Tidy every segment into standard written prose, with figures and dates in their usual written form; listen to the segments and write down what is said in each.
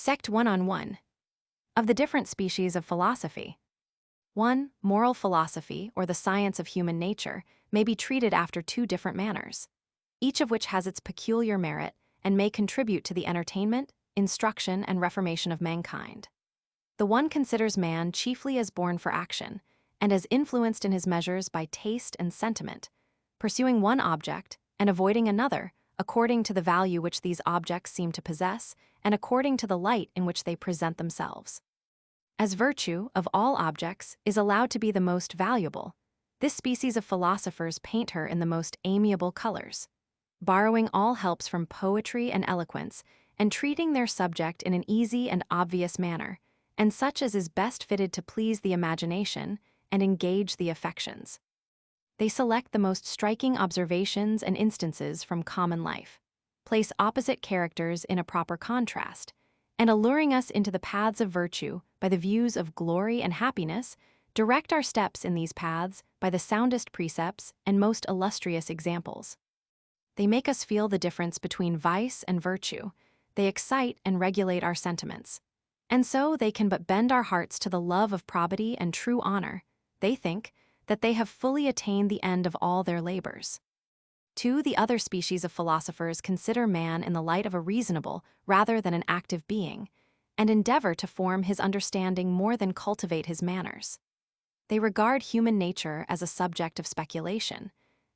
Sect 1-on-1. Of the different species of philosophy. 1. Moral philosophy, or the science of human nature, may be treated after two different manners, each of which has its peculiar merit and may contribute to the entertainment, instruction, and reformation of mankind. The one considers man chiefly as born for action, and as influenced in his measures by taste and sentiment, pursuing one object and avoiding another according to the value which these objects seem to possess and according to the light in which they present themselves. As virtue, of all objects, is allowed to be the most valuable, this species of philosophers paint her in the most amiable colors, borrowing all helps from poetry and eloquence, and treating their subject in an easy and obvious manner, and such as is best fitted to please the imagination and engage the affections. They select the most striking observations and instances from common life, place opposite characters in a proper contrast, and alluring us into the paths of virtue by the views of glory and happiness, direct our steps in these paths by the soundest precepts and most illustrious examples. They make us feel the difference between vice and virtue. They excite and regulate our sentiments. And so they can but bend our hearts to the love of probity and true honor. They think that they have fully attained the end of all their labors. 2. The other species of philosophers consider man in the light of a reasonable rather than an active being, and endeavor to form his understanding more than cultivate his manners. They regard human nature as a subject of speculation,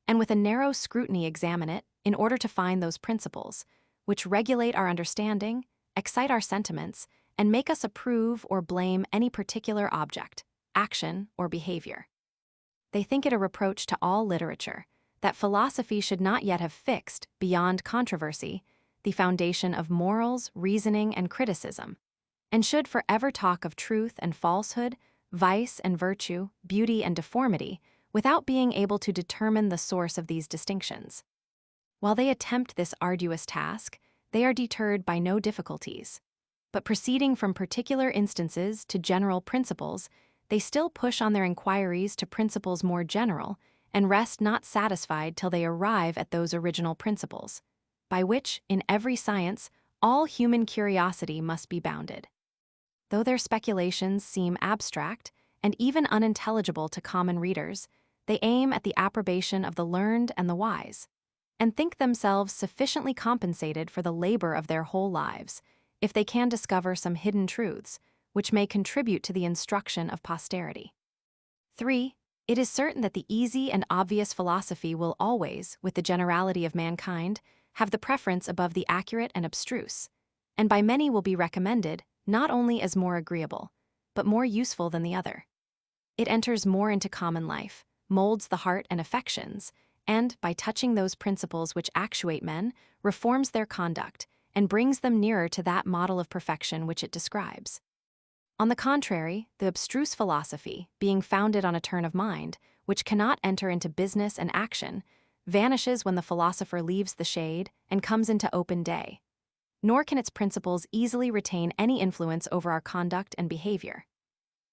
and with a narrow scrutiny examine it in order to find those principles which regulate our understanding, excite our sentiments, and make us approve or blame any particular object, action, or behavior. They think it a reproach to all literature that philosophy should not yet have fixed, beyond controversy, the foundation of morals, reasoning, and criticism, and should forever talk of truth and falsehood, vice and virtue, beauty and deformity, without being able to determine the source of these distinctions. While they attempt this arduous task, they are deterred by no difficulties, but proceeding from particular instances to general principles, they still push on their inquiries to principles more general, and rest not satisfied till they arrive at those original principles, by which, in every science, all human curiosity must be bounded. Though their speculations seem abstract and even unintelligible to common readers, they aim at the approbation of the learned and the wise, and think themselves sufficiently compensated for the labor of their whole lives, if they can discover some hidden truths, which may contribute to the instruction of posterity. 3. It is certain that the easy and obvious philosophy will always, with the generality of mankind, have the preference above the accurate and abstruse, and by many will be recommended not only as more agreeable, but more useful than the other. It enters more into common life, molds the heart and affections, and, by touching those principles which actuate men, reforms their conduct, and brings them nearer to that model of perfection which it describes. On the contrary, the abstruse philosophy, being founded on a turn of mind, which cannot enter into business and action, vanishes when the philosopher leaves the shade and comes into open day. Nor can its principles easily retain any influence over our conduct and behavior.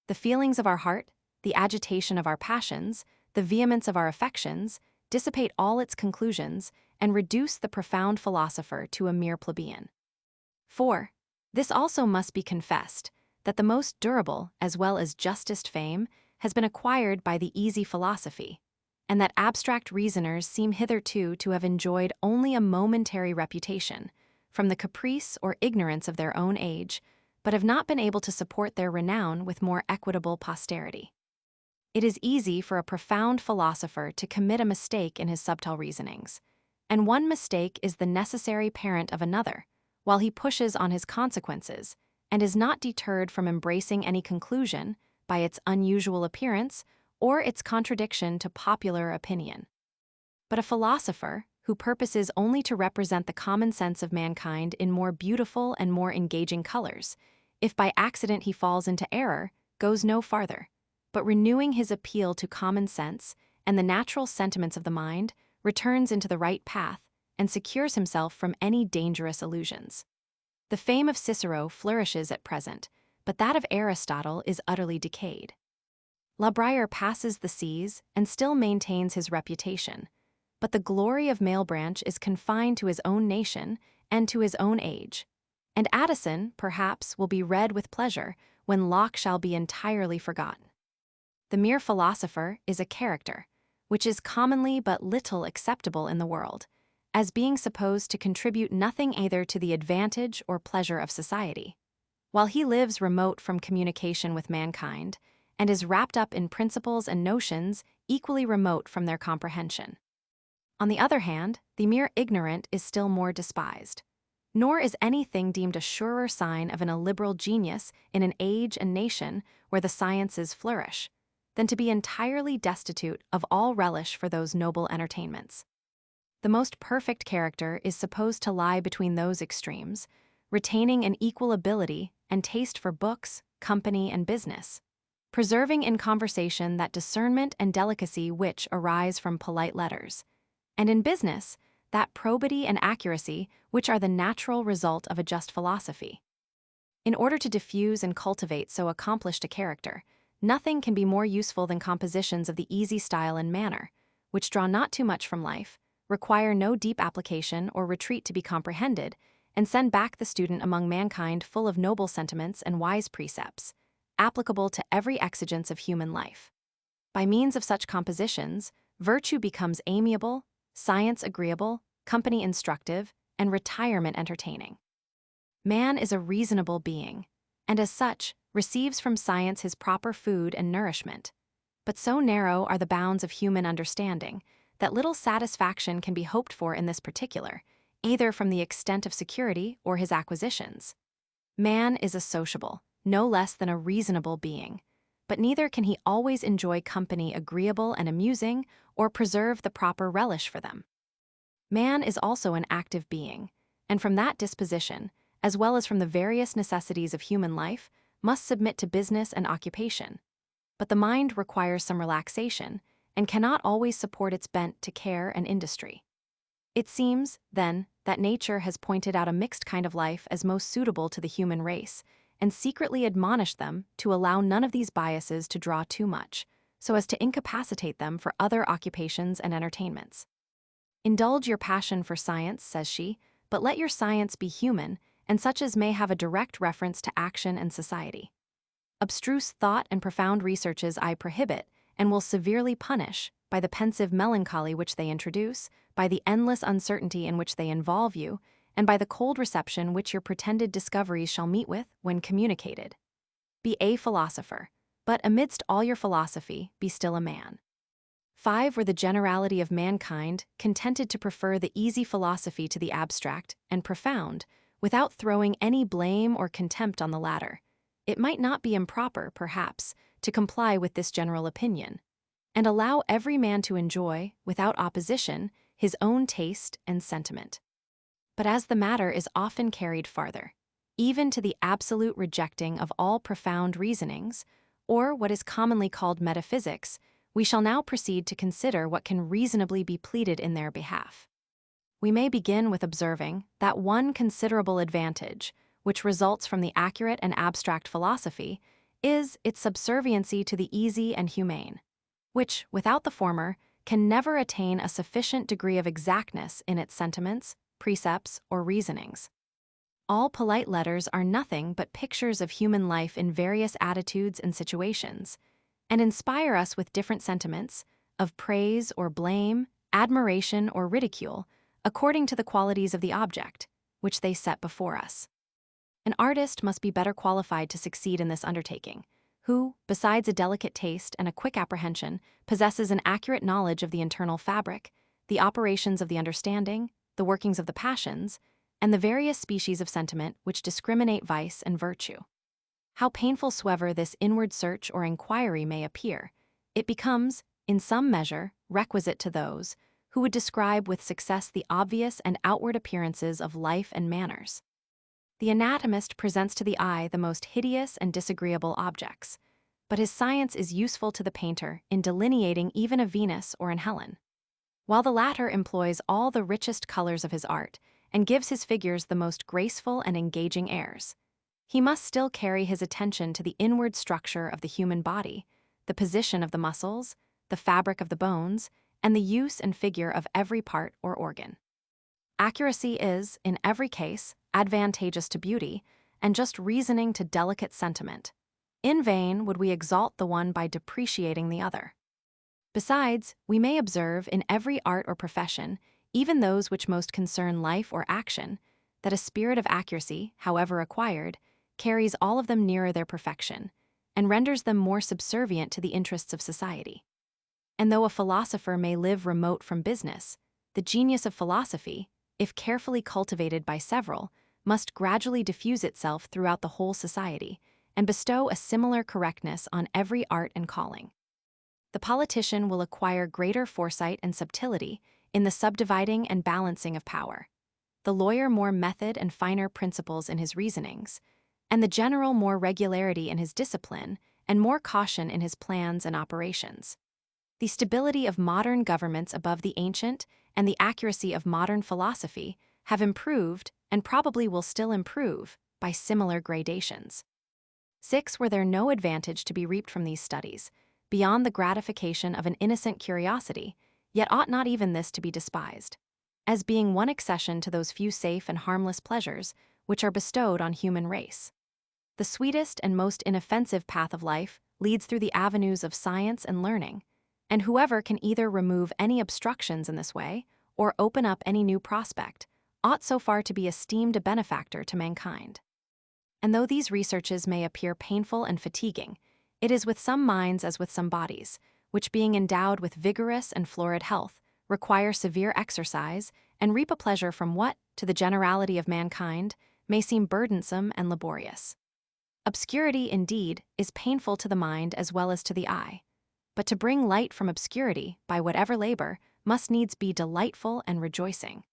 The feelings of our heart, the agitation of our passions, the vehemence of our affections, dissipate all its conclusions and reduce the profound philosopher to a mere plebeian. 4. This also must be confessed, that the most durable as well as justest fame has been acquired by the easy philosophy, and that abstract reasoners seem hitherto to have enjoyed only a momentary reputation, from the caprice or ignorance of their own age, but have not been able to support their renown with more equitable posterity. It is easy for a profound philosopher to commit a mistake in his subtle reasonings, and one mistake is the necessary parent of another, while he pushes on his consequences, and is not deterred from embracing any conclusion by its unusual appearance or its contradiction to popular opinion. But a philosopher, who purposes only to represent the common sense of mankind in more beautiful and more engaging colors, if by accident he falls into error, goes no farther, but renewing his appeal to common sense and the natural sentiments of the mind, returns into the right path and secures himself from any dangerous illusions. The fame of Cicero flourishes at present, but that of Aristotle is utterly decayed. La Bruyere passes the seas and still maintains his reputation, but the glory of Malebranche is confined to his own nation and to his own age, And Addison, perhaps, will be read with pleasure when Locke shall be entirely forgotten. The mere philosopher is a character, which is commonly but little acceptable in the world, as being supposed to contribute nothing either to the advantage or pleasure of society, while he lives remote from communication with mankind and is wrapped up in principles and notions equally remote from their comprehension. On the other hand, the mere ignorant is still more despised, nor is anything deemed a surer sign of an illiberal genius in an age and nation where the sciences flourish, than to be entirely destitute of all relish for those noble entertainments. The most perfect character is supposed to lie between those extremes, retaining an equal ability and taste for books, company, and business, preserving in conversation that discernment and delicacy which arise from polite letters, and in business, that probity and accuracy which are the natural result of a just philosophy. In order to diffuse and cultivate so accomplished a character, nothing can be more useful than compositions of the easy style and manner, which draw not too much from life, require no deep application or retreat to be comprehended, and send back the student among mankind full of noble sentiments and wise precepts, applicable to every exigence of human life. By means of such compositions, virtue becomes amiable, science agreeable, company instructive, and retirement entertaining. Man is a reasonable being, and as such, receives from science his proper food and nourishment. But so narrow are the bounds of human understanding that little satisfaction can be hoped for in this particular, either from the extent of security or his acquisitions. Man is a sociable, no less than a reasonable being, but neither can he always enjoy company agreeable and amusing or preserve the proper relish for them. Man is also an active being, and from that disposition, as well as from the various necessities of human life, must submit to business and occupation. But the mind requires some relaxation, and cannot always support its bent to care and industry. It seems, then, that nature has pointed out a mixed kind of life as most suitable to the human race, and secretly admonished them to allow none of these biases to draw too much, so as to incapacitate them for other occupations and entertainments. Indulge your passion for science, says she, but let your science be human, and such as may have a direct reference to action and society. Abstruse thought and profound researches I prohibit, and will severely punish, by the pensive melancholy which they introduce, by the endless uncertainty in which they involve you, and by the cold reception which your pretended discoveries shall meet with when communicated. Be a philosopher, but amidst all your philosophy, be still a man. 5. Were the generality of mankind contented to prefer the easy philosophy to the abstract and profound, without throwing any blame or contempt on the latter, it might not be improper, perhaps, to comply with this general opinion, and allow every man to enjoy, without opposition, his own taste and sentiment. But as the matter is often carried farther, even to the absolute rejecting of all profound reasonings, or what is commonly called metaphysics, we shall now proceed to consider what can reasonably be pleaded in their behalf. We may begin with observing that one considerable advantage, which results from the accurate and abstract philosophy, is its subserviency to the easy and humane, which, without the former, can never attain a sufficient degree of exactness in its sentiments, precepts, or reasonings. All polite letters are nothing but pictures of human life in various attitudes and situations, and inspire us with different sentiments, of praise or blame, admiration or ridicule, according to the qualities of the object, which they set before us. An artist must be better qualified to succeed in this undertaking, who, besides a delicate taste and a quick apprehension, possesses an accurate knowledge of the internal fabric, the operations of the understanding, the workings of the passions, and the various species of sentiment which discriminate vice and virtue. How painful soever this inward search or inquiry may appear, it becomes, in some measure, requisite to those who would describe with success the obvious and outward appearances of life and manners. The anatomist presents to the eye the most hideous and disagreeable objects, but his science is useful to the painter in delineating even a Venus or an Helen, while the latter employs all the richest colors of his art and gives his figures the most graceful and engaging airs. He must still carry his attention to the inward structure of the human body, the position of the muscles, the fabric of the bones, and the use and figure of every part or organ. Accuracy is, in every case, advantageous to beauty, and just reasoning to delicate sentiment. In vain would we exalt the one by depreciating the other. Besides, we may observe in every art or profession, even those which most concern life or action, that a spirit of accuracy, however acquired, carries all of them nearer their perfection, and renders them more subservient to the interests of society. And though a philosopher may live remote from business, the genius of philosophy, if carefully cultivated by several, must gradually diffuse itself throughout the whole society, and bestow a similar correctness on every art and calling. The politician will acquire greater foresight and subtlety in the subdividing and balancing of power, the lawyer more method and finer principles in his reasonings, and the general more regularity in his discipline and more caution in his plans and operations. The stability of modern governments above the ancient and the accuracy of modern philosophy have improved and probably will still improve by similar gradations. 6. Were there no advantage to be reaped from these studies, beyond the gratification of an innocent curiosity, yet ought not even this to be despised, as being one accession to those few safe and harmless pleasures which are bestowed on human race. The sweetest and most inoffensive path of life leads through the avenues of science and learning, and whoever can either remove any obstructions in this way or open up any new prospect ought so far to be esteemed a benefactor to mankind. And though these researches may appear painful and fatiguing, it is with some minds as with some bodies, which being endowed with vigorous and florid health, require severe exercise and reap a pleasure from what, to the generality of mankind, may seem burdensome and laborious. Obscurity, indeed, is painful to the mind as well as to the eye, but to bring light from obscurity, by whatever labor, must needs be delightful and rejoicing.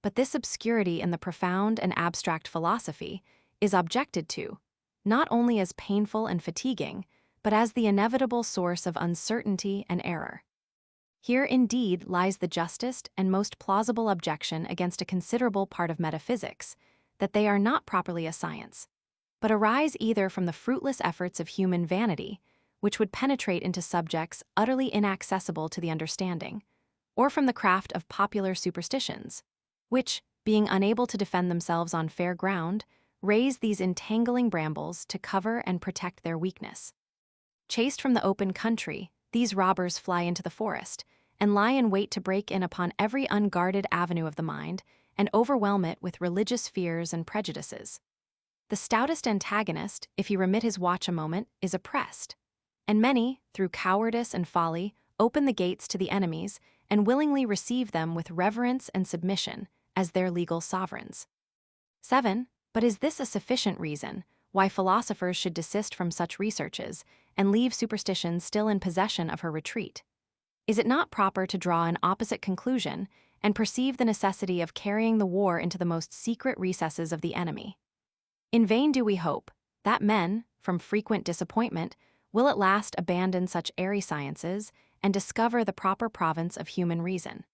But this obscurity in the profound and abstract philosophy is objected to, not only as painful and fatiguing, but as the inevitable source of uncertainty and error. Here indeed lies the justest and most plausible objection against a considerable part of metaphysics, that they are not properly a science, but arise either from the fruitless efforts of human vanity, which would penetrate into subjects utterly inaccessible to the understanding, or from the craft of popular superstitions, which, being unable to defend themselves on fair ground, raise these entangling brambles to cover and protect their weakness. Chased from the open country, these robbers fly into the forest, and lie in wait to break in upon every unguarded avenue of the mind, and overwhelm it with religious fears and prejudices. The stoutest antagonist, if he remit his watch a moment, is oppressed, and many, through cowardice and folly, open the gates to the enemies, and willingly receive them with reverence and submission as their legal sovereigns. 7. But is this a sufficient reason why philosophers should desist from such researches and leave superstition still in possession of her retreat? Is it not proper to draw an opposite conclusion and perceive the necessity of carrying the war into the most secret recesses of the enemy? In vain do we hope that men, from frequent disappointment, will at last abandon such airy sciences and discover the proper province of human reason.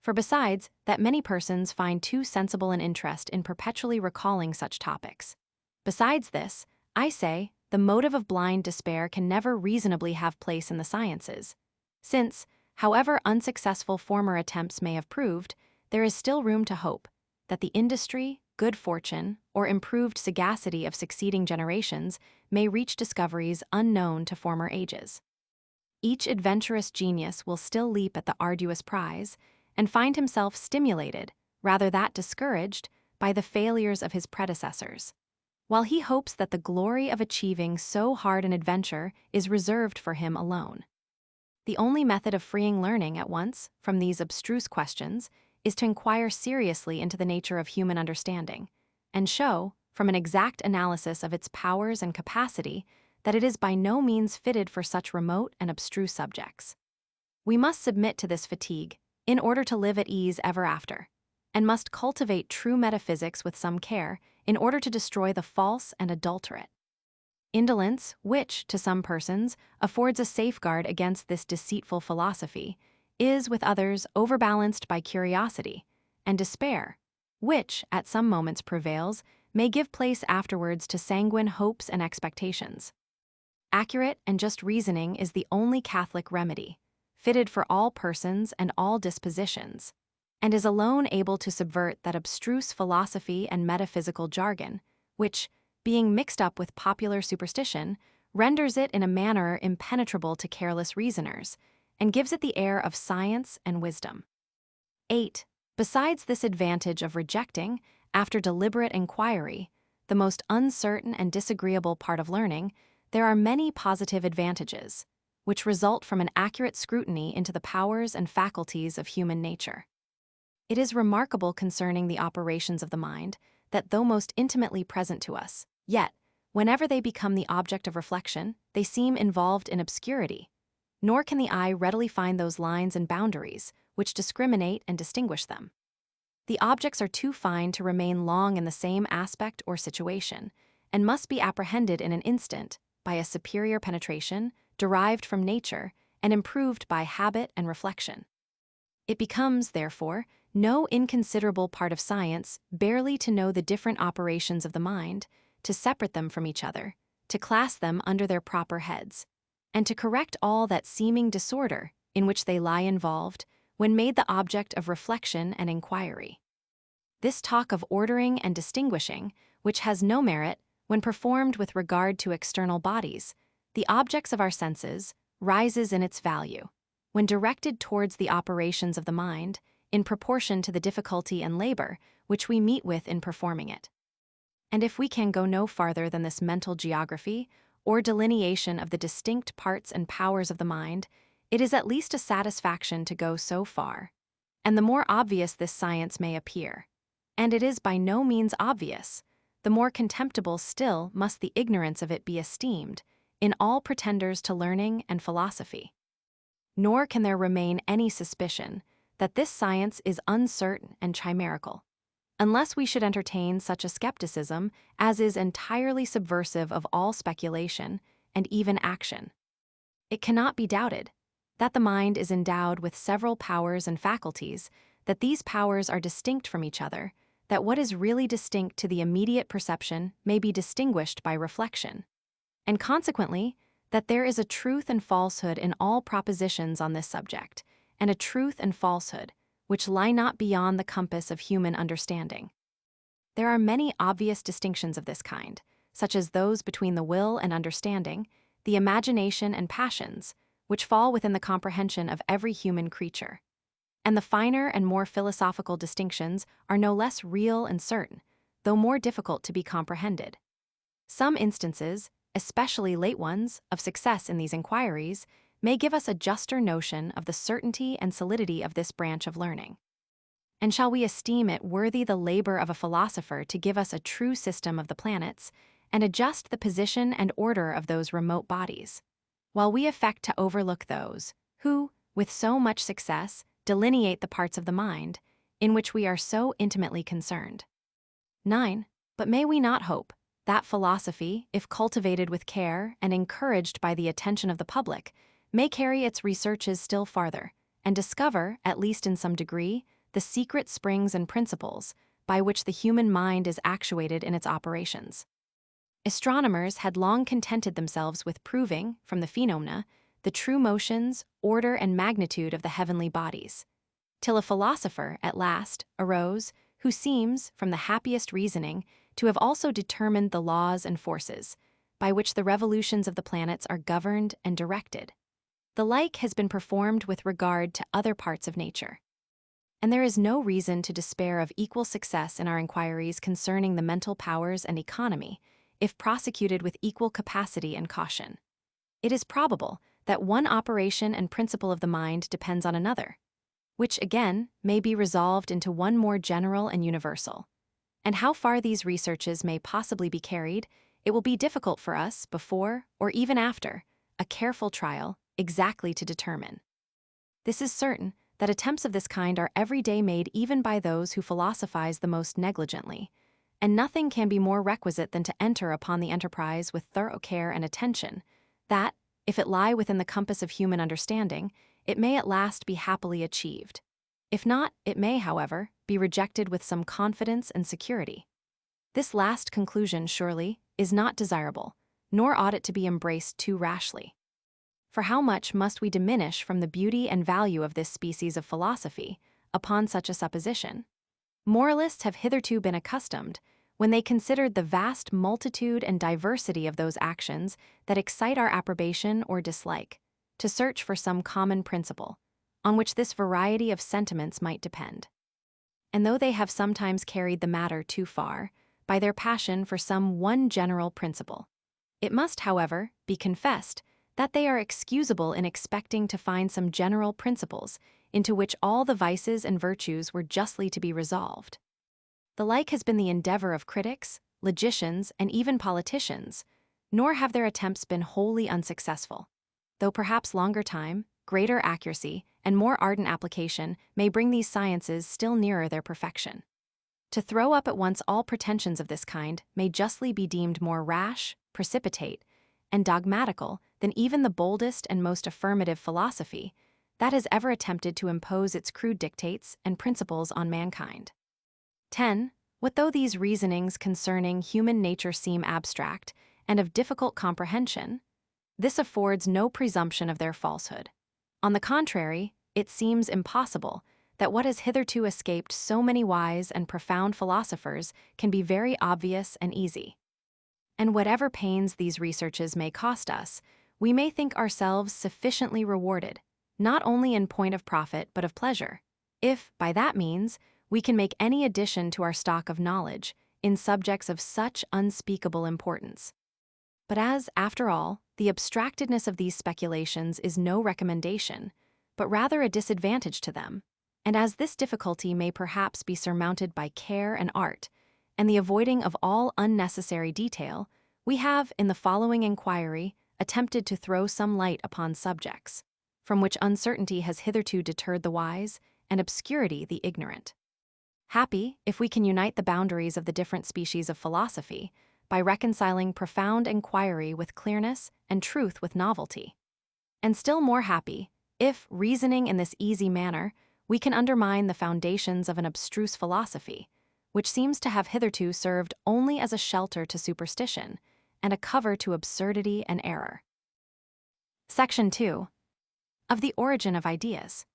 For besides that many persons find too sensible an interest in perpetually recalling such topics. Besides this, I say, the motive of blind despair can never reasonably have place in the sciences, since, however unsuccessful former attempts may have proved, there is still room to hope that the industry, good fortune, or improved sagacity of succeeding generations may reach discoveries unknown to former ages. Each adventurous genius will still leap at the arduous prize, and find himself stimulated, rather than discouraged, by the failures of his predecessors, while he hopes that the glory of achieving so hard an adventure is reserved for him alone. The only method of freeing learning at once from these abstruse questions is to inquire seriously into the nature of human understanding, and show, from an exact analysis of its powers and capacity, that it is by no means fitted for such remote and abstruse subjects. We must submit to this fatigue, in order to live at ease ever after, and must cultivate true metaphysics with some care in order to destroy the false and adulterate. Indolence, which, to some persons, affords a safeguard against this deceitful philosophy, is, with others, overbalanced by curiosity, and despair, which, at some moments prevails, may give place afterwards to sanguine hopes and expectations. Accurate and just reasoning is the only Catholic remedy, fitted for all persons and all dispositions. and is alone able to subvert that abstruse philosophy and metaphysical jargon, which, being mixed up with popular superstition, renders it in a manner impenetrable to careless reasoners, and gives it the air of science and wisdom. 8. Besides this advantage of rejecting, after deliberate inquiry, the most uncertain and disagreeable part of learning, there are many positive advantages, which result from an accurate scrutiny into the powers and faculties of human nature. It is remarkable concerning the operations of the mind that though most intimately present to us, yet, whenever they become the object of reflection, they seem involved in obscurity, nor can the eye readily find those lines and boundaries which discriminate and distinguish them. The objects are too fine to remain long in the same aspect or situation, and must be apprehended in an instant by a superior penetration derived from nature and improved by habit and reflection. It becomes, therefore, no inconsiderable part of science barely to know the different operations of the mind, to separate them from each other, to class them under their proper heads, and to correct all that seeming disorder in which they lie involved when made the object of reflection and inquiry. This talk of ordering and distinguishing, which has no merit when performed with regard to external bodies, the objects of our senses, rises in its value, when directed towards the operations of the mind, in proportion to the difficulty and labor which we meet with in performing it. And if we can go no farther than this mental geography, or delineation of the distinct parts and powers of the mind, it is at least a satisfaction to go so far. And the more obvious this science may appear, and it is by no means obvious, the more contemptible still must the ignorance of it be esteemed in all pretenders to learning and philosophy. Nor can there remain any suspicion that this science is uncertain and chimerical, unless we should entertain such a skepticism as is entirely subversive of all speculation and even action. It cannot be doubted that the mind is endowed with several powers and faculties, that these powers are distinct from each other, that what is really distinct to the immediate perception may be distinguished by reflection, and consequently, that there is a truth and falsehood in all propositions on this subject, and a truth and falsehood which lie not beyond the compass of human understanding. There are many obvious distinctions of this kind, such as those between the will and understanding, the imagination and passions, which fall within the comprehension of every human creature. And the finer and more philosophical distinctions are no less real and certain, though more difficult to be comprehended. Some instances, especially late ones, of success in these inquiries may give us a juster notion of the certainty and solidity of this branch of learning. And shall we esteem it worthy the labor of a philosopher to give us a true system of the planets, and adjust the position and order of those remote bodies, while we affect to overlook those who, with so much success, delineate the parts of the mind in which we are so intimately concerned? 9. But may we not hope that philosophy, if cultivated with care and encouraged by the attention of the public, may carry its researches still farther, and discover, at least in some degree, the secret springs and principles by which the human mind is actuated in its operations. Astronomers had long contented themselves with proving, from the phenomena, the true motions, order, and magnitude of the heavenly bodies, till a philosopher, at last, arose, who seems, from the happiest reasoning, to have also determined the laws and forces by which the revolutions of the planets are governed and directed. The like has been performed with regard to other parts of nature. And there is no reason to despair of equal success in our inquiries concerning the mental powers and economy, if prosecuted with equal capacity and caution. It is probable that one operation and principle of the mind depends on another, which again may be resolved into one more general and universal. And how far these researches may possibly be carried, it will be difficult for us, before, or even after, a careful trial, exactly to determine. This is certain, that attempts of this kind are every day made even by those who philosophize the most negligently, and nothing can be more requisite than to enter upon the enterprise with thorough care and attention, that, if it lie within the compass of human understanding, it may at last be happily achieved. If not, it may, however, be rejected with some confidence and security. This last conclusion, surely, is not desirable, nor ought it to be embraced too rashly. For how much must we diminish from the beauty and value of this species of philosophy, upon such a supposition. Moralists have hitherto been accustomed, when they considered the vast multitude and diversity of those actions that excite our approbation or dislike, to search for some common principle, on which this variety of sentiments might depend. And though they have sometimes carried the matter too far, by their passion for some one general principle, it must, however, be confessed that they are excusable in expecting to find some general principles into which all the vices and virtues were justly to be resolved. The like has been the endeavor of critics, logicians, and even politicians, nor have their attempts been wholly unsuccessful, though perhaps longer time, greater accuracy, and more ardent application may bring these sciences still nearer their perfection. To throw up at once all pretensions of this kind may justly be deemed more rash, precipitate, and dogmatical than even the boldest and most affirmative philosophy that has ever attempted to impose its crude dictates and principles on mankind. 10. What though these reasonings concerning human nature seem abstract and of difficult comprehension, this affords no presumption of their falsehood. On the contrary, it seems impossible that what has hitherto escaped so many wise and profound philosophers can be very obvious and easy. And whatever pains these researches may cost us, we may think ourselves sufficiently rewarded, not only in point of profit but of pleasure, if, by that means, we can make any addition to our stock of knowledge in subjects of such unspeakable importance. But as, after all, the abstractedness of these speculations is no recommendation, but rather a disadvantage to them, and as this difficulty may perhaps be surmounted by care and art, and the avoiding of all unnecessary detail, we have, in the following inquiry, attempted to throw some light upon subjects, from which uncertainty has hitherto deterred the wise, and obscurity the ignorant. Happy if we can unite the boundaries of the different species of philosophy by reconciling profound inquiry with clearness and truth with novelty. And still more happy if, reasoning in this easy manner, we can undermine the foundations of an abstruse philosophy, which seems to have hitherto served only as a shelter to superstition and a cover to absurdity and error. Section 2. Of the origin of ideas.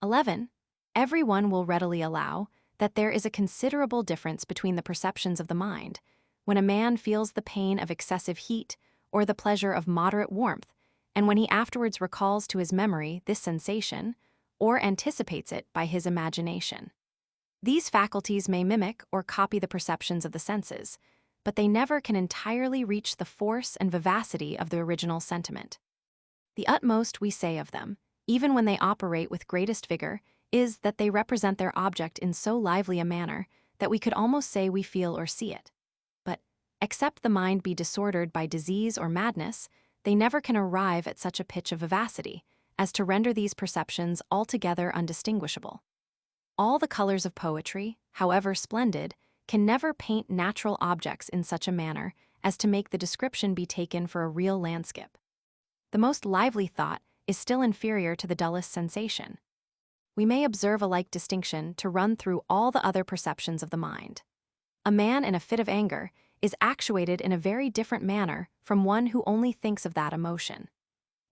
11. Everyone will readily allow that there is a considerable difference between the perceptions of the mind when a man feels the pain of excessive heat or the pleasure of moderate warmth, and when he afterwards recalls to his memory this sensation or anticipates it by his imagination. These faculties may mimic or copy the perceptions of the senses, but they never can entirely reach the force and vivacity of the original sentiment. The utmost we say of them, even when they operate with greatest vigor, is that they represent their object in so lively a manner that we could almost say we feel or see it. But, except the mind be disordered by disease or madness, they never can arrive at such a pitch of vivacity as to render these perceptions altogether undistinguishable. All the colors of poetry, however splendid, can never paint natural objects in such a manner as to make the description be taken for a real landscape. The most lively thought is still inferior to the dullest sensation. We may observe a like distinction to run through all the other perceptions of the mind. A man in a fit of anger is actuated in a very different manner from one who only thinks of that emotion.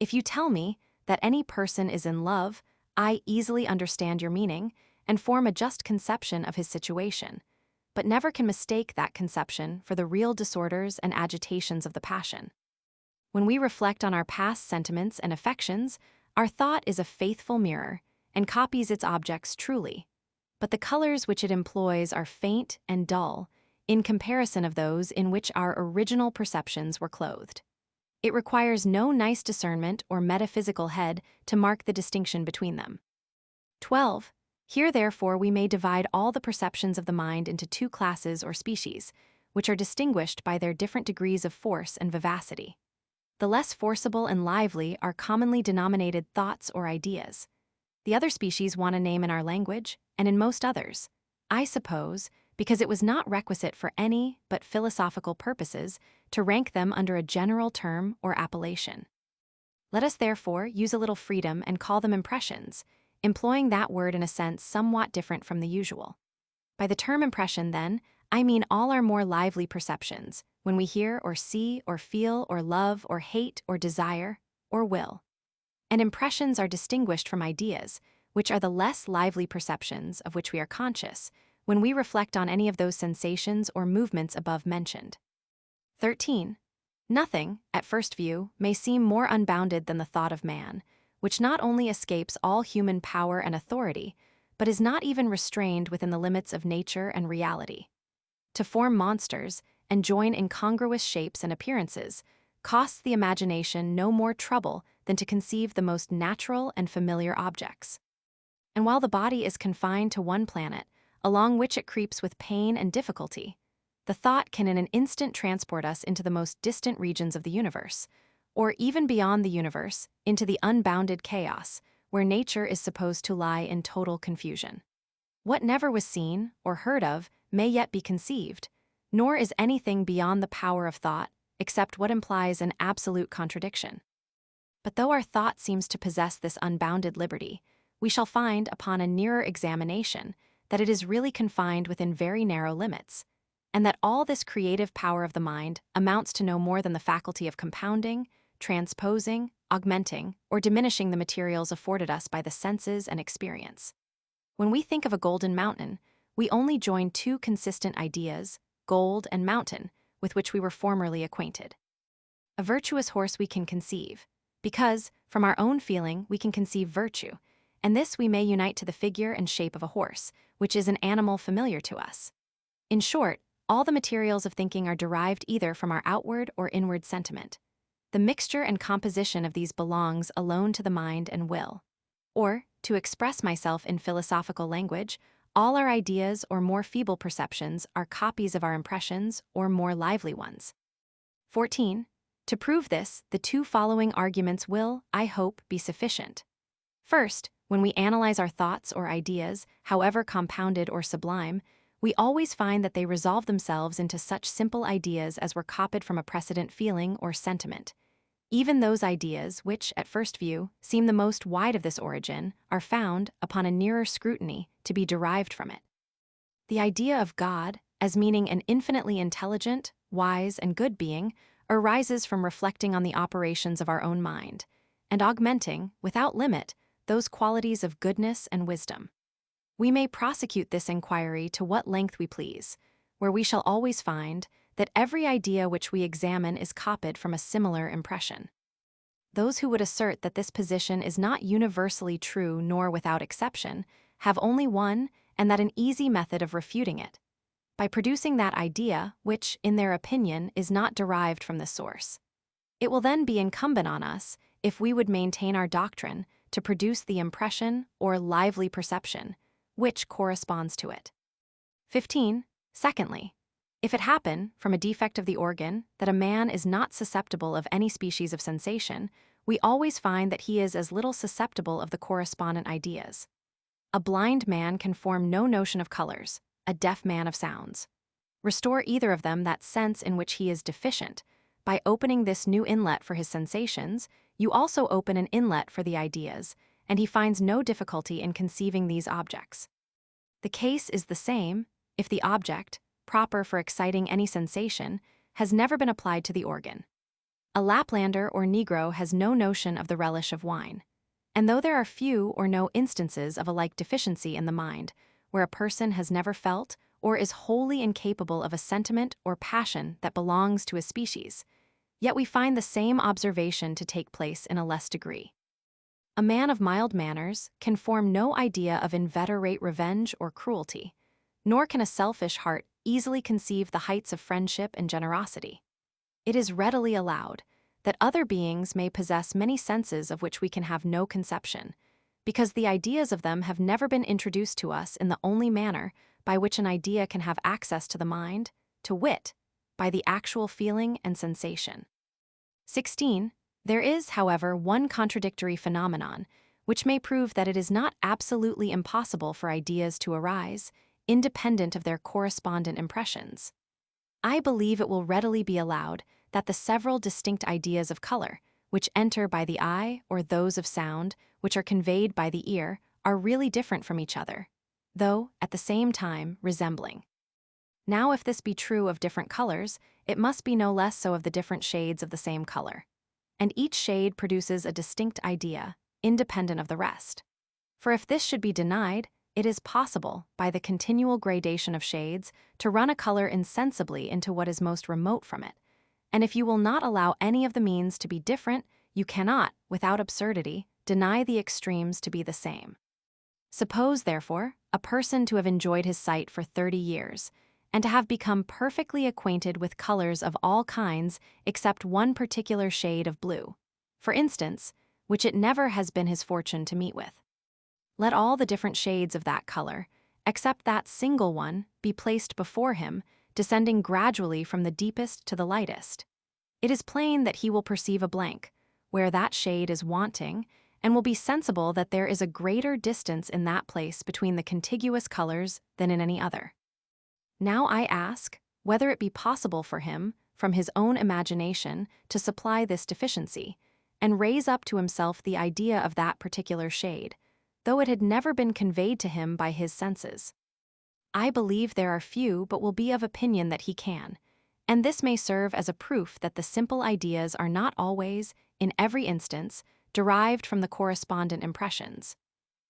If you tell me that any person is in love, I easily understand your meaning and form a just conception of his situation, but never can mistake that conception for the real disorders and agitations of the passion. When we reflect on our past sentiments and affections, our thought is a faithful mirror and copies its objects truly, but the colors which it employs are faint and dull in comparison of those in which our original perceptions were clothed. It requires no nice discernment or metaphysical head to mark the distinction between them. 12. Here therefore we may divide all the perceptions of the mind into two classes or species, which are distinguished by their different degrees of force and vivacity. The less forcible and lively are commonly denominated thoughts or ideas. The other species want a name in our language, and in most others, I suppose, because it was not requisite for any but philosophical purposes to rank them under a general term or appellation. Let us therefore use a little freedom and call them impressions, employing that word in a sense somewhat different from the usual. By the term impression, then, I mean all our more lively perceptions, when we hear or see or feel or love or hate or desire or will. And impressions are distinguished from ideas which are the less lively perceptions of which we are conscious when we reflect on any of those sensations or movements above mentioned. 13. Nothing, at first view, may seem more unbounded than the thought of man, which not only escapes all human power and authority, but is not even restrained within the limits of nature and reality. To form monsters and join incongruous shapes and appearances costs the imagination no more trouble than to conceive the most natural and familiar objects. And while the body is confined to one planet, along which it creeps with pain and difficulty, the thought can in an instant transport us into the most distant regions of the universe, or even beyond the universe, into the unbounded chaos, where nature is supposed to lie in total confusion. What never was seen or heard of may yet be conceived, nor is anything beyond the power of thought, except what implies an absolute contradiction. But though our thought seems to possess this unbounded liberty, we shall find, upon a nearer examination, that it is really confined within very narrow limits, and that all this creative power of the mind amounts to no more than the faculty of compounding, transposing, augmenting, or diminishing the materials afforded us by the senses and experience. When we think of a golden mountain, we only join two consistent ideas, gold and mountain, with which we were formerly acquainted. A virtuous horse we can conceive, because, from our own feeling, we can conceive virtue, and this we may unite to the figure and shape of a horse, which is an animal familiar to us. In short, all the materials of thinking are derived either from our outward or inward sentiment. The mixture and composition of these belongs alone to the mind and will. Or, to express myself in philosophical language, all our ideas or more feeble perceptions are copies of our impressions or more lively ones. 14. To prove this, the two following arguments will, I hope, be sufficient. First, when we analyze our thoughts or ideas, however compounded or sublime, we always find that they resolve themselves into such simple ideas as were copied from a precedent feeling or sentiment. Even those ideas which, at first view, seem the most wide of this origin are found, upon a nearer scrutiny, to be derived from it. The idea of God, as meaning an infinitely intelligent, wise, and good being, arises from reflecting on the operations of our own mind, and augmenting, without limit, those qualities of goodness and wisdom. We may prosecute this inquiry to what length we please, where we shall always find that every idea which we examine is copied from a similar impression. Those who would assert that this position is not universally true nor without exception have only one and that an easy method of refuting it, by producing that idea which, in their opinion, is not derived from the source. It will then be incumbent on us, if we would maintain our doctrine, to produce the impression or lively perception, which corresponds to it. 15. Secondly, if it happen, from a defect of the organ, that a man is not susceptible of any species of sensation, we always find that he is as little susceptible of the correspondent ideas. A blind man can form no notion of colors, a deaf man of sounds. Restore either of them that sense in which he is deficient. By opening this new inlet for his sensations, you also open an inlet for the ideas, and he finds no difficulty in conceiving these objects. The case is the same if the object, proper for exciting any sensation, has never been applied to the organ. A Laplander or Negro has no notion of the relish of wine, and though there are few or no instances of a like deficiency in the mind, where a person has never felt or is wholly incapable of a sentiment or passion that belongs to a species, yet we find the same observation to take place in a less degree. A man of mild manners can form no idea of inveterate revenge or cruelty, nor can a selfish heart easily conceive the heights of friendship and generosity. It is readily allowed that other beings may possess many senses of which we can have no conception, because the ideas of them have never been introduced to us in the only manner by which an idea can have access to the mind, to wit, by the actual feeling and sensation. 16. There is, however, one contradictory phenomenon, which may prove that it is not absolutely impossible for ideas to arise, independent of their correspondent impressions. I believe it will readily be allowed that the several distinct ideas of color, which enter by the eye, or those of sound, which are conveyed by the ear, are really different from each other, though, at the same time, resembling. Now, if this be true of different colors, it must be no less so of the different shades of the same color, and each shade produces a distinct idea, independent of the rest. For if this should be denied, it is possible, by the continual gradation of shades, to run a color insensibly into what is most remote from it. And if you will not allow any of the means to be different, you cannot, without absurdity, deny the extremes to be the same. Suppose, therefore, a person to have enjoyed his sight for 30 years, and to have become perfectly acquainted with colors of all kinds except one particular shade of blue, for instance, which it never has been his fortune to meet with. Let all the different shades of that color, except that single one, be placed before him, descending gradually from the deepest to the lightest. It is plain that he will perceive a blank, where that shade is wanting, and will be sensible that there is a greater distance in that place between the contiguous colors than in any other. Now I ask, whether it be possible for him, from his own imagination, to supply this deficiency, and raise up to himself the idea of that particular shade, though it had never been conveyed to him by his senses. I believe there are few but will be of opinion that he can, and this may serve as a proof that the simple ideas are not always, in every instance, derived from the correspondent impressions,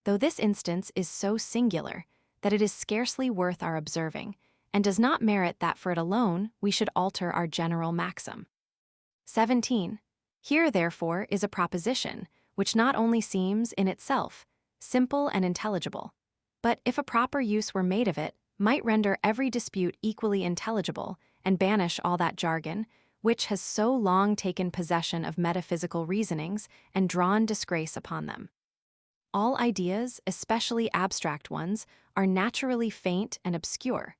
though this instance is so singular that it is scarcely worth our observing, and does not merit that for it alone we should alter our general maxim. 17. Here, therefore, is a proposition, which not only seems, in itself, simple and intelligible, but, if a proper use were made of it, might render every dispute equally intelligible, and banish all that jargon, which has so long taken possession of metaphysical reasonings and drawn disgrace upon them. All ideas, especially abstract ones, are naturally faint and obscure.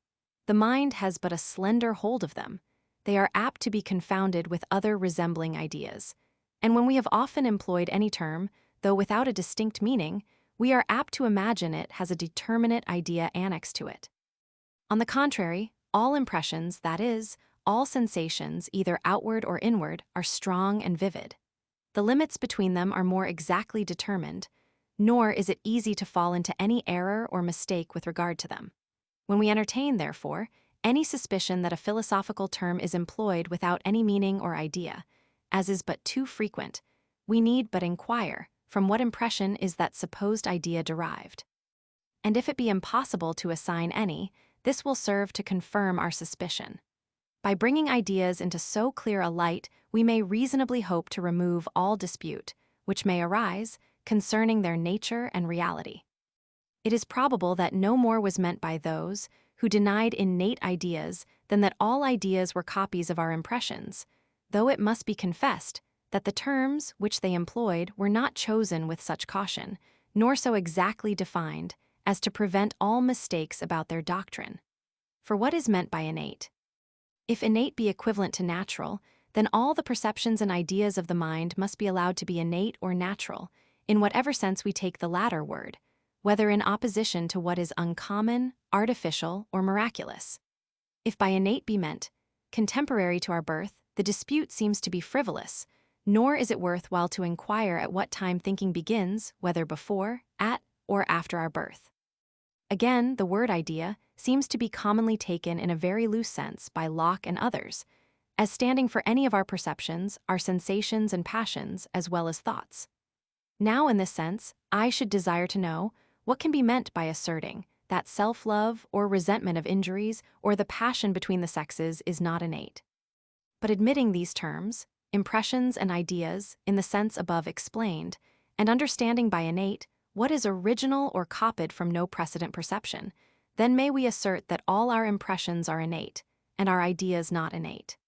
The mind has but a slender hold of them. They are apt to be confounded with other resembling ideas. And when we have often employed any term, though without a distinct meaning, we are apt to imagine it has a determinate idea annexed to it. On the contrary, all impressions, that is, all sensations, either outward or inward, are strong and vivid. The limits between them are more exactly determined, nor is it easy to fall into any error or mistake with regard to them. When we entertain, therefore, any suspicion that a philosophical term is employed without any meaning or idea, as is but too frequent, we need but inquire, from what impression is that supposed idea derived? And if it be impossible to assign any, this will serve to confirm our suspicion. By bringing ideas into so clear a light, we may reasonably hope to remove all dispute, which may arise, concerning their nature and reality. It is probable that no more was meant by those who denied innate ideas than that all ideas were copies of our impressions, though it must be confessed that the terms which they employed were not chosen with such caution, nor so exactly defined, as to prevent all mistakes about their doctrine. For what is meant by innate? If innate be equivalent to natural, then all the perceptions and ideas of the mind must be allowed to be innate or natural, in whatever sense we take the latter word, whether in opposition to what is uncommon, artificial, or miraculous. If by innate be meant contemporary to our birth, the dispute seems to be frivolous, nor is it worth while to inquire at what time thinking begins, whether before, at, or after our birth. Again, the word idea seems to be commonly taken in a very loose sense by Locke and others, as standing for any of our perceptions, our sensations and passions, as well as thoughts. Now, in this sense, I should desire to know what can be meant by asserting that self-love or resentment of injuries or the passion between the sexes is not innate. But admitting these terms, impressions and ideas, in the sense above explained, and understanding by innate what is original or copied from no precedent perception, then may we assert that all our impressions are innate, and our ideas not innate.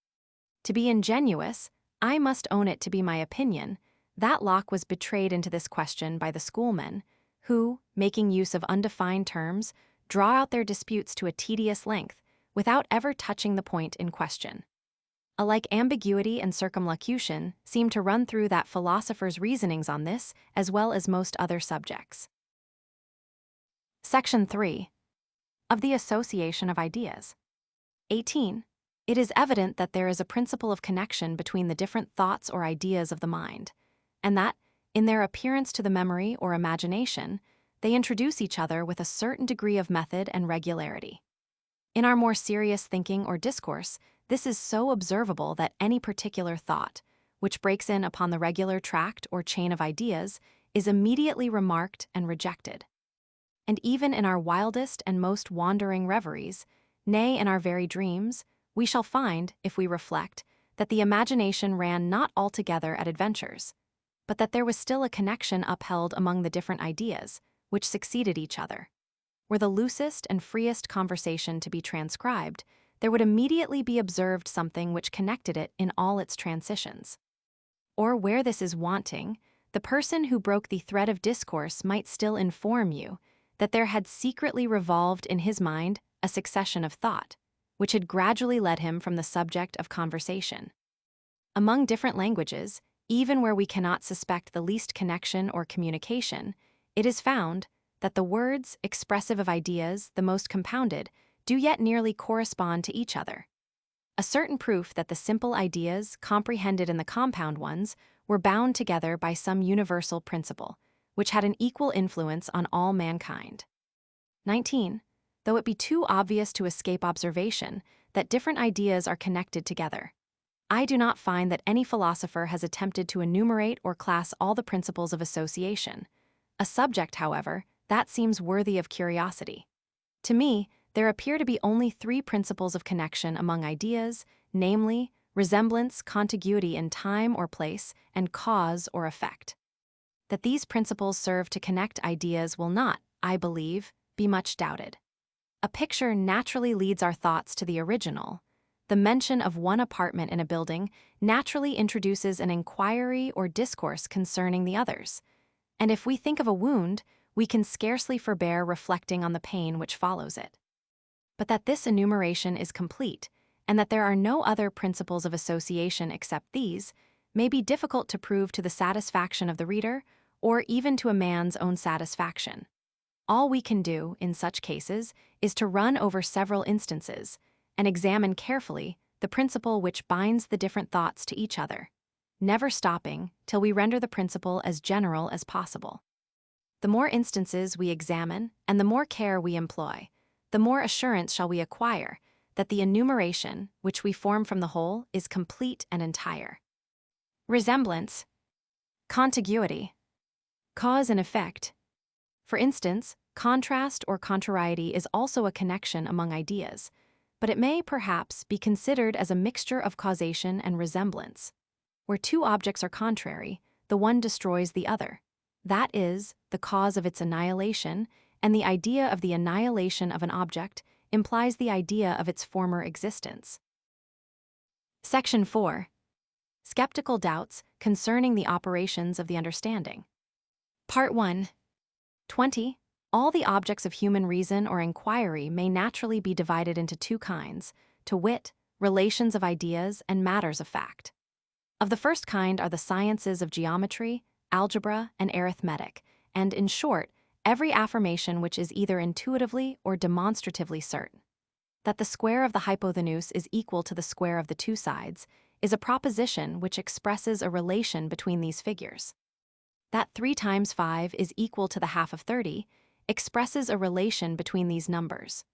To be ingenuous, I must own it to be my opinion that Locke was betrayed into this question by the schoolmen, who, making use of undefined terms, draw out their disputes to a tedious length, without ever touching the point in question. Alike ambiguity and circumlocution seem to run through that philosopher's reasonings on this as well as most other subjects. Section 3. Of the association of ideas. 18. It is evident that there is a principle of connection between the different thoughts or ideas of the mind, and that, in their appearance to the memory or imagination, they introduce each other with a certain degree of method and regularity. In our more serious thinking or discourse, this is so observable that any particular thought, which breaks in upon the regular tract or chain of ideas, is immediately remarked and rejected. And even in our wildest and most wandering reveries, nay, in our very dreams, we shall find, if we reflect, that the imagination ran not altogether at adventures, but that there was still a connection upheld among the different ideas, which succeeded each other. Were the loosest and freest conversation to be transcribed, there would immediately be observed something which connected it in all its transitions. Or where this is wanting, the person who broke the thread of discourse might still inform you that there had secretly revolved in his mind a succession of thought, which had gradually led him from the subject of conversation. Among different languages, even where we cannot suspect the least connection or communication, it is found that the words expressive of ideas the most compounded do yet nearly correspond to each other. A certain proof that the simple ideas comprehended in the compound ones were bound together by some universal principle, which had an equal influence on all mankind. 19. Though it be too obvious to escape observation that different ideas are connected together, I do not find that any philosopher has attempted to enumerate or class all the principles of association. A subject, however, that seems worthy of curiosity. To me, there appear to be only 3 principles of connection among ideas, namely, resemblance, contiguity in time or place, and cause or effect. That these principles serve to connect ideas will not, I believe, be much doubted. A picture naturally leads our thoughts to the original. The mention of one apartment in a building naturally introduces an inquiry or discourse concerning the others. And if we think of a wound, we can scarcely forbear reflecting on the pain which follows it. But that this enumeration is complete, and that there are no other principles of association except these, may be difficult to prove to the satisfaction of the reader, or even to a man's own satisfaction. All we can do, in such cases, is to run over several instances, and examine carefully the principle which binds the different thoughts to each other, never stopping till we render the principle as general as possible. The more instances we examine, and the more care we employ, the more assurance shall we acquire that the enumeration which we form from the whole is complete and entire. Resemblance, contiguity, cause and effect. For instance, contrast or contrariety is also a connection among ideas, but it may perhaps be considered as a mixture of causation and resemblance. Where 2 objects are contrary, the one destroys the other. That is, the cause of its annihilation, and the idea of the annihilation of an object implies the idea of its former existence. Section 4. Skeptical doubts concerning the operations of the understanding. Part 1. 20. All the objects of human reason or inquiry may naturally be divided into 2 kinds, to wit, relations of ideas and matters of fact. Of the first kind are the sciences of geometry, algebra, and arithmetic, and, in short, every affirmation which is either intuitively or demonstratively certain. That the square of the hypotenuse is equal to the square of the 2 sides is a proposition which expresses a relation between these figures. That 3 times 5 is equal to the half of 30 expresses a relation between these numbers.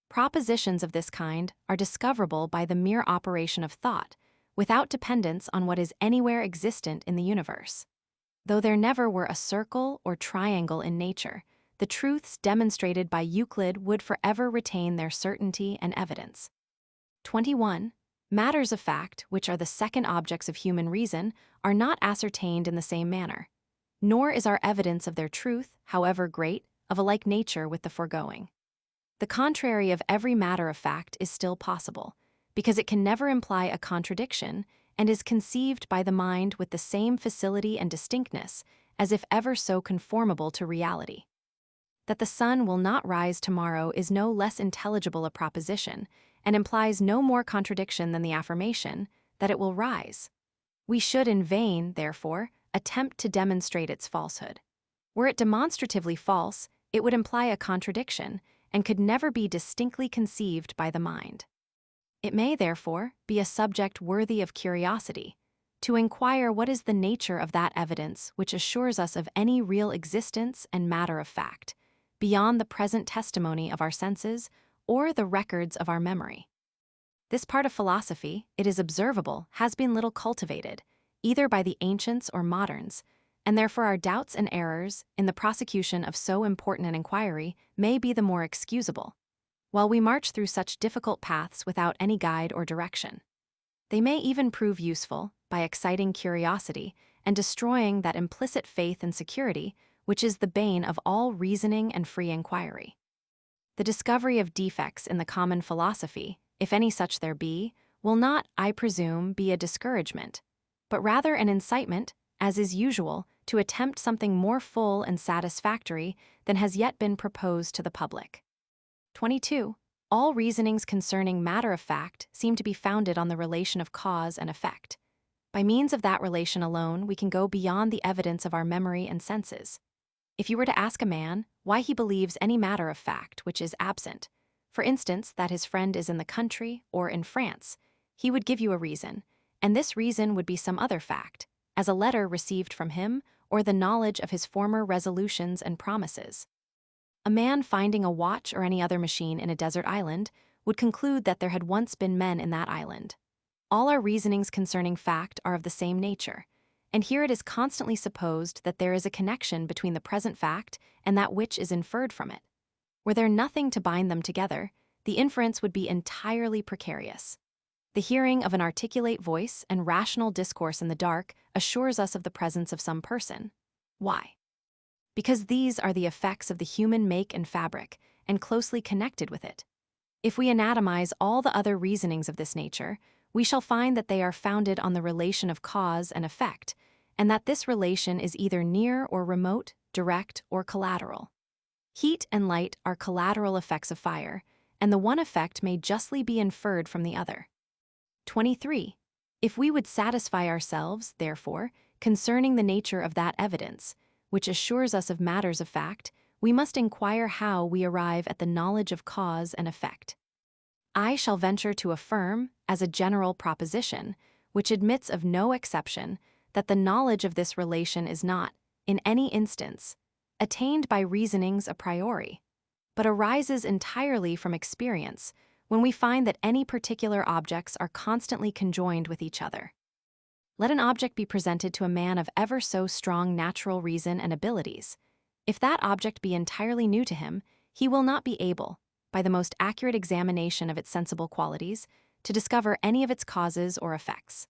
Propositions of this kind are discoverable by the mere operation of thought, without dependence on what is anywhere existent in the universe. Though there never were a circle or triangle in nature, the truths demonstrated by Euclid would forever retain their certainty and evidence. 21. Matters of fact, which are the second objects of human reason, are not ascertained in the same manner. Nor is our evidence of their truth, however great, of a like nature with the foregoing. The contrary of every matter of fact is still possible, because it can never imply a contradiction and is conceived by the mind with the same facility and distinctness as if ever so conformable to reality. That the sun will not rise tomorrow is no less intelligible a proposition, and implies no more contradiction than the affirmation that it will rise. We should in vain, therefore, attempt to demonstrate its falsehood. Were it demonstratively false, it would imply a contradiction, and could never be distinctly conceived by the mind. It may, therefore, be a subject worthy of curiosity, to inquire what is the nature of that evidence which assures us of any real existence and matter of fact, beyond the present testimony of our senses or the records of our memory. This part of philosophy, it is observable, has been little cultivated, either by the ancients or moderns, and therefore our doubts and errors in the prosecution of so important an inquiry may be the more excusable, while we march through such difficult paths without any guide or direction. They may even prove useful by exciting curiosity and destroying that implicit faith and security which is the bane of all reasoning and free inquiry. The discovery of defects in the common philosophy, if any such there be, will not, I presume, be a discouragement, but rather an incitement, as is usual, to attempt something more full and satisfactory than has yet been proposed to the public. 22. All reasonings concerning matter of fact seem to be founded on the relation of cause and effect. By means of that relation alone, we can go beyond the evidence of our memory and senses. If you were to ask a man why he believes any matter of fact which is absent, for instance, that his friend is in the country or in France, he would give you a reason, and this reason would be some other fact, as a letter received from him or the knowledge of his former resolutions and promises. A man finding a watch or any other machine in a desert island would conclude that there had once been men in that island. All our reasonings concerning fact are of the same nature, and here it is constantly supposed that there is a connection between the present fact and that which is inferred from it. Were there nothing to bind them together, the inference would be entirely precarious. The hearing of an articulate voice and rational discourse in the dark assures us of the presence of some person. Why? Because these are the effects of the human make and fabric, and closely connected with it. If we anatomize all the other reasonings of this nature, we shall find that they are founded on the relation of cause and effect, and that this relation is either near or remote, direct or collateral. Heat and light are collateral effects of fire, and the one effect may justly be inferred from the other. 23. If we would satisfy ourselves, therefore, concerning the nature of that evidence, which assures us of matters of fact, we must inquire how we arrive at the knowledge of cause and effect. I shall venture to affirm, as a general proposition, which admits of no exception, that the knowledge of this relation is not, in any instance, attained by reasonings a priori, but arises entirely from experience when we find that any particular objects are constantly conjoined with each other. Let an object be presented to a man of ever so strong natural reason and abilities. If that object be entirely new to him, he will not be able, by the most accurate examination of its sensible qualities, to discover any of its causes or effects.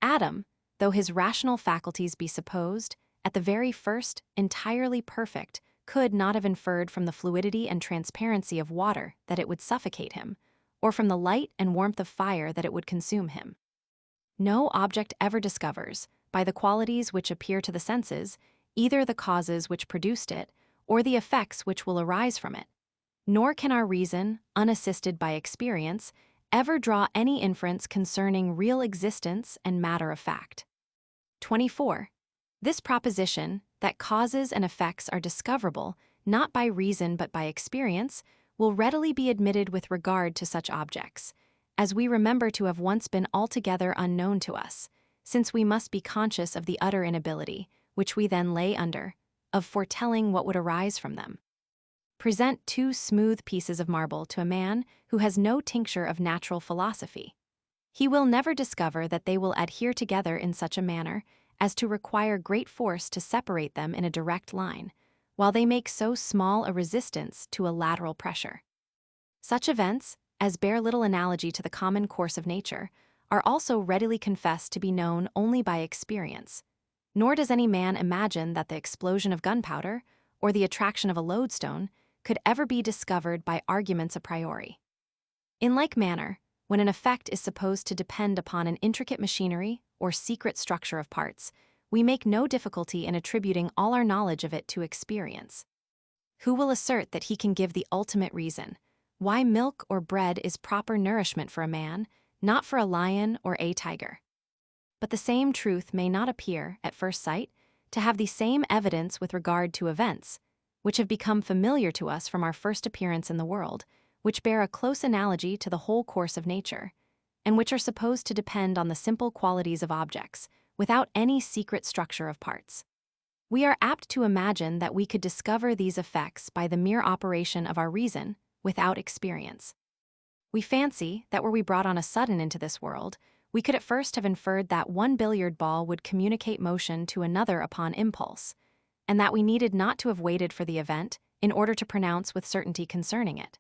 Adam, though his rational faculties be supposed, at the very first, entirely perfect, could not have inferred from the fluidity and transparency of water that it would suffocate him, or from the light and warmth of fire that it would consume him. No object ever discovers, by the qualities which appear to the senses, either the causes which produced it, or the effects which will arise from it. Nor can our reason, unassisted by experience, ever draw any inference concerning real existence and matter of fact. 24. This proposition, that causes and effects are discoverable, not by reason but by experience, will readily be admitted with regard to such objects, as we remember to have once been altogether unknown to us, since we must be conscious of the utter inability, which we then lay under, of foretelling what would arise from them. Present 2 smooth pieces of marble to a man who has no tincture of natural philosophy. He will never discover that they will adhere together in such a manner as to require great force to separate them in a direct line, while they make so small a resistance to a lateral pressure. Such events, as bear little analogy to the common course of nature, are also readily confessed to be known only by experience. Nor does any man imagine that the explosion of gunpowder, or the attraction of a lodestone, could ever be discovered by arguments a priori. In like manner, when an effect is supposed to depend upon an intricate machinery or secret structure of parts, we make no difficulty in attributing all our knowledge of it to experience. Who will assert that he can give the ultimate reason why milk or bread is proper nourishment for a man, not for a lion or a tiger? But the same truth may not appear, at first sight, to have the same evidence with regard to events, which have become familiar to us from our first appearance in the world, which bear a close analogy to the whole course of nature, and which are supposed to depend on the simple qualities of objects, without any secret structure of parts. We are apt to imagine that we could discover these effects by the mere operation of our reason, without experience. We fancy that were we brought on a sudden into this world, we could at first have inferred that one billiard ball would communicate motion to another upon impulse, and that we needed not to have waited for the event in order to pronounce with certainty concerning it.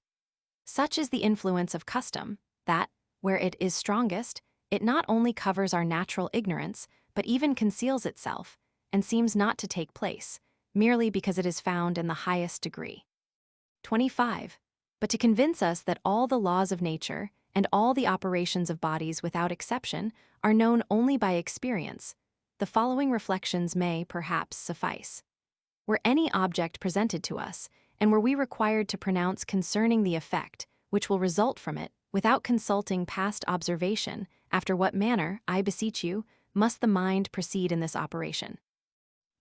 Such is the influence of custom, that, where it is strongest, it not only covers our natural ignorance, but even conceals itself, and seems not to take place, merely because it is found in the highest degree. 25. But to convince us that all the laws of nature, and all the operations of bodies without exception, are known only by experience, the following reflections may, perhaps, suffice. Were any object presented to us, and were we required to pronounce concerning the effect, which will result from it, without consulting past observation, after what manner, I beseech you, must the mind proceed in this operation?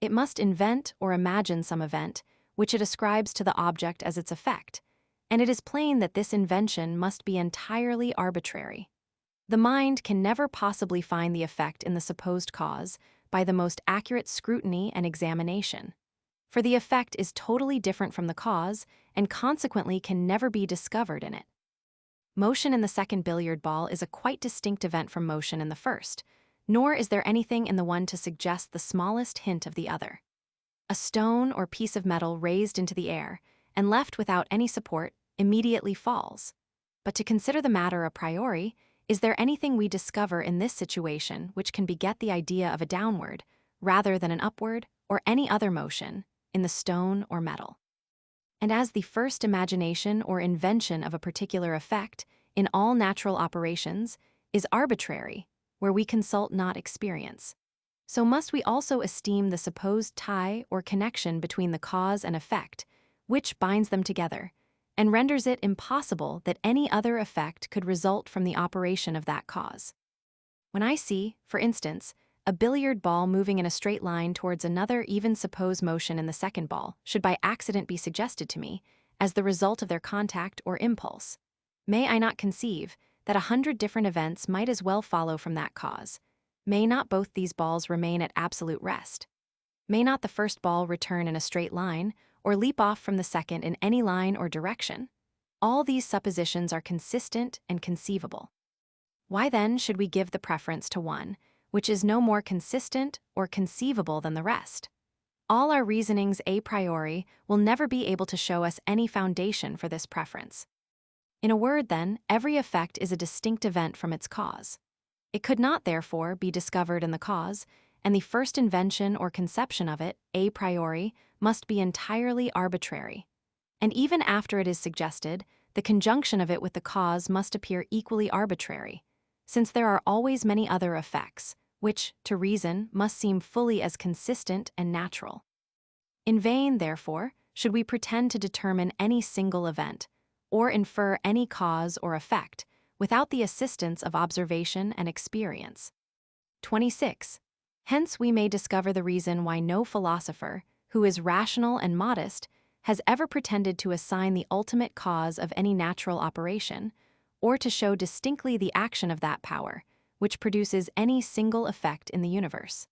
It must invent or imagine some event, which it ascribes to the object as its effect, and it is plain that this invention must be entirely arbitrary. The mind can never possibly find the effect in the supposed cause by the most accurate scrutiny and examination, for the effect is totally different from the cause and consequently can never be discovered in it. Motion in the second billiard ball is a quite distinct event from motion in the first, nor is there anything in the one to suggest the smallest hint of the other. A stone or piece of metal raised into the air and left without any support immediately falls. But to consider the matter a priori, is there anything we discover in this situation which can beget the idea of a downward, rather than an upward, or any other motion, in the stone or metal? And as the first imagination or invention of a particular effect, in all natural operations, is arbitrary, where we consult not experience, so must we also esteem the supposed tie or connection between the cause and effect, which binds them together, and renders it impossible that any other effect could result from the operation of that cause. When I see, for instance, a billiard ball moving in a straight line towards another even supposed motion in the second ball should by accident be suggested to me, as the result of their contact or impulse, may I not conceive that 100 different events might as well follow from that cause? May not both these balls remain at absolute rest? May not the first ball return in a straight line, or leap off from the second in any line or direction? All these suppositions are consistent and conceivable. Why then should we give the preference to one, which is no more consistent or conceivable than the rest? All our reasonings a priori will never be able to show us any foundation for this preference. In a word, then, every effect is a distinct event from its cause. It could not, therefore, be discovered in the cause, and the first invention or conception of it, a priori, must be entirely arbitrary. And even after it is suggested, the conjunction of it with the cause must appear equally arbitrary, since there are always many other effects, which, to reason, must seem fully as consistent and natural. In vain, therefore, should we pretend to determine any single event, or infer any cause or effect, without the assistance of observation and experience. 26. Hence we may discover the reason why no philosopher, who is rational and modest, has ever pretended to assign the ultimate cause of any natural operation, or to show distinctly the action of that power, which produces any single effect in the universe.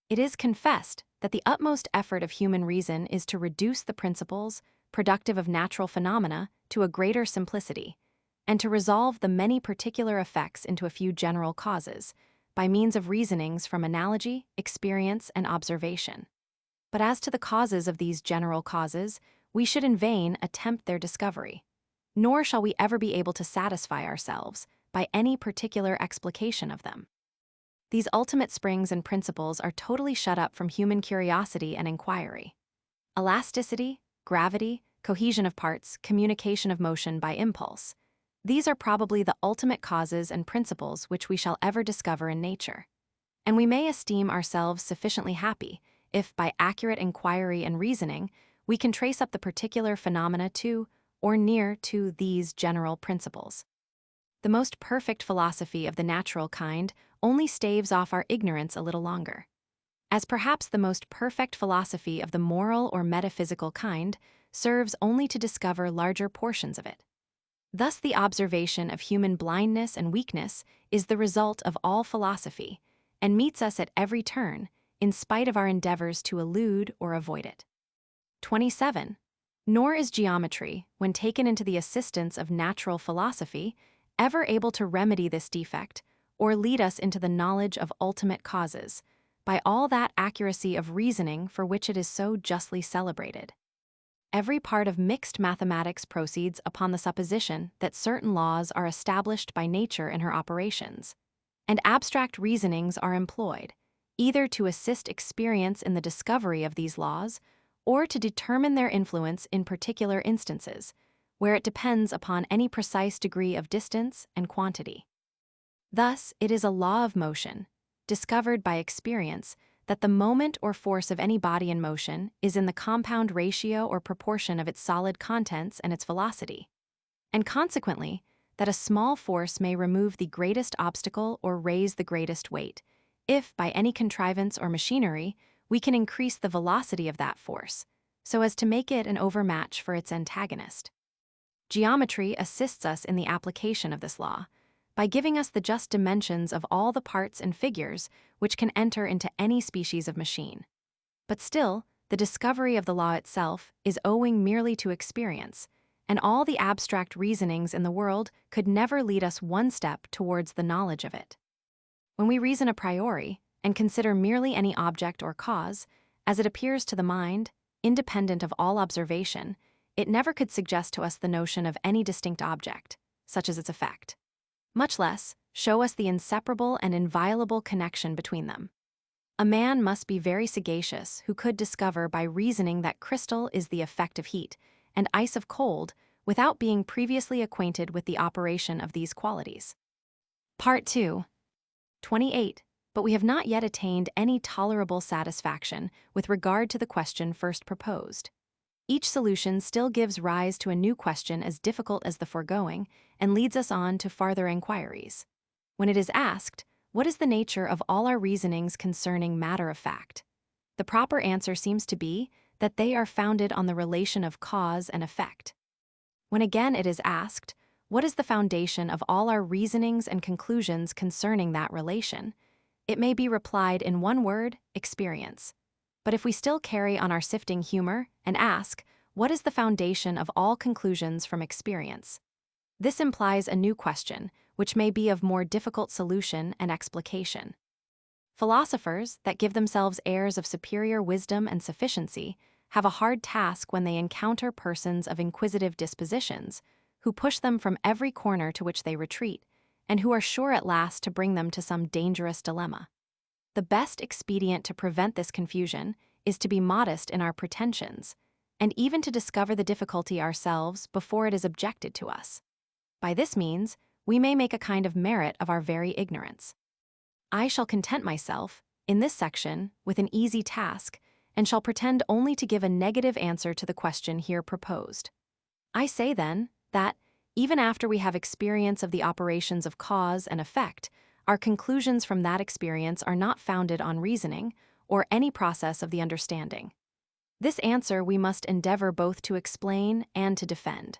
It is confessed that the utmost effort of human reason is to reduce the principles, productive of natural phenomena, to a greater simplicity, and to resolve the many particular effects into a few general causes, by means of reasonings from analogy, experience, and observation. But as to the causes of these general causes, we should in vain attempt their discovery, nor shall we ever be able to satisfy ourselves by any particular explication of them. These ultimate springs and principles are totally shut up from human curiosity and inquiry. Elasticity, gravity, cohesion of parts, communication of motion by impulse. These are probably the ultimate causes and principles which we shall ever discover in nature. And we may esteem ourselves sufficiently happy if, by accurate inquiry and reasoning, we can trace up the particular phenomena to, or near to, these general principles. The most perfect philosophy of the natural kind only staves off our ignorance a little longer, as perhaps the most perfect philosophy of the moral or metaphysical kind serves only to discover larger portions of it. Thus the observation of human blindness and weakness is the result of all philosophy, and meets us at every turn, in spite of our endeavors to elude or avoid it. 27. Nor is geometry, when taken into the assistance of natural philosophy, ever able to remedy this defect, or lead us into the knowledge of ultimate causes, by all that accuracy of reasoning for which it is so justly celebrated. Every part of mixed mathematics proceeds upon the supposition that certain laws are established by nature in her operations, and abstract reasonings are employed, either to assist experience in the discovery of these laws, or to determine their influence in particular instances, where it depends upon any precise degree of distance and quantity. Thus, it is a law of motion, discovered by experience, that the moment or force of any body in motion is in the compound ratio or proportion of its solid contents and its velocity, and consequently, that a small force may remove the greatest obstacle or raise the greatest weight, if, by any contrivance or machinery, we can increase the velocity of that force, so as to make it an overmatch for its antagonist. Geometry assists us in the application of this law, by giving us the just dimensions of all the parts and figures which can enter into any species of machine. But still, the discovery of the law itself is owing merely to experience, and all the abstract reasonings in the world could never lead us one step towards the knowledge of it. When we reason a priori, and consider merely any object or cause, as it appears to the mind, independent of all observation, it never could suggest to us the notion of any distinct object, such as its effect, much less show us the inseparable and inviolable connection between them. A man must be very sagacious who could discover by reasoning that crystal is the effect of heat, and ice of cold, without being previously acquainted with the operation of these qualities. Part 2. 28. But we have not yet attained any tolerable satisfaction with regard to the question first proposed. Each solution still gives rise to a new question as difficult as the foregoing, and leads us on to farther inquiries. When it is asked, what is the nature of all our reasonings concerning matter of fact? The proper answer seems to be that they are founded on the relation of cause and effect. When again it is asked, what is the foundation of all our reasonings and conclusions concerning that relation? It may be replied in one word, experience. But if we still carry on our sifting humor and ask, what is the foundation of all conclusions from experience? This implies a new question, which may be of more difficult solution and explication. Philosophers that give themselves airs of superior wisdom and sufficiency have a hard task when they encounter persons of inquisitive dispositions, who push them from every corner to which they retreat, and who are sure at last to bring them to some dangerous dilemma. The best expedient to prevent this confusion is to be modest in our pretensions, and even to discover the difficulty ourselves before it is objected to us. By this means, we may make a kind of merit of our very ignorance. I shall content myself, in this section, with an easy task, and shall pretend only to give a negative answer to the question here proposed. I say, then, that, even after we have experience of the operations of cause and effect, our conclusions from that experience are not founded on reasoning or any process of the understanding. This answer we must endeavor both to explain and to defend.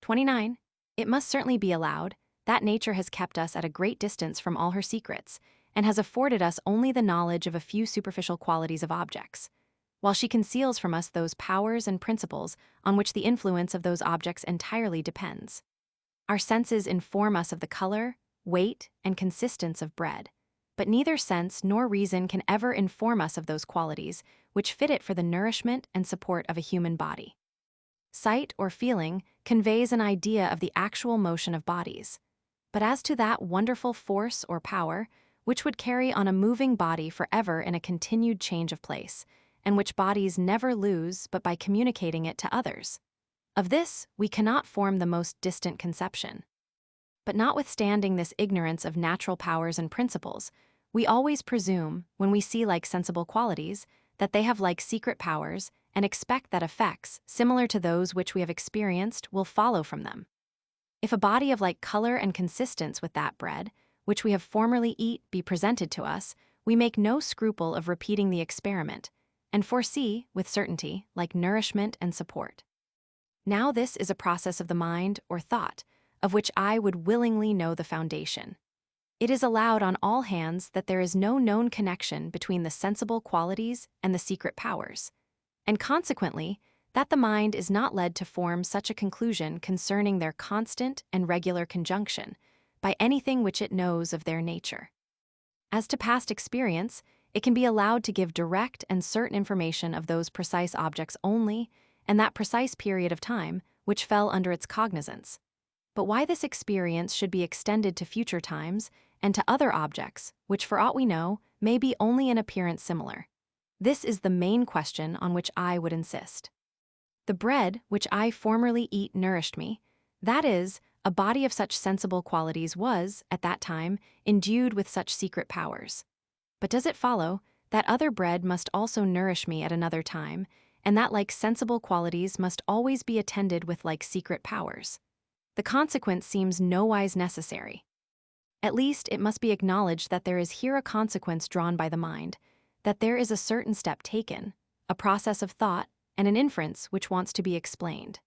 29. It must certainly be allowed that nature has kept us at a great distance from all her secrets, and has afforded us only the knowledge of a few superficial qualities of objects, while she conceals from us those powers and principles on which the influence of those objects entirely depends. Our senses inform us of the color, weight, and consistence of bread, but neither sense nor reason can ever inform us of those qualities which fit it for the nourishment and support of a human body. Sight or feeling conveys an idea of the actual motion of bodies, but as to that wonderful force or power which would carry on a moving body forever in a continued change of place, and which bodies never lose but by communicating it to others, of this we cannot form the most distant conception. But notwithstanding this ignorance of natural powers and principles, we always presume, when we see like sensible qualities, that they have like secret powers, and expect that effects, similar to those which we have experienced, will follow from them. If a body of like color and consistence with that bread, which we have formerly eat, be presented to us, we make no scruple of repeating the experiment, and foresee, with certainty, like nourishment and support. Now this is a process of the mind or thought, of which I would willingly know the foundation. It is allowed on all hands that there is no known connection between the sensible qualities and the secret powers, and consequently, that the mind is not led to form such a conclusion concerning their constant and regular conjunction, by anything which it knows of their nature. As to past experience, it can be allowed to give direct and certain information of those precise objects only, and that precise period of time which fell under its cognizance. But why this experience should be extended to future times and to other objects, which for aught we know, may be only in appearance similar. This is the main question on which I would insist. The bread which I formerly eat nourished me, that is, a body of such sensible qualities was, at that time, endued with such secret powers. But does it follow that other bread must also nourish me at another time, and that like sensible qualities must always be attended with like secret powers? The consequence seems nowise necessary. At least it must be acknowledged that there is here a consequence drawn by the mind, that there is a certain step taken, a process of thought, and an inference which wants to be explained.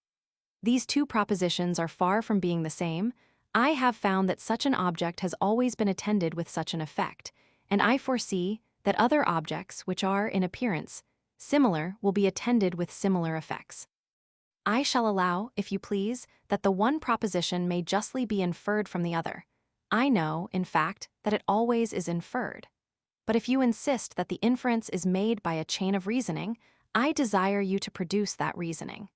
These two propositions are far from being the same. I have found that such an object has always been attended with such an effect, and I foresee that other objects which are, in appearance, similar will be attended with similar effects. I shall allow, if you please, that the one proposition may justly be inferred from the other. I know, in fact, that it always is inferred. But if you insist that the inference is made by a chain of reasoning, I desire you to produce that reasoning.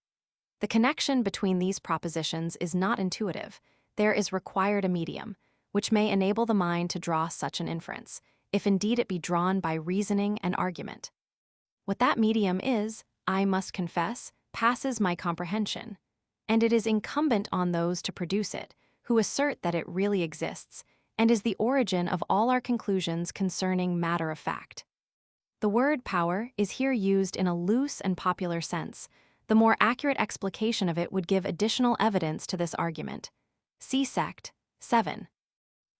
The connection between these propositions is not intuitive. There is required a medium, which may enable the mind to draw such an inference, if indeed it be drawn by reasoning and argument. What that medium is, I must confess, passes my comprehension, and it is incumbent on those to produce it, who assert that it really exists, and is the origin of all our conclusions concerning matter of fact. The word power is here used in a loose and popular sense. The more accurate explication of it would give additional evidence to this argument. See sect. 7.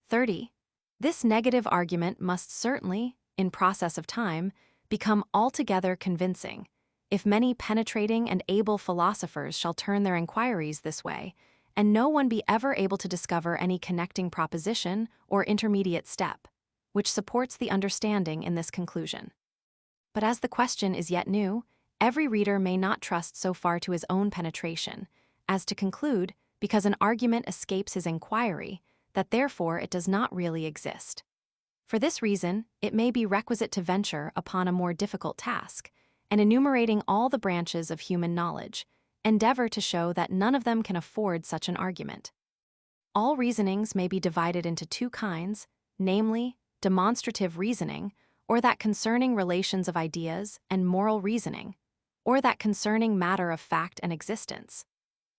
30. This negative argument must certainly, in process of time, become altogether convincing, if many penetrating and able philosophers shall turn their inquiries this way, and no one be ever able to discover any connecting proposition or intermediate step, which supports the understanding in this conclusion. But as the question is yet new, every reader may not trust so far to his own penetration, as to conclude, because an argument escapes his inquiry, that therefore it does not really exist. For this reason, it may be requisite to venture upon a more difficult task, and enumerating all the branches of human knowledge, endeavor to show that none of them can afford such an argument. All reasonings may be divided into two kinds, namely, demonstrative reasoning, or that concerning relations of ideas, and moral reasoning, or that concerning matter of fact and existence.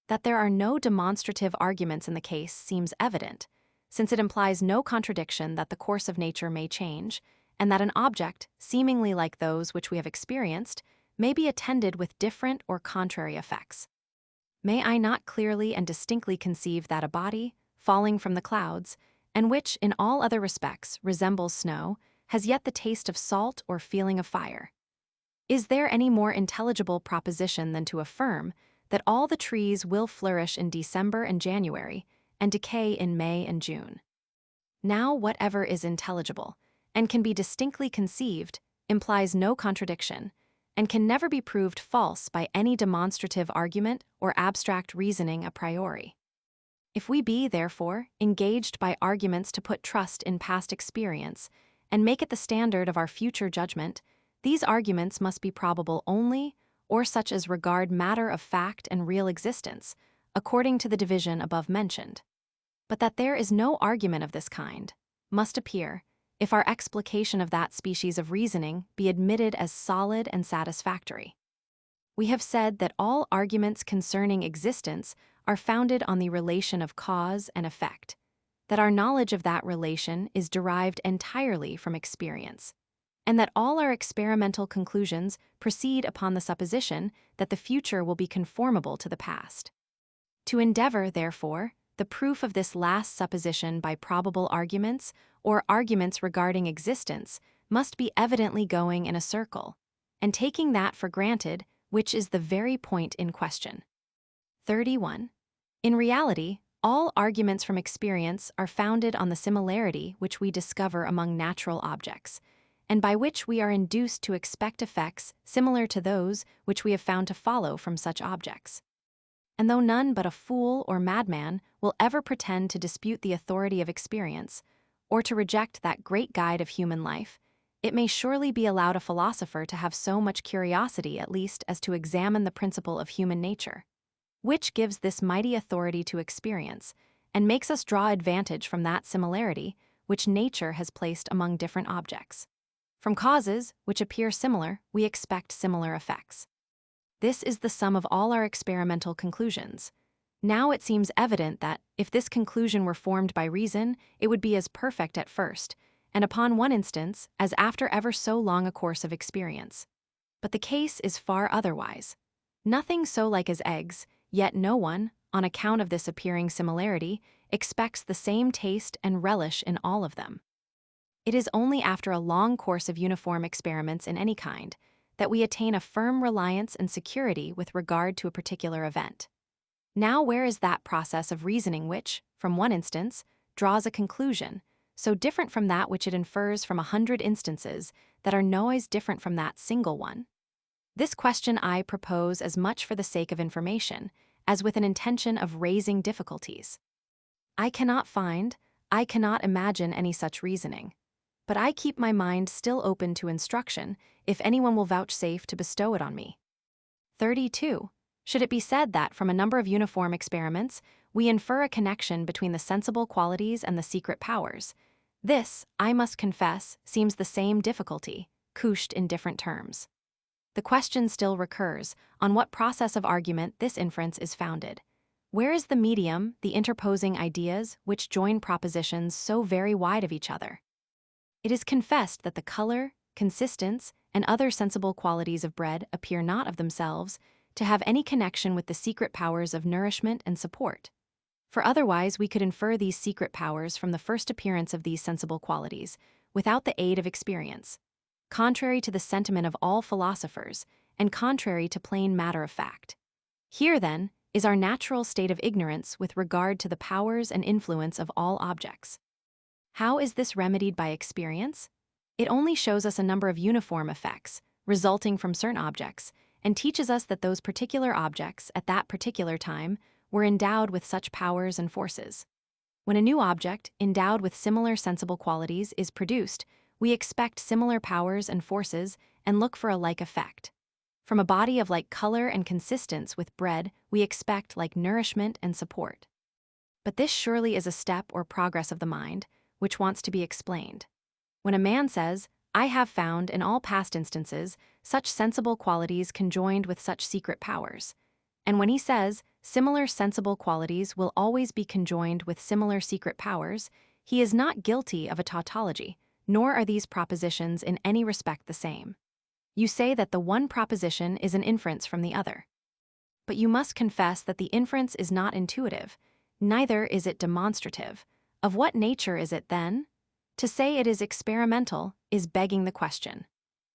That there are no demonstrative arguments in the case seems evident, since it implies no contradiction that the course of nature may change, and that an object, seemingly like those which we have experienced, may be attended with different or contrary effects. May I not clearly and distinctly conceive that a body, falling from the clouds, and which, in all other respects, resembles snow, has yet the taste of salt or feeling of fire? Is there any more intelligible proposition than to affirm that all the trees will flourish in December and January, and decay in May and June? Now whatever is intelligible, and can be distinctly conceived, implies no contradiction, and can never be proved false by any demonstrative argument or abstract reasoning a priori. If we be, therefore, engaged by arguments to put trust in past experience, and make it the standard of our future judgment, these arguments must be probable only, or such as regard matter of fact and real existence, according to the division above mentioned. But that there is no argument of this kind must appear, if our explication of that species of reasoning be admitted as solid and satisfactory. We have said that all arguments concerning existence are founded on the relation of cause and effect, that our knowledge of that relation is derived entirely from experience, and that all our experimental conclusions proceed upon the supposition that the future will be conformable to the past. To endeavor, therefore, the proof of this last supposition by probable arguments or arguments regarding existence must be evidently going in a circle, and taking that for granted which is the very point in question. 31. In reality, all arguments from experience are founded on the similarity which we discover among natural objects, and by which we are induced to expect effects similar to those which we have found to follow from such objects. And though none but a fool or madman will ever pretend to dispute the authority of experience, or to reject that great guide of human life, it may surely be allowed a philosopher to have so much curiosity at least as to examine the principle of human nature, which gives this mighty authority to experience, and makes us draw advantage from that similarity which nature has placed among different objects. From causes which appear similar, we expect similar effects. This is the sum of all our experimental conclusions. Now it seems evident that, if this conclusion were formed by reason, it would be as perfect at first, and upon one instance, as after ever so long a course of experience. But the case is far otherwise. Nothing so like as eggs, yet no one, on account of this appearing similarity, expects the same taste and relish in all of them. It is only after a long course of uniform experiments in any kind that we attain a firm reliance and security with regard to a particular event. Now where is that process of reasoning which, from one instance, draws a conclusion, so different from that which it infers from 100 instances that are noise different from that single one? This question I propose as much for the sake of information, as with an intention of raising difficulties. I cannot imagine any such reasoning. But I keep my mind still open to instruction, if anyone will vouchsafe to bestow it on me. 32. Should it be said that, from a number of uniform experiments, we infer a connection between the sensible qualities and the secret powers, this, I must confess, seems the same difficulty, couched in different terms. The question still recurs, on what process of argument this inference is founded. Where is the medium, the interposing ideas, which join propositions so very wide of each other? It is confessed that the color, consistence, and other sensible qualities of bread appear not of themselves to have any connection with the secret powers of nourishment and support. For otherwise we could infer these secret powers from the first appearance of these sensible qualities, without the aid of experience, contrary to the sentiment of all philosophers, and contrary to plain matter of fact. Here, then, is our natural state of ignorance with regard to the powers and influence of all objects. How is this remedied by experience? It only shows us a number of uniform effects, resulting from certain objects, and teaches us that those particular objects, at that particular time, were endowed with such powers and forces. When a new object, endowed with similar sensible qualities, is produced, we expect similar powers and forces and look for a like effect. From a body of like color and consistence with bread, we expect like nourishment and support. But this surely is a step or progress of the mind, which wants to be explained. When a man says, I have found in all past instances such sensible qualities conjoined with such secret powers, and when he says, similar sensible qualities will always be conjoined with similar secret powers, he is not guilty of a tautology, nor are these propositions in any respect the same. You say that the one proposition is an inference from the other. But you must confess that the inference is not intuitive, neither is it demonstrative. Of what nature is it, then? To say it is experimental is begging the question.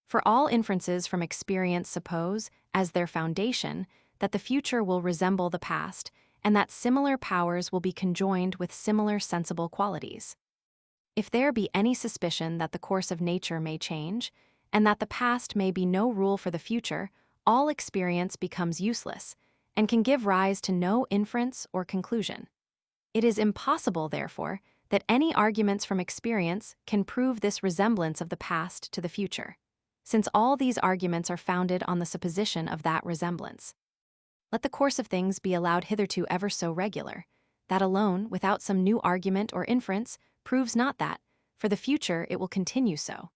For all inferences from experience suppose, as their foundation, that the future will resemble the past, and that similar powers will be conjoined with similar sensible qualities. If there be any suspicion that the course of nature may change, and that the past may be no rule for the future, all experience becomes useless, and can give rise to no inference or conclusion. It is impossible, therefore, that any arguments from experience can prove this resemblance of the past to the future, since all these arguments are founded on the supposition of that resemblance. Let the course of things be allowed hitherto ever so regular, that alone, without some new argument or inference, proves not that, for the future it will continue so.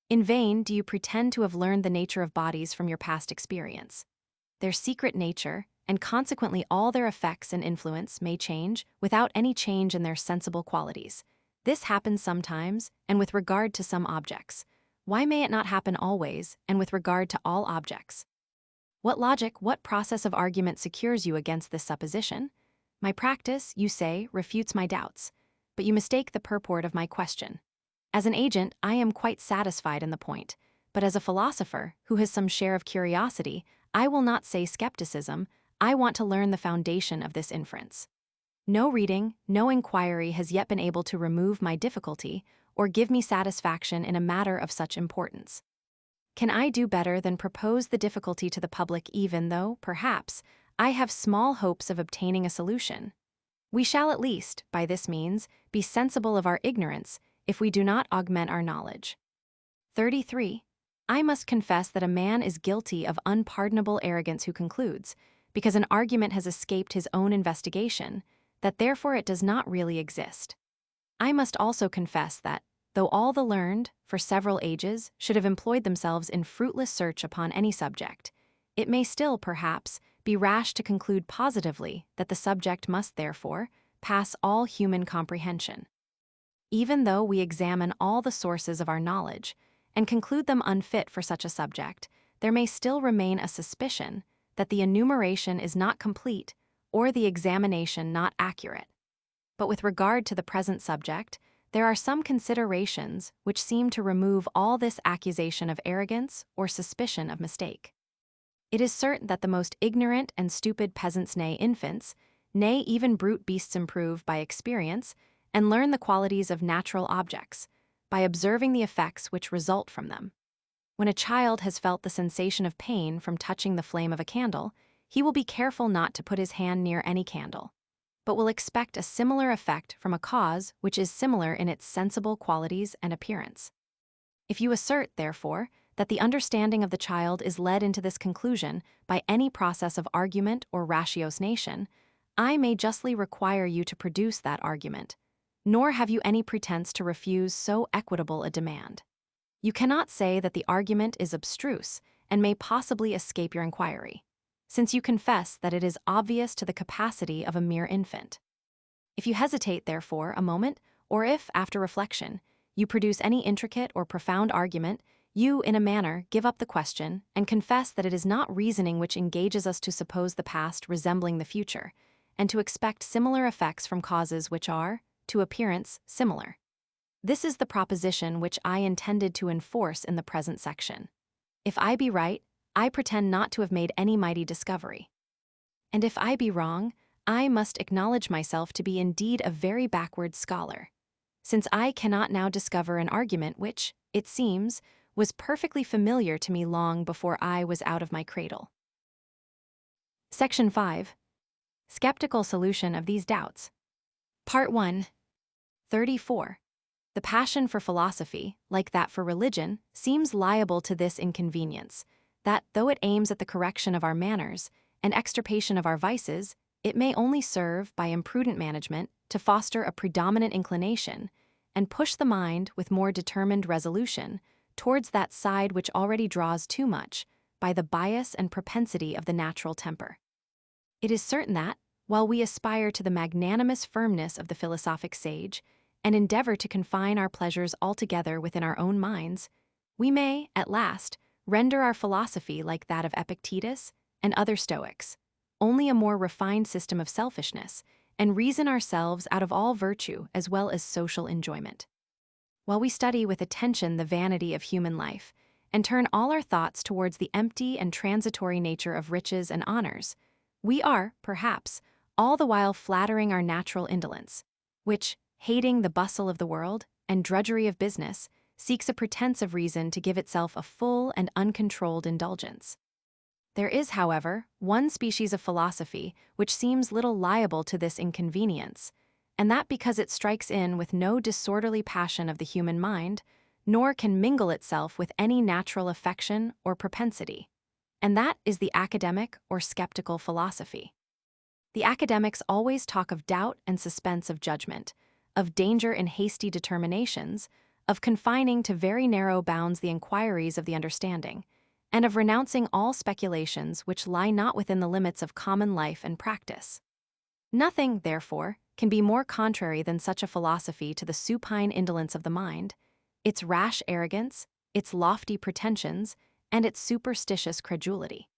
In vain do you pretend to have learned the nature of bodies from your past experience. Their secret nature, and consequently all their effects and influence, may change without any change in their sensible qualities. This happens sometimes, and with regard to some objects. Why may it not happen always, and with regard to all objects? What logic, what process of argument secures you against this supposition? My practice, you say, refutes my doubts, but you mistake the purport of my question. As an agent, I am quite satisfied in the point, but as a philosopher, who has some share of curiosity, I will not say skepticism, I want to learn the foundation of this inference. No reading, no inquiry has yet been able to remove my difficulty or give me satisfaction in a matter of such importance. Can I do better than propose the difficulty to the public even though, perhaps, I have small hopes of obtaining a solution. We shall at least, by this means, be sensible of our ignorance if we do not augment our knowledge. 33. I must confess that a man is guilty of unpardonable arrogance who concludes, because an argument has escaped his own investigation, that therefore it does not really exist. I must also confess that, though all the learned, for several ages, should have employed themselves in fruitless search upon any subject, it may still, perhaps, be rash to conclude positively that the subject must therefore pass all human comprehension. Even though we examine all the sources of our knowledge and conclude them unfit for such a subject, there may still remain a suspicion that the enumeration is not complete or the examination not accurate. But with regard to the present subject, there are some considerations which seem to remove all this accusation of arrogance or suspicion of mistake. It is certain that the most ignorant and stupid peasants, nay infants, nay even brute beasts improve by experience and learn the qualities of natural objects, by observing the effects which result from them. When a child has felt the sensation of pain from touching the flame of a candle, he will be careful not to put his hand near any candle, but will expect a similar effect from a cause which is similar in its sensible qualities and appearance. If you assert, therefore, that the understanding of the child is led into this conclusion by any process of argument or ratiocination, I may justly require you to produce that argument, nor have you any pretense to refuse so equitable a demand. You cannot say that the argument is abstruse and may possibly escape your inquiry, since you confess that it is obvious to the capacity of a mere infant. If you hesitate, therefore, a moment, or if, after reflection, you produce any intricate or profound argument, you, in a manner, give up the question and confess that it is not reasoning which engages us to suppose the past resembling the future, and to expect similar effects from causes which are, to appearance, similar. This is the proposition which I intended to enforce in the present section. If I be right, I pretend not to have made any mighty discovery. And if I be wrong, I must acknowledge myself to be indeed a very backward scholar, since I cannot now discover an argument which, it seems, was perfectly familiar to me long before I was out of my cradle. Section 5. Skeptical solution of these doubts. Part 1. 34. The passion for philosophy, like that for religion, seems liable to this inconvenience, that though it aims at the correction of our manners and extirpation of our vices, it may only serve, by imprudent management, to foster a predominant inclination, and push the mind with more determined resolution towards that side which already draws too much by the bias and propensity of the natural temper. It is certain that, while we aspire to the magnanimous firmness of the philosophic sage, and endeavor to confine our pleasures altogether within our own minds, we may, at last, render our philosophy like that of Epictetus and other Stoics, only a more refined system of selfishness, and reason ourselves out of all virtue as well as social enjoyment. While we study with attention the vanity of human life, and turn all our thoughts towards the empty and transitory nature of riches and honors, we are, perhaps, all the while flattering our natural indolence, which, hating the bustle of the world and drudgery of business, seeks a pretense of reason to give itself a full and uncontrolled indulgence. There is, however, one species of philosophy which seems little liable to this inconvenience, and that because it strikes in with no disorderly passion of the human mind, nor can mingle itself with any natural affection or propensity, and that is the academic or skeptical philosophy. The academics always talk of doubt and suspense of judgment, of danger in hasty determinations, of confining to very narrow bounds the inquiries of the understanding, and of renouncing all speculations which lie not within the limits of common life and practice. Nothing, therefore, can be more contrary than such a philosophy to the supine indolence of the mind, its rash arrogance, its lofty pretensions, and its superstitious credulity.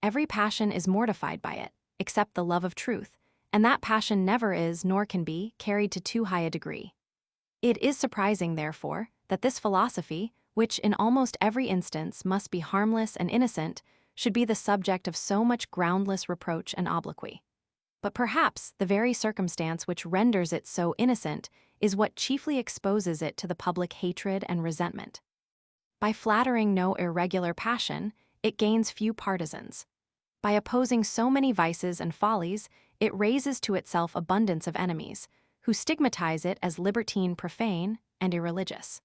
Every passion is mortified by it, except the love of truth, and that passion never is nor can be carried to too high a degree. It is surprising, therefore, that this philosophy, which in almost every instance must be harmless and innocent, should be the subject of so much groundless reproach and obloquy. But perhaps the very circumstance which renders it so innocent is what chiefly exposes it to the public hatred and resentment. By flattering no irregular passion, it gains few partisans. By opposing so many vices and follies, it raises to itself abundance of enemies, who stigmatize it as libertine, profane, and irreligious.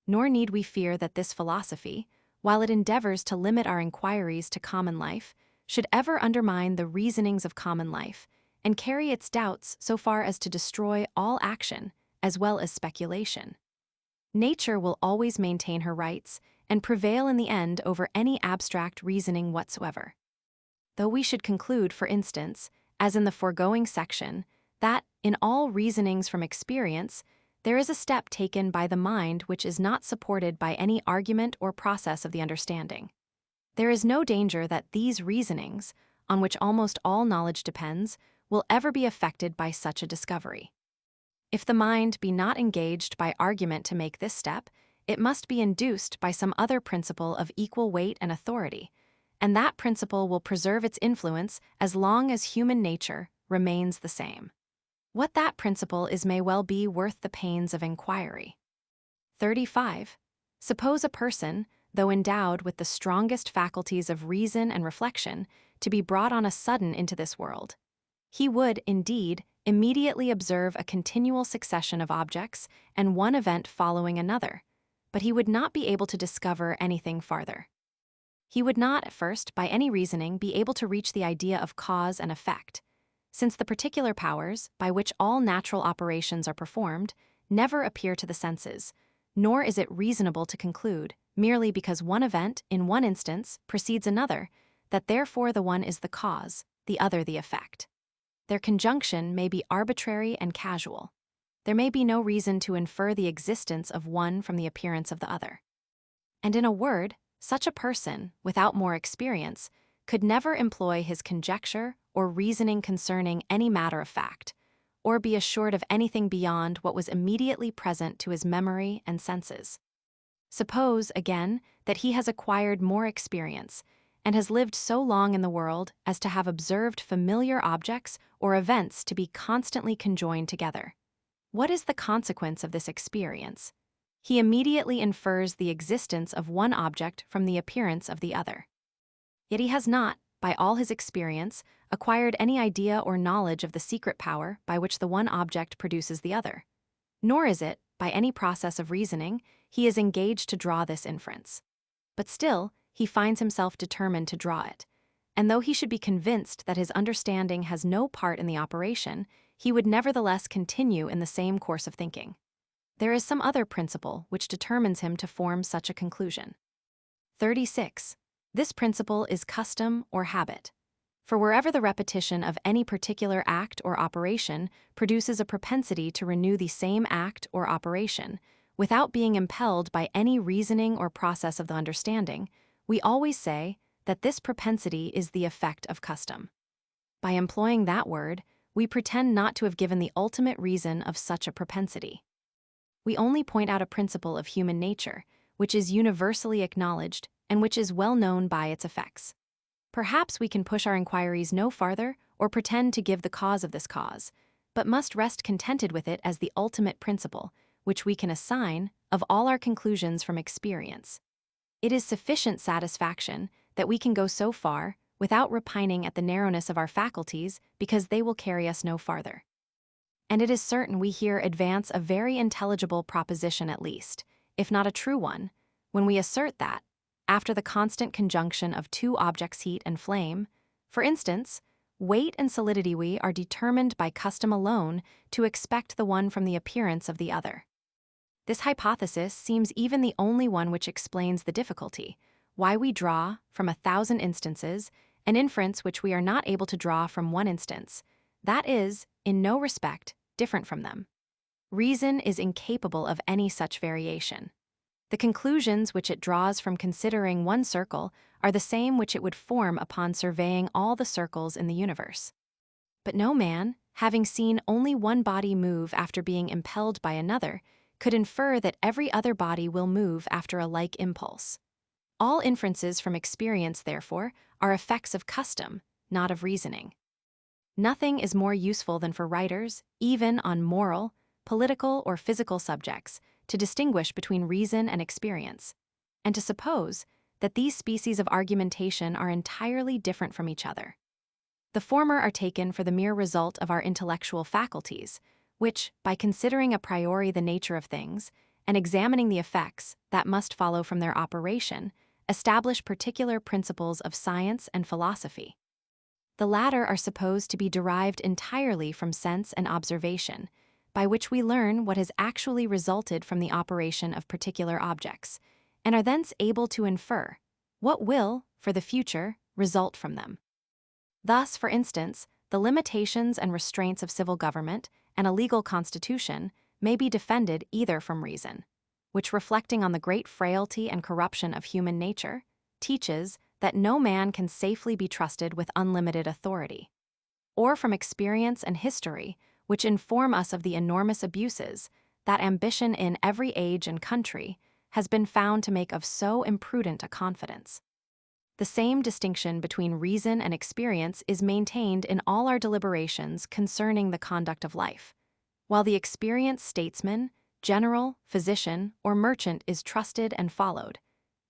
Nor need we fear that this philosophy, while it endeavors to limit our inquiries to common life, should ever undermine the reasonings of common life, and carry its doubts so far as to destroy all action, as well as speculation. Nature will always maintain her rights and prevail in the end over any abstract reasoning whatsoever. Though we should conclude, for instance, as in the foregoing section, that, in all reasonings from experience, there is a step taken by the mind which is not supported by any argument or process of the understanding. There is no danger that these reasonings, on which almost all knowledge depends, will ever be affected by such a discovery. If the mind be not engaged by argument to make this step, it must be induced by some other principle of equal weight and authority, and that principle will preserve its influence as long as human nature remains the same. What that principle is may well be worth the pains of inquiry. 35. Suppose a person, though endowed with the strongest faculties of reason and reflection, to be brought on a sudden into this world. He would, indeed, immediately observe a continual succession of objects and one event following another, but he would not be able to discover anything farther. He would not, at first, by any reasoning, be able to reach the idea of cause and effect, since the particular powers, by which all natural operations are performed, never appear to the senses, nor is it reasonable to conclude, merely because one event, in one instance, precedes another, that therefore the one is the cause, the other the effect. Their conjunction may be arbitrary and casual. There may be no reason to infer the existence of one from the appearance of the other. And in a word, such a person, without more experience, could never employ his conjecture or reasoning concerning any matter of fact, or be assured of anything beyond what was immediately present to his memory and senses. Suppose, again, that he has acquired more experience, and has lived so long in the world as to have observed familiar objects or events to be constantly conjoined together. What is the consequence of this experience? He immediately infers the existence of one object from the appearance of the other. Yet he has not, by all his experience, acquired any idea or knowledge of the secret power by which the one object produces the other. Nor is it, by any process of reasoning, he is engaged to draw this inference. But still, he finds himself determined to draw it, and though he should be convinced that his understanding has no part in the operation, he would nevertheless continue in the same course of thinking. There is some other principle which determines him to form such a conclusion. 36. This principle is custom or habit. For wherever the repetition of any particular act or operation produces a propensity to renew the same act or operation, without being impelled by any reasoning or process of the understanding, we always say that this propensity is the effect of custom. By employing that word, we pretend not to have given the ultimate reason of such a propensity. We only point out a principle of human nature, which is universally acknowledged and which is well known by its effects. Perhaps we can push our inquiries no farther or pretend to give the cause of this cause, but must rest contented with it as the ultimate principle, which we can assign, of all our conclusions from experience. It is sufficient satisfaction that we can go so far without repining at the narrowness of our faculties because they will carry us no farther. And it is certain we here advance a very intelligible proposition at least, if not a true one, when we assert that, after the constant conjunction of two objects, heat and flame, for instance, weight and solidity, we are determined by custom alone to expect the one from the appearance of the other. This hypothesis seems even the only one which explains the difficulty, why we draw, from 1,000 instances, an inference which we are not able to draw from one instance, that is, in no respect, different from them. Reason is incapable of any such variation. The conclusions which it draws from considering one circle are the same which it would form upon surveying all the circles in the universe. But no man, having seen only one body move after being impelled by another, could infer that every other body will move after a like impulse. All inferences from experience, therefore, are effects of custom, not of reasoning. Nothing is more useful than for writers, even on moral, political, or physical subjects, to distinguish between reason and experience, and to suppose that these species of argumentation are entirely different from each other. The former are taken for the mere result of our intellectual faculties, which, by considering a priori the nature of things and examining the effects that must follow from their operation, establish particular principles of science and philosophy. The latter are supposed to be derived entirely from sense and observation, by which we learn what has actually resulted from the operation of particular objects, and are thence able to infer what will, for the future, result from them. Thus, for instance, the limitations and restraints of civil government and a legal constitution may be defended either from reason, which, reflecting on the great frailty and corruption of human nature, teaches that no man can safely be trusted with unlimited authority, or from experience and history, which inform us of the enormous abuses that ambition in every age and country has been found to make of so imprudent a confidence. The same distinction between reason and experience is maintained in all our deliberations concerning the conduct of life, while the experienced statesman, general, physician, or merchant is trusted and followed,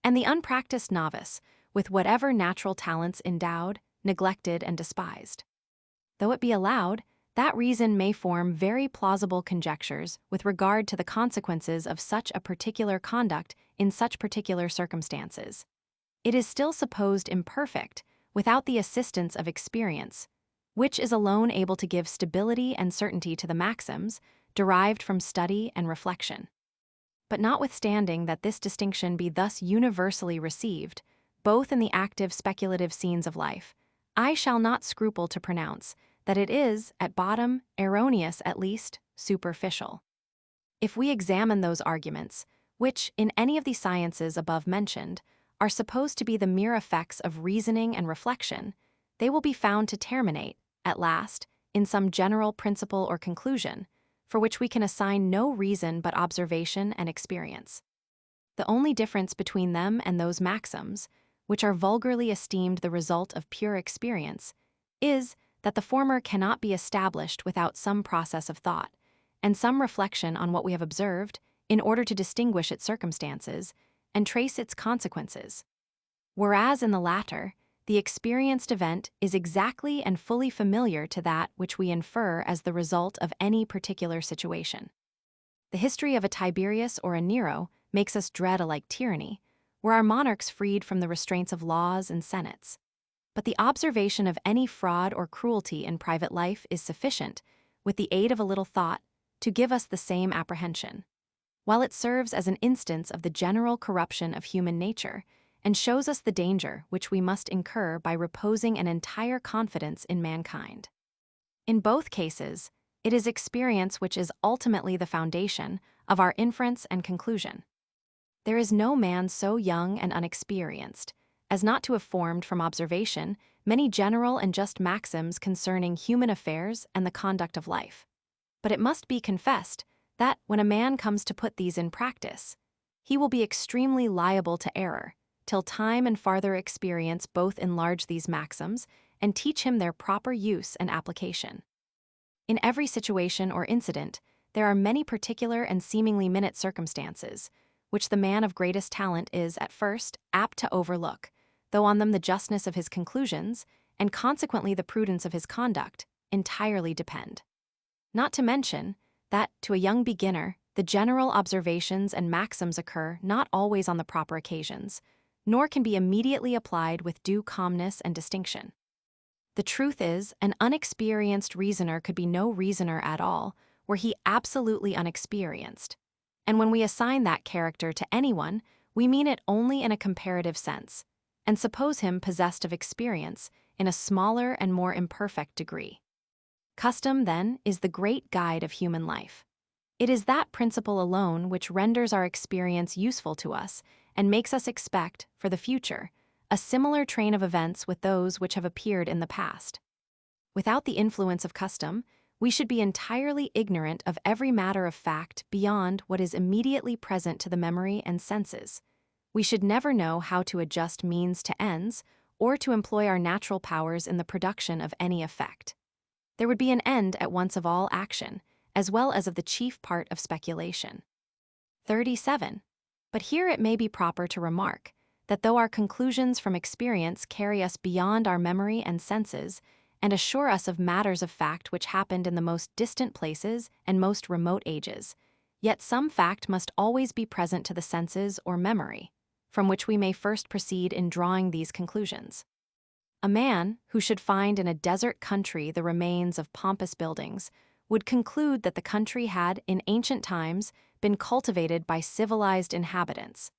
and the unpracticed novice, with whatever natural talents endowed, neglected, and despised. Though it be allowed, that reason may form very plausible conjectures with regard to the consequences of such a particular conduct in such particular circumstances, it is still supposed imperfect without the assistance of experience, which is alone able to give stability and certainty to the maxims derived from study and reflection. But notwithstanding that this distinction be thus universally received, both in the active speculative scenes of life, I shall not scruple to pronounce that it is, at bottom, erroneous, at least, superficial. If we examine those arguments, which, in any of the sciences above mentioned, are supposed to be the mere effects of reasoning and reflection, they will be found to terminate, at last, in some general principle or conclusion, for which we can assign no reason but observation and experience. The only difference between them and those maxims, which are vulgarly esteemed the result of pure experience, is that the former cannot be established without some process of thought, and some reflection on what we have observed, in order to distinguish its circumstances and trace its consequences. Whereas in the latter, the experienced event is exactly and fully familiar to that which we infer as the result of any particular situation. The history of a Tiberius or a Nero makes us dread a like tyranny, were our monarchs freed from the restraints of laws and senates. But the observation of any fraud or cruelty in private life is sufficient, with the aid of a little thought, to give us the same apprehension, while it serves as an instance of the general corruption of human nature, and shows us the danger which we must incur by reposing an entire confidence in mankind. In both cases, it is experience which is ultimately the foundation of our inference and conclusion. There is no man so young and unexperienced as not to have formed from observation many general and just maxims concerning human affairs and the conduct of life. But it must be confessed that, when a man comes to put these in practice, he will be extremely liable to error, till time and farther experience both enlarge these maxims and teach him their proper use and application. In every situation or incident, there are many particular and seemingly minute circumstances, which the man of greatest talent is, at first, apt to overlook, though on them the justness of his conclusions, and consequently the prudence of his conduct, entirely depend. Not to mention that, to a young beginner, the general observations and maxims occur not always on the proper occasions, nor can be immediately applied with due calmness and distinction. The truth is, an unexperienced reasoner could be no reasoner at all, were he absolutely unexperienced. And when we assign that character to anyone, we mean it only in a comparative sense, and suppose him possessed of experience in a smaller and more imperfect degree. Custom, then, is the great guide of human life. It is that principle alone which renders our experience useful to us and makes us expect, for the future, a similar train of events with those which have appeared in the past. Without the influence of custom, we should be entirely ignorant of every matter of fact beyond what is immediately present to the memory and senses. We should never know how to adjust means to ends, or to employ our natural powers in the production of any effect. There would be an end at once of all action, as well as of the chief part of speculation. 37. But here it may be proper to remark that though our conclusions from experience carry us beyond our memory and senses, and assure us of matters of fact which happened in the most distant places and most remote ages, yet some fact must always be present to the senses or memory, from which we may first proceed in drawing these conclusions. A man who should find in a desert country the remains of pompous buildings would conclude that the country had, in ancient times, been cultivated by civilized inhabitants.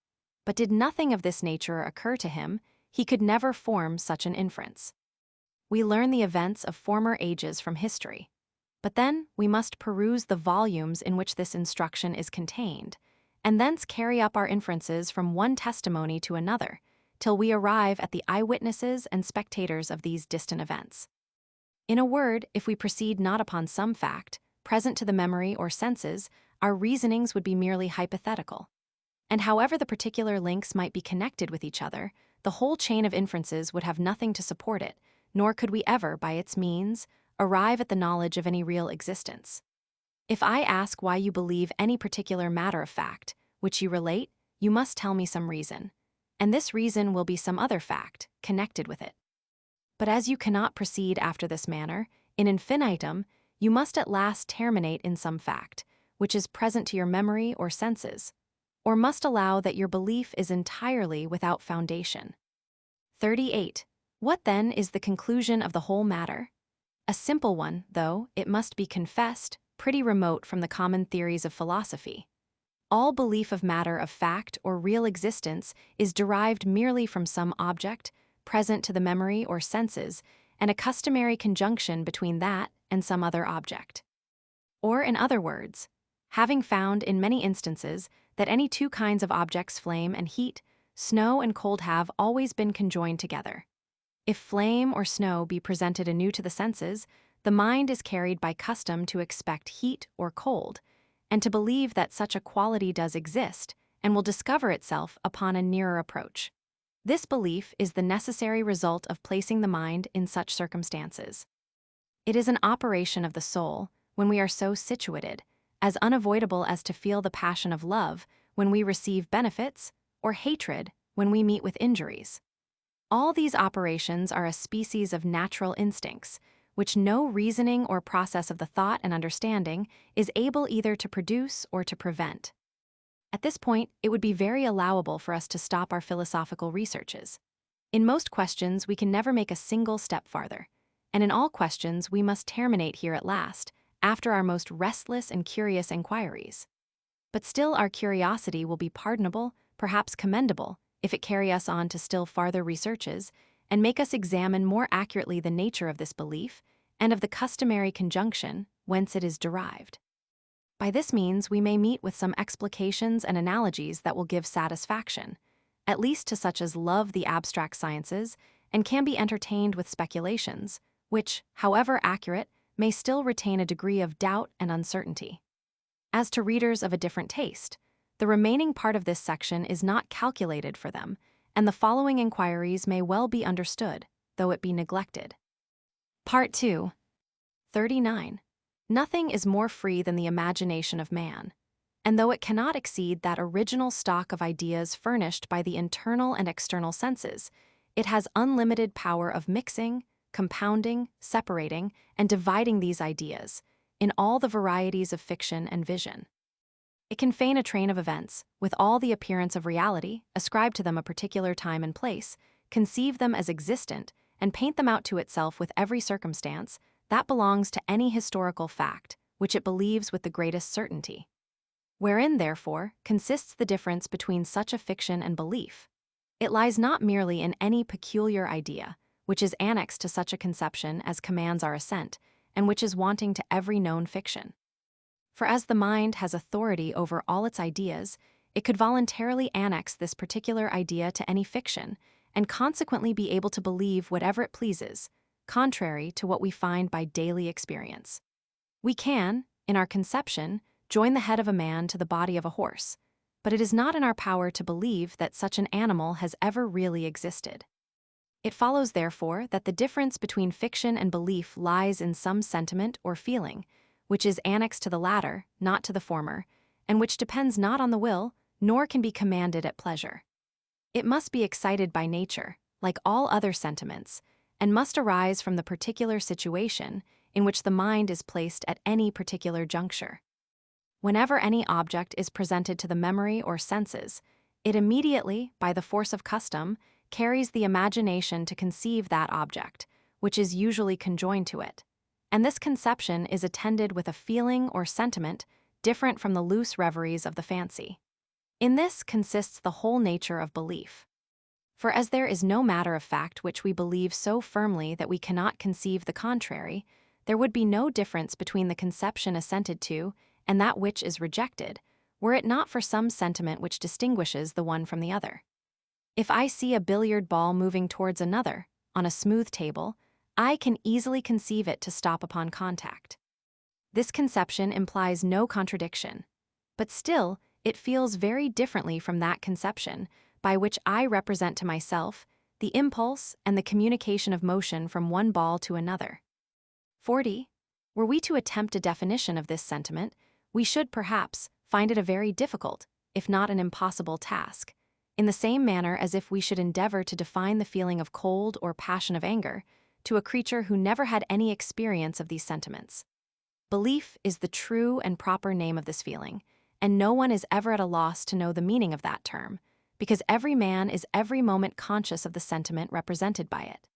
But did nothing of this nature occur to him, he could never form such an inference. We learn the events of former ages from history, but then we must peruse the volumes in which this instruction is contained, and thence carry up our inferences from one testimony to another, till we arrive at the eyewitnesses and spectators of these distant events. In a word, if we proceed not upon some fact, present to the memory or senses, our reasonings would be merely hypothetical. And however the particular links might be connected with each other, the whole chain of inferences would have nothing to support it, nor could we ever, by its means, arrive at the knowledge of any real existence. If I ask why you believe any particular matter of fact, which you relate, you must tell me some reason, and this reason will be some other fact connected with it. But as you cannot proceed after this manner, in infinitum, you must at last terminate in some fact, which is present to your memory or senses, or must allow that your belief is entirely without foundation. 38. What then is the conclusion of the whole matter? A simple one, though, it must be confessed, pretty remote from the common theories of philosophy. All belief of matter of fact or real existence is derived merely from some object, present to the memory or senses, and a customary conjunction between that and some other object. Or, in other words, having found in many instances that any two kinds of objects, flame and heat, snow and cold, have always been conjoined together. If flame or snow be presented anew to the senses, the mind is carried by custom to expect heat or cold, and to believe that such a quality does exist, and will discover itself upon a nearer approach. This belief is the necessary result of placing the mind in such circumstances. It is an operation of the soul, when we are so situated, as unavoidable as to feel the passion of love when we receive benefits, or hatred when we meet with injuries. All these operations are a species of natural instincts, which no reasoning or process of the thought and understanding is able either to produce or to prevent. At this point, it would be very allowable for us to stop our philosophical researches. In most questions, we can never make a single step farther, and in all questions, we must terminate here at last, after our most restless and curious inquiries. But still, our curiosity will be pardonable, perhaps commendable, if it carry us on to still farther researches, and make us examine more accurately the nature of this belief, and of the customary conjunction whence it is derived. By this means we may meet with some explications and analogies that will give satisfaction, at least to such as love the abstract sciences, and can be entertained with speculations, which, however accurate, may still retain a degree of doubt and uncertainty. As to readers of a different taste, the remaining part of this section is not calculated for them, and the following inquiries may well be understood, though it be neglected. Part 2. 39. Nothing is more free than the imagination of man, and though it cannot exceed that original stock of ideas furnished by the internal and external senses, it has unlimited power of mixing, compounding, separating, and dividing these ideas in all the varieties of fiction and vision. It can feign a train of events, with all the appearance of reality, ascribe to them a particular time and place, conceive them as existent, and paint them out to itself with every circumstance that belongs to any historical fact, which it believes with the greatest certainty. Wherein, therefore, consists the difference between such a fiction and belief? It lies not merely in any peculiar idea, which is annexed to such a conception as commands our assent, and which is wanting to every known fiction. For as the mind has authority over all its ideas, it could voluntarily annex this particular idea to any fiction, and consequently be able to believe whatever it pleases, contrary to what we find by daily experience. We can, in our conception, join the head of a man to the body of a horse, but it is not in our power to believe that such an animal has ever really existed. It follows, therefore, that the difference between fiction and belief lies in some sentiment or feeling, which is annexed to the latter, not to the former, and which depends not on the will, nor can be commanded at pleasure. It must be excited by nature, like all other sentiments, and must arise from the particular situation in which the mind is placed at any particular juncture. Whenever any object is presented to the memory or senses, it immediately, by the force of custom, carries the imagination to conceive that object, which is usually conjoined to it. And this conception is attended with a feeling or sentiment different from the loose reveries of the fancy. In this consists the whole nature of belief. For as there is no matter of fact which we believe so firmly that we cannot conceive the contrary, there would be no difference between the conception assented to and that which is rejected, were it not for some sentiment which distinguishes the one from the other. If I see a billiard ball moving towards another, on a smooth table, I can easily conceive it to stop upon contact. This conception implies no contradiction, but still it feels very differently from that conception by which I represent to myself the impulse and the communication of motion from one ball to another. 40. Were we to attempt a definition of this sentiment, we should perhaps find it a very difficult, if not an impossible task, in the same manner as if we should endeavor to define the feeling of cold or passion of anger to a creature who never had any experience of these sentiments. Belief is the true and proper name of this feeling, and no one is ever at a loss to know the meaning of that term, because every man is every moment conscious of the sentiment represented by it.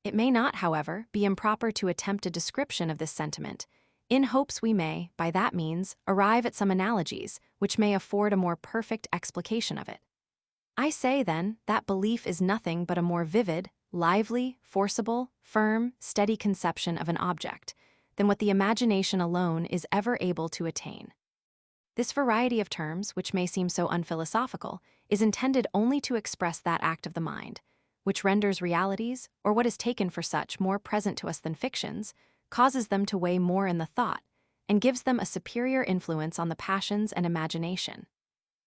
It may not, however, be improper to attempt a description of this sentiment, in hopes we may, by that means, arrive at some analogies which may afford a more perfect explication of it. I say, then, that belief is nothing but a more vivid, lively, forcible, firm, steady conception of an object than what the imagination alone is ever able to attain. This variety of terms, which may seem so unphilosophical, is intended only to express that act of the mind, which renders realities, or what is taken for such, more present to us than fictions, causes them to weigh more in the thought, and gives them a superior influence on the passions and imagination.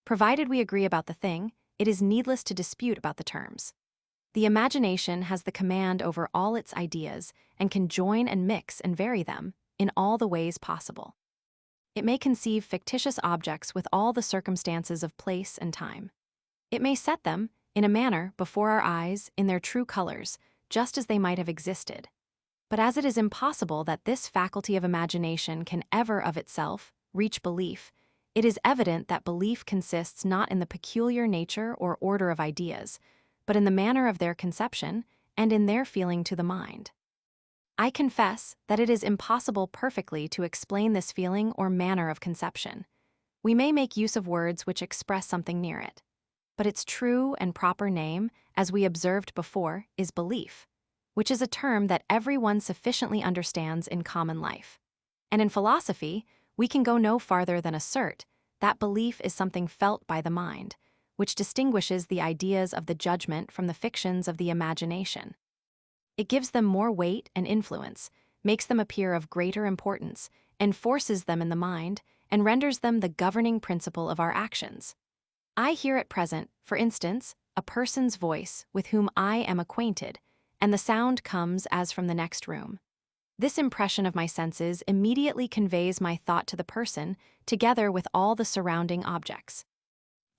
Provided we agree about the thing, it is needless to dispute about the terms. The imagination has the command over all its ideas and can join and mix and vary them in all the ways possible. It may conceive fictitious objects with all the circumstances of place and time. It may set them, in a manner, before our eyes, in their true colors, just as they might have existed. But as it is impossible that this faculty of imagination can ever of itself reach belief, it is evident that belief consists not in the peculiar nature or order of ideas, but in the manner of their conception and in their feeling to the mind. I confess that it is impossible perfectly to explain this feeling or manner of conception. We may make use of words which express something near it, but its true and proper name, as we observed before, is belief, which is a term that everyone sufficiently understands in common life. And in philosophy, we can go no farther than assert that belief is something felt by the mind, which distinguishes the ideas of the judgment from the fictions of the imagination. It gives them more weight and influence, makes them appear of greater importance, enforces them in the mind, and renders them the governing principle of our actions. I hear at present, for instance, a person's voice with whom I am acquainted, and the sound comes as from the next room. This impression of my senses immediately conveys my thought to the person, together with all the surrounding objects.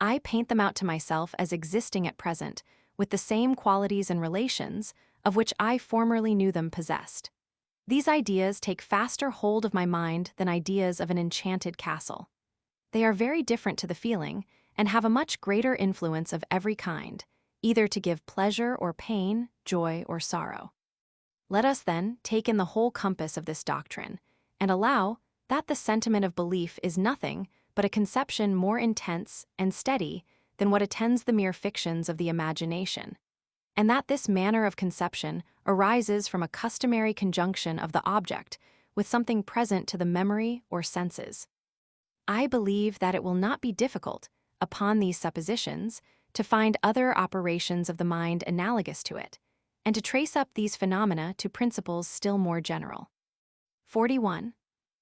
I paint them out to myself as existing at present, with the same qualities and relations of which I formerly knew them possessed. These ideas take faster hold of my mind than ideas of an enchanted castle. They are very different to the feeling, and have a much greater influence of every kind, either to give pleasure or pain, joy or sorrow. Let us, then, take in the whole compass of this doctrine, and allow that the sentiment of belief is nothing but a conception more intense and steady than what attends the mere fictions of the imagination, and that this manner of conception arises from a customary conjunction of the object with something present to the memory or senses. I believe that it will not be difficult, upon these suppositions, to find other operations of the mind analogous to it, and to trace up these phenomena to principles still more general. 41.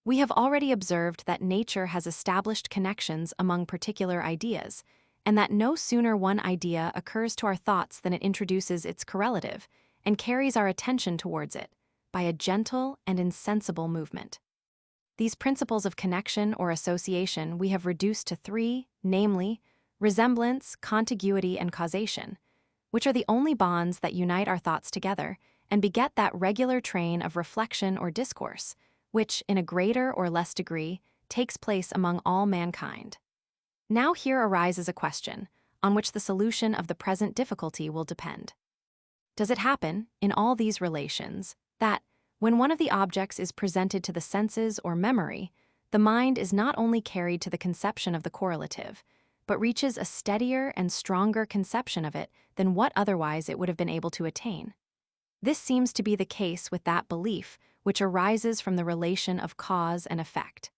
We have already observed that nature has established connections among particular ideas, and that no sooner one idea occurs to our thoughts than it introduces its correlative and carries our attention towards it by a gentle and insensible movement. These principles of connection or association we have reduced to three, namely, resemblance, contiguity, and causation, which are the only bonds that unite our thoughts together and beget that regular train of reflection or discourse, which, in a greater or less degree, takes place among all mankind. Now here arises a question, on which the solution of the present difficulty will depend. Does it happen, in all these relations, that, when one of the objects is presented to the senses or memory, the mind is not only carried to the conception of the correlative, but reaches a steadier and stronger conception of it than what otherwise it would have been able to attain? This seems to be the case with that belief which arises from the relation of cause and effect.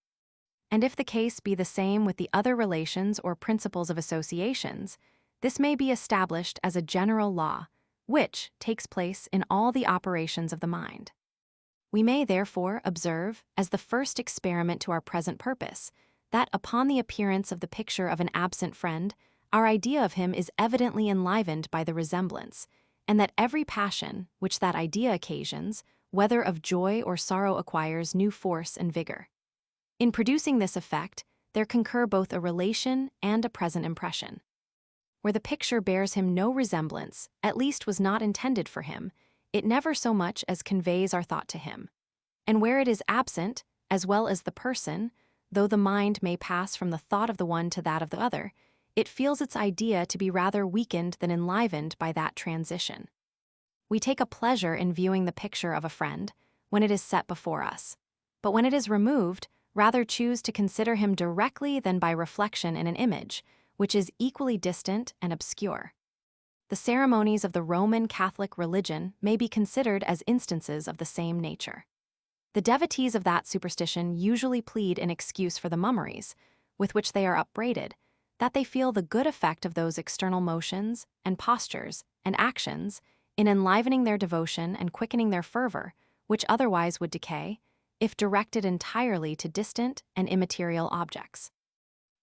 And if the case be the same with the other relations or principles of associations, this may be established as a general law, which takes place in all the operations of the mind. We may therefore observe, as the first experiment to our present purpose, that upon the appearance of the picture of an absent friend, our idea of him is evidently enlivened by the resemblance, and that every passion which that idea occasions, whether of joy or sorrow, acquires new force and vigor. In producing this effect, there concur both a relation and a present impression. Where the picture bears him no resemblance, at least was not intended for him, it never so much as conveys our thought to him. And where it is absent, as well as the person, though the mind may pass from the thought of the one to that of the other, it feels its idea to be rather weakened than enlivened by that transition. We take a pleasure in viewing the picture of a friend when it is set before us, but when it is removed, rather choose to consider him directly than by reflection in an image, which is equally distant and obscure. The ceremonies of the Roman Catholic religion may be considered as instances of the same nature. The devotees of that superstition usually plead in excuse for the mummeries, with which they are upbraided, that they feel the good effect of those external motions and postures and actions in enlivening their devotion and quickening their fervor, which otherwise would decay, if directed entirely to distant and immaterial objects.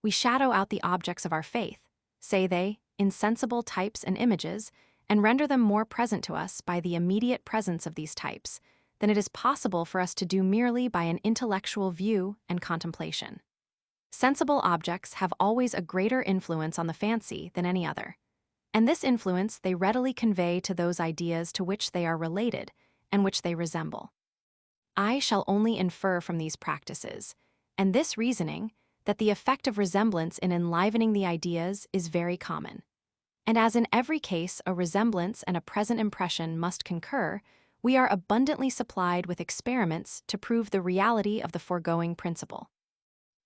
We shadow out the objects of our faith, say they, in sensible types and images, and render them more present to us by the immediate presence of these types than it is possible for us to do merely by an intellectual view and contemplation. Sensible objects have always a greater influence on the fancy than any other, and this influence they readily convey to those ideas to which they are related and which they resemble. I shall only infer from these practices, and this reasoning, that the effect of resemblance in enlivening the ideas is very common. And as in every case a resemblance and a present impression must concur, we are abundantly supplied with experiments to prove the reality of the foregoing principle.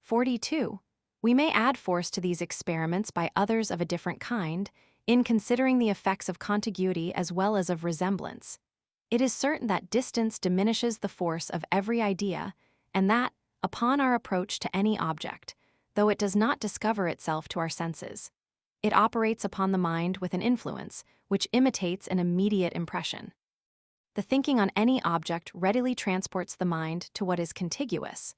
42. We may add force to these experiments by others of a different kind, in considering the effects of contiguity as well as of resemblance. It is certain that distance diminishes the force of every idea, and that, upon our approach to any object, though it does not discover itself to our senses, it operates upon the mind with an influence which imitates an immediate impression. The thinking on any object readily transports the mind to what is contiguous,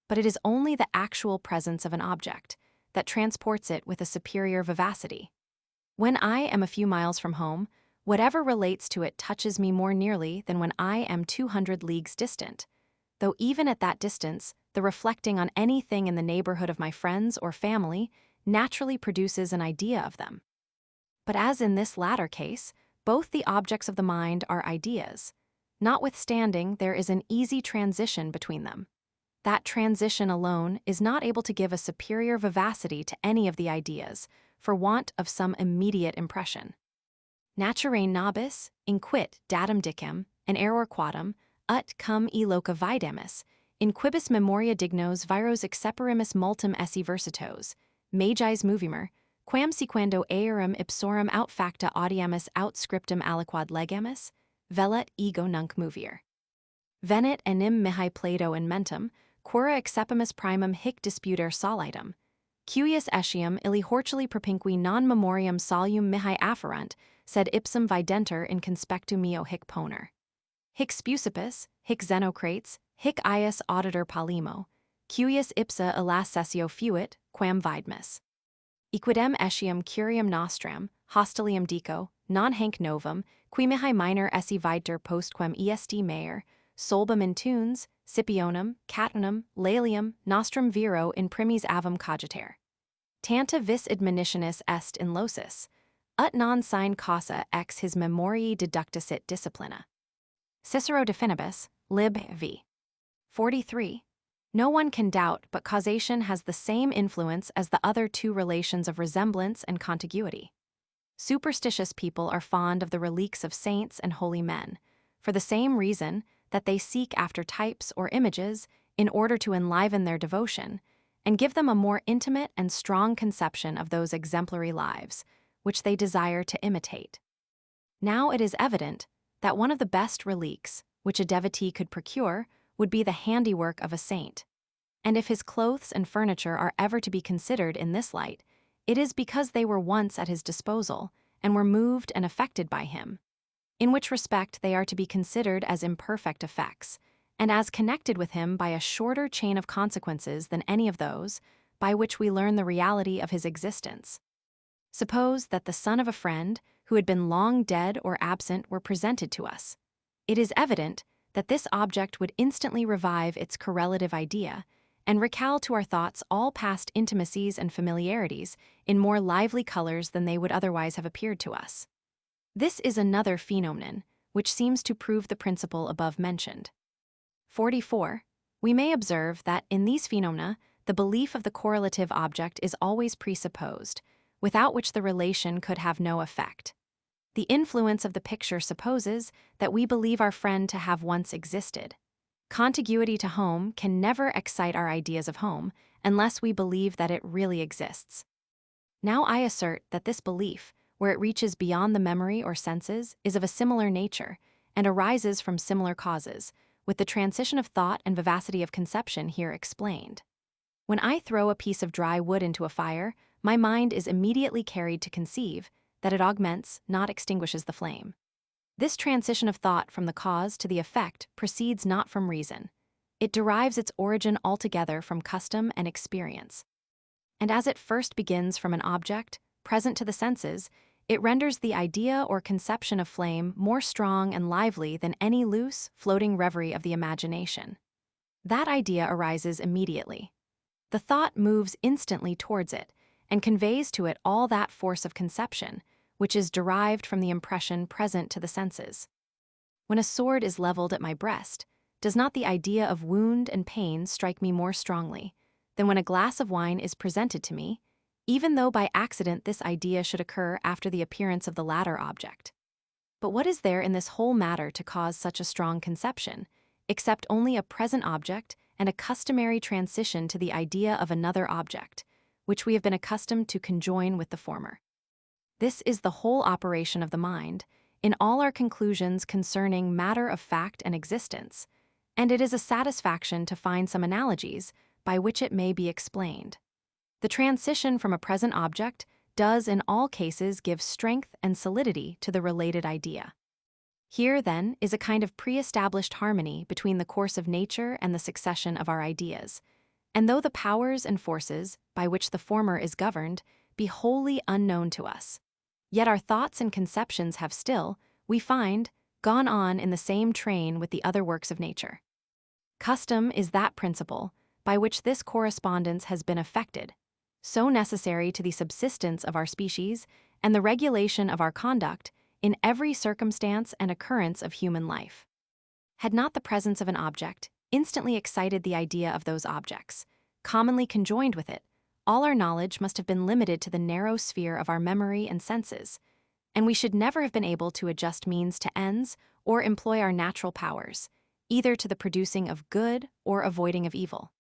but it is only the actual presence of an object that transports it with a superior vivacity. When I am a few miles from home, whatever relates to it touches me more nearly than when I am 200 leagues distant, though even at that distance, the reflecting on anything in the neighborhood of my friends or family naturally produces an idea of them. But as in this latter case, both the objects of the mind are ideas. Notwithstanding, there is an easy transition between them. That transition alone is not able to give a superior vivacity to any of the ideas, for want of some immediate impression. Naturae nobis, inquit datum dicem, and error quadam, ut cum e loca videmus, in quibus memoria dignos viros exceperimus multum esse versitos, magis movimer, quam sequendo aerum ipsorum aut facta audiamus aut scriptum aliquad legamus, velet ego nunc movier. Venit enim mihi Plato in mentum, quora excepimus primum hic disputer solitum, cuius etiam illi hortuli propinqui non memoriam solum mihi afferunt, sed ipsum videnter in conspectu meo hic poner. Hic spusipus, hic xenocrates, hic ius auditor palimo, cuius ipsa illas sessio fuit, quam vidmus. Equidem etiam curiam nostram, hostilium dico, non hanc novum, qui mihi minor esse vidter postquem est mare, solbum in tunes, Scipionum, Catunum, Laelium, nostrum viro in primis avum cogiter. Tanta vis admonitionis est in locis, ut non sine causa ex his memoriae deducticit disciplina. Cicero de Finibus, lib. v. 43. No one can doubt but causation has the same influence as the other two relations of resemblance and contiguity. Superstitious people are fond of the reliques of saints and holy men, for the same reason that they seek after types or images in order to enliven their devotion and give them a more intimate and strong conception of those exemplary lives, which they desire to imitate. Now it is evident that one of the best reliques which a devotee could procure would be the handiwork of a saint. And if his clothes and furniture are ever to be considered in this light, it is because they were once at his disposal and were moved and affected by him, in which respect they are to be considered as imperfect effects, and as connected with him by a shorter chain of consequences than any of those by which we learn the reality of his existence. Suppose that the son of a friend who had been long dead or absent were presented to us. It is evident that this object would instantly revive its correlative idea and recall to our thoughts all past intimacies and familiarities in more lively colors than they would otherwise have appeared to us. This is another phenomenon which seems to prove the principle above mentioned. 44. We may observe that in these phenomena, the belief of the correlative object is always presupposed, without which the relation could have no effect. The influence of the picture supposes that we believe our friend to have once existed. Contiguity to home can never excite our ideas of home unless we believe that it really exists. Now I assert that this belief, where it reaches beyond the memory or senses, is of a similar nature and arises from similar causes, with the transition of thought and vivacity of conception here explained. When I throw a piece of dry wood into a fire, my mind is immediately carried to conceive that it augments, not extinguishes the flame. This transition of thought from the cause to the effect proceeds not from reason. It derives its origin altogether from custom and experience. And as it first begins from an object, present to the senses, it renders the idea or conception of flame more strong and lively than any loose, floating reverie of the imagination. That idea arises immediately. The thought moves instantly towards it and conveys to it all that force of conception, which is derived from the impression present to the senses. When a sword is leveled at my breast, does not the idea of wound and pain strike me more strongly than when a glass of wine is presented to me, even though by accident this idea should occur after the appearance of the latter object? But what is there in this whole matter to cause such a strong conception, except only a present object and a customary transition to the idea of another object, which we have been accustomed to conjoin with the former? This is the whole operation of the mind, in all our conclusions concerning matter of fact and existence, and it is a satisfaction to find some analogies by which it may be explained. The transition from a present object does in all cases give strength and solidity to the related idea. Here, then, is a kind of pre-established harmony between the course of nature and the succession of our ideas, and though the powers and forces by which the former is governed be wholly unknown to us, yet our thoughts and conceptions have still, we find, gone on in the same train with the other works of nature. Custom is that principle by which this correspondence has been effected, so necessary to the subsistence of our species and the regulation of our conduct in every circumstance and occurrence of human life. Had not the presence of an object instantly excited the idea of those objects, commonly conjoined with it, all our knowledge must have been limited to the narrow sphere of our memory and senses, and we should never have been able to adjust means to ends or employ our natural powers, either to the producing of good or avoiding of evil.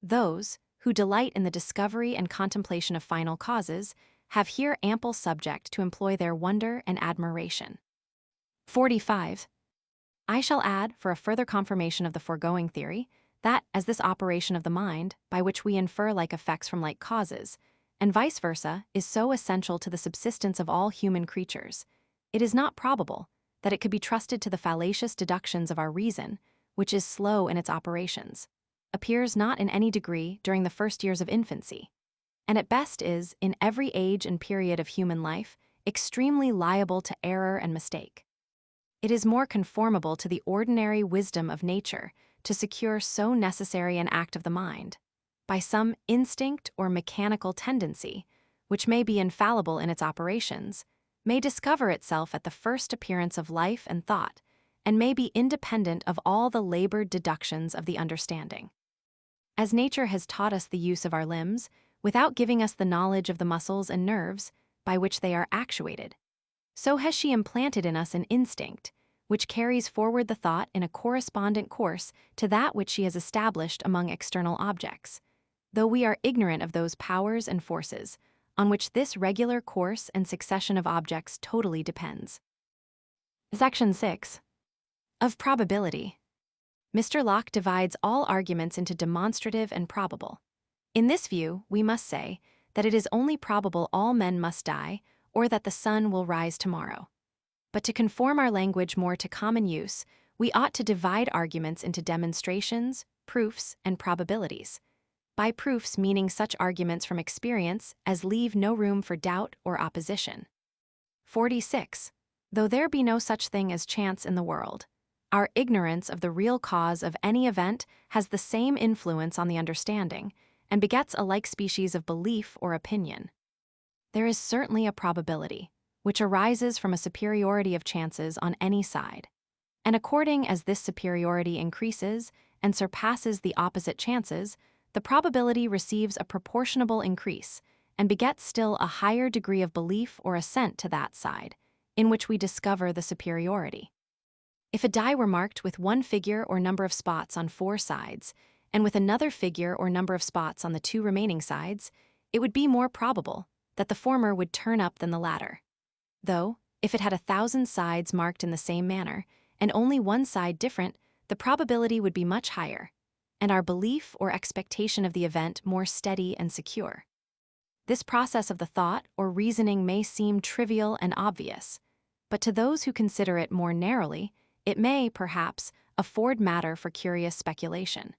Those who delight in the discovery and contemplation of final causes have here ample subject to employ their wonder and admiration. 45. I shall add, for a further confirmation of the foregoing theory, that as this operation of the mind, by which we infer like effects from like causes, and vice versa, is so essential to the subsistence of all human creatures, it is not probable that it could be trusted to the fallacious deductions of our reason, which is slow in its operations, appears not in any degree during the first years of infancy, and at best is, in every age and period of human life, extremely liable to error and mistake. It is more conformable to the ordinary wisdom of nature to secure so necessary an act of the mind, by some instinct or mechanical tendency, which may be infallible in its operations, may discover itself at the first appearance of life and thought, and may be independent of all the labored deductions of the understanding. As nature has taught us the use of our limbs, without giving us the knowledge of the muscles and nerves by which they are actuated, so has she implanted in us an instinct, which carries forward the thought in a correspondent course to that which she has established among external objects, though we are ignorant of those powers and forces on which this regular course and succession of objects totally depends. Section 6. Of probability. Mr. Locke divides all arguments into demonstrative and probable. In this view, we must say that it is only probable all men must die, or that the sun will rise tomorrow. But to conform our language more to common use, we ought to divide arguments into demonstrations, proofs, and probabilities. By proofs meaning such arguments from experience as leave no room for doubt or opposition. 46. Though there be no such thing as chance in the world, our ignorance of the real cause of any event has the same influence on the understanding, and begets a like species of belief or opinion. There is certainly a probability, which arises from a superiority of chances on any side, and according as this superiority increases and surpasses the opposite chances, the probability receives a proportionable increase, and begets still a higher degree of belief or assent to that side, in which we discover the superiority. If a die were marked with one figure or number of spots on 4 sides, and with another figure or number of spots on the 2 remaining sides, it would be more probable that the former would turn up than the latter. Though, if it had 1,000 sides marked in the same manner, and only one side different, the probability would be much higher, and our belief or expectation of the event more steady and secure. This process of the thought or reasoning may seem trivial and obvious, but to those who consider it more narrowly, it may, perhaps, afford matter for curious speculation.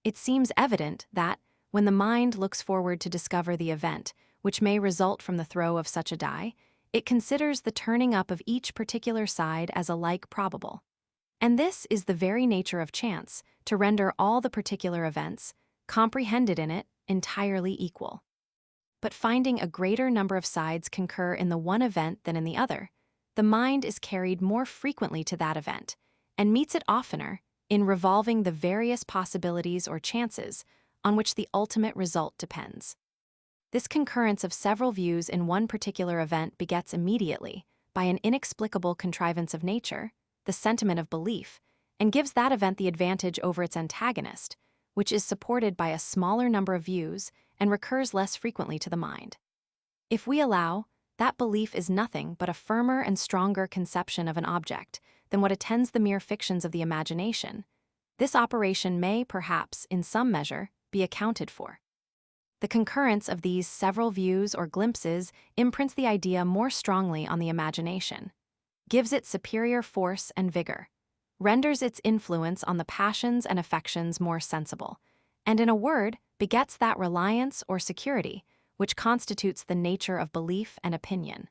It seems evident that, when the mind looks forward to discover the event which may result from the throw of such a die, it considers the turning up of each particular side as alike probable. And this is the very nature of chance, to render all the particular events, comprehended in it, entirely equal. But finding a greater number of sides concur in the one event than in the other, the mind is carried more frequently to that event, and meets it oftener in revolving the various possibilities or chances on which the ultimate result depends. This concurrence of several views in one particular event begets immediately, by an inexplicable contrivance of nature, the sentiment of belief, and gives that event the advantage over its antagonist, which is supported by a smaller number of views and recurs less frequently to the mind. If we allow, that belief is nothing but a firmer and stronger conception of an object than what attends the mere fictions of the imagination, this operation may, perhaps, in some measure, be accounted for. The concurrence of these several views or glimpses imprints the idea more strongly on the imagination, gives it superior force and vigor, renders its influence on the passions and affections more sensible, and in a word, begets that reliance or security which constitutes the nature of belief and opinion.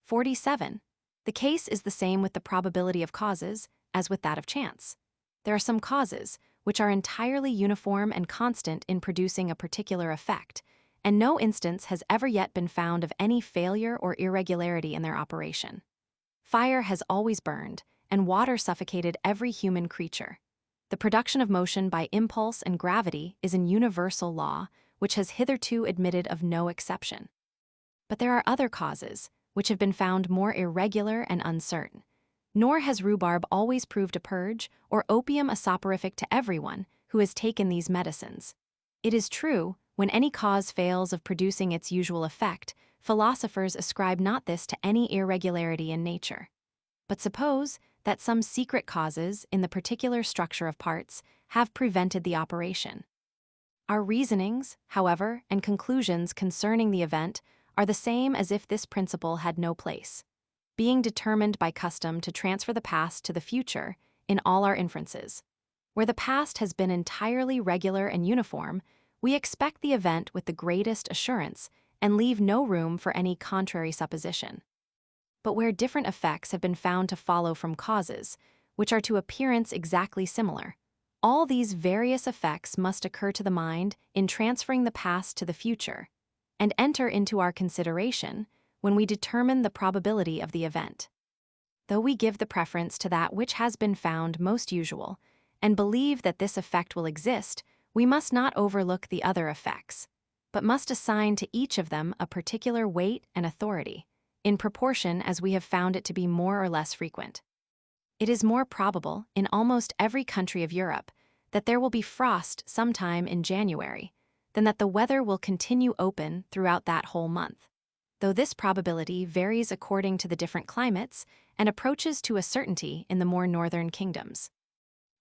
47. The case is the same with the probability of causes as with that of chance. There are some causes which are entirely uniform and constant in producing a particular effect, and no instance has ever yet been found of any failure or irregularity in their operation. Fire has always burned, and water suffocated every human creature. The production of motion by impulse and gravity is an universal law, which has hitherto admitted of no exception. But there are other causes, which have been found more irregular and uncertain. Nor has rhubarb always proved a purge, or opium a soporific to everyone who has taken these medicines. It is true, when any cause fails of producing its usual effect, philosophers ascribe not this to any irregularity in nature. But suppose that some secret causes in the particular structure of parts have prevented the operation. Our reasonings, however, and conclusions concerning the event are the same as if this principle had no place, being determined by custom to transfer the past to the future in all our inferences. Where the past has been entirely regular and uniform, we expect the event with the greatest assurance and leave no room for any contrary supposition. But where different effects have been found to follow from causes, which are to appearance exactly similar, All these various effects must occur to the mind in transferring the past to the future, and enter into our consideration when we determine the probability of the event. Though we give the preference to that which has been found most usual, and believe that this effect will exist, we must not overlook the other effects, but must assign to each of them a particular weight and authority, in proportion as we have found it to be more or less frequent. It is more probable, in almost every country of Europe, that there will be frost sometime in January, than that the weather will continue open throughout that whole month, though this probability varies according to the different climates and approaches to a certainty in the more northern kingdoms.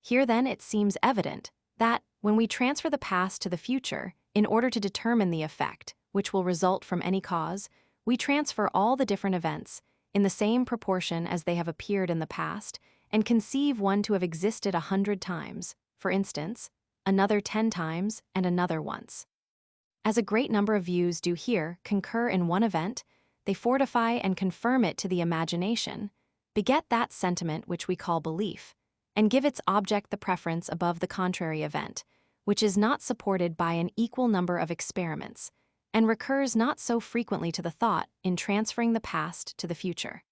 Here then it seems evident that, when we transfer the past to the future in order to determine the effect which will result from any cause, we transfer all the different events in the same proportion as they have appeared in the past, and conceive one to have existed 100 times, for instance, another 10 times, and another once. As a great number of views do here concur in one event, they fortify and confirm it to the imagination, beget that sentiment which we call belief, and give its object the preference above the contrary event, which is not supported by an equal number of experiments, and recurs not so frequently to the thought in transferring the past to the future.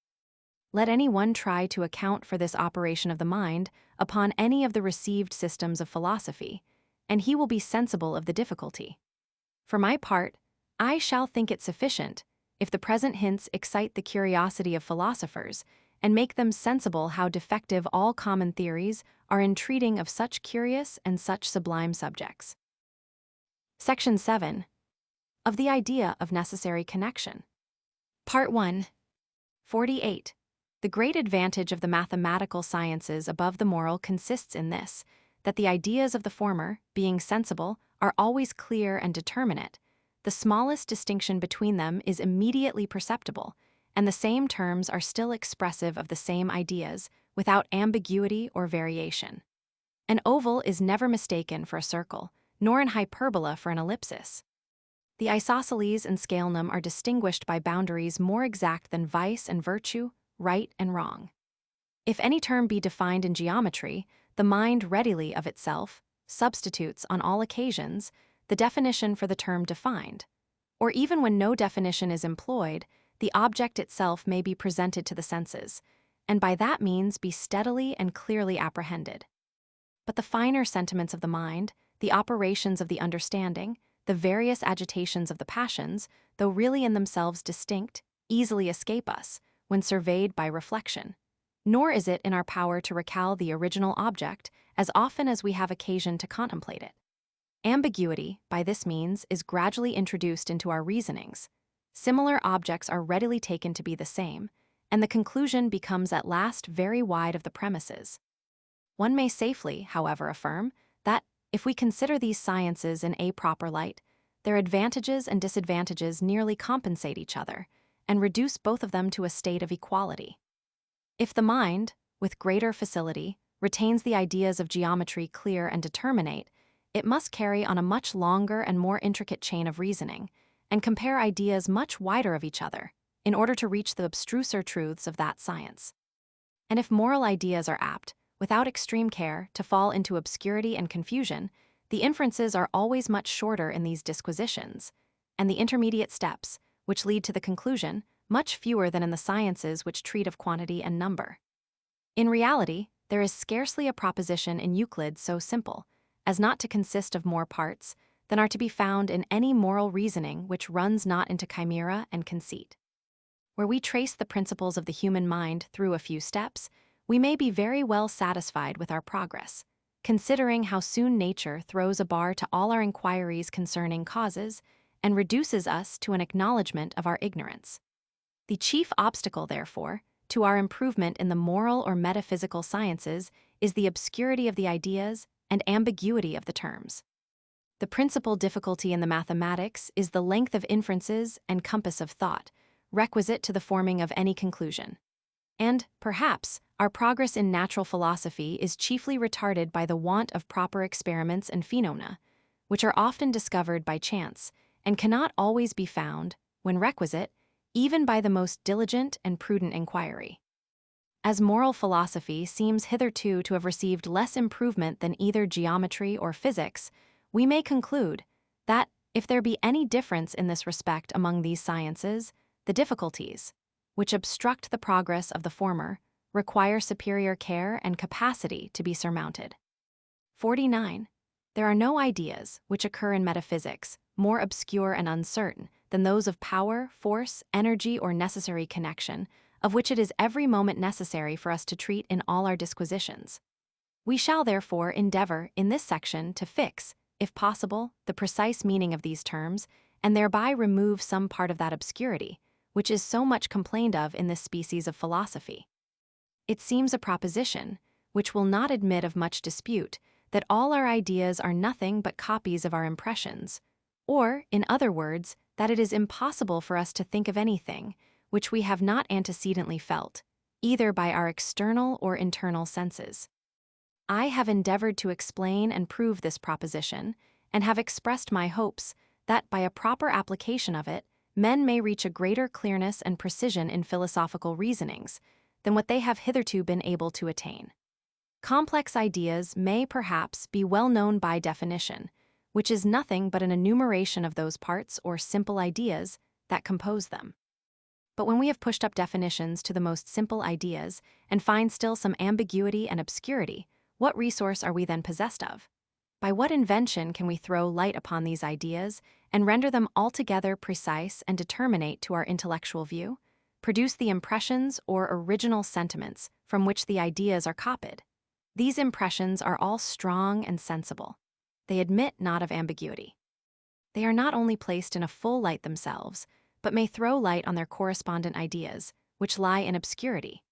Let any one try to account for this operation of the mind upon any of the received systems of philosophy, and he will be sensible of the difficulty. For my part, I shall think it sufficient, if the present hints excite the curiosity of philosophers, and make them sensible how defective all common theories are in treating of such curious and such sublime subjects. Section 7. Of the idea of necessary connection. Part 1. 48. The great advantage of the mathematical sciences above the moral consists in this, that the ideas of the former, being sensible, are always clear and determinate. The smallest distinction between them is immediately perceptible, and the same terms are still expressive of the same ideas, without ambiguity or variation. An oval is never mistaken for a circle, nor an hyperbola for an ellipsis. The isosceles and scalenum are distinguished by boundaries more exact than vice and virtue, right and wrong. If any term be defined in geometry, the mind readily of itself substitutes on all occasions the definition for the term defined, or even when no definition is employed, the object itself may be presented to the senses, and by that means be steadily and clearly apprehended. But the finer sentiments of the mind, the operations of the understanding, the various agitations of the passions, though really in themselves distinct, easily escape us when surveyed by reflection. Nor is it in our power to recall the original object as often as we have occasion to contemplate it. Ambiguity, by this means, is gradually introduced into our reasonings. Similar objects are readily taken to be the same, and the conclusion becomes at last very wide of the premises. One may safely, however, affirm that, if we consider these sciences in a proper light, their advantages and disadvantages nearly compensate each other, and reduce both of them to a state of equality. If the mind, with greater facility, retains the ideas of geometry clear and determinate, it must carry on a much longer and more intricate chain of reasoning, and compare ideas much wider of each other, in order to reach the abstruser truths of that science. And if moral ideas are apt, without extreme care, to fall into obscurity and confusion, the inferences are always much shorter in these disquisitions, and the intermediate steps, which lead to the conclusion, much fewer than in the sciences which treat of quantity and number. In reality, there is scarcely a proposition in Euclid so simple as not to consist of more parts than are to be found in any moral reasoning which runs not into chimera and conceit. Where we trace the principles of the human mind through a few steps, we may be very well satisfied with our progress, considering how soon nature throws a bar to all our inquiries concerning causes and reduces us to an acknowledgment of our ignorance. The chief obstacle, therefore, to our improvement in the moral or metaphysical sciences is the obscurity of the ideas and ambiguity of the terms. The principal difficulty in the mathematics is the length of inferences and compass of thought, requisite to the forming of any conclusion. And, perhaps, our progress in natural philosophy is chiefly retarded by the want of proper experiments and phenomena, which are often discovered by chance, and cannot always be found, when requisite, even by the most diligent and prudent inquiry. As moral philosophy seems hitherto to have received less improvement than either geometry or physics, we may conclude that, if there be any difference in this respect among these sciences, the difficulties, which obstruct the progress of the former, require superior care and capacity to be surmounted. 49. There are no ideas which occur in metaphysics more obscure and uncertain than those of power, force, energy, or necessary connection, of which it is every moment necessary for us to treat in all our disquisitions. We shall therefore endeavor in this section to fix, if possible, the precise meaning of these terms, and thereby remove some part of that obscurity, which is so much complained of in this species of philosophy. It seems a proposition, which will not admit of much dispute, that all our ideas are nothing but copies of our impressions, or, in other words, that it is impossible for us to think of anything which we have not antecedently felt, either by our external or internal senses. I have endeavored to explain and prove this proposition, and have expressed my hopes that, by a proper application of it, men may reach a greater clearness and precision in philosophical reasonings than what they have hitherto been able to attain. Complex ideas may perhaps be well known by definition, which is nothing but an enumeration of those parts or simple ideas that compose them. But when we have pushed up definitions to the most simple ideas and find still some ambiguity and obscurity, what resource are we then possessed of? By what invention can we throw light upon these ideas and render them altogether precise and determinate to our intellectual view, produce the impressions or original sentiments from which the ideas are copied? These impressions are all strong and sensible. They admit not of ambiguity. They are not only placed in a full light themselves, but may throw light on their correspondent ideas, which lie in obscurity.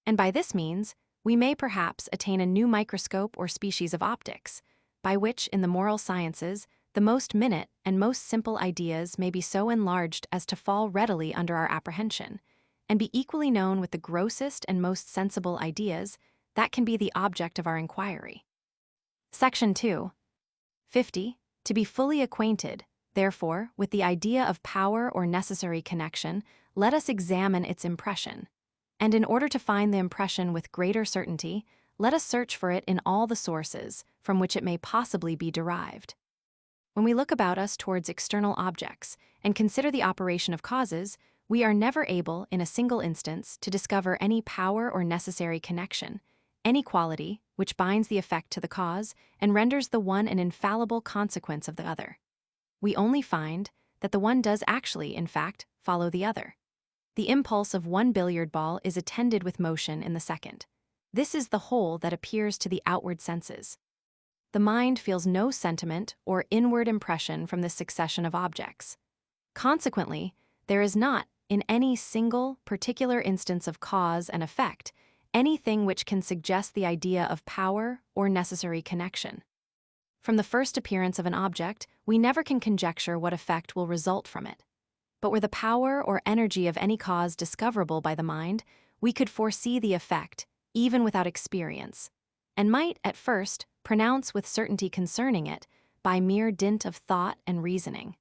And by this means, we may perhaps attain a new microscope or species of optics, by which, in the moral sciences, the most minute and most simple ideas may be so enlarged as to fall readily under our apprehension, and be equally known with the grossest and most sensible ideas that can be the object of our inquiry. Section 2. 50. To be fully acquainted, therefore, with the idea of power or necessary connection, let us examine its impression. And in order to find the impression with greater certainty, let us search for it in all the sources from which it may possibly be derived. When we look about us towards external objects and consider the operation of causes, we are never able, in a single instance, to discover any power or necessary connection, any quality which binds the effect to the cause and renders the one an infallible consequence of the other. We only find that the one does actually, in fact, follow the other. The impulse of one billiard ball is attended with motion in the second. This is the whole that appears to the outward senses. The mind feels no sentiment or inward impression from this succession of objects. Consequently, there is not, in any single, particular instance of cause and effect, anything which can suggest the idea of power or necessary connection. From the first appearance of an object, we never can conjecture what effect will result from it. But were the power or energy of any cause discoverable by the mind, we could foresee the effect, even without experience, and might, at first, pronounce with certainty concerning it by mere dint of thought and reasoning.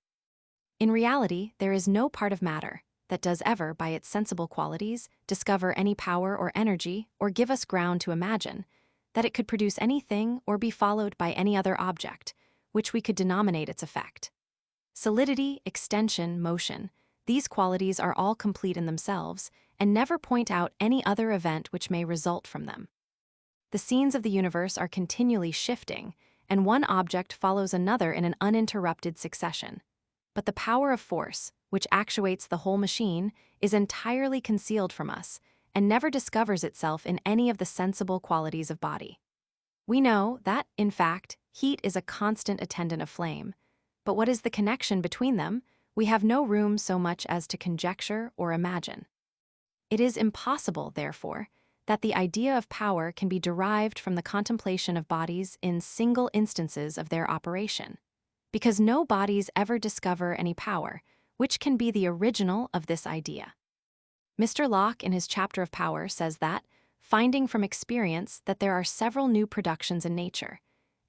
In reality, there is no part of matter that does ever, by its sensible qualities, discover any power or energy, or give us ground to imagine that it could produce anything or be followed by any other object, which we could denominate its effect. Solidity, extension, motion, these qualities are all complete in themselves, and never point out any other event which may result from them. The scenes of the universe are continually shifting, and one object follows another in an uninterrupted succession. But the power of force, which actuates the whole machine, is entirely concealed from us, and never discovers itself in any of the sensible qualities of body. We know that, in fact, heat is a constant attendant of flame, but what is the connection between them, we have no room so much as to conjecture or imagine. It is impossible, therefore, that the idea of power can be derived from the contemplation of bodies in single instances of their operation, because no bodies ever discover any power which can be the original of this idea. Mr. Locke, in his chapter of power, says that, finding from experience that there are several new productions in nature,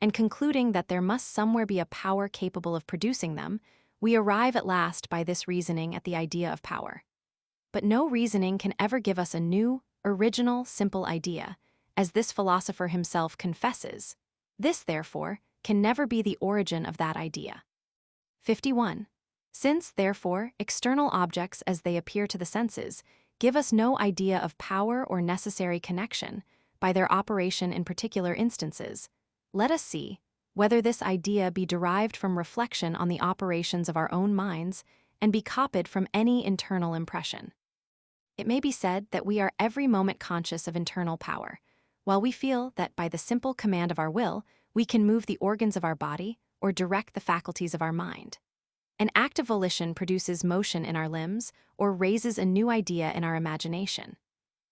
and concluding that there must somewhere be a power capable of producing them, we arrive at last by this reasoning at the idea of power. But no reasoning can ever give us a new, original, simple idea, as this philosopher himself confesses. This, therefore, can never be the origin of that idea. 51. Since, therefore, external objects as they appear to the senses give us no idea of power or necessary connection by their operation in particular instances, let us see whether this idea be derived from reflection on the operations of our own minds and be copied from any internal impression. It may be said that we are every moment conscious of internal power, while we feel that by the simple command of our will, we can move the organs of our body or direct the faculties of our mind. An act of volition produces motion in our limbs or raises a new idea in our imagination.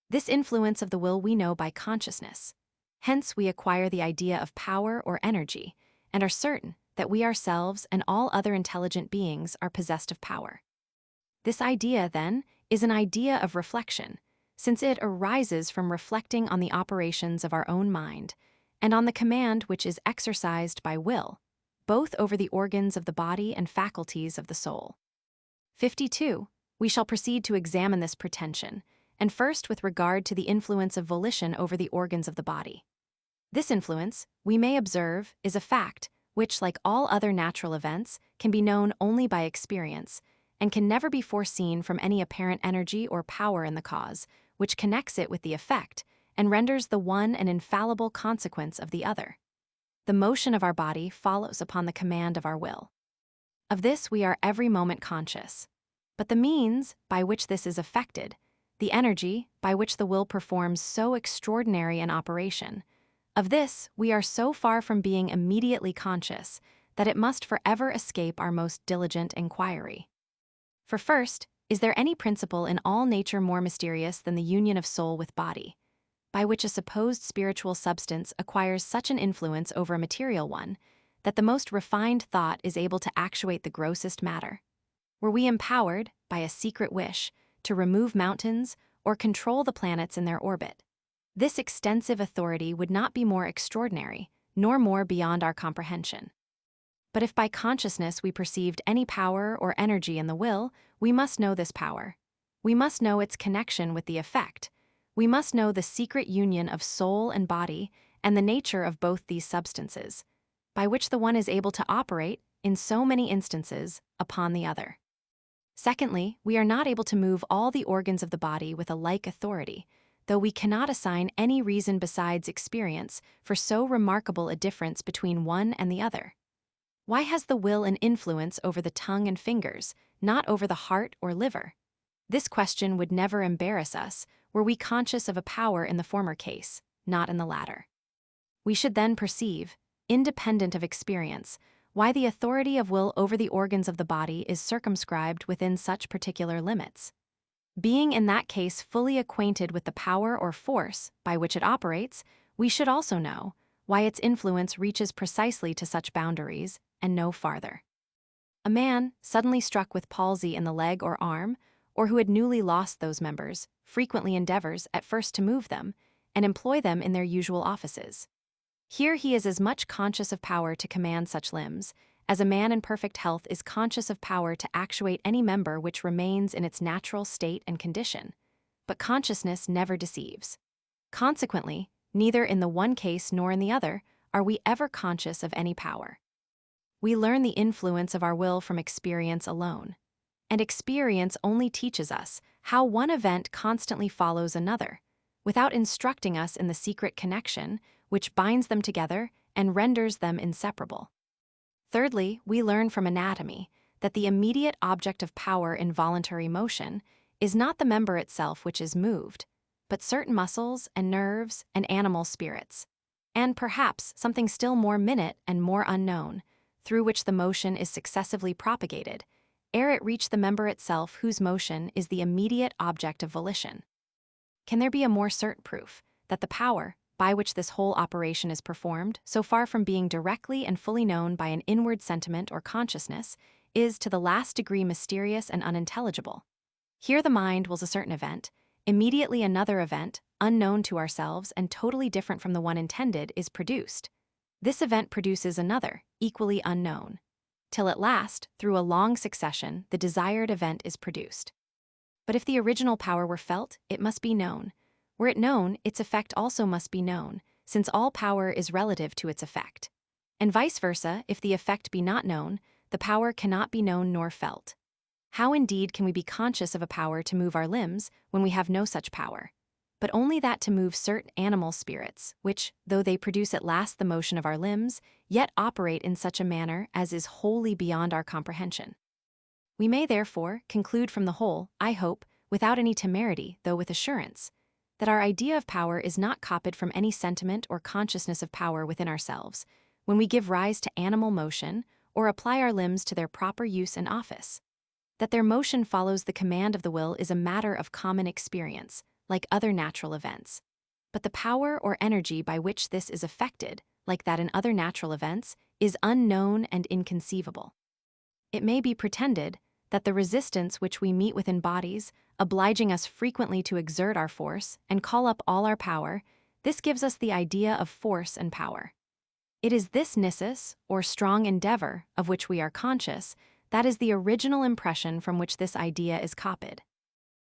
This influence of the will we know by consciousness. Hence, we acquire the idea of power or energy and are certain that we ourselves and all other intelligent beings are possessed of power. This idea, then, is an idea of reflection, since it arises from reflecting on the operations of our own mind and on the command which is exercised by will, both over the organs of the body and faculties of the soul. 52. We shall proceed to examine this pretension, and first with regard to the influence of volition over the organs of the body. This influence, we may observe, is a fact which, like all other natural events, can be known only by experience, and can never be foreseen from any apparent energy or power in the cause, which connects it with the effect, and renders the one an infallible consequence of the other. The motion of our body follows upon the command of our will. Of this we are every moment conscious. But the means by which this is effected, the energy by which the will performs so extraordinary an operation, of this we are so far from being immediately conscious that it must forever escape our most diligent inquiry. For first, is there any principle in all nature more mysterious than the union of soul with body, by which a supposed spiritual substance acquires such an influence over a material one, that the most refined thought is able to actuate the grossest matter? Were we empowered, by a secret wish, to remove mountains or control the planets in their orbit, this extensive authority would not be more extraordinary, nor more beyond our comprehension. But if by consciousness we perceived any power or energy in the will, we must know this power. We must know its connection with the effect. We must know the secret union of soul and body and the nature of both these substances, by which the one is able to operate, in so many instances, upon the other. Secondly, we are not able to move all the organs of the body with a like authority, though we cannot assign any reason besides experience for so remarkable a difference between one and the other. Why has the will an influence over the tongue and fingers, not over the heart or liver? This question would never embarrass us were we conscious of a power in the former case, not in the latter. We should then perceive, independent of experience, why the authority of will over the organs of the body is circumscribed within such particular limits. Being in that case fully acquainted with the power or force by which it operates, we should also know why its influence reaches precisely to such boundaries and no farther. A man, suddenly struck with palsy in the leg or arm, or who had newly lost those members, frequently endeavors at first to move them and employ them in their usual offices. Here he is as much conscious of power to command such limbs as a man in perfect health is conscious of power to actuate any member which remains in its natural state and condition. But consciousness never deceives. Consequently, neither in the one case nor in the other are we ever conscious of any power. We learn the influence of our will from experience alone, and experience only teaches us how one event constantly follows another, without instructing us in the secret connection which binds them together and renders them inseparable. Thirdly, we learn from anatomy that the immediate object of power in voluntary motion is not the member itself which is moved, but certain muscles and nerves and animal spirits, and perhaps something still more minute and more unknown, through which the motion is successively propagated, ere it reach the member itself whose motion is the immediate object of volition. Can there be a more certain proof that the power, by which this whole operation is performed, so far from being directly and fully known by an inward sentiment or consciousness, is to the last degree mysterious and unintelligible? Here the mind wills a certain event, immediately another event, unknown to ourselves and totally different from the one intended, is produced. This event produces another, equally unknown, till at last, through a long succession, the desired event is produced. But if the original power were felt, it must be known, Were it known, its effect also must be known, since all power is relative to its effect. And vice versa, if the effect be not known, the power cannot be known nor felt. How indeed can we be conscious of a power to move our limbs when we have no such power? But only that to move certain animal spirits, which, though they produce at last the motion of our limbs, yet operate in such a manner as is wholly beyond our comprehension. We may therefore conclude from the whole, I hope, without any temerity, though with assurance, that our idea of power is not copied from any sentiment or consciousness of power within ourselves, when we give rise to animal motion or apply our limbs to their proper use and office. That their motion follows the command of the will is a matter of common experience, like other natural events. But the power or energy by which this is effected, like that in other natural events, is unknown and inconceivable. It may be pretended that the resistance which we meet with in bodies, obliging us frequently to exert our force and call up all our power, this gives us the idea of force and power. It is this nisus, or strong endeavor, of which we are conscious, that is the original impression from which this idea is copied.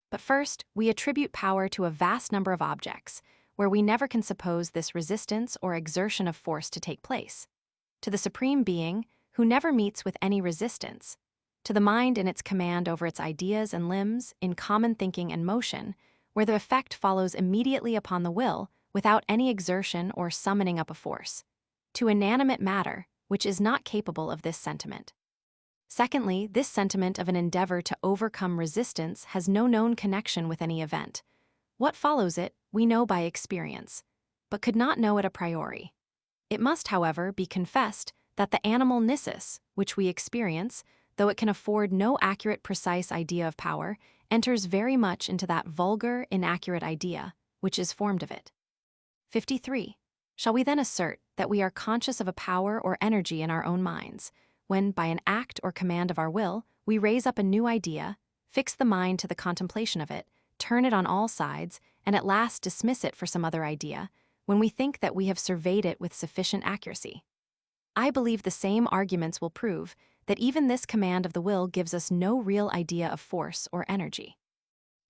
But first, we attribute power to a vast number of objects, where we never can suppose this resistance or exertion of force to take place. To the Supreme Being, who never meets with any resistance, to the mind in its command over its ideas and limbs, in common thinking and motion, where the effect follows immediately upon the will without any exertion or summoning up a force, to inanimate matter, which is not capable of this sentiment. Secondly, this sentiment of an endeavor to overcome resistance has no known connection with any event. What follows it, we know by experience, but could not know it a priori. It must, however, be confessed that the animal nisus, which we experience, though it can afford no accurate, precise idea of power, enters very much into that vulgar, inaccurate idea which is formed of it. 53. Shall we then assert that we are conscious of a power or energy in our own minds, when, by an act or command of our will, we raise up a new idea, fix the mind to the contemplation of it, turn it on all sides, and at last dismiss it for some other idea, when we think that we have surveyed it with sufficient accuracy? I believe the same arguments will prove that even this command of the will gives us no real idea of force or energy.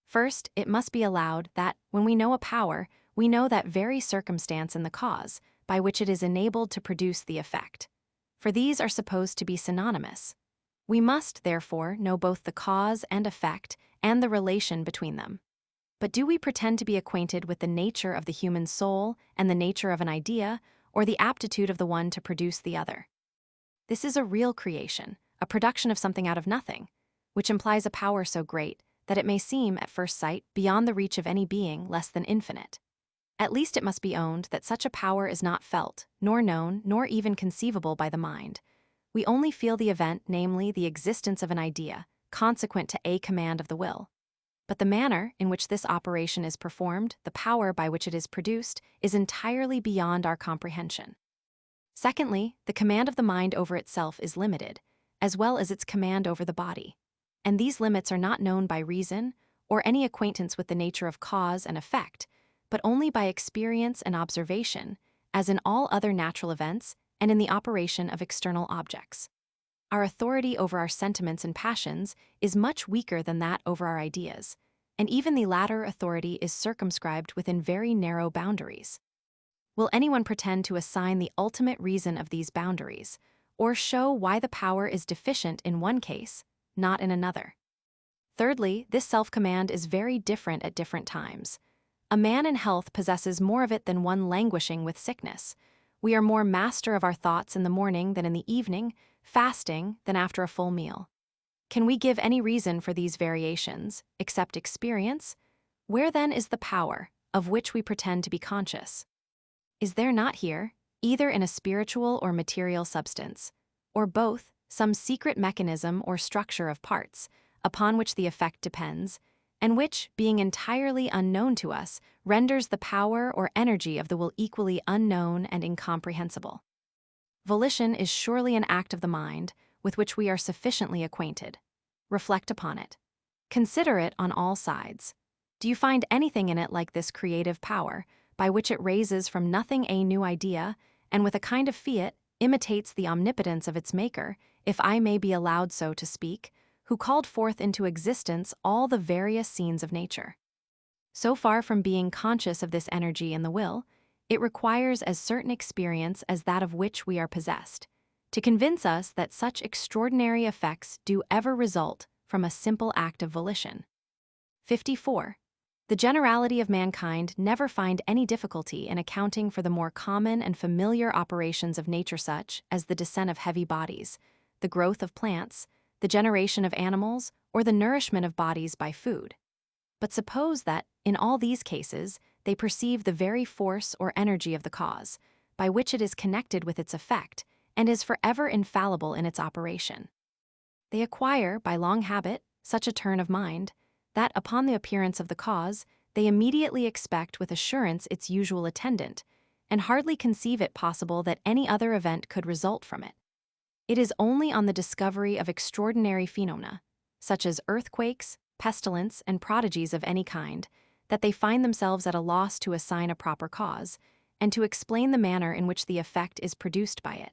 First, it must be allowed that, when we know a power, we know that very circumstance in the cause, by which it is enabled to produce the effect. For these are supposed to be synonymous. We must, therefore, know both the cause and effect and the relation between them. But do we pretend to be acquainted with the nature of the human soul and the nature of an idea, or the aptitude of the one to produce the other? This is a real creation, a production of something out of nothing, which implies a power so great that it may seem, at first sight, beyond the reach of any being less than infinite. At least it must be owned that such a power is not felt, nor known, nor even conceivable by the mind. We only feel the event, namely the existence of an idea, consequent to a command of the will. But the manner in which this operation is performed, the power by which it is produced, is entirely beyond our comprehension. Secondly, the command of the mind over itself is limited, as well as its command over the body. And these limits are not known by reason, or any acquaintance with the nature of cause and effect, but only by experience and observation, as in all other natural events and in the operation of external objects. Our authority over our sentiments and passions is much weaker than that over our ideas, and even the latter authority is circumscribed within very narrow boundaries. Will anyone pretend to assign the ultimate reason of these boundaries, or show why the power is deficient in one case, not in another? Thirdly, this self-command is very different at different times. A man in health possesses more of it than one languishing with sickness. We are more master of our thoughts in the morning than in the evening, fasting than after a full meal. Can we give any reason for these variations, except experience? Where then is the power, of which we pretend to be conscious? Is there not here, either in a spiritual or material substance, or both, some secret mechanism or structure of parts, upon which the effect depends, and which, being entirely unknown to us, renders the power or energy of the will equally unknown and incomprehensible? Volition is surely an act of the mind, with which we are sufficiently acquainted. Reflect upon it. Consider it on all sides. Do you find anything in it like this creative power, by which it raises from nothing a new idea, and with a kind of fiat, imitates the omnipotence of its maker, if I may be allowed so to speak, who called forth into existence all the various scenes of nature? So far from being conscious of this energy in the will, it requires as certain experience as that of which we are possessed, to convince us that such extraordinary effects do ever result from a simple act of volition. 54. The generality of mankind never find any difficulty in accounting for the more common and familiar operations of nature, such as the descent of heavy bodies, the growth of plants, the generation of animals, or the nourishment of bodies by food. But suppose that, in all these cases, they perceive the very force or energy of the cause, by which it is connected with its effect, and is forever infallible in its operation. They acquire, by long habit, such a turn of mind, that, upon the appearance of the cause, they immediately expect with assurance its usual attendant, and hardly conceive it possible that any other event could result from it. It is only on the discovery of extraordinary phenomena, such as earthquakes, pestilence, and prodigies of any kind, that they find themselves at a loss to assign a proper cause, and to explain the manner in which the effect is produced by it.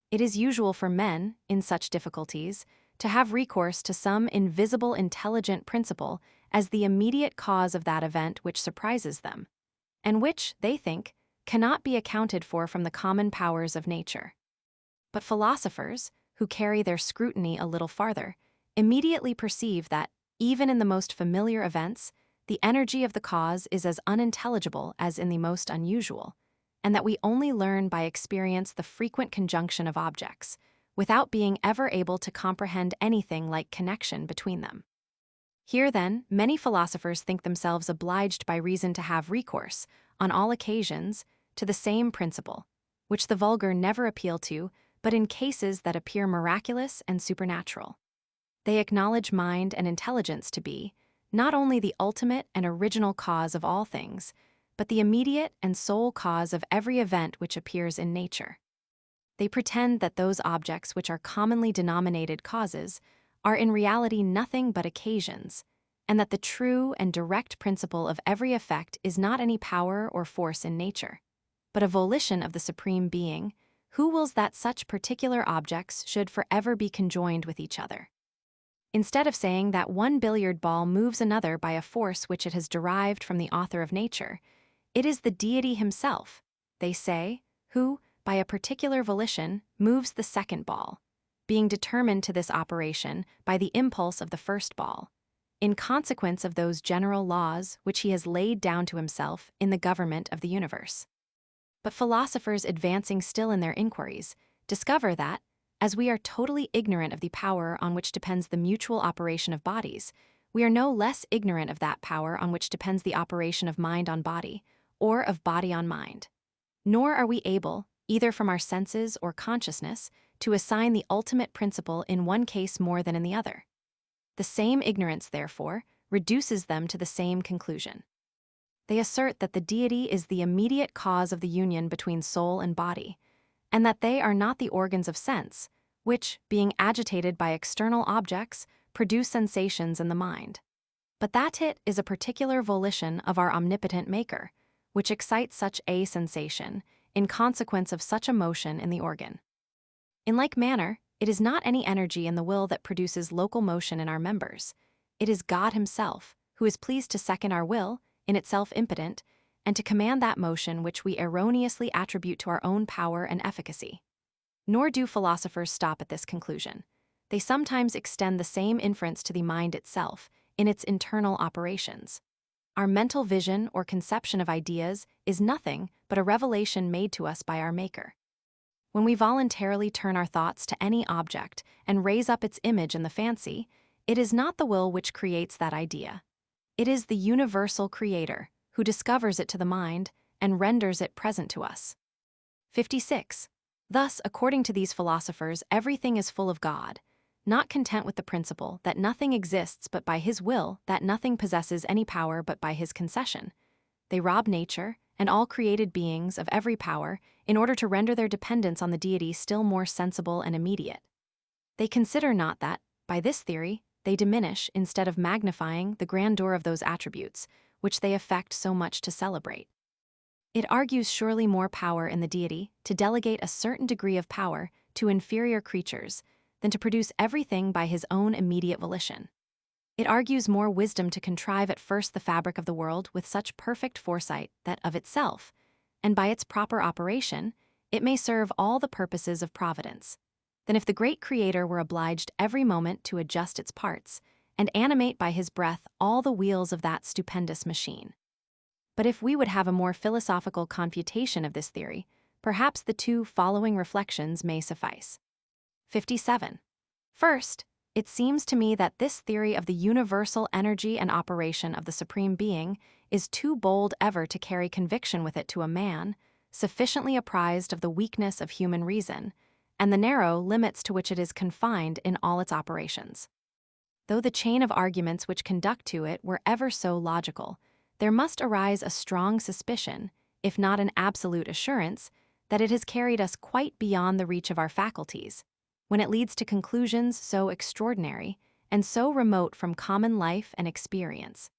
It is usual for men, in such difficulties, to have recourse to some invisible intelligent principle as the immediate cause of that event which surprises them, and which, they think, cannot be accounted for from the common powers of nature. But philosophers, who carry their scrutiny a little farther, immediately perceive that, even in the most familiar events, the energy of the cause is as unintelligible as in the most unusual, and that we only learn by experience the frequent conjunction of objects, without being ever able to comprehend anything like connection between them. Here, then, many philosophers think themselves obliged by reason to have recourse, on all occasions, to the same principle, which the vulgar never appeal to but in cases that appear miraculous and supernatural. They acknowledge mind and intelligence to be, not only the ultimate and original cause of all things, but the immediate and sole cause of every event which appears in nature. They pretend that those objects which are commonly denominated causes are in reality nothing but occasions, and that the true and direct principle of every effect is not any power or force in nature, but a volition of the Supreme Being, who wills that such particular objects should forever be conjoined with each other. Instead of saying that one billiard ball moves another by a force which it has derived from the author of nature, it is the deity himself, they say, who, by a particular volition, moves the second ball, being determined to this operation by the impulse of the first ball, in consequence of those general laws which he has laid down to himself in the government of the universe. But philosophers advancing still in their inquiries discover that, as we are totally ignorant of the power on which depends the mutual operation of bodies, we are no less ignorant of that power on which depends the operation of mind on body, or of body on mind. Nor are we able, either from our senses or consciousness, to assign the ultimate principle in one case more than in the other. The same ignorance, therefore, reduces them to the same conclusion. They assert that the deity is the immediate cause of the union between soul and body, and that they are not the organs of sense, which, being agitated by external objects, produce sensations in the mind, but that it is a particular volition of our omnipotent Maker, which excites such a sensation, in consequence of such a motion in the organ. In like manner, it is not any energy in the will that produces local motion in our members. It is God himself, who is pleased to second our will, in itself impotent, and to command that motion which we erroneously attribute to our own power and efficacy. Nor do philosophers stop at this conclusion. They sometimes extend the same inference to the mind itself, in its internal operations. Our mental vision or conception of ideas is nothing but a revelation made to us by our Maker. When we voluntarily turn our thoughts to any object and raise up its image in the fancy, it is not the will which creates that idea. It is the universal Creator who discovers it to the mind and renders it present to us. 56. Thus, according to these philosophers, everything is full of God, not content with the principle that nothing exists but by his will, that nothing possesses any power but by his concession. They rob nature and all created beings of every power in order to render their dependence on the deity still more sensible and immediate. They consider not that, by this theory, they diminish, instead of magnifying, the grandeur of those attributes, which they affect so much to celebrate. It argues surely more power in the deity to delegate a certain degree of power to inferior creatures than to produce everything by his own immediate volition. It argues more wisdom to contrive at first the fabric of the world with such perfect foresight that of itself, and by its proper operation, it may serve all the purposes of providence, than if the great Creator were obliged every moment to adjust its parts, and animate by his breath all the wheels of that stupendous machine. But if we would have a more philosophical confutation of this theory, perhaps the two following reflections may suffice. 57. First, it seems to me that this theory of the universal energy and operation of the Supreme Being is too bold ever to carry conviction with it to a man, sufficiently apprised of the weakness of human reason, and the narrow limits to which it is confined in all its operations. Though the chain of arguments which conduct to it were ever so logical, there must arise a strong suspicion, if not an absolute assurance, that it has carried us quite beyond the reach of our faculties, when it leads to conclusions so extraordinary and so remote from common life and experience.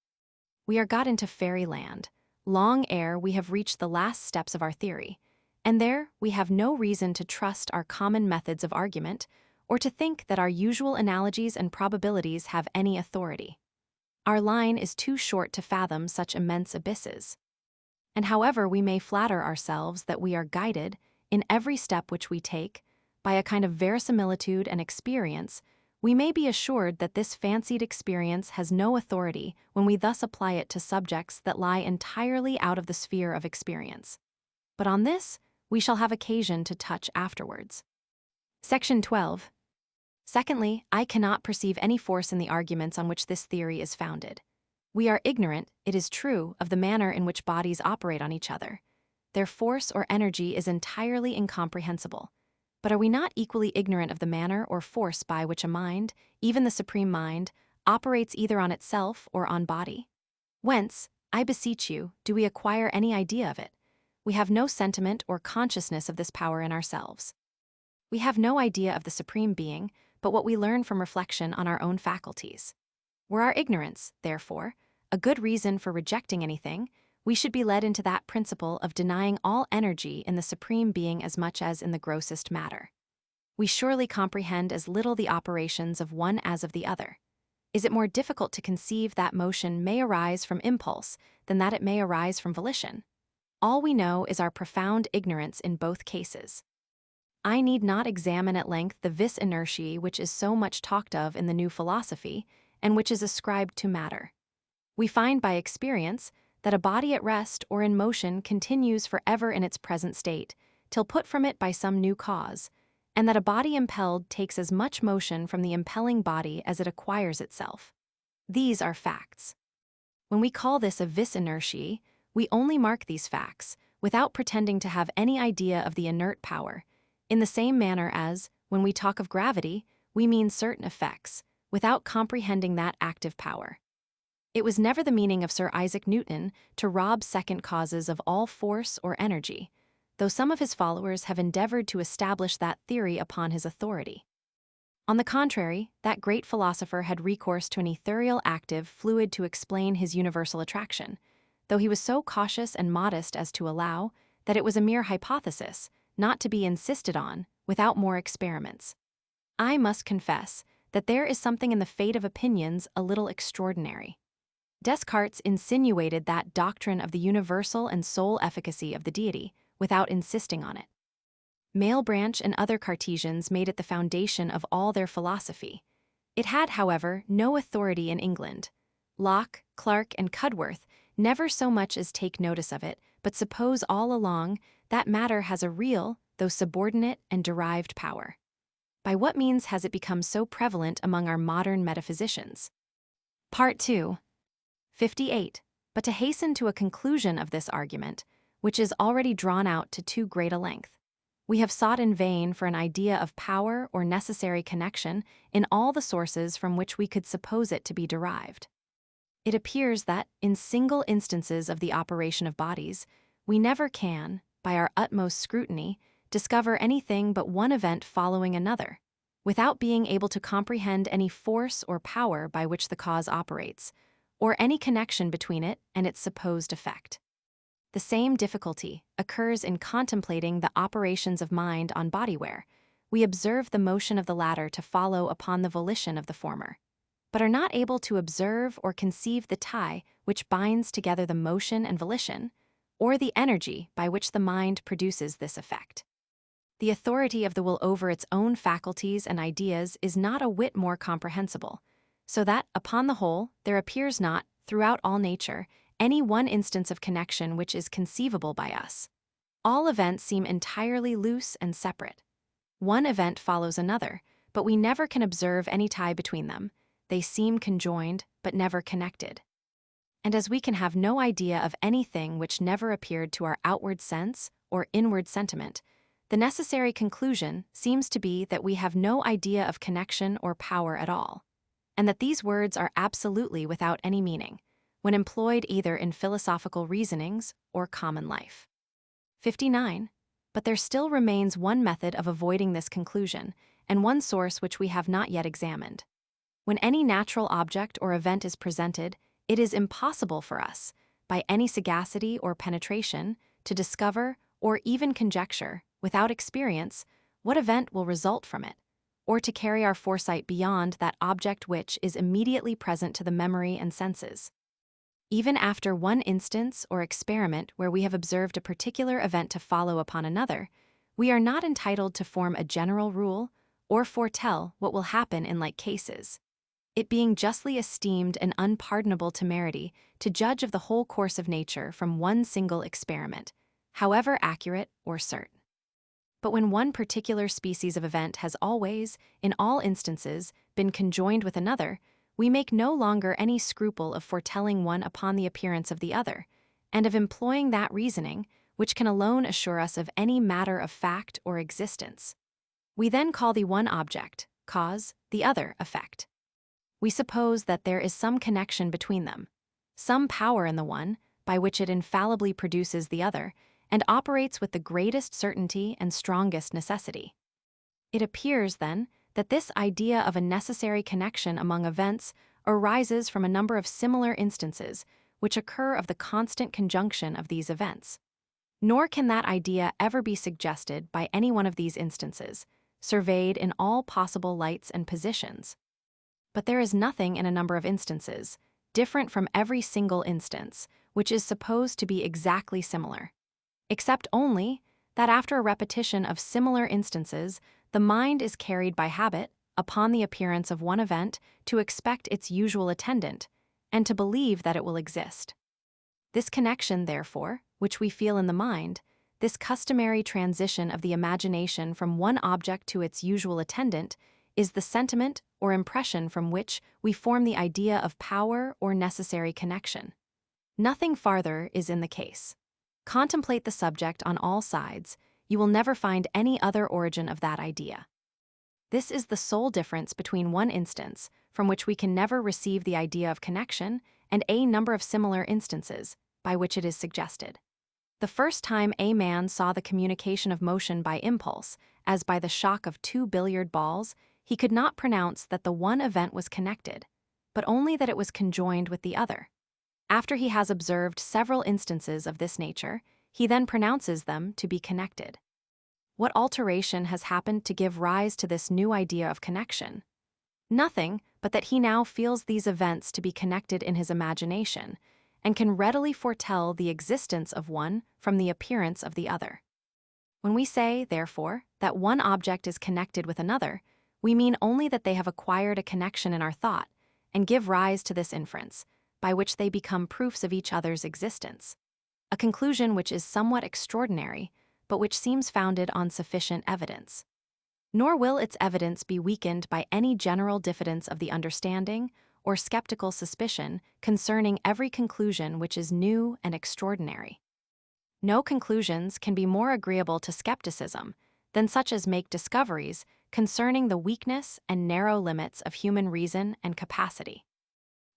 We are got into fairyland, long ere we have reached the last steps of our theory, and there we have no reason to trust our common methods of argument, or to think that our usual analogies and probabilities have any authority. Our line is too short to fathom such immense abysses. And however we may flatter ourselves that we are guided, in every step which we take, by a kind of verisimilitude and experience, we may be assured that this fancied experience has no authority when we thus apply it to subjects that lie entirely out of the sphere of experience. But on this, we shall have occasion to touch afterwards. Section 12. Secondly, I cannot perceive any force in the arguments on which this theory is founded. We are ignorant, it is true, of the manner in which bodies operate on each other. Their force or energy is entirely incomprehensible. But are we not equally ignorant of the manner or force by which a mind, even the supreme mind, operates either on itself or on body? Whence, I beseech you, do we acquire any idea of it? We have no sentiment or consciousness of this power in ourselves. We have no idea of the Supreme Being, but what we learn from reflection on our own faculties. Were our ignorance, therefore, a good reason for rejecting anything, we should be led into that principle of denying all energy in the Supreme Being as much as in the grossest matter. We surely comprehend as little the operations of one as of the other. Is it more difficult to conceive that motion may arise from impulse than that it may arise from volition? All we know is our profound ignorance in both cases. I need not examine at length the vis inertiae which is so much talked of in the new philosophy, and which is ascribed to matter. We find by experience that a body at rest or in motion continues forever in its present state, till put from it by some new cause, and that a body impelled takes as much motion from the impelling body as it acquires itself. These are facts. When we call this a vis inertiae, we only mark these facts, without pretending to have any idea of the inert power, in the same manner as, when we talk of gravity, we mean certain effects, without comprehending that active power. It was never the meaning of Sir Isaac Newton to rob second causes of all force or energy, though some of his followers have endeavored to establish that theory upon his authority. On the contrary, that great philosopher had recourse to an ethereal active fluid to explain his universal attraction, though he was so cautious and modest as to allow that it was a mere hypothesis, not to be insisted on, without more experiments. I must confess that there is something in the fate of opinions a little extraordinary. Descartes insinuated that doctrine of the universal and sole efficacy of the deity, without insisting on it. Malebranche and other Cartesians made it the foundation of all their philosophy. It had, however, no authority in England. Locke, Clarke, and Cudworth never so much as take notice of it, but suppose all along that matter has a real, though subordinate and derived power. By what means has it become so prevalent among our modern metaphysicians? Part 2. 58. But to hasten to a conclusion of this argument, which is already drawn out to too great a length, we have sought in vain for an idea of power or necessary connection in all the sources from which we could suppose it to be derived. It appears that, in single instances of the operation of bodies, we never can, by our utmost scrutiny, discover anything but one event following another, without being able to comprehend any force or power by which the cause operates, or any connection between it and its supposed effect. The same difficulty occurs in contemplating the operations of mind on body where we observe the motion of the latter to follow upon the volition of the former. but are not able to observe or conceive the tie which binds together the motion and volition, or the energy by which the mind produces this effect. The authority of the will over its own faculties and ideas is not a whit more comprehensible, so that, upon the whole, there appears not, throughout all nature, any one instance of connection which is conceivable by us. All events seem entirely loose and separate. One event follows another, but we never can observe any tie between them. They seem conjoined, but never connected. And as we can have no idea of anything which never appeared to our outward sense or inward sentiment, the necessary conclusion seems to be that we have no idea of connection or power at all, and that these words are absolutely without any meaning, when employed either in philosophical reasonings or common life. 59. But there still remains one method of avoiding this conclusion, and one source which we have not yet examined. When any natural object or event is presented, it is impossible for us, by any sagacity or penetration, to discover, or even conjecture, without experience, what event will result from it, or to carry our foresight beyond that object which is immediately present to the memory and senses. Even after one instance or experiment where we have observed a particular event to follow upon another, we are not entitled to form a general rule or foretell what will happen in like cases, it being justly esteemed an unpardonable temerity to judge of the whole course of nature from one single experiment, however accurate or certain. But when one particular species of event has always, in all instances, been conjoined with another, we make no longer any scruple of foretelling one upon the appearance of the other, and of employing that reasoning which can alone assure us of any matter of fact or existence. We then call the one object, cause, the other, effect. We suppose that there is some connection between them, some power in the one, by which it infallibly produces the other, and operates with the greatest certainty and strongest necessity. It appears, then, that this idea of a necessary connection among events arises from a number of similar instances which occur of the constant conjunction of these events. Nor can that idea ever be suggested by any one of these instances, surveyed in all possible lights and positions. But there is nothing in a number of instances, different from every single instance, which is supposed to be exactly similar, except only that after a repetition of similar instances, the mind is carried by habit, upon the appearance of one event, to expect its usual attendant, and to believe that it will exist. This connection, therefore, which we feel in the mind, this customary transition of the imagination from one object to its usual attendant, is the sentiment or impression from which we form the idea of power or necessary connection. Nothing farther is in the case. Contemplate the subject on all sides, you will never find any other origin of that idea. This is the sole difference between one instance, from which we can never receive the idea of connection, and a number of similar instances, by which it is suggested. The first time a man saw the communication of motion by impulse, as by the shock of two billiard balls, he could not pronounce that the one event was connected, but only that it was conjoined with the other. After he has observed several instances of this nature, he then pronounces them to be connected. What alteration has happened to give rise to this new idea of connection? Nothing but that he now feels these events to be connected in his imagination, and can readily foretell the existence of one from the appearance of the other. When we say, therefore, that one object is connected with another, we mean only that they have acquired a connection in our thought, and give rise to this inference, by which they become proofs of each other's existence. A conclusion which is somewhat extraordinary, but which seems founded on sufficient evidence. Nor will its evidence be weakened by any general diffidence of the understanding or skeptical suspicion concerning every conclusion which is new and extraordinary. No conclusions can be more agreeable to skepticism than such as make discoveries concerning the weakness and narrow limits of human reason and capacity.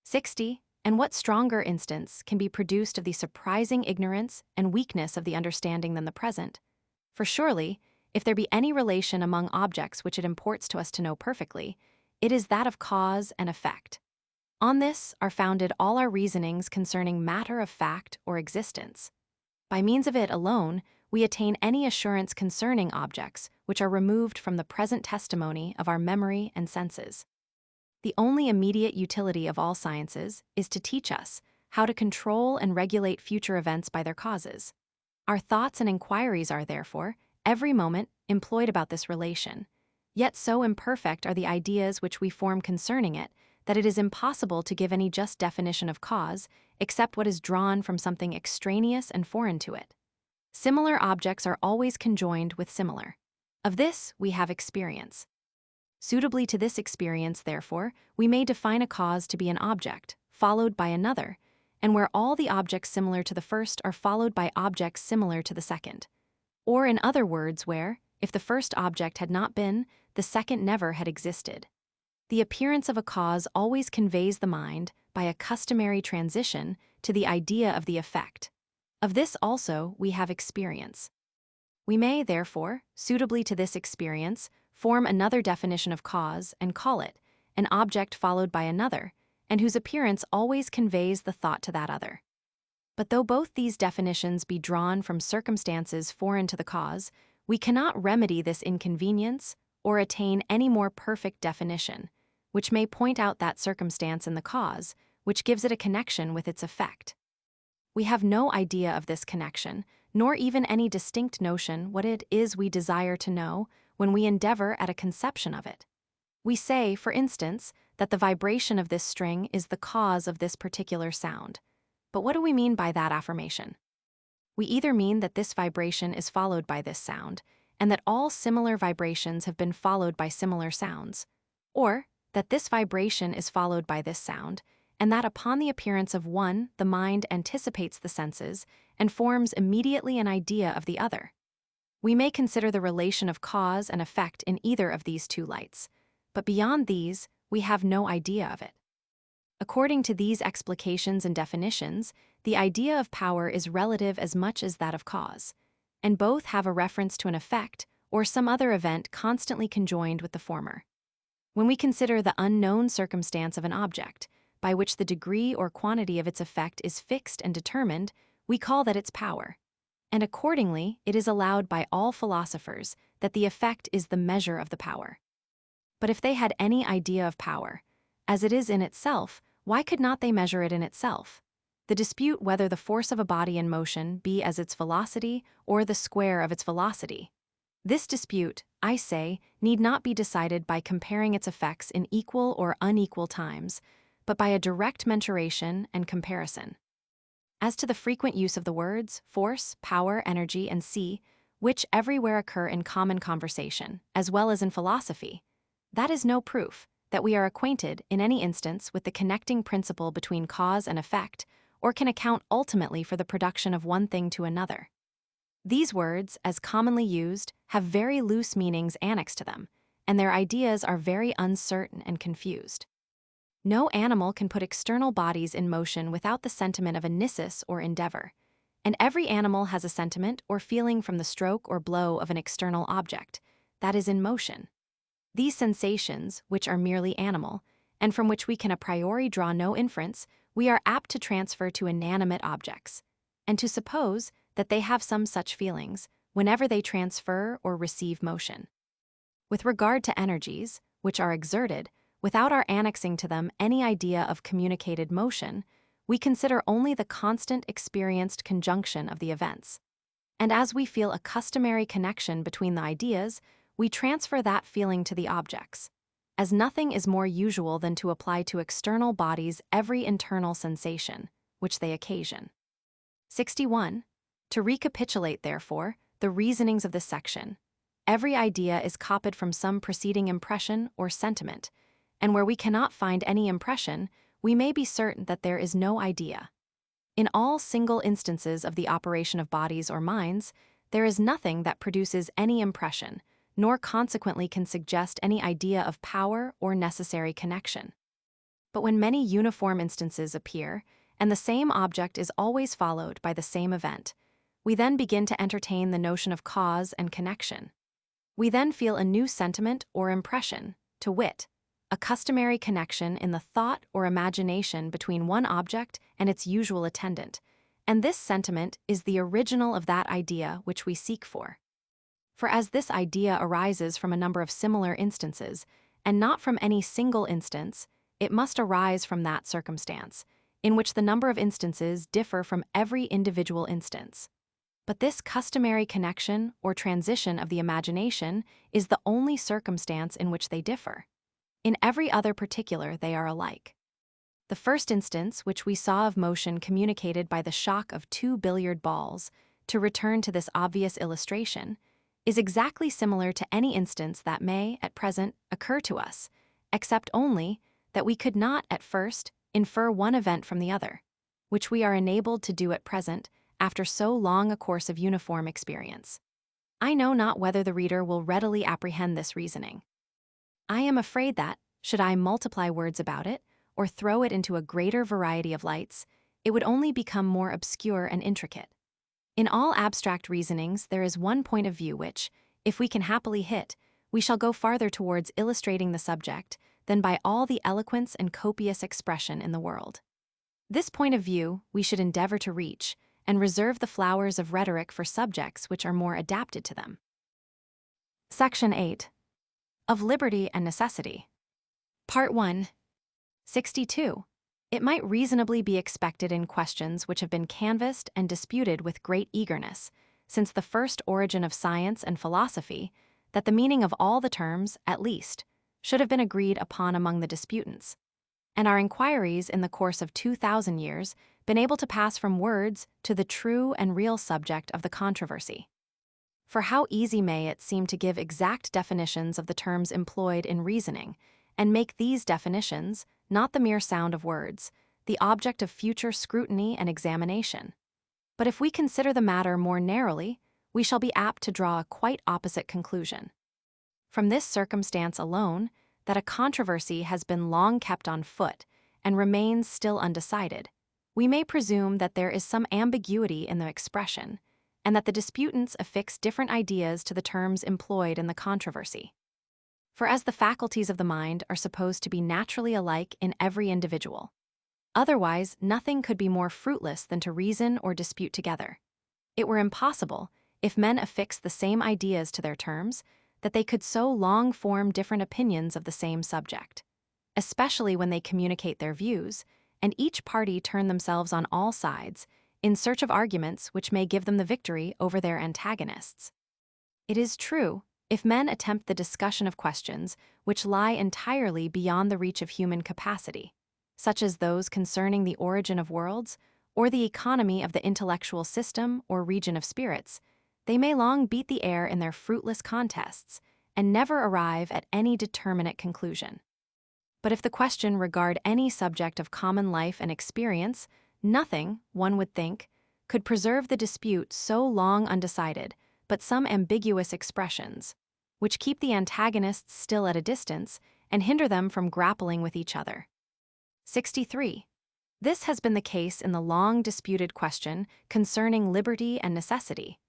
60. And what stronger instance can be produced of the surprising ignorance and weakness of the understanding than the present? For surely, if there be any relation among objects which it imports to us to know perfectly, it is that of cause and effect. On this are founded all our reasonings concerning matter of fact or existence. By means of it alone, we attain any assurance concerning objects which are removed from the present testimony of our memory and senses. The only immediate utility of all sciences is to teach us how to control and regulate future events by their causes. Our thoughts and inquiries are, therefore, every moment employed about this relation. Yet so imperfect are the ideas which we form concerning it that it is impossible to give any just definition of cause except what is drawn from something extraneous and foreign to it. Similar objects are always conjoined with similar. Of this we have experience. Suitably to this experience, therefore, we may define a cause to be an object, followed by another, and where all the objects similar to the first are followed by objects similar to the second. Or in other words, where, if the first object had not been, the second never had existed. The appearance of a cause always conveys the mind, by a customary transition, to the idea of the effect. Of this also we have experience. We may, therefore, suitably to this experience, form another definition of cause and call it an object followed by another, and whose appearance always conveys the thought to that other. But though both these definitions be drawn from circumstances foreign to the cause, we cannot remedy this inconvenience or attain any more perfect definition, which may point out that circumstance in the cause, which gives it a connection with its effect. We have no idea of this connection, nor even any distinct notion what it is we desire to know when we endeavor at a conception of it. We say, for instance, that the vibration of this string is the cause of this particular sound. But what do we mean by that affirmation? We either mean that this vibration is followed by this sound, and that all similar vibrations have been followed by similar sounds, or that this vibration is followed by this sound, and that upon the appearance of one, the mind anticipates the senses and forms immediately an idea of the other. We may consider the relation of cause and effect in either of these two lights, but beyond these, we have no idea of it. According to these explications and definitions, the idea of power is relative as much as that of cause, and both have a reference to an effect or some other event constantly conjoined with the former. When we consider the unknown circumstance of an object, by which the degree or quantity of its effect is fixed and determined, we call that its power. And accordingly, it is allowed by all philosophers that the effect is the measure of the power. But if they had any idea of power, as it is in itself, why could not they measure it in itself? The dispute whether the force of a body in motion be as its velocity or the square of its velocity. This dispute, I say, need not be decided by comparing its effects in equal or unequal times, but by a direct mensuration and comparison. As to the frequent use of the words force, power, energy, and see, which everywhere occur in common conversation, as well as in philosophy, that is no proof that we are acquainted in any instance with the connecting principle between cause and effect, or can account ultimately for the production of one thing to another. These words, as commonly used, have very loose meanings annexed to them, and their ideas are very uncertain and confused. No animal can put external bodies in motion without the sentiment of a nisus or endeavor, and every animal has a sentiment or feeling from the stroke or blow of an external object, that is in motion. These sensations, which are merely animal, and from which we can a priori draw no inference, we are apt to transfer to inanimate objects, and to suppose that they have some such feelings whenever they transfer or receive motion. With regard to energies, which are exerted, without our annexing to them any idea of communicated motion, we consider only the constant experienced conjunction of the events. And as we feel a customary connection between the ideas, we transfer that feeling to the objects, as nothing is more usual than to apply to external bodies every internal sensation, which they occasion. 61. To recapitulate, therefore, the reasonings of this section, every idea is copied from some preceding impression or sentiment, and where we cannot find any impression, we may be certain that there is no idea. In all single instances of the operation of bodies or minds, there is nothing that produces any impression, nor consequently can suggest any idea of power or necessary connection. But when many uniform instances appear, and the same object is always followed by the same event, we then begin to entertain the notion of cause and connection. We then feel a new sentiment or impression, to wit, a customary connection in the thought or imagination between one object and its usual attendant, and this sentiment is the original of that idea which we seek for. For as this idea arises from a number of similar instances, and not from any single instance, it must arise from that circumstance, in which the number of instances differ from every individual instance. But this customary connection or transition of the imagination is the only circumstance in which they differ. In every other particular, they are alike. The first instance which we saw of motion communicated by the shock of two billiard balls, to return to this obvious illustration, is exactly similar to any instance that may, at present, occur to us, except only that we could not, at first, infer one event from the other, which we are enabled to do at present after so long a course of uniform experience. I know not whether the reader will readily apprehend this reasoning. I am afraid that, should I multiply words about it, or throw it into a greater variety of lights, it would only become more obscure and intricate. In all abstract reasonings, there is one point of view which, if we can happily hit, we shall go farther towards illustrating the subject than by all the eloquence and copious expression in the world. This point of view we should endeavor to reach, and reserve the flowers of rhetoric for subjects which are more adapted to them. Section 8. Of Liberty and Necessity. Part 1. 62. It might reasonably be expected in questions which have been canvassed and disputed with great eagerness, since the first origin of science and philosophy, that the meaning of all the terms, at least, should have been agreed upon among the disputants, and our inquiries in the course of 2,000 years been able to pass from words to the true and real subject of the controversy. For how easy may it seem to give exact definitions of the terms employed in reasoning, and make these definitions, not the mere sound of words, the object of future scrutiny and examination. But if we consider the matter more narrowly, we shall be apt to draw a quite opposite conclusion. From this circumstance alone, that a controversy has been long kept on foot and remains still undecided, we may presume that there is some ambiguity in the expression, and that the disputants affix different ideas to the terms employed in the controversy. For as the faculties of the mind are supposed to be naturally alike in every individual, otherwise nothing could be more fruitless than to reason or dispute together. It were impossible, if men affixed the same ideas to their terms, that they could so long form different opinions of the same subject, especially when they communicate their views, and each party turn themselves on all sides, in search of arguments which may give them the victory over their antagonists. It is true, if men attempt the discussion of questions which lie entirely beyond the reach of human capacity, such as those concerning the origin of worlds, or the economy of the intellectual system or region of spirits, they may long beat the air in their fruitless contests, and never arrive at any determinate conclusion. But if the question regard any subject of common life and experience, nothing, one would think, could preserve the dispute so long undecided, but some ambiguous expressions, which keep the antagonists still at a distance and hinder them from grappling with each other. 63. This has been the case in the long disputed question concerning liberty and necessity,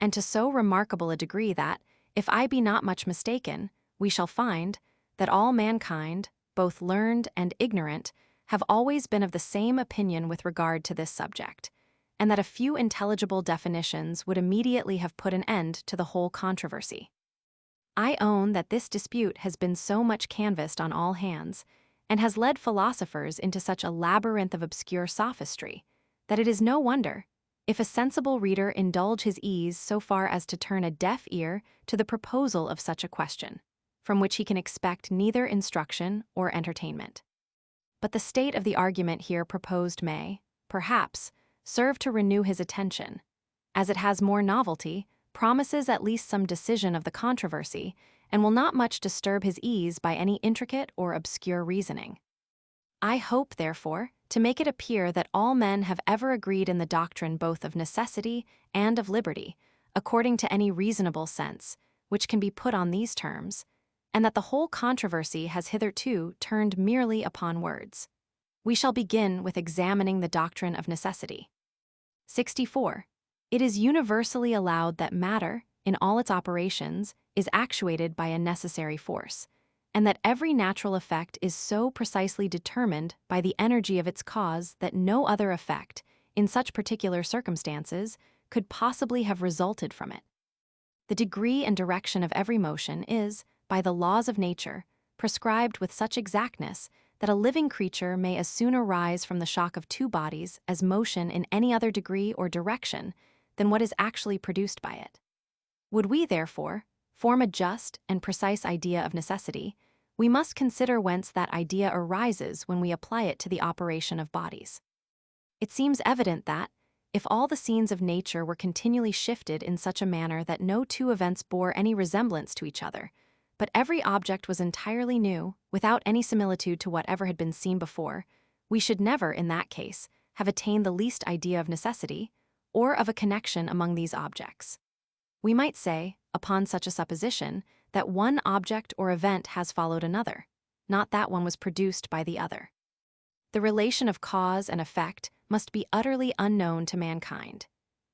and to so remarkable a degree that, if I be not much mistaken, we shall find that all mankind, both learned and ignorant, have always been of the same opinion with regard to this subject, and that a few intelligible definitions would immediately have put an end to the whole controversy. I own that this dispute has been so much canvassed on all hands, and has led philosophers into such a labyrinth of obscure sophistry, that it is no wonder if a sensible reader indulge his ease so far as to turn a deaf ear to the proposal of such a question, from which he can expect neither instruction or entertainment. But the state of the argument here proposed may, perhaps, serve to renew his attention, as it has more novelty, promises at least some decision of the controversy, and will not much disturb his ease by any intricate or obscure reasoning. I hope, therefore, to make it appear that all men have ever agreed in the doctrine both of necessity and of liberty, according to any reasonable sense, which can be put on these terms, and that the whole controversy has hitherto turned merely upon words. We shall begin with examining the doctrine of necessity. 64. It is universally allowed that matter, in all its operations, is actuated by a necessary force, and that every natural effect is so precisely determined by the energy of its cause that no other effect, in such particular circumstances, could possibly have resulted from it. The degree and direction of every motion is, by the laws of nature, prescribed with such exactness that a living creature may as soon arise from the shock of two bodies as motion in any other degree or direction than what is actually produced by it. Would we, therefore, form a just and precise idea of necessity, we must consider whence that idea arises when we apply it to the operation of bodies. It seems evident that, if all the scenes of nature were continually shifted in such a manner that no two events bore any resemblance to each other, but every object was entirely new, without any similitude to whatever had been seen before, we should never, in that case, have attained the least idea of necessity, or of a connection among these objects. We might say, upon such a supposition, that one object or event has followed another, not that one was produced by the other. The relation of cause and effect must be utterly unknown to mankind.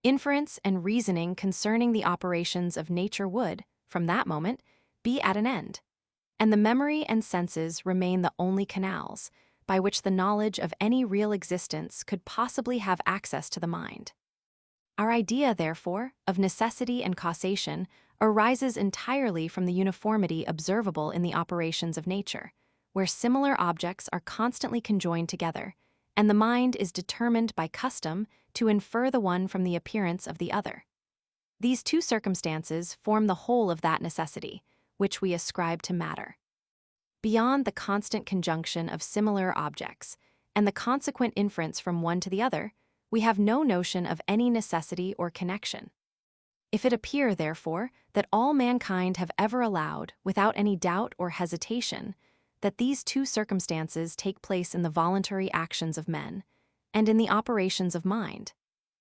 Inference and reasoning concerning the operations of nature would, from that moment, be at an end, and the memory and senses remain the only canals by which the knowledge of any real existence could possibly have access to the mind. Our idea, therefore, of necessity and causation arises entirely from the uniformity observable in the operations of nature, where similar objects are constantly conjoined together, and the mind is determined by custom to infer the one from the appearance of the other. These two circumstances form the whole of that necessity, which we ascribe to matter. Beyond the constant conjunction of similar objects, and the consequent inference from one to the other, we have no notion of any necessity or connection. If it appear, therefore, that all mankind have ever allowed, without any doubt or hesitation, that these two circumstances take place in the voluntary actions of men, and in the operations of mind,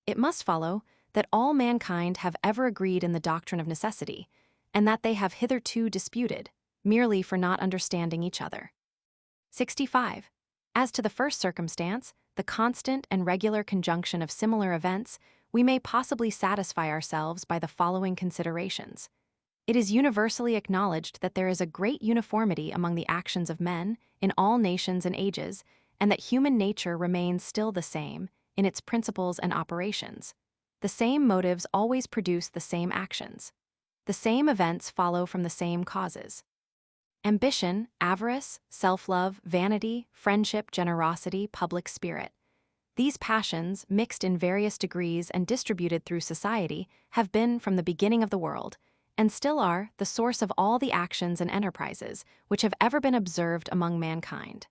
it must follow that all mankind have ever agreed in the doctrine of necessity, and that they have hitherto disputed, merely for not understanding each other. 65. As to the first circumstance, the constant and regular conjunction of similar events, we may possibly satisfy ourselves by the following considerations. It is universally acknowledged that there is a great uniformity among the actions of men in all nations and ages, and that human nature remains still the same in its principles and operations. The same motives always produce the same actions. The same events follow from the same causes. Ambition, avarice, self-love, vanity, friendship, generosity, public spirit. These passions, mixed in various degrees and distributed through society, have been, from the beginning of the world, and still are, the source of all the actions and enterprises which have ever been observed among mankind.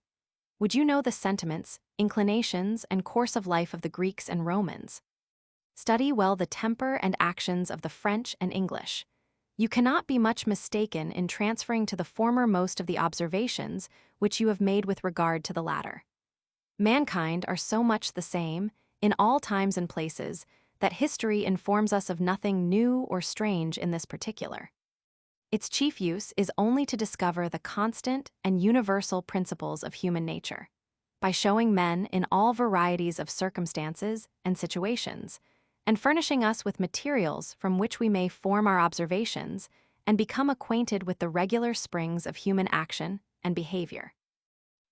Would you know the sentiments, inclinations, and course of life of the Greeks and Romans? Study well the temper and actions of the French and English. You cannot be much mistaken in transferring to the former most of the observations which you have made with regard to the latter. Mankind are so much the same, in all times and places, that history informs us of nothing new or strange in this particular. Its chief use is only to discover the constant and universal principles of human nature, by showing men in all varieties of circumstances and situations, and furnishing us with materials from which we may form our observations and become acquainted with the regular springs of human action and behavior.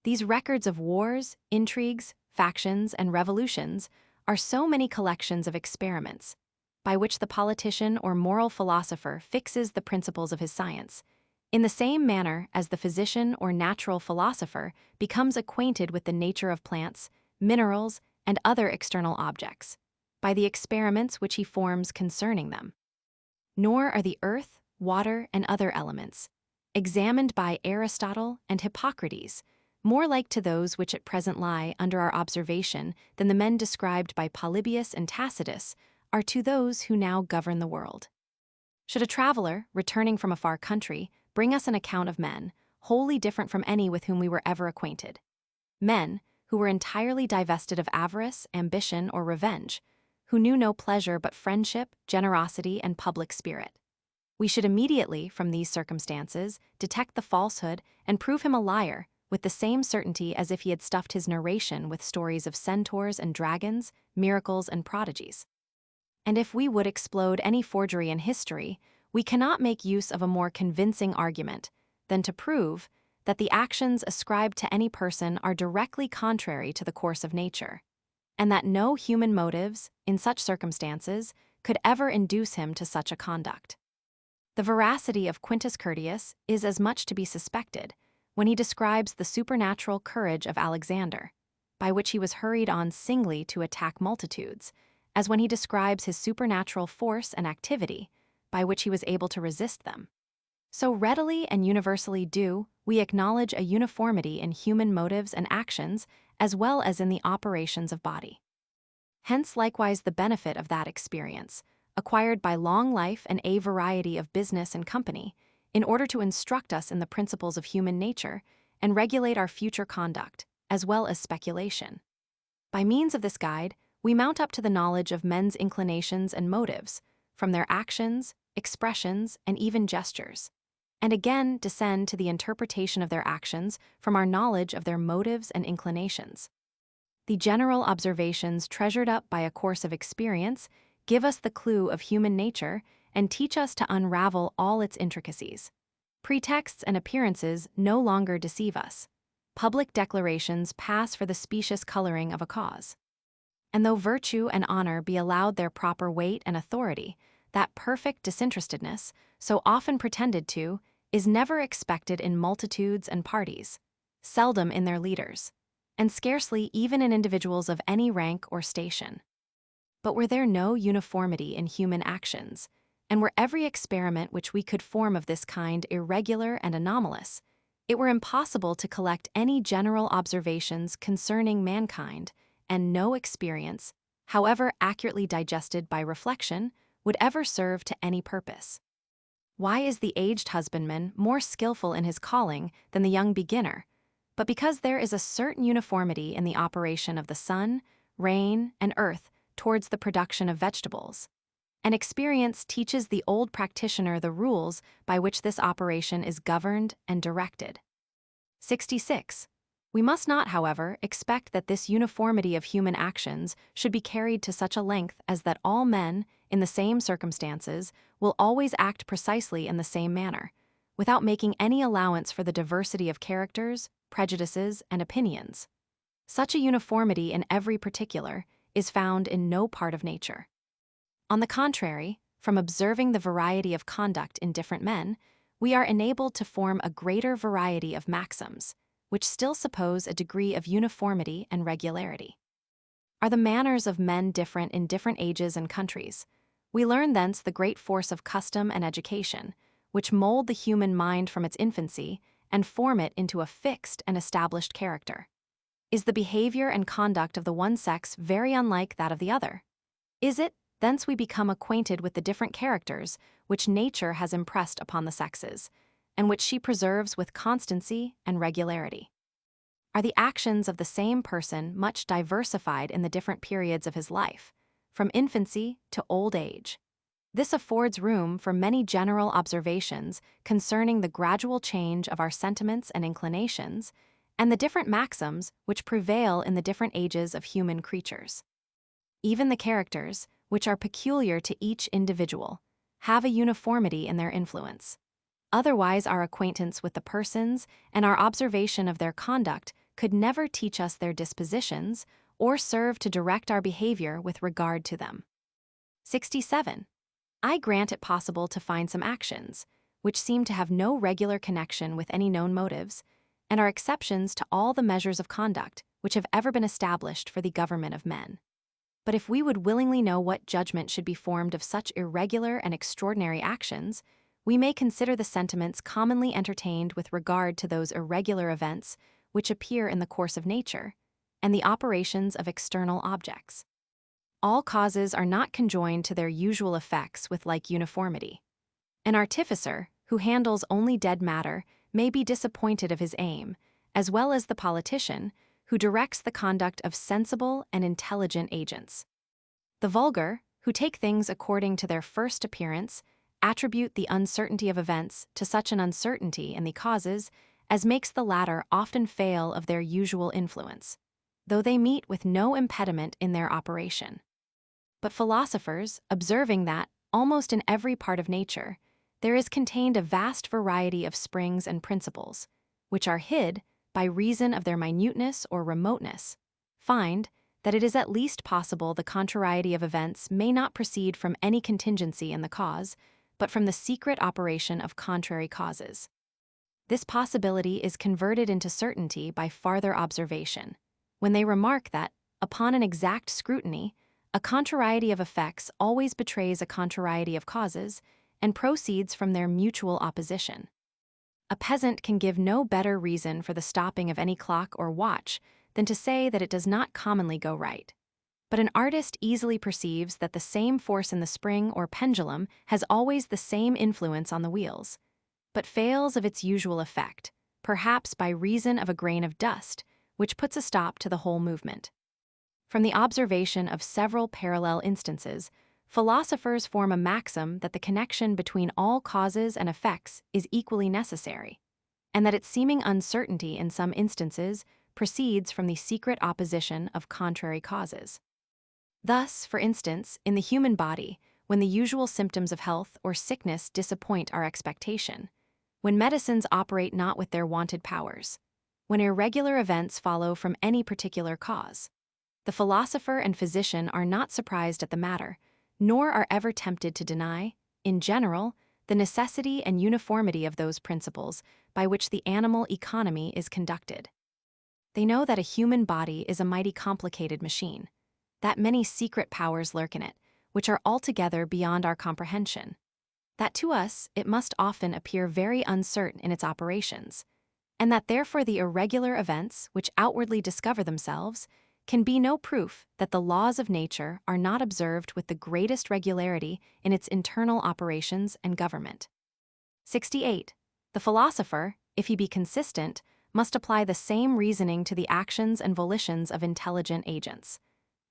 These records of wars, intrigues, factions, and revolutions are so many collections of experiments, by which the politician or moral philosopher fixes the principles of his science, in the same manner as the physician or natural philosopher becomes acquainted with the nature of plants, minerals, and other external objects, by the experiments which he forms concerning them. Nor are the earth, water, and other elements, examined by Aristotle and Hippocrates, more like to those which at present lie under our observation than the men described by Polybius and Tacitus are to those who now govern the world. Should a traveler, returning from a far country, bring us an account of men, wholly different from any with whom we were ever acquainted, men who were entirely divested of avarice, ambition, or revenge, who knew no pleasure but friendship, generosity, and public spirit, we should immediately, from these circumstances, detect the falsehood and prove him a liar with the same certainty as if he had stuffed his narration with stories of centaurs and dragons, miracles and prodigies. And if we would explode any forgery in history, we cannot make use of a more convincing argument than to prove that the actions ascribed to any person are directly contrary to the course of nature, and that no human motives, in such circumstances, could ever induce him to such a conduct. The veracity of Quintus Curtius is as much to be suspected, when he describes the supernatural courage of Alexander, by which he was hurried on singly to attack multitudes, as when he describes his supernatural force and activity, by which he was able to resist them. So readily and universally do we acknowledge a uniformity in human motives and actions as well as in the operations of body. Hence likewise the benefit of that experience, acquired by long life and a variety of business and company, in order to instruct us in the principles of human nature and regulate our future conduct, as well as speculation. By means of this guide, we mount up to the knowledge of men's inclinations and motives, from their actions, expressions, and even gestures, and again descend to the interpretation of their actions from our knowledge of their motives and inclinations. The general observations treasured up by a course of experience give us the clue of human nature and teach us to unravel all its intricacies. Pretexts and appearances no longer deceive us. Public declarations pass for the specious coloring of a cause. And though virtue and honor be allowed their proper weight and authority, that perfect disinterestedness, so often pretended to, is never expected in multitudes and parties, seldom in their leaders, and scarcely even in individuals of any rank or station. But were there no uniformity in human actions, and were every experiment which we could form of this kind irregular and anomalous, it were impossible to collect any general observations concerning mankind, and no experience, however accurately digested by reflection, would ever serve to any purpose. Why is the aged husbandman more skillful in his calling than the young beginner? But because there is a certain uniformity in the operation of the sun, rain, and earth towards the production of vegetables. And experience teaches the old practitioner the rules by which this operation is governed and directed. 66. We must not, however, expect that this uniformity of human actions should be carried to such a length as that all men, in the same circumstances, will always act precisely in the same manner, without making any allowance for the diversity of characters, prejudices, and opinions. Such a uniformity in every particular is found in no part of nature. On the contrary, from observing the variety of conduct in different men, we are enabled to form a greater variety of maxims, which still suppose a degree of uniformity and regularity. Are the manners of men different in different ages and countries? We learn thence the great force of custom and education, which mold the human mind from its infancy and form it into a fixed and established character. Is the behavior and conduct of the one sex very unlike that of the other? Is it, thence we become acquainted with the different characters which nature has impressed upon the sexes, and which she preserves with constancy and regularity? Are the actions of the same person much diversified in the different periods of his life, from infancy to old age? This affords room for many general observations concerning the gradual change of our sentiments and inclinations, and the different maxims which prevail in the different ages of human creatures. Even the characters, which are peculiar to each individual, have a uniformity in their influence. Otherwise, our acquaintance with the persons and our observation of their conduct could never teach us their dispositions or serve to direct our behavior with regard to them. 67. I grant it possible to find some actions, which seem to have no regular connection with any known motives, and are exceptions to all the measures of conduct which have ever been established for the government of men. But if we would willingly know what judgment should be formed of such irregular and extraordinary actions, we may consider the sentiments commonly entertained with regard to those irregular events which appear in the course of nature, and the operations of external objects. All causes are not conjoined to their usual effects with like uniformity. An artificer, who handles only dead matter, may be disappointed of his aim, as well as the politician, who directs the conduct of sensible and intelligent agents. The vulgar, who take things according to their first appearance, attribute the uncertainty of events to such an uncertainty in the causes as makes the latter often fail of their usual influence, though they meet with no impediment in their operation. But philosophers, observing that, almost in every part of nature, there is contained a vast variety of springs and principles, which are hid by reason of their minuteness or remoteness, find that it is at least possible the contrariety of events may not proceed from any contingency in the cause, but from the secret operation of contrary causes. This possibility is converted into certainty by farther observation, when they remark that, upon an exact scrutiny, a contrariety of effects always betrays a contrariety of causes and proceeds from their mutual opposition. A peasant can give no better reason for the stopping of any clock or watch than to say that it does not commonly go right. But an artist easily perceives that the same force in the spring or pendulum has always the same influence on the wheels, but fails of its usual effect, perhaps by reason of a grain of dust, which puts a stop to the whole movement. From the observation of several parallel instances, philosophers form a maxim that the connection between all causes and effects is equally necessary, and that its seeming uncertainty in some instances proceeds from the secret opposition of contrary causes. Thus, for instance, in the human body, when the usual symptoms of health or sickness disappoint our expectation, when medicines operate not with their wonted powers, when irregular events follow from any particular cause, the philosopher and physician are not surprised at the matter, nor are ever tempted to deny, in general, the necessity and uniformity of those principles by which the animal economy is conducted. They know that a human body is a mighty complicated machine, that many secret powers lurk in it, which are altogether beyond our comprehension, that to us it must often appear very uncertain in its operations, and that therefore the irregular events which outwardly discover themselves can be no proof that the laws of nature are not observed with the greatest regularity in its internal operations and government. 68. The philosopher, if he be consistent, must apply the same reasoning to the actions and volitions of intelligent agents.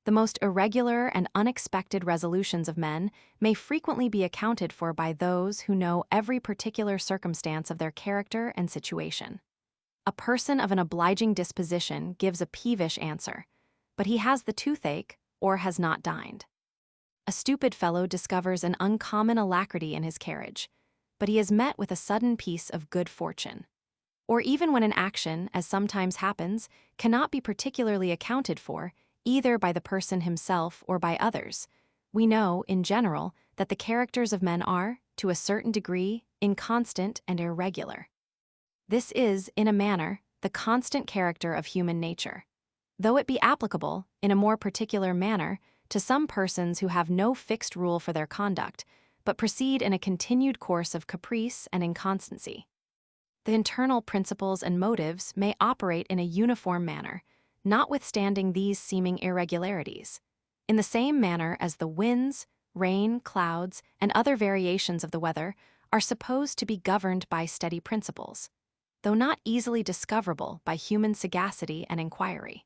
The most irregular and unexpected resolutions of men may frequently be accounted for by those who know every particular circumstance of their character and situation. A person of an obliging disposition gives a peevish answer, but he has the toothache or has not dined. A stupid fellow discovers an uncommon alacrity in his carriage, but he has met with a sudden piece of good fortune. Or even when an action, as sometimes happens, cannot be particularly accounted for, either by the person himself or by others, we know, in general, that the characters of men are, to a certain degree, inconstant and irregular. This is, in a manner, the constant character of human nature, though it be applicable, in a more particular manner, to some persons who have no fixed rule for their conduct, but proceed in a continued course of caprice and inconstancy. The internal principles and motives may operate in a uniform manner, notwithstanding these seeming irregularities, in the same manner as the winds, rain, clouds, and other variations of the weather are supposed to be governed by steady principles, though not easily discoverable by human sagacity and inquiry.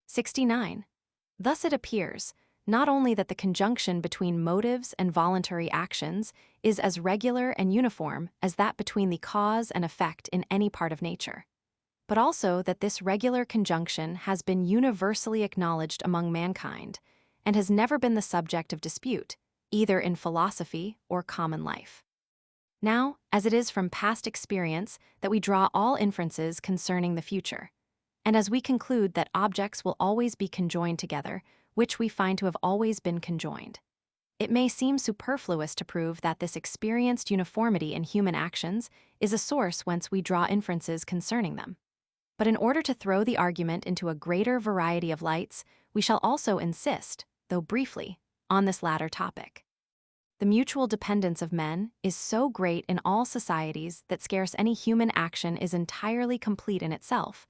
69. Thus it appears, not only that the conjunction between motives and voluntary actions is as regular and uniform as that between the cause and effect in any part of nature, but also that this regular conjunction has been universally acknowledged among mankind and has never been the subject of dispute, either in philosophy or common life. Now, as it is from past experience that we draw all inferences concerning the future, and as we conclude that objects will always be conjoined together, which we find to have always been conjoined, it may seem superfluous to prove that this experienced uniformity in human actions is a source whence we draw inferences concerning them. But in order to throw the argument into a greater variety of lights, we shall also insist, though briefly, on this latter topic. The mutual dependence of men is so great in all societies that scarce any human action is entirely complete in itself,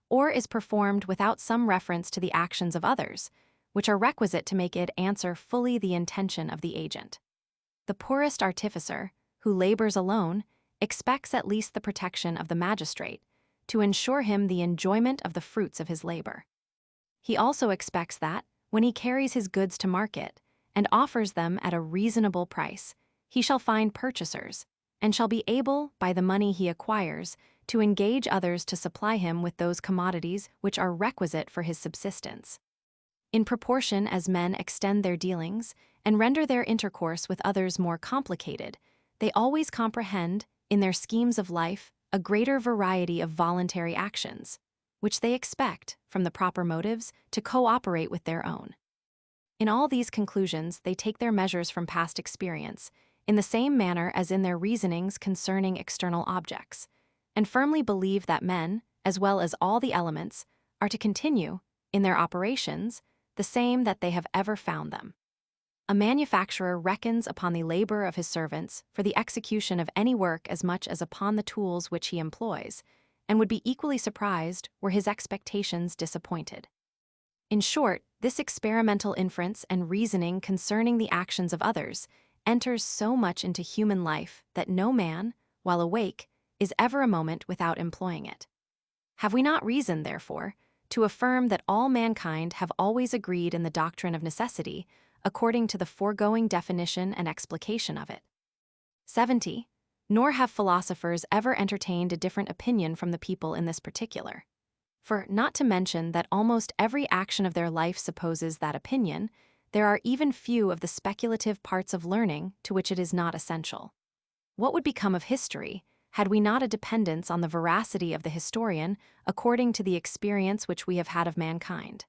or is performed without some reference to the actions of others, which are requisite to make it answer fully the intention of the agent. The poorest artificer, who labors alone, expects at least the protection of the magistrate, to ensure him the enjoyment of the fruits of his labor. He also expects that, when he carries his goods to market, and offers them at a reasonable price, he shall find purchasers, and shall be able, by the money he acquires, to engage others to supply him with those commodities which are requisite for his subsistence. In proportion as men extend their dealings, and render their intercourse with others more complicated, they always comprehend, in their schemes of life, a greater variety of voluntary actions, which they expect, from the proper motives, to co-operate with their own. In all these conclusions they take their measures from past experience, in the same manner as in their reasonings concerning external objects, and firmly believe that men, as well as all the elements, are to continue, in their operations, the same that they have ever found them. A manufacturer reckons upon the labor of his servants for the execution of any work as much as upon the tools which he employs, and would be equally surprised were his expectations disappointed. In short, this experimental inference and reasoning concerning the actions of others enters so much into human life that no man, while awake, is ever a moment without employing it. Have we not reason, therefore, to affirm that all mankind have always agreed in the doctrine of necessity, according to the foregoing definition and explication of it? 70. Nor have philosophers ever entertained a different opinion from the people in this particular. For, not to mention that almost every action of their life supposes that opinion, there are even few of the speculative parts of learning to which it is not essential. What would become of history, had we not a dependence on the veracity of the historian according to the experience which we have had of mankind?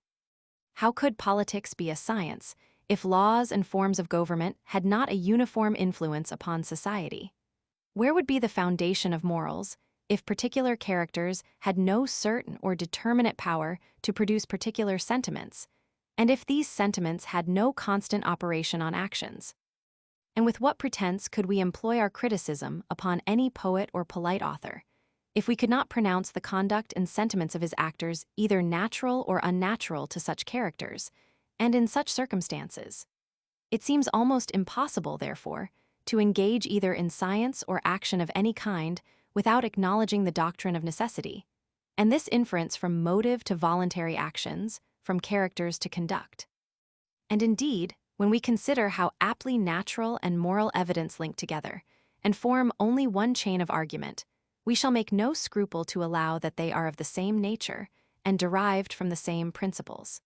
How could politics be a science, if laws and forms of government had not a uniform influence upon society? Where would be the foundation of morals, if particular characters had no certain or determinate power to produce particular sentiments, and if these sentiments had no constant operation on actions? And with what pretense could we employ our criticism upon any poet or polite author, if we could not pronounce the conduct and sentiments of his actors either natural or unnatural to such characters, and in such circumstances? It seems almost impossible, therefore, to engage either in science or action of any kind without acknowledging the doctrine of necessity, and this inference from motive to voluntary actions, from characters to conduct. And indeed, when we consider how aptly natural and moral evidence link together, and form only one chain of argument, we shall make no scruple to allow that they are of the same nature and derived from the same principles.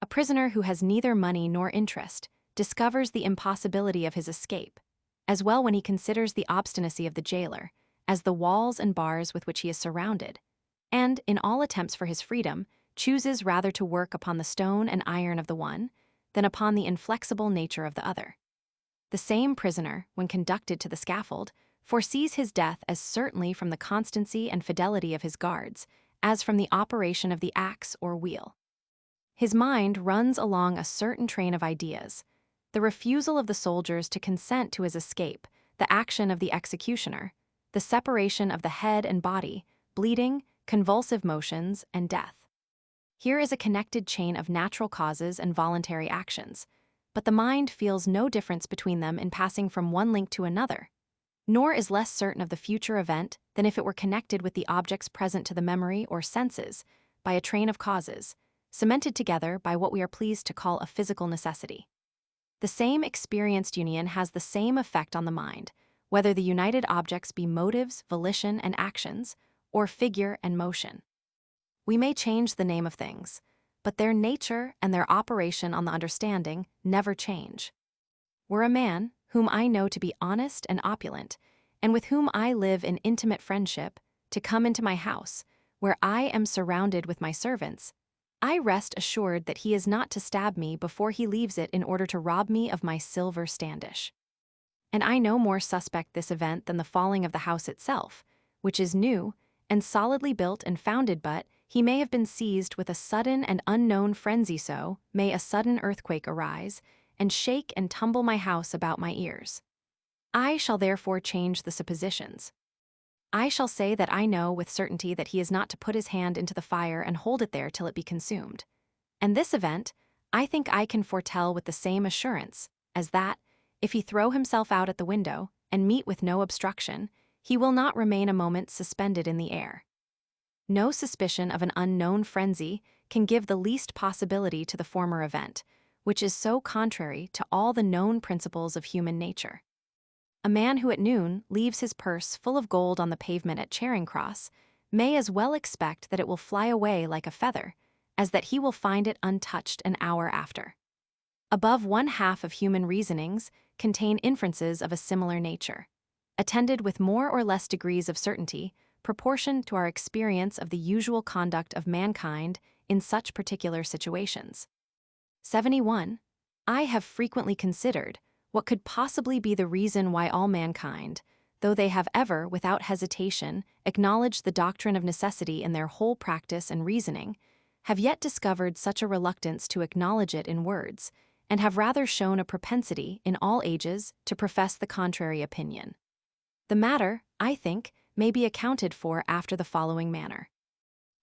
A prisoner who has neither money nor interest discovers the impossibility of his escape, as well when he considers the obstinacy of the jailer, as the walls and bars with which he is surrounded, and, in all attempts for his freedom, chooses rather to work upon the stone and iron of the one than upon the inflexible nature of the other. The same prisoner, when conducted to the scaffold, foresees his death as certainly from the constancy and fidelity of his guards as from the operation of the axe or wheel. His mind runs along a certain train of ideas: the refusal of the soldiers to consent to his escape, the action of the executioner, the separation of the head and body, bleeding, convulsive motions, and death. Here is a connected chain of natural causes and voluntary actions, but the mind feels no difference between them in passing from one link to another, nor is less certain of the future event than if it were connected with the objects present to the memory or senses by a train of causes, cemented together by what we are pleased to call a physical necessity. The same experienced union has the same effect on the mind, whether the united objects be motives, volition, and actions, or figure and motion. We may change the name of things, but their nature and their operation on the understanding never change. Were a man, whom I know to be honest and opulent, and with whom I live in intimate friendship, to come into my house, where I am surrounded with my servants, I rest assured that he is not to stab me before he leaves it in order to rob me of my silver standish. And I no more suspect this event than the falling of the house itself, which is new, and solidly built and founded, but he may have been seized with a sudden and unknown frenzy, so may a sudden earthquake arise, and shake and tumble my house about my ears. I shall therefore change the suppositions. I shall say that I know with certainty that he is not to put his hand into the fire and hold it there till it be consumed. And this event, I think I can foretell with the same assurance, as that, if he throw himself out at the window, and meet with no obstruction, he will not remain a moment suspended in the air. No suspicion of an unknown frenzy can give the least possibility to the former event, which is so contrary to all the known principles of human nature. A man who at noon leaves his purse full of gold on the pavement at Charing Cross may as well expect that it will fly away like a feather, as that he will find it untouched an hour after. Above one half of human reasonings contain inferences of a similar nature, attended with more or less degrees of certainty, proportioned to our experience of the usual conduct of mankind in such particular situations. 71. I have frequently considered what could possibly be the reason why all mankind, though they have ever, without hesitation, acknowledged the doctrine of necessity in their whole practice and reasoning, have yet discovered such a reluctance to acknowledge it in words, and have rather shown a propensity, in all ages, to profess the contrary opinion. The matter, I think, may be accounted for after the following manner.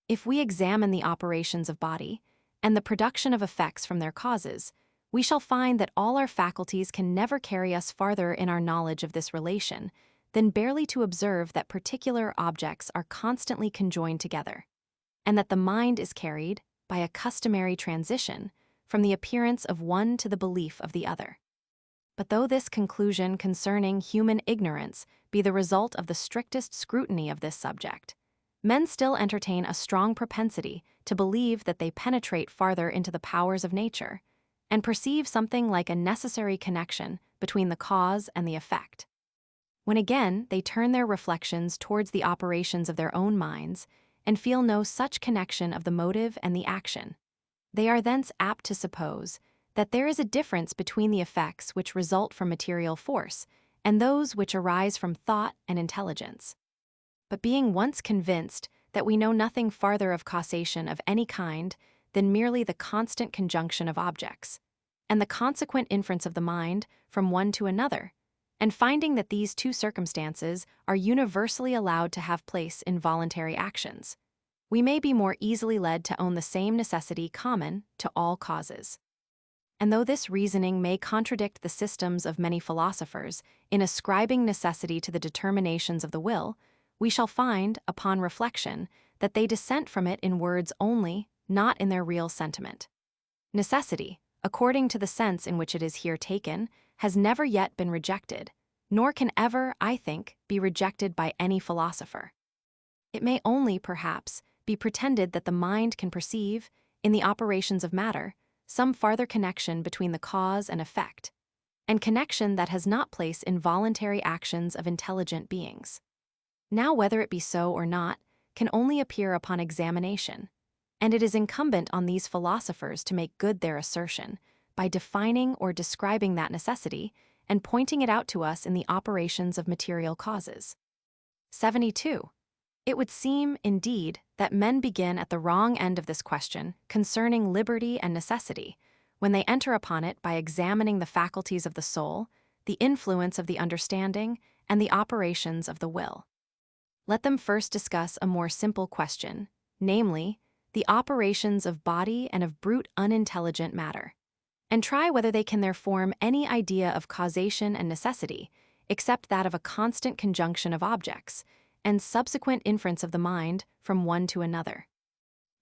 If we examine the operations of body, and the production of effects from their causes, we shall find that all our faculties can never carry us farther in our knowledge of this relation than barely to observe that particular objects are constantly conjoined together, and that the mind is carried, by a customary transition, from the appearance of one to the belief of the other. But though this conclusion concerning human ignorance be the result of the strictest scrutiny of this subject, men still entertain a strong propensity to believe that they penetrate farther into the powers of nature, and perceive something like a necessary connection between the cause and the effect. When again they turn their reflections towards the operations of their own minds, and feel no such connection of the motive and the action, they are thence apt to suppose that there is a difference between the effects which result from material force and those which arise from thought and intelligence. But being once convinced that we know nothing farther of causation of any kind than merely the constant conjunction of objects, and the consequent inference of the mind from one to another, and finding that these two circumstances are universally allowed to have place in voluntary actions, we may be more easily led to own the same necessity common to all causes. And though this reasoning may contradict the systems of many philosophers in ascribing necessity to the determinations of the will, we shall find, upon reflection, that they dissent from it in words only, not in their real sentiment. Necessity, according to the sense in which it is here taken, has never yet been rejected, nor can ever, I think, be rejected by any philosopher. It may only, perhaps, be pretended that the mind can perceive, in the operations of matter, some farther connection between the cause and effect, and connection that has not place in voluntary actions of intelligent beings. Now, whether it be so or not, can only appear upon examination, and it is incumbent on these philosophers to make good their assertion by defining or describing that necessity and pointing it out to us in the operations of material causes. 72. It would seem, indeed, that men begin at the wrong end of this question concerning liberty and necessity, when they enter upon it by examining the faculties of the soul, the influence of the understanding, and the operations of the will. Let them first discuss a more simple question, namely, the operations of body and of brute unintelligent matter, and try whether they can there form any idea of causation and necessity, except that of a constant conjunction of objects, and subsequent inference of the mind from one to another.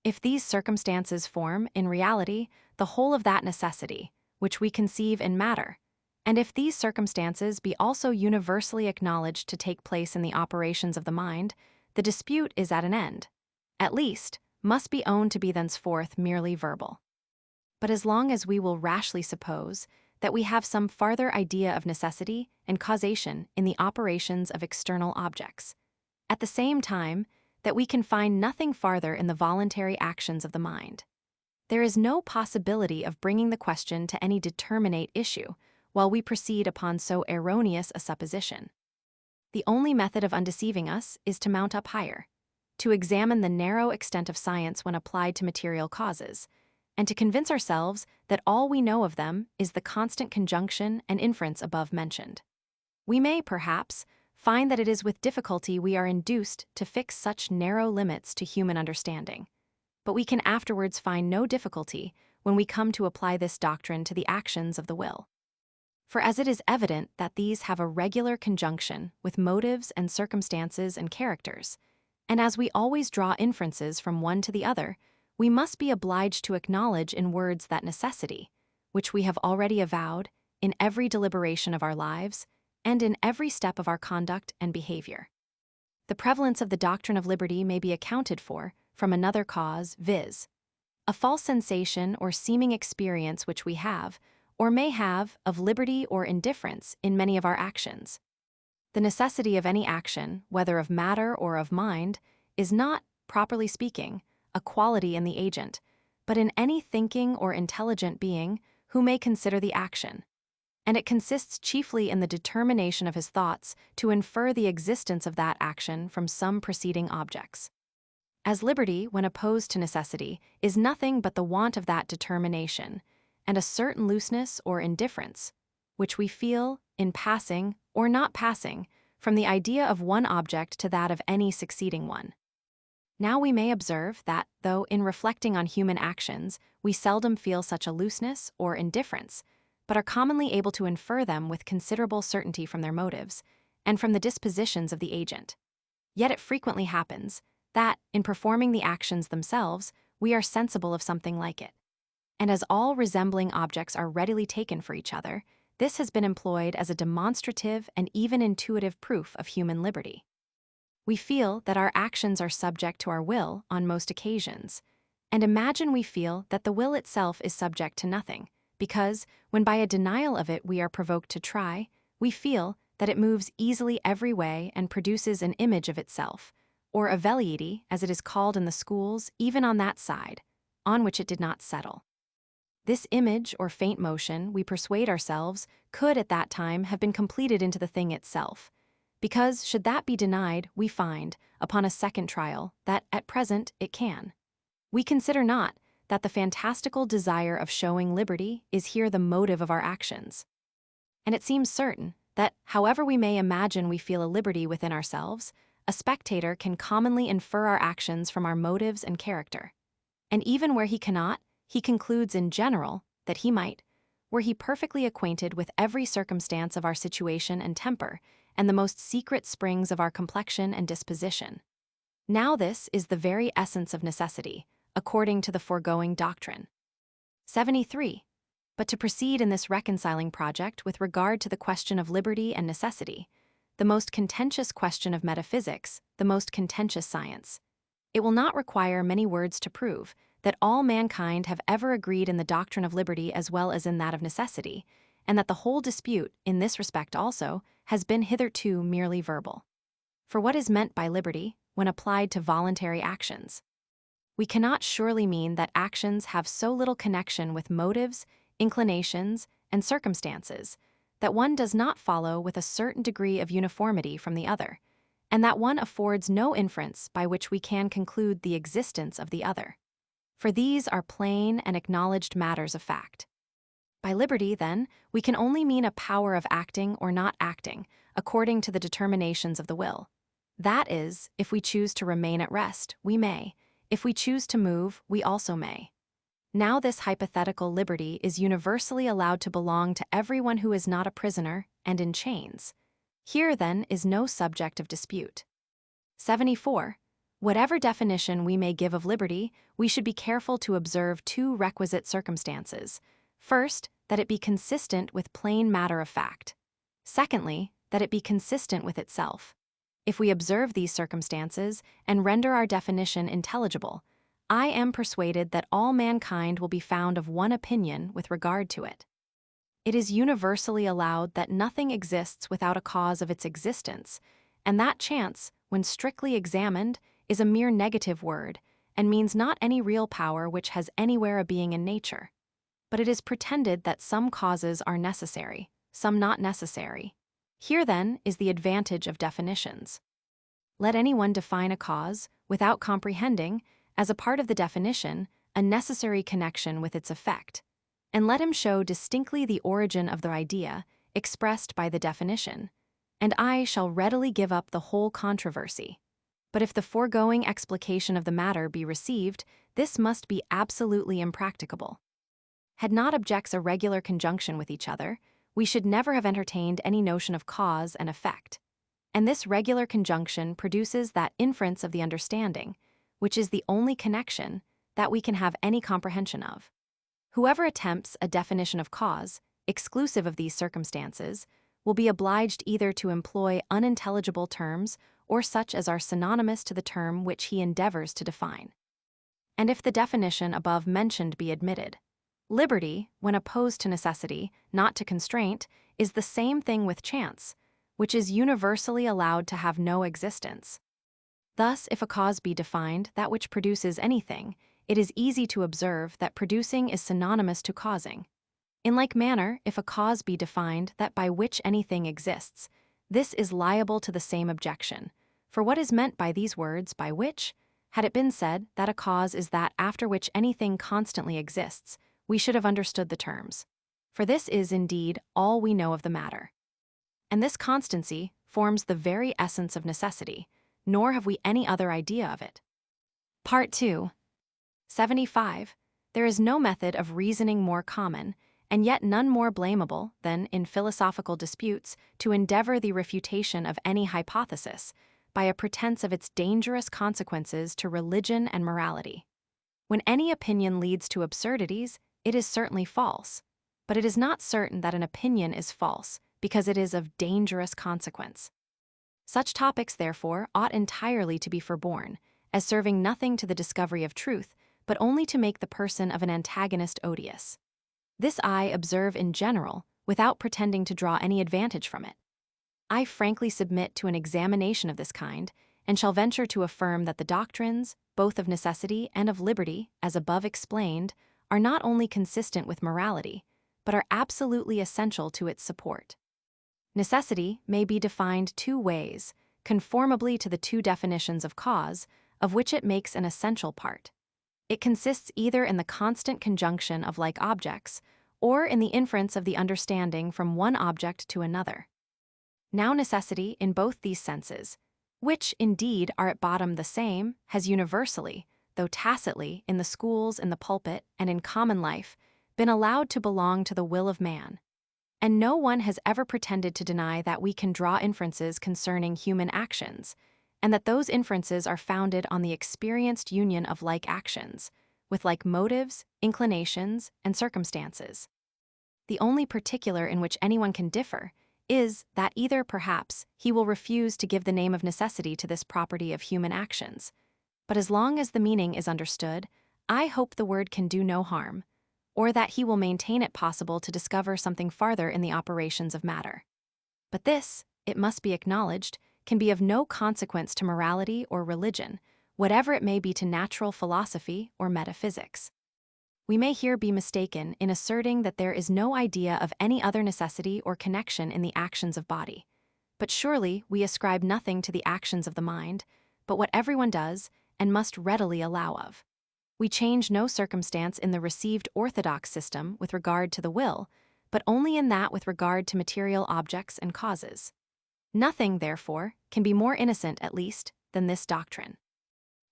If these circumstances form, in reality, the whole of that necessity, which we conceive in matter, and if these circumstances be also universally acknowledged to take place in the operations of the mind, the dispute is at an end, at least, must be owned to be thenceforth merely verbal. But as long as we will rashly suppose that we have some farther idea of necessity and causation in the operations of external objects, at the same time that we can find nothing farther in the voluntary actions of the mind, there is no possibility of bringing the question to any determinate issue while we proceed upon so erroneous a supposition. The only method of undeceiving us is to mount up higher, to examine the narrow extent of science when applied to material causes, and to convince ourselves that all we know of them is the constant conjunction and inference above mentioned. We may, perhaps, find that it is with difficulty we are induced to fix such narrow limits to human understanding, but we can afterwards find no difficulty when we come to apply this doctrine to the actions of the will. For as it is evident that these have a regular conjunction with motives and circumstances and characters, and as we always draw inferences from one to the other, we must be obliged to acknowledge in words that necessity, which we have already avowed, in every deliberation of our lives, and in every step of our conduct and behavior. The prevalence of the doctrine of liberty may be accounted for from another cause, viz., a false sensation or seeming experience which we have, or may have, of liberty or indifference in many of our actions. The necessity of any action, whether of matter or of mind, is not, properly speaking, a quality in the agent, but in any thinking or intelligent being who may consider the action. and it consists chiefly in the determination of his thoughts to infer the existence of that action from some preceding objects. As liberty, when opposed to necessity, is nothing but the want of that determination, and a certain looseness or indifference, which we feel, in passing or not passing, from the idea of one object to that of any succeeding one. Now we may observe that, though in reflecting on human actions, we seldom feel such a looseness or indifference, but are commonly able to infer them with considerable certainty from their motives, and from the dispositions of the agent. Yet it frequently happens that, in performing the actions themselves, we are sensible of something like it. And as all resembling objects are readily taken for each other, this has been employed as a demonstrative and even intuitive proof of human liberty. We feel that our actions are subject to our will on most occasions, and imagine we feel that the will itself is subject to nothing, because, when by a denial of it we are provoked to try, we feel that it moves easily every way and produces an image of itself, or a velleity, as it is called in the schools, even on that side, on which it did not settle. This image or faint motion, we persuade ourselves, could at that time have been completed into the thing itself, because should that be denied, we find, upon a second trial, that at present it can. We consider not that the fantastical desire of showing liberty is here the motive of our actions. And it seems certain that, however we may imagine we feel a liberty within ourselves, a spectator can commonly infer our actions from our motives and character. And even where he cannot, he concludes in general that he might, were he perfectly acquainted with every circumstance of our situation and temper, and the most secret springs of our complexion and disposition. Now this is the very essence of necessity, according to the foregoing doctrine. 73. But to proceed in this reconciling project with regard to the question of liberty and necessity, the most contentious question of metaphysics, the most contentious science, it will not require many words to prove that all mankind have ever agreed in the doctrine of liberty as well as in that of necessity, and that the whole dispute, in this respect also, has been hitherto merely verbal. For what is meant by liberty, when applied to voluntary actions? We cannot surely mean that actions have so little connection with motives, inclinations, and circumstances, that one does not follow with a certain degree of uniformity from the other, and that one affords no inference by which we can conclude the existence of the other. For these are plain and acknowledged matters of fact. By liberty, then, we can only mean a power of acting or not acting, according to the determinations of the will. That is, if we choose to remain at rest, we may. If we choose to move, we also may. Now this hypothetical liberty is universally allowed to belong to everyone who is not a prisoner and in chains. Here, then, is no subject of dispute. 74. Whatever definition we may give of liberty, we should be careful to observe two requisite circumstances. First, that it be consistent with plain matter of fact. Secondly, that it be consistent with itself. If we observe these circumstances and render our definition intelligible, I am persuaded that all mankind will be found of one opinion with regard to it. It is universally allowed that nothing exists without a cause of its existence, and that chance, when strictly examined, is a mere negative word, and means not any real power which has anywhere a being in nature. But it is pretended that some causes are necessary, some not necessary. Here, then, is the advantage of definitions. Let anyone define a cause, without comprehending, as a part of the definition, a necessary connection with its effect, and let him show distinctly the origin of the idea expressed by the definition, and I shall readily give up the whole controversy. But if the foregoing explication of the matter be received, this must be absolutely impracticable. Had not objects a regular conjunction with each other, we should never have entertained any notion of cause and effect. And this regular conjunction produces that inference of the understanding, which is the only connection that we can have any comprehension of. Whoever attempts a definition of cause, exclusive of these circumstances, will be obliged either to employ unintelligible terms or such as are synonymous to the term which he endeavors to define. And if the definition above mentioned be admitted, liberty, when opposed to necessity, not to constraint, is the same thing with chance, which is universally allowed to have no existence. Thus, if a cause be defined, that which produces anything, it is easy to observe that producing is synonymous to causing. In like manner, if a cause be defined that by which anything exists, this is liable to the same objection. For what is meant by these words, by which? Had it been said that a cause is that after which anything constantly exists, we should have understood the terms. For this is, indeed, all we know of the matter. And this constancy forms the very essence of necessity, nor have we any other idea of it. Part 2. 75. There is no method of reasoning more common, and yet none more blamable than, in philosophical disputes, to endeavor the refutation of any hypothesis, by a pretense of its dangerous consequences to religion and morality. When any opinion leads to absurdities, it is certainly false, but it is not certain that an opinion is false, because it is of dangerous consequence. Such topics, therefore, ought entirely to be forborne, as serving nothing to the discovery of truth, but only to make the person of an antagonist odious. This I observe in general, without pretending to draw any advantage from it. I frankly submit to an examination of this kind, and shall venture to affirm that the doctrines, both of necessity and of liberty, as above explained, are not only consistent with morality, but are absolutely essential to its support. Necessity may be defined two ways, conformably to the two definitions of cause, of which it makes an essential part. It consists either in the constant conjunction of like objects, or in the inference of the understanding from one object to another. Now necessity, in both these senses, which, indeed, are at bottom the same, has universally, though tacitly, in the schools, in the pulpit, and in common life, been allowed to belong to the will of man. And no one has ever pretended to deny that we can draw inferences concerning human actions, and that those inferences are founded on the experienced union of like actions, with like motives, inclinations, and circumstances. The only particular in which anyone can differ is that either, perhaps, he will refuse to give the name of necessity to this property of human actions. But as long as the meaning is understood, I hope the word can do no harm, or that he will maintain it possible to discover something farther in the operations of matter. But this, it must be acknowledged, can be of no consequence to morality or religion, whatever it may be to natural philosophy or metaphysics. We may here be mistaken in asserting that there is no idea of any other necessity or connection in the actions of body. But surely we ascribe nothing to the actions of the mind, but what everyone does and must readily allow of. We change no circumstance in the received orthodox system with regard to the will, but only in that with regard to material objects and causes. Nothing, therefore, can be more innocent, at least, than this doctrine.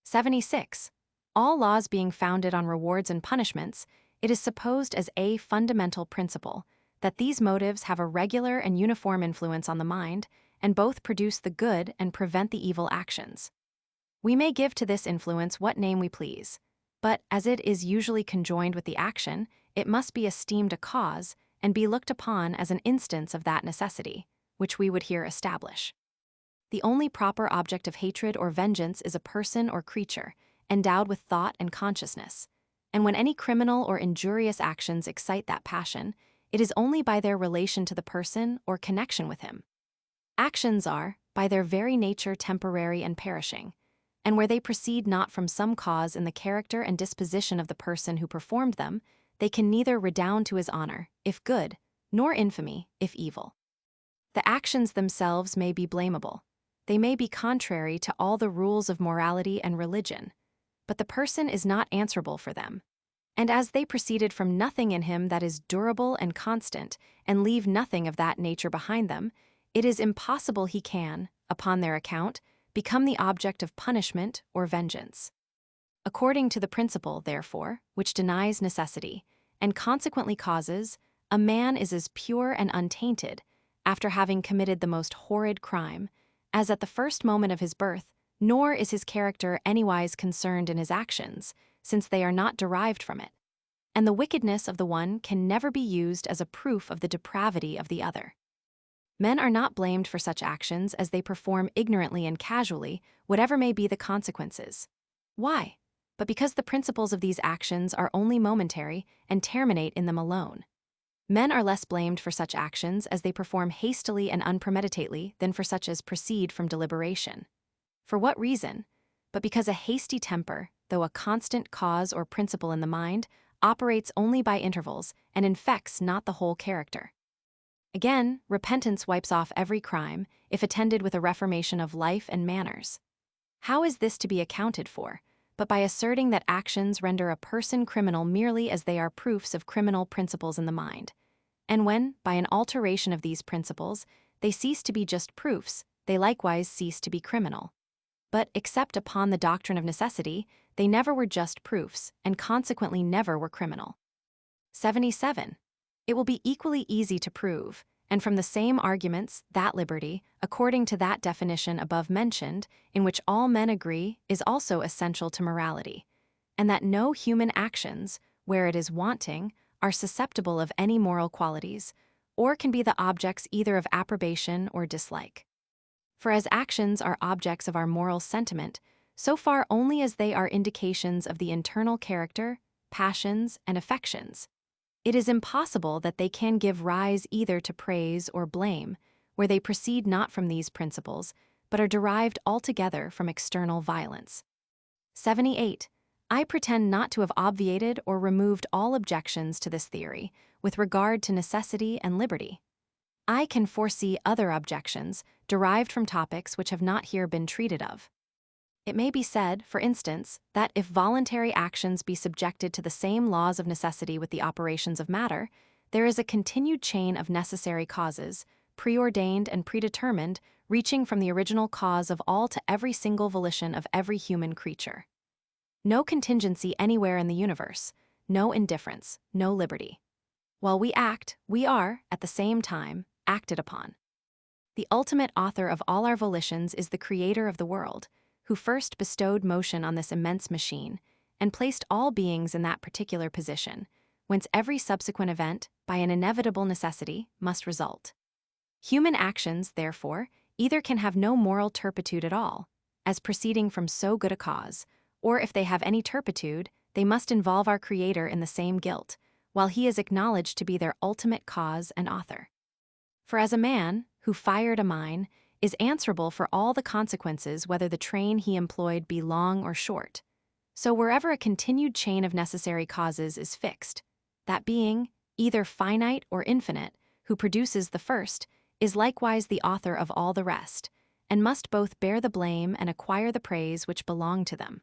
76. All laws being founded on rewards and punishments, it is supposed as a fundamental principle that these motives have a regular and uniform influence on the mind, and both produce the good and prevent the evil actions. We may give to this influence what name we please, but as it is usually conjoined with the action, it must be esteemed a cause and be looked upon as an instance of that necessity, which we would here establish. The only proper object of hatred or vengeance is a person or creature, endowed with thought and consciousness, and when any criminal or injurious actions excite that passion, it is only by their relation to the person or connection with him. Actions are, by their very nature, temporary and perishing, and where they proceed not from some cause in the character and disposition of the person who performed them, they can neither redound to his honor, if good, nor infamy, if evil. The actions themselves may be blamable. They may be contrary to all the rules of morality and religion, but the person is not answerable for them. And as they proceeded from nothing in him that is durable and constant, and leave nothing of that nature behind them, it is impossible he can, upon their account, become the object of punishment or vengeance. According to the principle, therefore, which denies necessity, and consequently causes, a man is as pure and untainted, after having committed the most horrid crime, as at the first moment of his birth, nor is his character anywise concerned in his actions, since they are not derived from it. And the wickedness of the one can never be used as a proof of the depravity of the other. Men are not blamed for such actions as they perform ignorantly and casually, whatever may be the consequences. Why? But because the principles of these actions are only momentary and terminate in them alone. Men are less blamed for such actions as they perform hastily and unpremeditately than for such as proceed from deliberation. For what reason? But because a hasty temper, though a constant cause or principle in the mind, operates only by intervals, and infects not the whole character. Again, repentance wipes off every crime, if attended with a reformation of life and manners. How is this to be accounted for, but by asserting that actions render a person criminal merely as they are proofs of criminal principles in the mind? And when, by an alteration of these principles, they cease to be just proofs, they likewise cease to be criminal. But, except upon the doctrine of necessity, they never were just proofs, and consequently never were criminal. 77. It will be equally easy to prove, and from the same arguments, that liberty, according to that definition above mentioned, in which all men agree, is also essential to morality, and that no human actions, where it is wanting, are susceptible of any moral qualities, or can be the objects either of approbation or dislike. For as actions are objects of our moral sentiment, so far only as they are indications of the internal character, passions, and affections, it is impossible that they can give rise either to praise or blame, where they proceed not from these principles, but are derived altogether from external violence. 78. I pretend not to have obviated or removed all objections to this theory with regard to necessity and liberty. I can foresee other objections derived from topics which have not here been treated of. It may be said, for instance, that if voluntary actions be subjected to the same laws of necessity with the operations of matter, there is a continued chain of necessary causes, preordained and predetermined, reaching from the original cause of all to every single volition of every human creature. No contingency anywhere in the universe, no indifference, no liberty. While we act, we are, at the same time, acted upon. The ultimate author of all our volitions is the Creator of the world, who first bestowed motion on this immense machine, and placed all beings in that particular position, whence every subsequent event, by an inevitable necessity, must result. Human actions, therefore, either can have no moral turpitude at all, as proceeding from so good a cause, or if they have any turpitude, they must involve our Creator in the same guilt, while he is acknowledged to be their ultimate cause and author. For as a man, who fired a mine, is answerable for all the consequences whether the train he employed be long or short, so wherever a continued chain of necessary causes is fixed, that being, either finite or infinite, who produces the first, is likewise the author of all the rest, and must both bear the blame and acquire the praise which belong to them.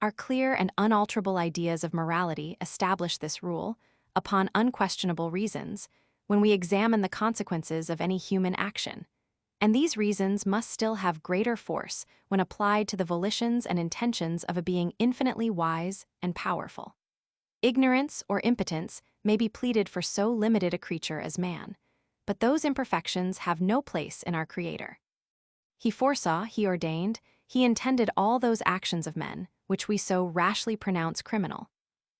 Our clear and unalterable ideas of morality establish this rule, upon unquestionable reasons, when we examine the consequences of any human action, and these reasons must still have greater force when applied to the volitions and intentions of a being infinitely wise and powerful. Ignorance or impotence may be pleaded for so limited a creature as man, but those imperfections have no place in our Creator. He foresaw, he ordained, he intended all those actions of men, which we so rashly pronounce criminal,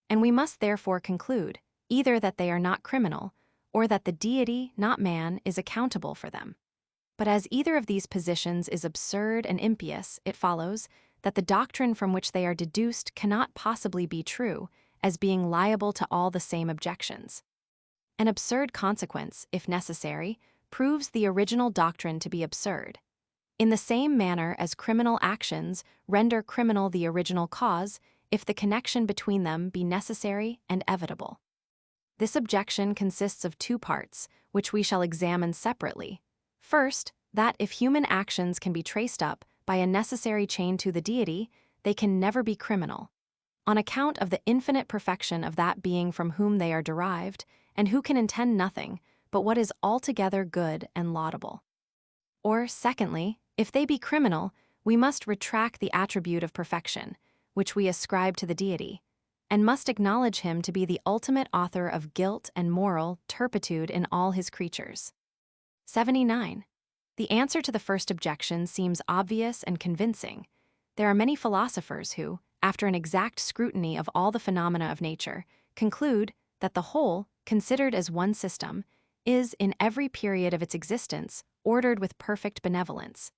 and we must therefore conclude, either that they are not criminal, or that the deity, not man, is accountable for them. But as either of these positions is absurd and impious, it follows that the doctrine from which they are deduced cannot possibly be true, as being liable to all the same objections. An absurd consequence, if necessary, proves the original doctrine to be absurd, in the same manner as criminal actions render criminal the original cause, if the connection between them be necessary and evitable. This objection consists of two parts, which we shall examine separately. First, that if human actions can be traced up by a necessary chain to the deity, they can never be criminal, on account of the infinite perfection of that being from whom they are derived, and who can intend nothing but what is altogether good and laudable. Or, secondly, if they be criminal, we must retract the attribute of perfection, which we ascribe to the deity, and must acknowledge him to be the ultimate author of guilt and moral turpitude in all his creatures. 79. The answer to the first objection seems obvious and convincing. There are many philosophers who, after an exact scrutiny of all the phenomena of nature, conclude that the whole, considered as one system, is, in every period of its existence, ordered with perfect benevolence,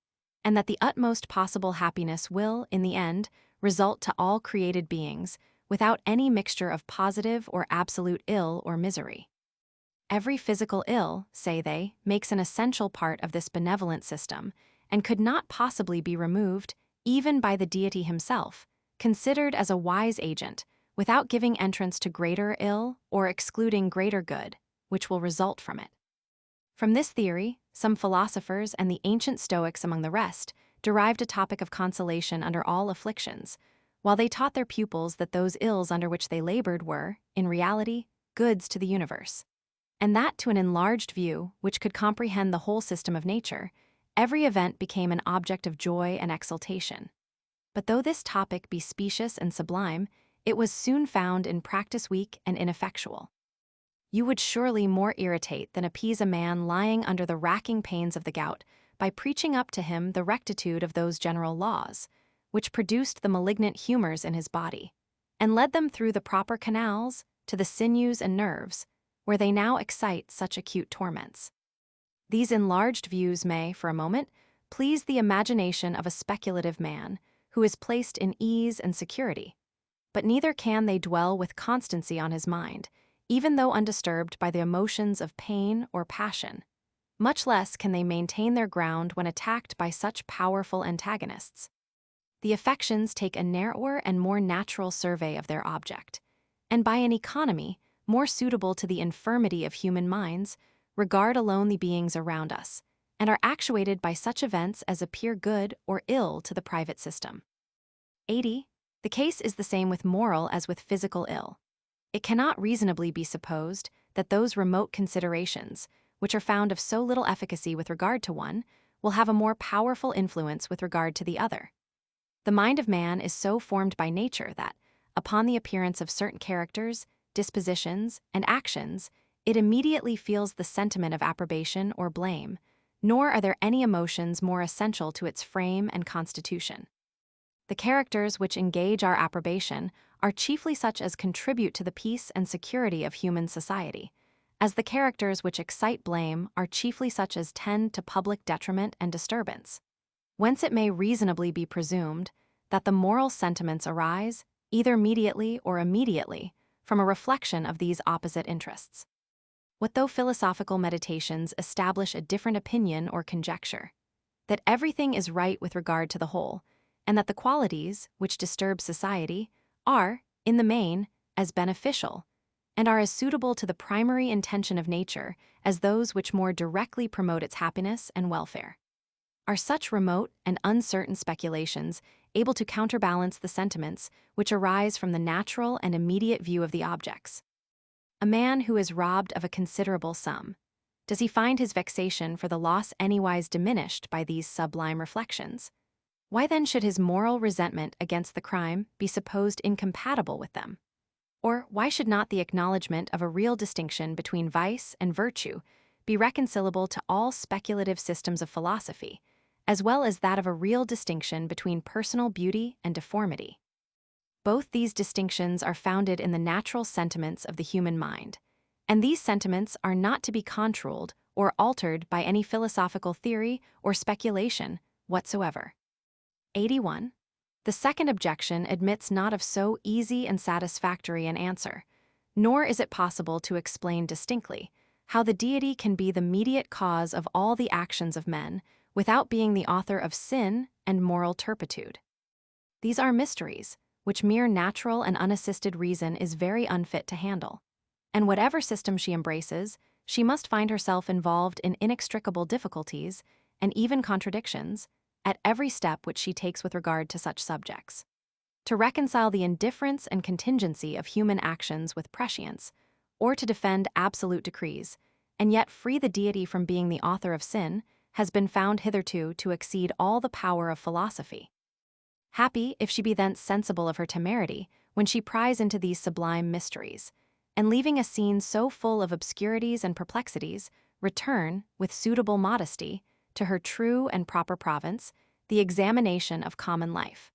and that the utmost possible happiness will, in the end, result to all created beings, without any mixture of positive or absolute ill or misery. Every physical ill, say they, makes an essential part of this benevolent system, and could not possibly be removed, even by the deity himself, considered as a wise agent, without giving entrance to greater ill or excluding greater good, which will result from it. From this theory, some philosophers and the ancient Stoics among the rest derived a topic of consolation under all afflictions, while they taught their pupils that those ills under which they labored were, in reality, goods to the universe. And that to an enlarged view, which could comprehend the whole system of nature, every event became an object of joy and exultation. But though this topic be specious and sublime, it was soon found in practice weak and ineffectual. You would surely more irritate than appease a man lying under the racking pains of the gout by preaching up to him the rectitude of those general laws, which produced the malignant humors in his body, and led them through the proper canals to the sinews and nerves, where they now excite such acute torments. These enlarged views may, for a moment, please the imagination of a speculative man who is placed in ease and security, but neither can they dwell with constancy on his mind, even though undisturbed by the emotions of pain or passion. Much less can they maintain their ground when attacked by such powerful antagonists. The affections take a narrower and more natural survey of their object, and by an economy more suitable to the infirmity of human minds, regard alone the beings around us, and are actuated by such events as appear good or ill to the private system. 80. The case is the same with moral as with physical ill. It cannot reasonably be supposed that those remote considerations, which are found of so little efficacy with regard to one, will have a more powerful influence with regard to the other. The mind of man is so formed by nature that, upon the appearance of certain characters, dispositions, and actions, it immediately feels the sentiment of approbation or blame, nor are there any emotions more essential to its frame and constitution. The characters which engage our approbation are chiefly such as contribute to the peace and security of human society, as the characters which excite blame are chiefly such as tend to public detriment and disturbance. Whence it may reasonably be presumed that the moral sentiments arise, either mediately or immediately, from a reflection of these opposite interests. What though philosophical meditations establish a different opinion or conjecture, that everything is right with regard to the whole, and that the qualities which disturb society are, in the main, as beneficial, and are as suitable to the primary intention of nature as those which more directly promote its happiness and welfare. Are such remote and uncertain speculations able to counterbalance the sentiments which arise from the natural and immediate view of the objects? A man who is robbed of a considerable sum, does he find his vexation for the loss anywise diminished by these sublime reflections? Why then should his moral resentment against the crime be supposed incompatible with them? Or why should not the acknowledgement of a real distinction between vice and virtue be reconcilable to all speculative systems of philosophy, as well as that of a real distinction between personal beauty and deformity? Both these distinctions are founded in the natural sentiments of the human mind, and these sentiments are not to be controlled or altered by any philosophical theory or speculation whatsoever. 81. The second objection admits not of so easy and satisfactory an answer, nor is it possible to explain distinctly how the deity can be the mediate cause of all the actions of men without being the author of sin and moral turpitude. These are mysteries which mere natural and unassisted reason is very unfit to handle, and whatever system she embraces, she must find herself involved in inextricable difficulties and even contradictions at every step which she takes with regard to such subjects. To reconcile the indifference and contingency of human actions with prescience, or to defend absolute decrees, and yet free the deity from being the author of sin, has been found hitherto to exceed all the power of philosophy. Happy if she be thence sensible of her temerity when she pries into these sublime mysteries, and leaving a scene so full of obscurities and perplexities, return, with suitable modesty, to her true and proper province, the examination of common life,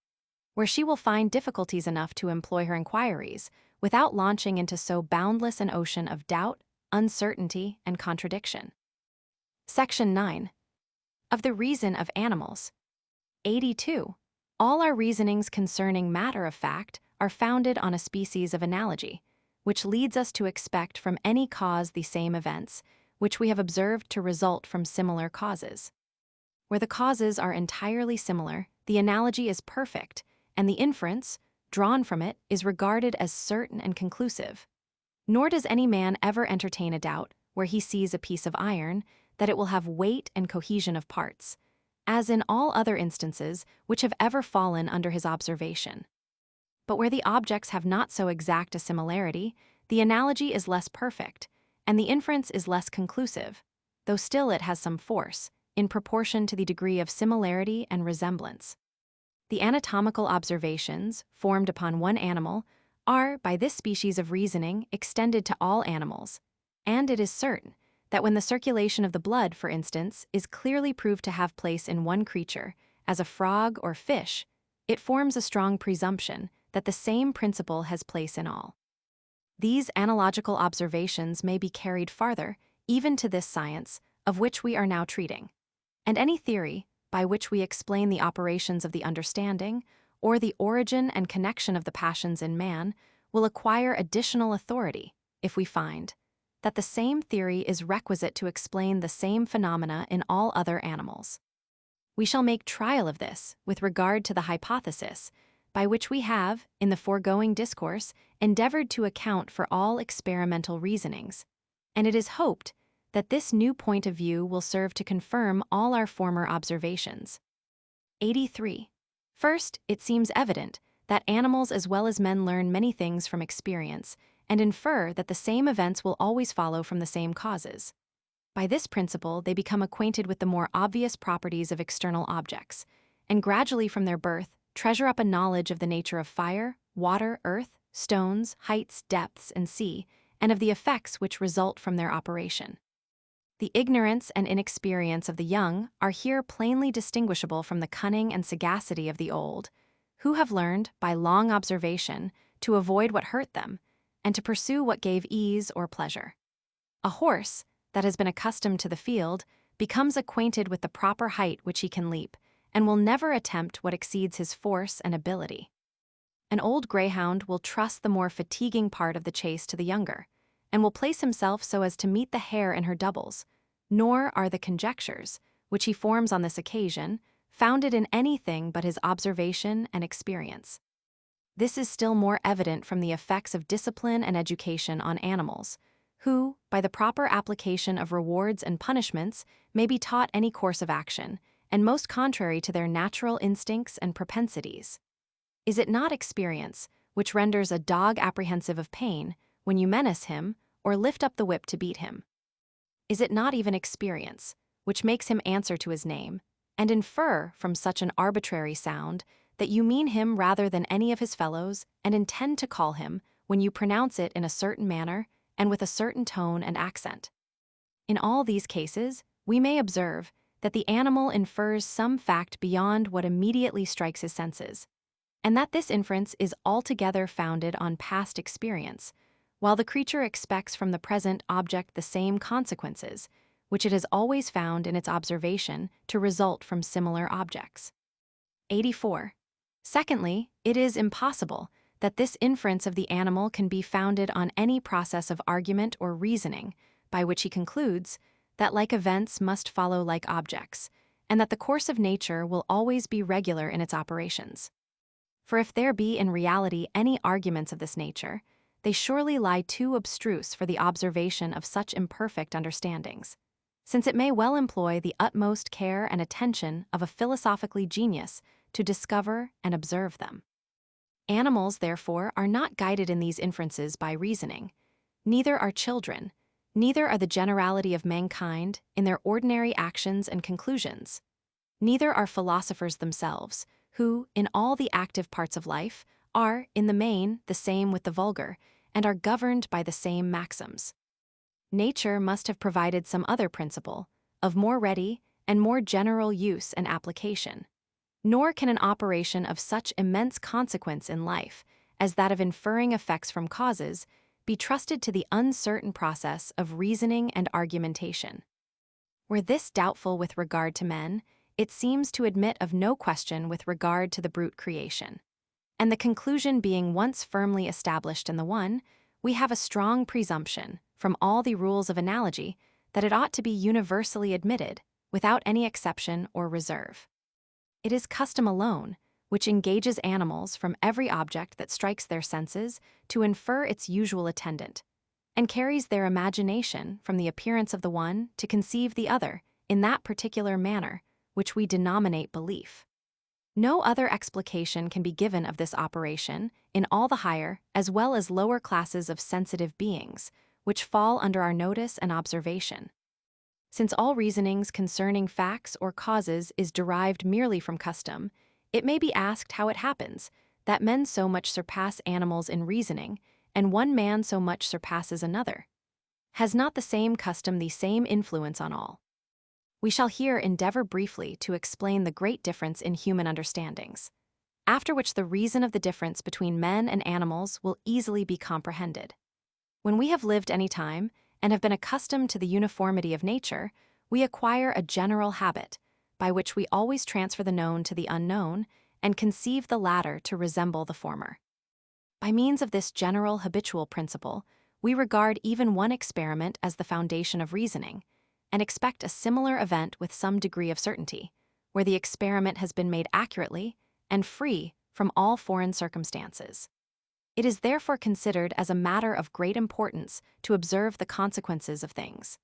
where she will find difficulties enough to employ her inquiries without launching into so boundless an ocean of doubt, uncertainty, and contradiction. Section 9. Of the reason of animals. 82. All our reasonings concerning matter of fact are founded on a species of analogy, which leads us to expect from any cause the same events, which we have observed to result from similar causes. Where the causes are entirely similar, the analogy is perfect, and the inference, drawn from it is regarded as certain and conclusive. Nor does any man ever entertain a doubt, where he sees a piece of iron, that it will have weight and cohesion of parts, as in all other instances which have ever fallen under his observation. But where the objects have not so exact a similarity, the analogy is less perfect, and the inference is less conclusive, though still it has some force, in proportion to the degree of similarity and resemblance. The anatomical observations, formed upon one animal, are, by this species of reasoning, extended to all animals, and it is certain that when the circulation of the blood, for instance, is clearly proved to have place in one creature, as a frog or fish, it forms a strong presumption that the same principle has place in all. These analogical observations may be carried farther, even to this science, of which we are now treating. And any theory, by which we explain the operations of the understanding, or the origin and connection of the passions in man, will acquire additional authority, if we find that the same theory is requisite to explain the same phenomena in all other animals. We shall make trial of this with regard to the hypothesis, by which we have, in the foregoing discourse, endeavored to account for all experimental reasonings, and it is hoped that this new point of view will serve to confirm all our former observations. 83. First, it seems evident that animals as well as men learn many things from experience, and infer that the same events will always follow from the same causes. By this principle, they become acquainted with the more obvious properties of external objects, and gradually from their birth, treasure up a knowledge of the nature of fire, water, earth, stones, heights, depths, and sea, and of the effects which result from their operation. The ignorance and inexperience of the young are here plainly distinguishable from the cunning and sagacity of the old, who have learned, by long observation, to avoid what hurt them, and to pursue what gave ease or pleasure. A horse, that has been accustomed to the field, becomes acquainted with the proper height which he can leap, and will never attempt what exceeds his force and ability. An old greyhound will trust the more fatiguing part of the chase to the younger, and will place himself so as to meet the hare in her doubles, nor are the conjectures, which he forms on this occasion, founded in anything but his observation and experience. This is still more evident from the effects of discipline and education on animals, who, by the proper application of rewards and punishments, may be taught any course of action, and most contrary to their natural instincts and propensities. Is it not experience which renders a dog apprehensive of pain when you menace him or lift up the whip to beat him? Is it not even experience which makes him answer to his name, and infer from such an arbitrary sound that you mean him rather than any of his fellows, and intend to call him when you pronounce it in a certain manner and with a certain tone and accent? In all these cases, we may observe that the animal infers some fact beyond what immediately strikes his senses, and that this inference is altogether founded on past experience, while the creature expects from the present object the same consequences, which it has always found in its observation to result from similar objects. 84. Secondly, it is impossible that this inference of the animal can be founded on any process of argument or reasoning, by which he concludes that like events must follow like objects, and that the course of nature will always be regular in its operations. For if there be in reality any arguments of this nature, they surely lie too abstruse for the observation of such imperfect understandings, since it may well employ the utmost care and attention of a philosophically genius to discover and observe them. Animals, therefore, are not guided in these inferences by reasoning, neither are children, neither are the generality of mankind in their ordinary actions and conclusions, neither are philosophers themselves, who, in all the active parts of life, are, in the main, the same with the vulgar, and are governed by the same maxims. Nature must have provided some other principle, of more ready and more general use and application. Nor can an operation of such immense consequence in life as that of inferring effects from causes be trusted to the uncertain process of reasoning and argumentation. Were this doubtful with regard to men, it seems to admit of no question with regard to the brute creation. And the conclusion being once firmly established in the one, we have a strong presumption, from all the rules of analogy, that it ought to be universally admitted, without any exception or reserve. It is custom alone, which engages animals from every object that strikes their senses to infer its usual attendant, and carries their imagination from the appearance of the one to conceive the other in that particular manner, which we denominate belief. No other explication can be given of this operation in all the higher as well as lower classes of sensitive beings, which fall under our notice and observation. Since all reasonings concerning facts or causes is derived merely from custom, it may be asked how it happens that men so much surpass animals in reasoning, and one man so much surpasses another. Has not the same custom the same influence on all? We shall here endeavor briefly to explain the great difference in human understandings, after which the reason of the difference between men and animals will easily be comprehended. When we have lived any time, and have been accustomed to the uniformity of nature, we acquire a general habit, by which we always transfer the known to the unknown, and conceive the latter to resemble the former. By means of this general habitual principle, we regard even one experiment as the foundation of reasoning, and expect a similar event with some degree of certainty, where the experiment has been made accurately and free from all foreign circumstances. It is therefore considered as a matter of great importance to observe the consequences of things.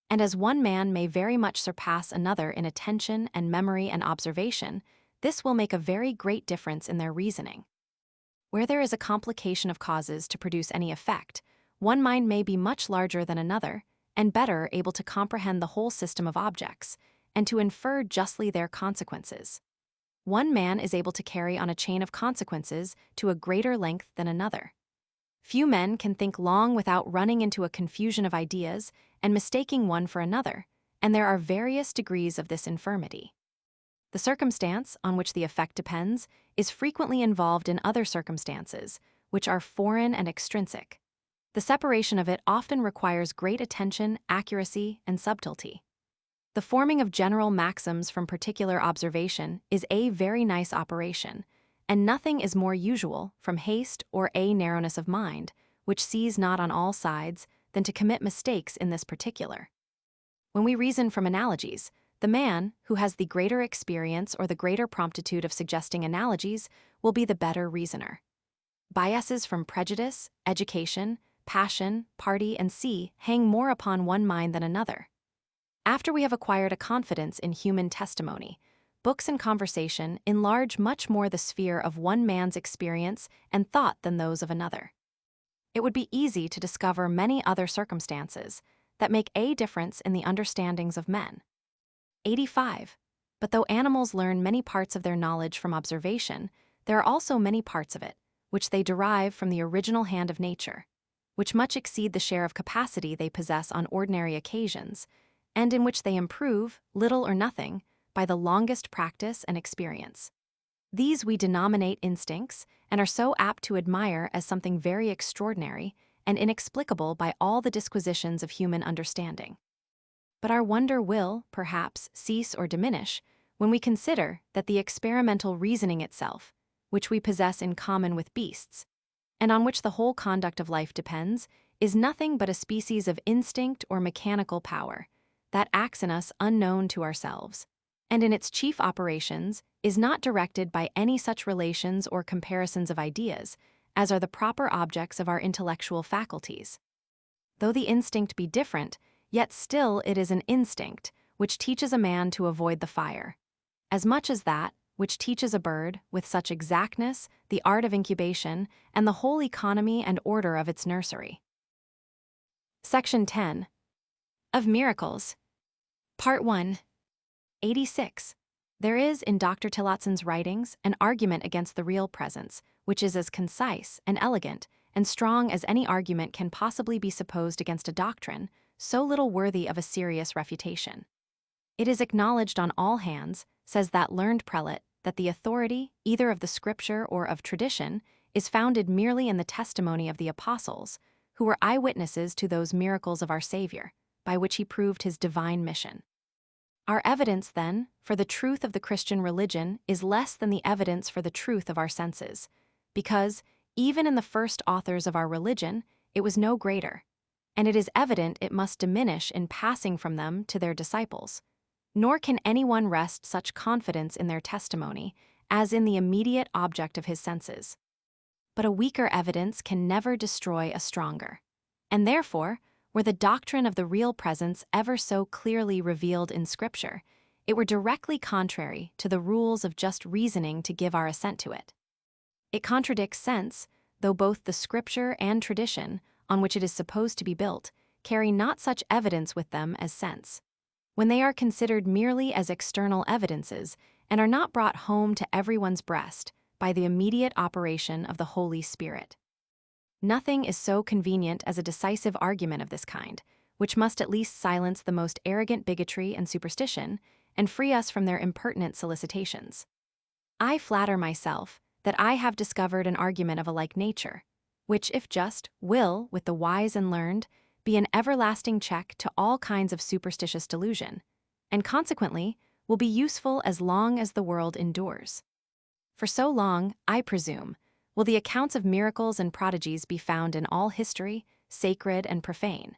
And as one man may very much surpass another in attention and memory and observation, this will make a very great difference in their reasoning. Where there is a complication of causes to produce any effect, one mind may be much larger than another, and better able to comprehend the whole system of objects, and to infer justly their consequences. One man is able to carry on a chain of consequences to a greater length than another. Few men can think long without running into a confusion of ideas and mistaking one for another, and there are various degrees of this infirmity. The circumstance on which the effect depends is frequently involved in other circumstances, which are foreign and extrinsic. The separation of it often requires great attention, accuracy, and subtlety. The forming of general maxims from particular observation is a very nice operation, and nothing is more usual from haste or a narrowness of mind, which sees not on all sides, than to commit mistakes in this particular. When we reason from analogies, the man who has the greater experience or the greater promptitude of suggesting analogies will be the better reasoner. Biases from prejudice, education, passion, party, and see hang more upon one mind than another. After we have acquired a confidence in human testimony, books and conversation enlarge much more the sphere of one man's experience and thought than those of another. It would be easy to discover many other circumstances that make a difference in the understandings of men. 85. But though animals learn many parts of their knowledge from observation, there are also many parts of it, which they derive from the original hand of nature, which much exceed the share of capacity they possess on ordinary occasions, and in which they improve, little or nothing, by the longest practice and experience. These we denominate instincts, and are so apt to admire as something very extraordinary and inexplicable by all the disquisitions of human understanding. But our wonder will, perhaps, cease or diminish when we consider that the experimental reasoning itself, which we possess in common with beasts, and on which the whole conduct of life depends, is nothing but a species of instinct or mechanical power, that acts in us unknown to ourselves, and in its chief operations is not directed by any such relations or comparisons of ideas as are the proper objects of our intellectual faculties. Though the instinct be different, yet still it is an instinct which teaches a man to avoid the fire, as much as that which teaches a bird with such exactness the art of incubation and the whole economy and order of its nursery. Section 10. Of Miracles. Part 1. 86. There is in Dr. Tillotson's writings an argument against the real presence, which is as concise and elegant and strong as any argument can possibly be supposed against a doctrine so little worthy of a serious refutation. It is acknowledged on all hands, says that learned prelate, that the authority, either of the Scripture or of tradition, is founded merely in the testimony of the apostles, who were eyewitnesses to those miracles of our Savior, by which he proved his divine mission. Our evidence, then, for the truth of the Christian religion is less than the evidence for the truth of our senses, because, even in the first authors of our religion, it was no greater, and it is evident it must diminish in passing from them to their disciples. Nor can anyone rest such confidence in their testimony as in the immediate object of his senses. But a weaker evidence can never destroy a stronger. And therefore, were the doctrine of the real presence ever so clearly revealed in Scripture, it were directly contrary to the rules of just reasoning to give our assent to it. It contradicts sense, though both the Scripture and tradition, on which it is supposed to be built, carry not such evidence with them as sense. When they are considered merely as external evidences and are not brought home to everyone's breast by the immediate operation of the Holy Spirit. Nothing is so convenient as a decisive argument of this kind, which must at least silence the most arrogant bigotry and superstition and free us from their impertinent solicitations. I flatter myself that I have discovered an argument of a like nature, which, if just, will, with the wise and learned, be an everlasting check to all kinds of superstitious delusion, and consequently will be useful as long as the world endures. For so long, I presume, will the accounts of miracles and prodigies be found in all history, sacred and profane.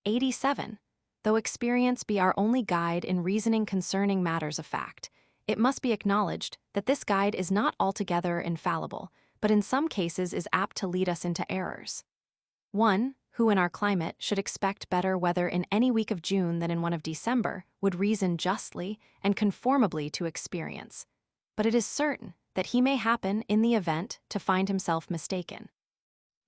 87. Though experience be our only guide in reasoning concerning matters of fact, it must be acknowledged that this guide is not altogether infallible, but in some cases is apt to lead us into errors. One, who in our climate should expect better weather in any week of June than in one of December, would reason justly and conformably to experience. But it is certain that he may happen, in the event, to find himself mistaken.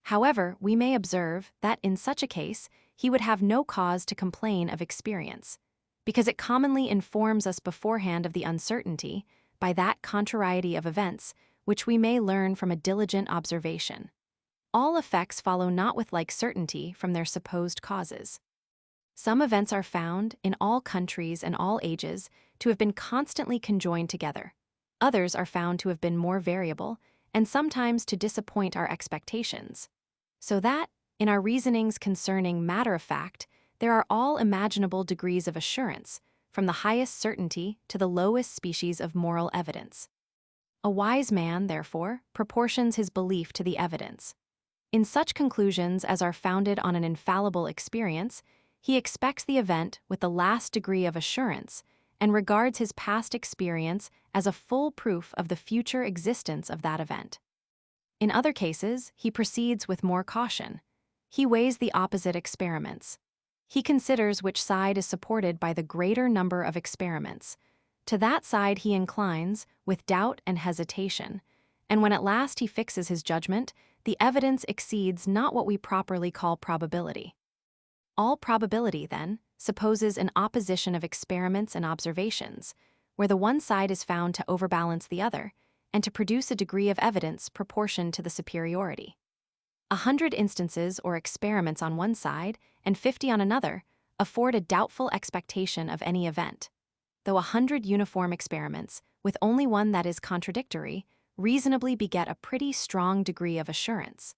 However, we may observe that in such a case, he would have no cause to complain of experience, because it commonly informs us beforehand of the uncertainty, by that contrariety of events, which we may learn from a diligent observation. All effects follow not with like certainty from their supposed causes. Some events are found, in all countries and all ages, to have been constantly conjoined together. Others are found to have been more variable, and sometimes to disappoint our expectations. So that, in our reasonings concerning matter of fact, there are all imaginable degrees of assurance, from the highest certainty to the lowest species of moral evidence. A wise man, therefore, proportions his belief to the evidence. In such conclusions as are founded on an infallible experience, he expects the event with the last degree of assurance, and regards his past experience as a full proof of the future existence of that event. In other cases, he proceeds with more caution. He weighs the opposite experiments. He considers which side is supported by the greater number of experiments. To that side he inclines, with doubt and hesitation, and when at last he fixes his judgment, the evidence exceeds not what we properly call probability. All probability, then, supposes an opposition of experiments and observations, where the one side is found to overbalance the other, and to produce a degree of evidence proportioned to the superiority. 100 instances or experiments on one side, and 50 on another, afford a doubtful expectation of any event, though 100 uniform experiments, with only one that is contradictory, reasonably beget a pretty strong degree of assurance.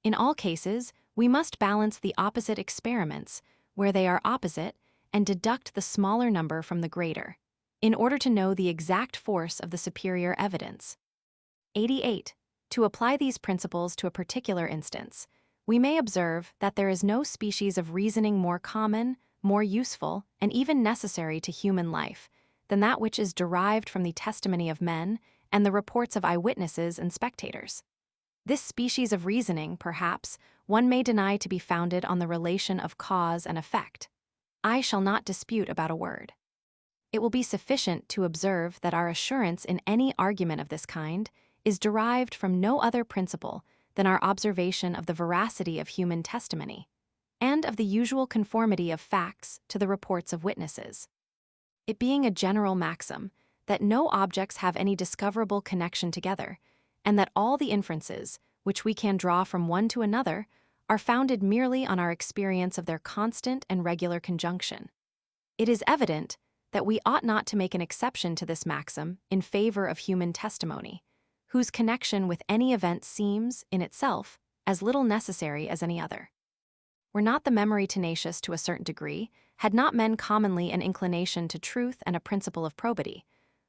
In all cases, we must balance the opposite experiments, where they are opposite, and deduct the smaller number from the greater, in order to know the exact force of the superior evidence. 88. To apply these principles to a particular instance, we may observe that there is no species of reasoning more common, more useful, and even necessary to human life, than that which is derived from the testimony of men and the reports of eyewitnesses and spectators. This species of reasoning, perhaps, one may deny to be founded on the relation of cause and effect. I shall not dispute about a word. It will be sufficient to observe that our assurance in any argument of this kind is derived from no other principle than our observation of the veracity of human testimony, and of the usual conformity of facts to the reports of witnesses. It being a general maxim that no objects have any discoverable connection together, and that all the inferences, which we can draw from one to another, are founded merely on our experience of their constant and regular conjunction. It is evident that we ought not to make an exception to this maxim in favor of human testimony, whose connection with any event seems, in itself, as little necessary as any other. Were not the memory tenacious to a certain degree, had not men commonly an inclination to truth and a principle of probity,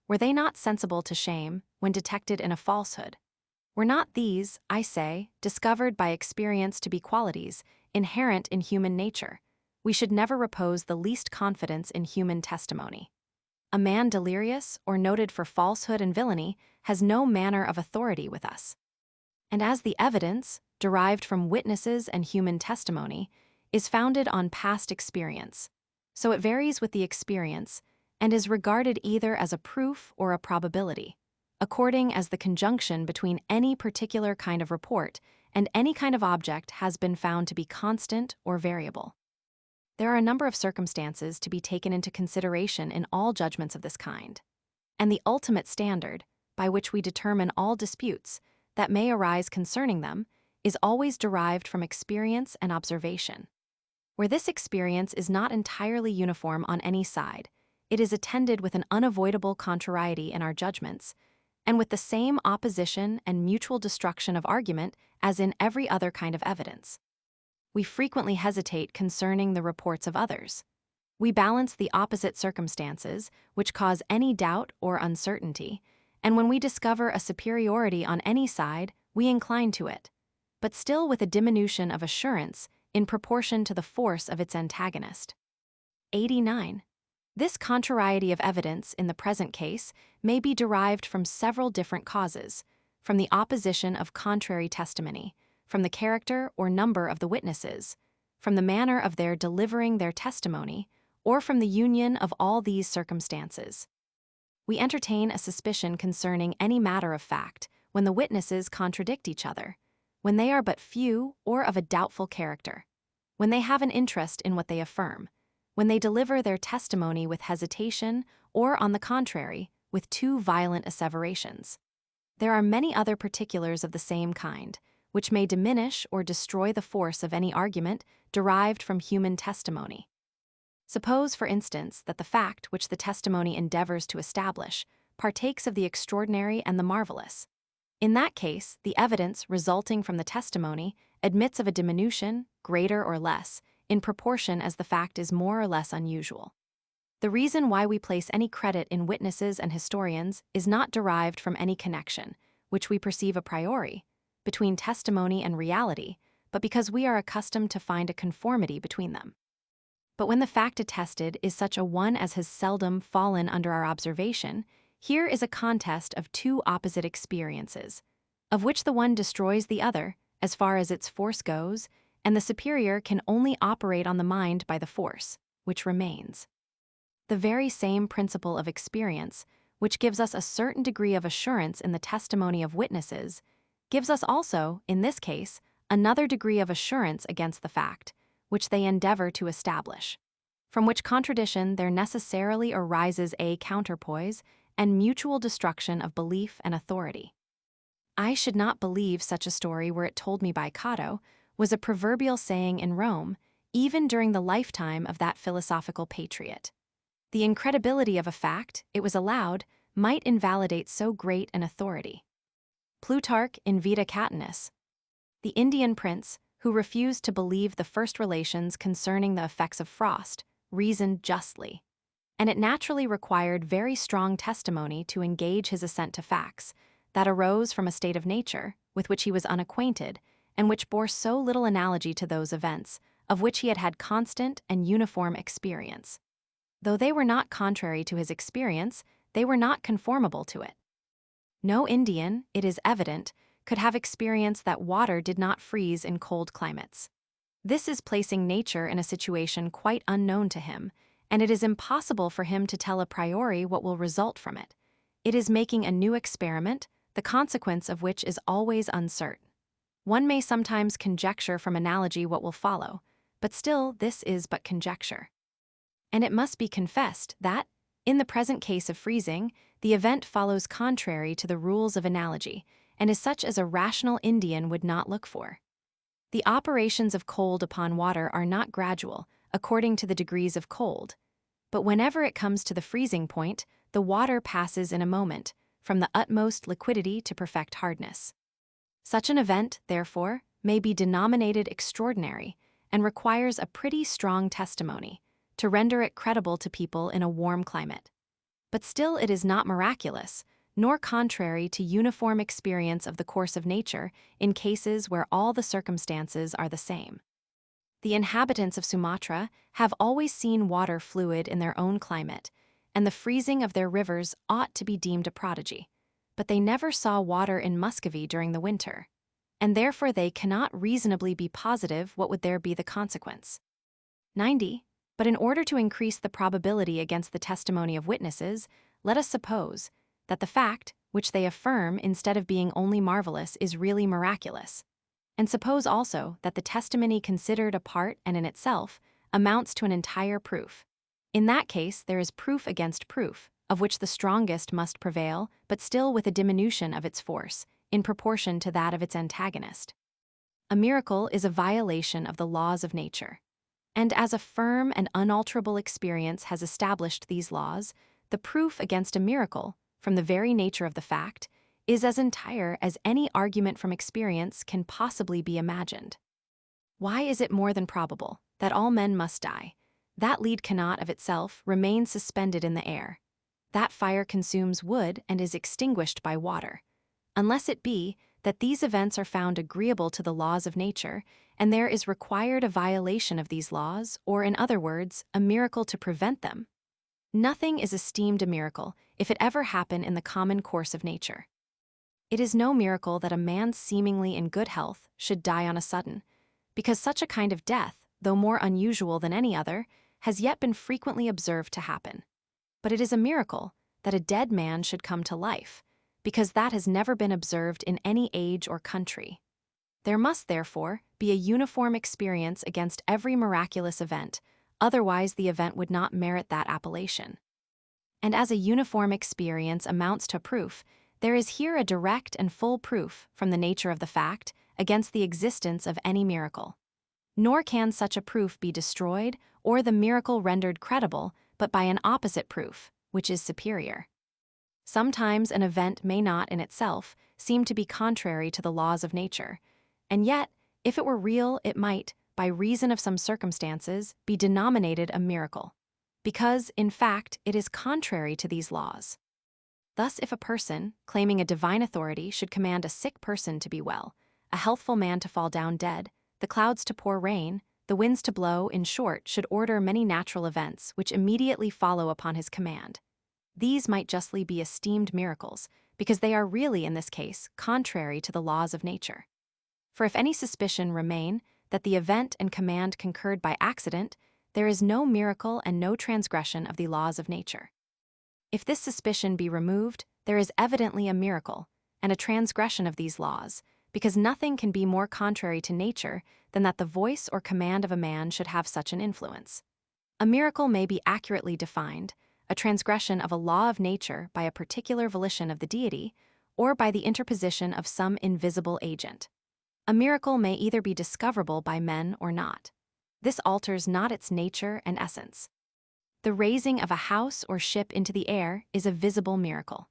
were they not sensible to shame when detected in a falsehood? Were not these, I say, discovered by experience to be qualities inherent in human nature, we should never repose the least confidence in human testimony. A man delirious or noted for falsehood and villainy has no manner of authority with us. And as the evidence, derived from witnesses and human testimony, is founded on past experience, so it varies with the experience and is regarded either as a proof or a probability, according as the conjunction between any particular kind of report and any kind of object has been found to be constant or variable. There are a number of circumstances to be taken into consideration in all judgments of this kind, and the ultimate standard, by which we determine all disputes that may arise concerning them, is always derived from experience and observation. Where this experience is not entirely uniform on any side, it is attended with an unavoidable contrariety in our judgments, and with the same opposition and mutual destruction of argument as in every other kind of evidence. We frequently hesitate concerning the reports of others. We balance the opposite circumstances which cause any doubt or uncertainty, and when we discover a superiority on any side, we incline to it, but still with a diminution of assurance in proportion to the force of its antagonist. 89. This contrariety of evidence in the present case may be derived from several different causes, from the opposition of contrary testimony, from the character or number of the witnesses, from the manner of their delivering their testimony, or from the union of all these circumstances. We entertain a suspicion concerning any matter of fact when the witnesses contradict each other, when they are but few or of a doubtful character, when they have an interest in what they affirm, when they deliver their testimony with hesitation, or, on the contrary, with too violent asseverations. There are many other particulars of the same kind, which may diminish or destroy the force of any argument derived from human testimony. Suppose, for instance, that the fact which the testimony endeavors to establish partakes of the extraordinary and the marvelous. In that case, the evidence resulting from the testimony admits of a diminution, greater or less, in proportion as the fact is more or less unusual. The reason why we place any credit in witnesses and historians is not derived from any connection, which we perceive a priori, between testimony and reality, but because we are accustomed to find a conformity between them. But when the fact attested is such a one as has seldom fallen under our observation, here is a contest of two opposite experiences, of which the one destroys the other, as far as its force goes, and the superior can only operate on the mind by the force, which remains. The very same principle of experience, which gives us a certain degree of assurance in the testimony of witnesses, gives us also, in this case, another degree of assurance against the fact, which they endeavor to establish, from which contradiction there necessarily arises a counterpoise and mutual destruction of belief and authority. I should not believe such a story were it told me by Cato, was a proverbial saying in Rome, even during the lifetime of that philosophical patriot. The incredibility of a fact, it was allowed, might invalidate so great an authority. Plutarch in Vita Catinus. The Indian prince, who refused to believe the first relations concerning the effects of frost, reasoned justly, and it naturally required very strong testimony to engage his assent to facts that arose from a state of nature with which he was unacquainted and which bore so little analogy to those events of which he had had constant and uniform experience. Though they were not contrary to his experience, they were not conformable to it. No Indian, it is evident, could have experienced that water did not freeze in cold climates. This is placing nature in a situation quite unknown to him, and it is impossible for him to tell a priori what will result from it. It is making a new experiment, the consequence of which is always uncertain. One may sometimes conjecture from analogy what will follow, but still this is but conjecture. And it must be confessed that, in the present case of freezing, the event follows contrary to the rules of analogy, and is such as a rational Indian would not look for. The operations of cold upon water are not gradual, according to the degrees of cold, but whenever it comes to the freezing point, the water passes in a moment, from the utmost liquidity to perfect hardness. Such an event, therefore, may be denominated extraordinary, and requires a pretty strong testimony to render it credible to people in a warm climate. But still it is not miraculous, nor contrary to uniform experience of the course of nature in cases where all the circumstances are the same. The inhabitants of Sumatra have always seen water fluid in their own climate, and the freezing of their rivers ought to be deemed a prodigy. But they never saw water in Muscovy during the winter, and therefore they cannot reasonably be positive what would there be the consequence. 90. But in order to increase the probability against the testimony of witnesses, let us suppose that the fact, which they affirm instead of being only marvelous, is really miraculous. And suppose also that the testimony considered apart and in itself amounts to an entire proof. In that case, there is proof against proof, of which the strongest must prevail, but still with a diminution of its force, in proportion to that of its antagonist. A miracle is a violation of the laws of nature. And as a firm and unalterable experience has established these laws, the proof against a miracle, from the very nature of the fact, is as entire as any argument from experience can possibly be imagined. Why is it more than probable that all men must die? That lead cannot of itself remain suspended in the air. That fire consumes wood and is extinguished by water, unless it be that these events are found agreeable to the laws of nature, and there is required a violation of these laws, or in other words, a miracle to prevent them. Nothing is esteemed a miracle if it ever happen in the common course of nature. It is no miracle that a man seemingly in good health should die on a sudden, because such a kind of death, though more unusual than any other, has yet been frequently observed to happen. But it is a miracle that a dead man should come to life, because that has never been observed in any age or country. There must, therefore, be a uniform experience against every miraculous event, otherwise the event would not merit that appellation. And as a uniform experience amounts to proof, there is here a direct and full proof, from the nature of the fact, against the existence of any miracle. Nor can such a proof be destroyed, or the miracle rendered credible, but by an opposite proof, which is superior. Sometimes an event may not in itself seem to be contrary to the laws of nature, and yet, if it were real, it might, by reason of some circumstances, be denominated a miracle, because, in fact, it is contrary to these laws. Thus, if a person, claiming a divine authority, should command a sick person to be well, a healthful man to fall down dead, the clouds to pour rain, the winds to blow, in short, should order many natural events which immediately follow upon his command, these might justly be esteemed miracles, because they are really, in this case, contrary to the laws of nature. For if any suspicion remain that the event and command concurred by accident, there is no miracle and no transgression of the laws of nature. If this suspicion be removed, there is evidently a miracle and a transgression of these laws, because nothing can be more contrary to nature than that the voice or command of a man should have such an influence. A miracle may be accurately defined, a transgression of a law of nature by a particular volition of the deity, or by the interposition of some invisible agent. A miracle may either be discoverable by men or not. This alters not its nature and essence. The raising of a house or ship into the air is a visible miracle.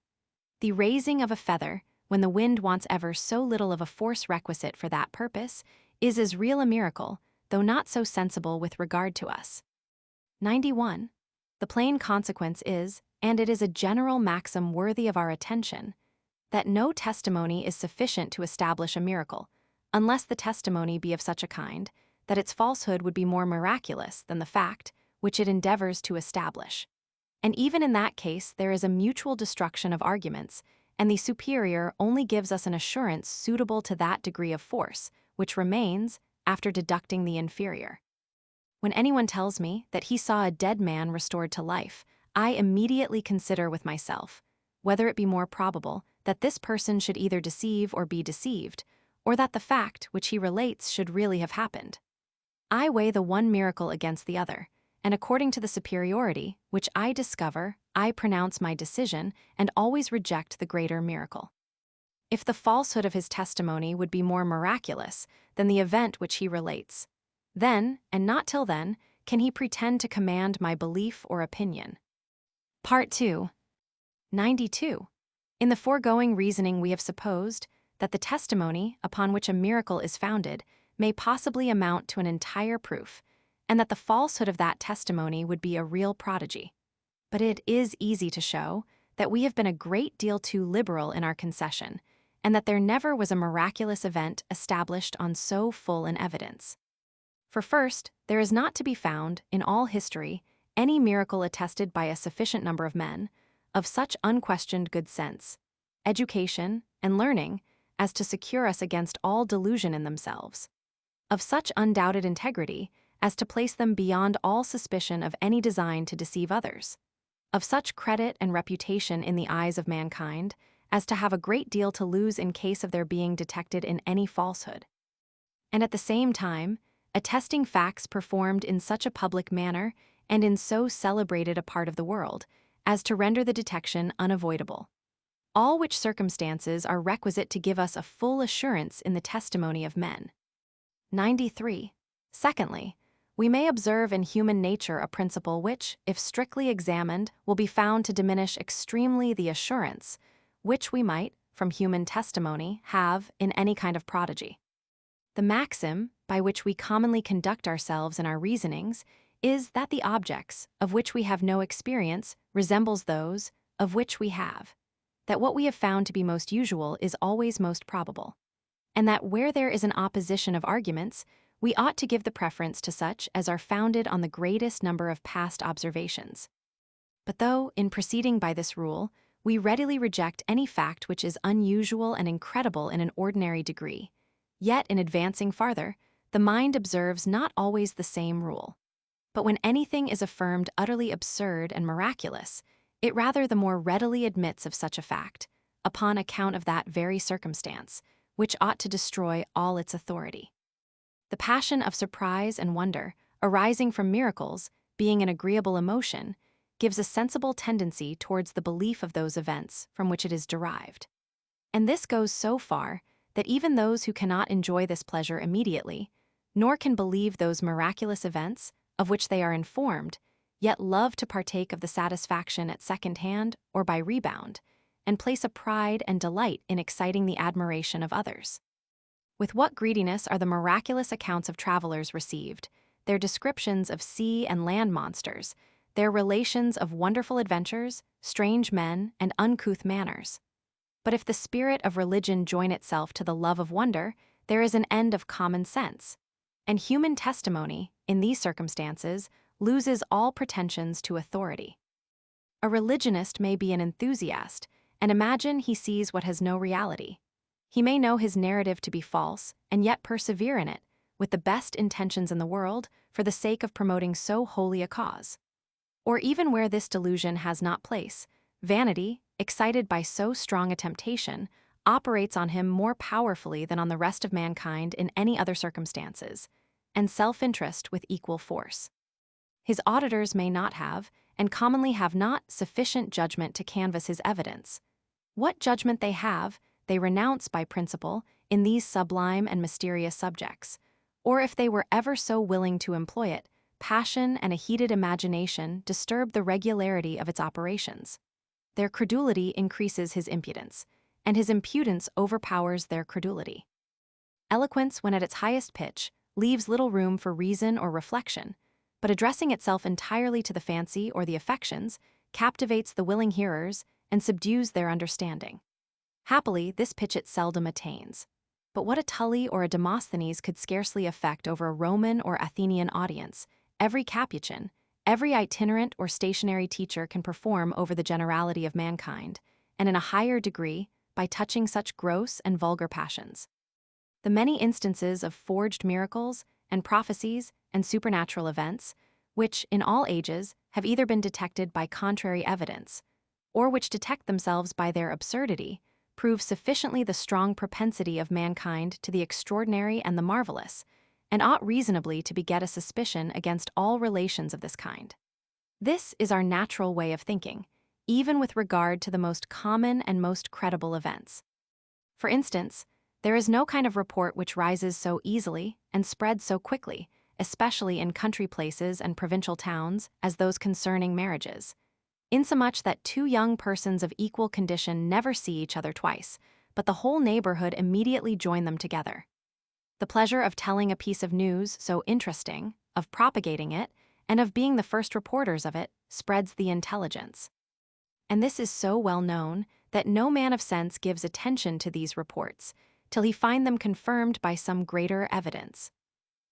The raising of a feather, when the wind wants ever so little of a force requisite for that purpose, is as real a miracle, though not so sensible with regard to us. 91. The plain consequence is, and it is a general maxim worthy of our attention, that no testimony is sufficient to establish a miracle, unless the testimony be of such a kind that its falsehood would be more miraculous than the fact which it endeavors to establish. And even in that case there is a mutual destruction of arguments, and the superior only gives us an assurance suitable to that degree of force, which remains after deducting the inferior. When anyone tells me that he saw a dead man restored to life, I immediately consider with myself whether it be more probable that this person should either deceive or be deceived, or that the fact which he relates should really have happened. I weigh the one miracle against the other, and according to the superiority which I discover, I pronounce my decision and always reject the greater miracle. If the falsehood of his testimony would be more miraculous than the event which he relates, then, and not till then, can he pretend to command my belief or opinion. Part 2. 92. In the foregoing reasoning we have supposed that the testimony upon which a miracle is founded may possibly amount to an entire proof, and that the falsehood of that testimony would be a real prodigy. But it is easy to show that we have been a great deal too liberal in our concession, and that there never was a miraculous event established on so full an evidence. For first, there is not to be found, in all history, any miracle attested by a sufficient number of men, of such unquestioned good sense, education, and learning as to secure us against all delusion in themselves, of such undoubted integrity as to place them beyond all suspicion of any design to deceive others, of such credit and reputation in the eyes of mankind as to have a great deal to lose in case of their being detected in any falsehood, and at the same time attesting facts performed in such a public manner and in so celebrated a part of the world as to render the detection unavoidable. All which circumstances are requisite to give us a full assurance in the testimony of men. 93. Secondly, we may observe in human nature a principle which, if strictly examined, will be found to diminish extremely the assurance which we might, from human testimony, have in any kind of prodigy. The maxim by which we commonly conduct ourselves in our reasonings is that the objects of which we have no experience resembles those of which we have, that what we have found to be most usual is always most probable, and that where there is an opposition of arguments, we ought to give the preference to such as are founded on the greatest number of past observations. But though, in proceeding by this rule, we readily reject any fact which is unusual and incredible in an ordinary degree, yet in advancing farther, the mind observes not always the same rule. But when anything is affirmed utterly absurd and miraculous, it rather the more readily admits of such a fact, upon account of that very circumstance, which ought to destroy all its authority. The passion of surprise and wonder, arising from miracles, being an agreeable emotion, gives a sensible tendency towards the belief of those events from which it is derived. And this goes so far that even those who cannot enjoy this pleasure immediately, nor can believe those miraculous events of which they are informed, yet love to partake of the satisfaction at second hand or by rebound, and place a pride and delight in exciting the admiration of others. With what greediness are the miraculous accounts of travelers received, their descriptions of sea and land monsters, their relations of wonderful adventures, strange men, and uncouth manners. But if the spirit of religion join itself to the love of wonder, there is an end of common sense, and human testimony, in these circumstances, loses all pretensions to authority. A religionist may be an enthusiast and imagine he sees what has no reality. He may know his narrative to be false and yet persevere in it, with the best intentions in the world, for the sake of promoting so holy a cause. Or even where this delusion has not place, vanity, excited by so strong a temptation, operates on him more powerfully than on the rest of mankind in any other circumstances, and self-interest with equal force. His auditors may not have, and commonly have not, sufficient judgment to canvass his evidence. What judgment they have, they renounce by principle in these sublime and mysterious subjects, or if they were ever so willing to employ it, passion and a heated imagination disturb the regularity of its operations. Their credulity increases his impudence, and his impudence overpowers their credulity. Eloquence, when at its highest pitch, leaves little room for reason or reflection, but addressing itself entirely to the fancy or the affections, captivates the willing hearers and subdues their understanding. Happily, this pitch it seldom attains. But what a Tully or a Demosthenes could scarcely effect over a Roman or Athenian audience, every Capuchin, every itinerant or stationary teacher can perform over the generality of mankind, and in a higher degree, by touching such gross and vulgar passions. The many instances of forged miracles and prophecies and supernatural events, which, in all ages, have either been detected by contrary evidence, or which detect themselves by their absurdity, prove sufficiently the strong propensity of mankind to the extraordinary and the marvelous, and ought reasonably to beget a suspicion against all relations of this kind. This is our natural way of thinking, even with regard to the most common and most credible events. For instance, there is no kind of report which rises so easily and spreads so quickly, especially in country places and provincial towns, as those concerning marriages, insomuch that two young persons of equal condition never see each other twice, but the whole neighborhood immediately join them together. The pleasure of telling a piece of news so interesting, of propagating it, and of being the first reporters of it, spreads the intelligence. And this is so well known that no man of sense gives attention to these reports, till he find them confirmed by some greater evidence.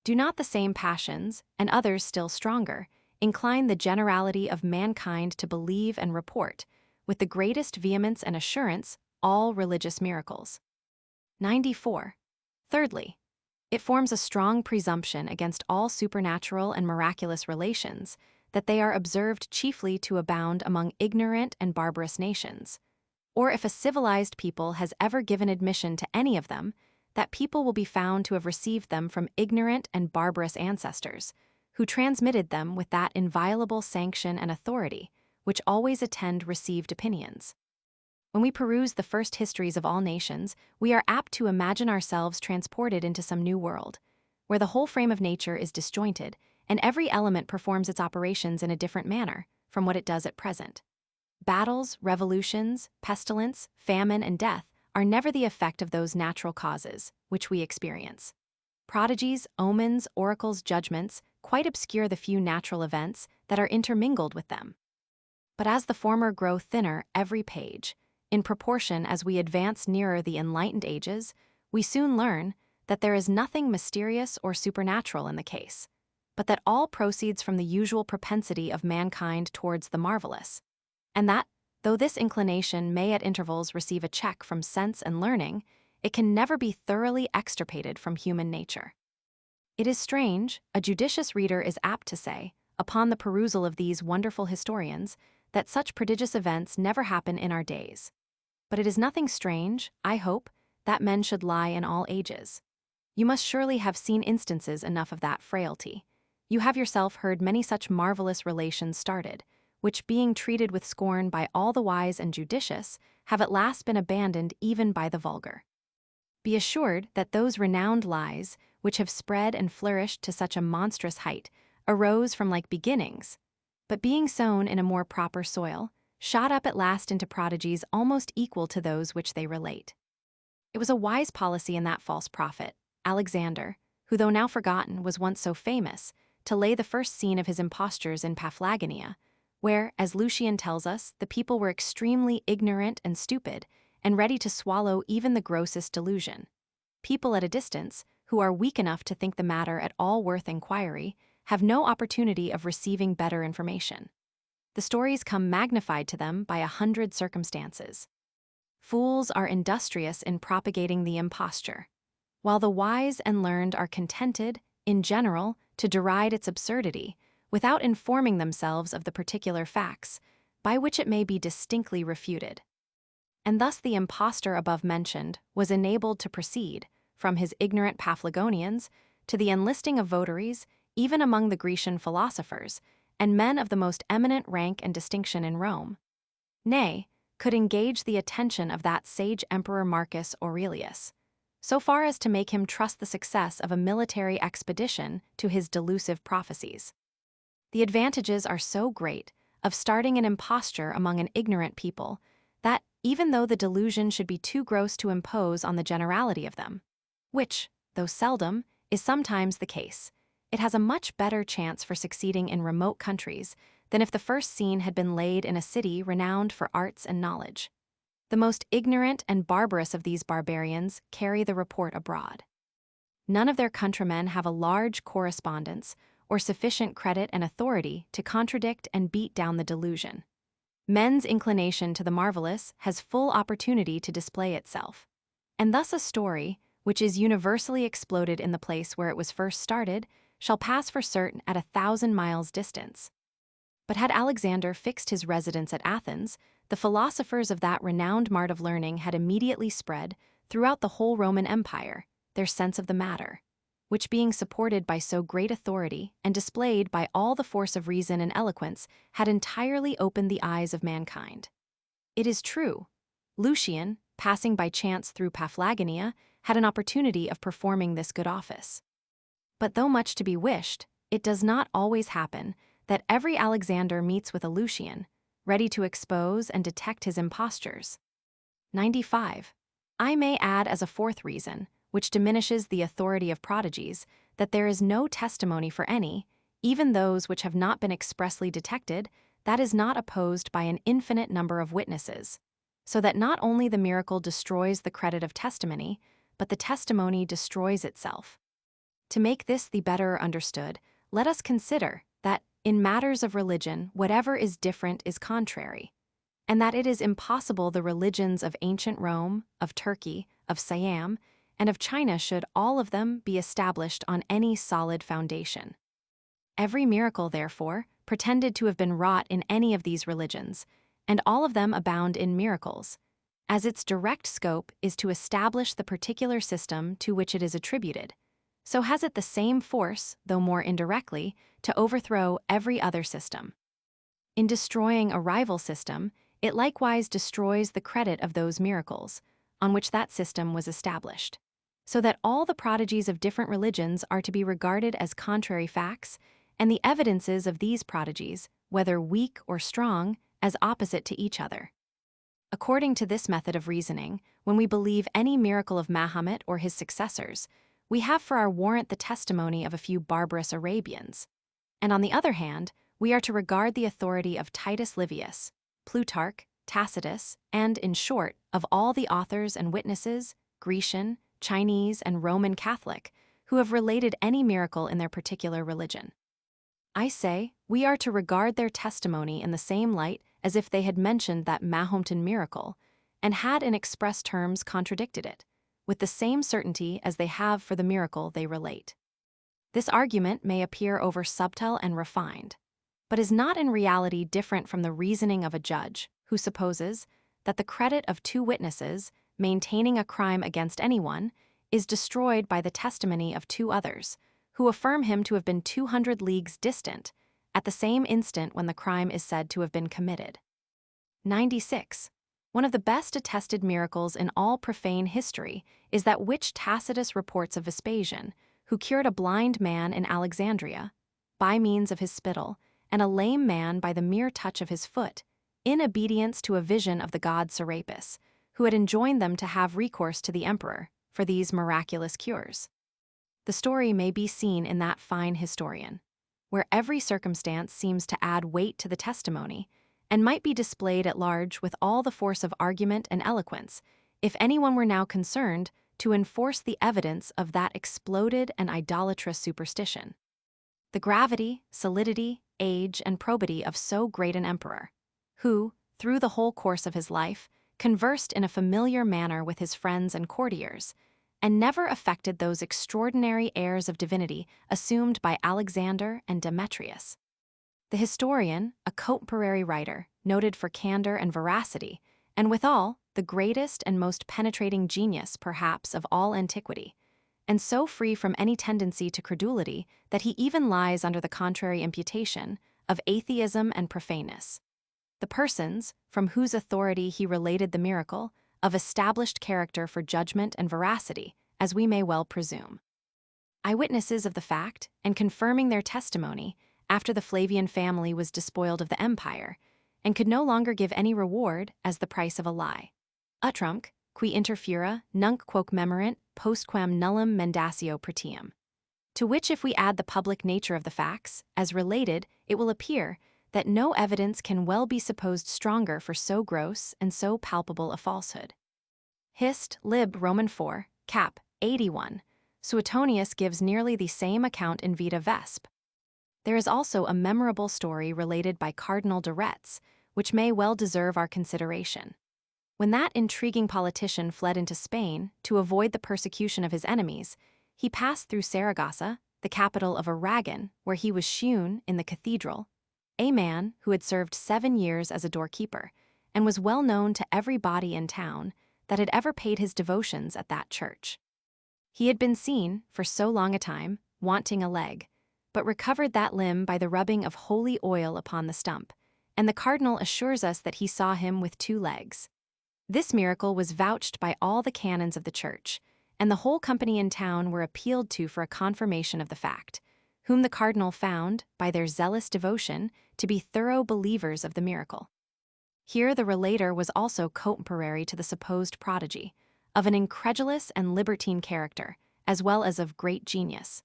Do not the same passions, and others still stronger, incline the generality of mankind to believe and report, with the greatest vehemence and assurance, all religious miracles. 94. Thirdly, it forms a strong presumption against all supernatural and miraculous relations that they are observed chiefly to abound among ignorant and barbarous nations. Or if a civilized people has ever given admission to any of them, that people will be found to have received them from ignorant and barbarous ancestors, who transmitted them with that inviolable sanction and authority which always attend received opinions. When we peruse the first histories of all nations, we are apt to imagine ourselves transported into some new world, where the whole frame of nature is disjointed, and every element performs its operations in a different manner from what it does at present. Battles, revolutions, pestilence, famine, and death are never the effect of those natural causes which we experience. Prodigies, omens, oracles, judgments quite obscure the few natural events that are intermingled with them. But as the former grow thinner every page, in proportion as we advance nearer the enlightened ages, we soon learn that there is nothing mysterious or supernatural in the case, but that all proceeds from the usual propensity of mankind towards the marvelous, and that, though this inclination may at intervals receive a check from sense and learning, it can never be thoroughly extirpated from human nature. It is strange, a judicious reader is apt to say, upon the perusal of these wonderful historians, that such prodigious events never happen in our days. But it is nothing strange, I hope, that men should lie in all ages. You must surely have seen instances enough of that frailty. You have yourself heard many such marvelous relations started, which, being treated with scorn by all the wise and judicious, have at last been abandoned even by the vulgar. Be assured that those renowned lies, which have spread and flourished to such a monstrous height, arose from like beginnings, but being sown in a more proper soil, shot up at last into prodigies almost equal to those which they relate. It was a wise policy in that false prophet, Alexander, who though now forgotten was once so famous, to lay the first scene of his impostures in Paphlagonia, where, as Lucian tells us, the people were extremely ignorant and stupid, and ready to swallow even the grossest delusion. People at a distance, who are weak enough to think the matter at all worth inquiry, have no opportunity of receiving better information. The stories come magnified to them by 100 circumstances. Fools are industrious in propagating the imposture, while the wise and learned are contented, in general, to deride its absurdity, without informing themselves of the particular facts, by which it may be distinctly refuted. And thus the impostor above mentioned was enabled to proceed, from his ignorant Paphlagonians, to the enlisting of votaries, even among the Grecian philosophers, and men of the most eminent rank and distinction in Rome. Nay, could engage the attention of that sage Emperor Marcus Aurelius, so far as to make him trust the success of a military expedition to his delusive prophecies. The advantages are so great of starting an imposture among an ignorant people that, even though the delusion should be too gross to impose on the generality of them, which, though seldom, is sometimes the case, it has a much better chance for succeeding in remote countries than if the first scene had been laid in a city renowned for arts and knowledge. The most ignorant and barbarous of these barbarians carry the report abroad. None of their countrymen have a large correspondence or sufficient credit and authority to contradict and beat down the delusion. Men's inclination to the marvelous has full opportunity to display itself, and thus a story, which is universally exploded in the place where it was first started, shall pass for certain at 1,000 miles distance. But had Alexander fixed his residence at Athens, the philosophers of that renowned mart of learning had immediately spread, throughout the whole Roman Empire, their sense of the matter, which being supported by so great authority and displayed by all the force of reason and eloquence, had entirely opened the eyes of mankind. It is true, Lucian, passing by chance through Paphlagonia, had an opportunity of performing this good office. But though much to be wished, it does not always happen that every Alexander meets with a Lucian, ready to expose and detect his impostures. 95. I may add as a fourth reason, which diminishes the authority of prodigies, that there is no testimony for any, even those which have not been expressly detected, that is not opposed by an infinite number of witnesses, so that not only the miracle destroys the credit of testimony, but the testimony destroys itself. To make this the better understood, let us consider that, In matters of religion, whatever is different is contrary, and that it is impossible the religions of ancient Rome, of Turkey, of Siam, and of China should all of them be established on any solid foundation. Every miracle, therefore, pretended to have been wrought in any of these religions, and all of them abound in miracles, as its direct scope is to establish the particular system to which it is attributed, so has it the same force, though more indirectly, to overthrow every other system. In destroying a rival system, it likewise destroys the credit of those miracles, on which that system was established, so that all the prodigies of different religions are to be regarded as contrary facts, and the evidences of these prodigies, whether weak or strong, as opposite to each other. According to this method of reasoning, when we believe any miracle of Mahomet or his successors, we have for our warrant the testimony of a few barbarous Arabians, and on the other hand, we are to regard the authority of Titus Livius, Plutarch, Tacitus, and, in short, of all the authors and witnesses, Grecian, Chinese, and Roman Catholic, who have related any miracle in their particular religion. I say, we are to regard their testimony in the same light as if they had mentioned that Mahometan miracle, and had in express terms contradicted it, with the same certainty as they have for the miracle they relate. This argument may appear over subtle and refined, but is not in reality different from the reasoning of a judge who supposes that the credit of two witnesses maintaining a crime against anyone is destroyed by the testimony of two others, who affirm him to have been 200 leagues distant at the same instant when the crime is said to have been committed. 96. One of the best attested miracles in all profane history is that which Tacitus reports of Vespasian, who cured a blind man in Alexandria, by means of his spittle, and a lame man by the mere touch of his foot, in obedience to a vision of the god Serapis, who had enjoined them to have recourse to the emperor for these miraculous cures. The story may be seen in that fine historian, where every circumstance seems to add weight to the testimony, and might be displayed at large with all the force of argument and eloquence, if anyone were now concerned to enforce the evidence of that exploded and idolatrous superstition. The gravity, solidity, age, and probity of so great an emperor, who, through the whole course of his life, conversed in a familiar manner with his friends and courtiers, and never affected those extraordinary airs of divinity assumed by Alexander and Demetrius. The historian, a contemporary writer, noted for candor and veracity, and withal the greatest and most penetrating genius, perhaps, of all antiquity, and so free from any tendency to credulity that he even lies under the contrary imputation of atheism and profaneness. The persons, from whose authority he related the miracle, of established character for judgment and veracity, as we may well presume. Eyewitnesses of the fact, and confirming their testimony, after the Flavian family was despoiled of the empire, and could no longer give any reward as the price of a lie. Utrumque, qui interfera, nunc quoque memorant, postquam nullum mendatio pretium. To which if we add the public nature of the facts, as related, it will appear that no evidence can well be supposed stronger for so gross and so palpable a falsehood. Hist. Lib. Roman 4, cap. 81, Suetonius gives nearly the same account in Vita Vesp. There is also a memorable story related by Cardinal de Retz, which may well deserve our consideration. When that intriguing politician fled into Spain to avoid the persecution of his enemies, he passed through Saragossa, the capital of Aragon, where he was shewn in the cathedral, a man who had served 7 years as a doorkeeper, and was well known to every body in town that had ever paid his devotions at that church. He had been seen, for so long a time, wanting a leg, but recovered that limb by the rubbing of holy oil upon the stump, and the cardinal assures us that he saw him with 2 legs. This miracle was vouched by all the canons of the church, and the whole company in town were appealed to for a confirmation of the fact, whom the cardinal found, by their zealous devotion, to be thorough believers of the miracle. Here the relator was also contemporary to the supposed prodigy, of an incredulous and libertine character, as well as of great genius.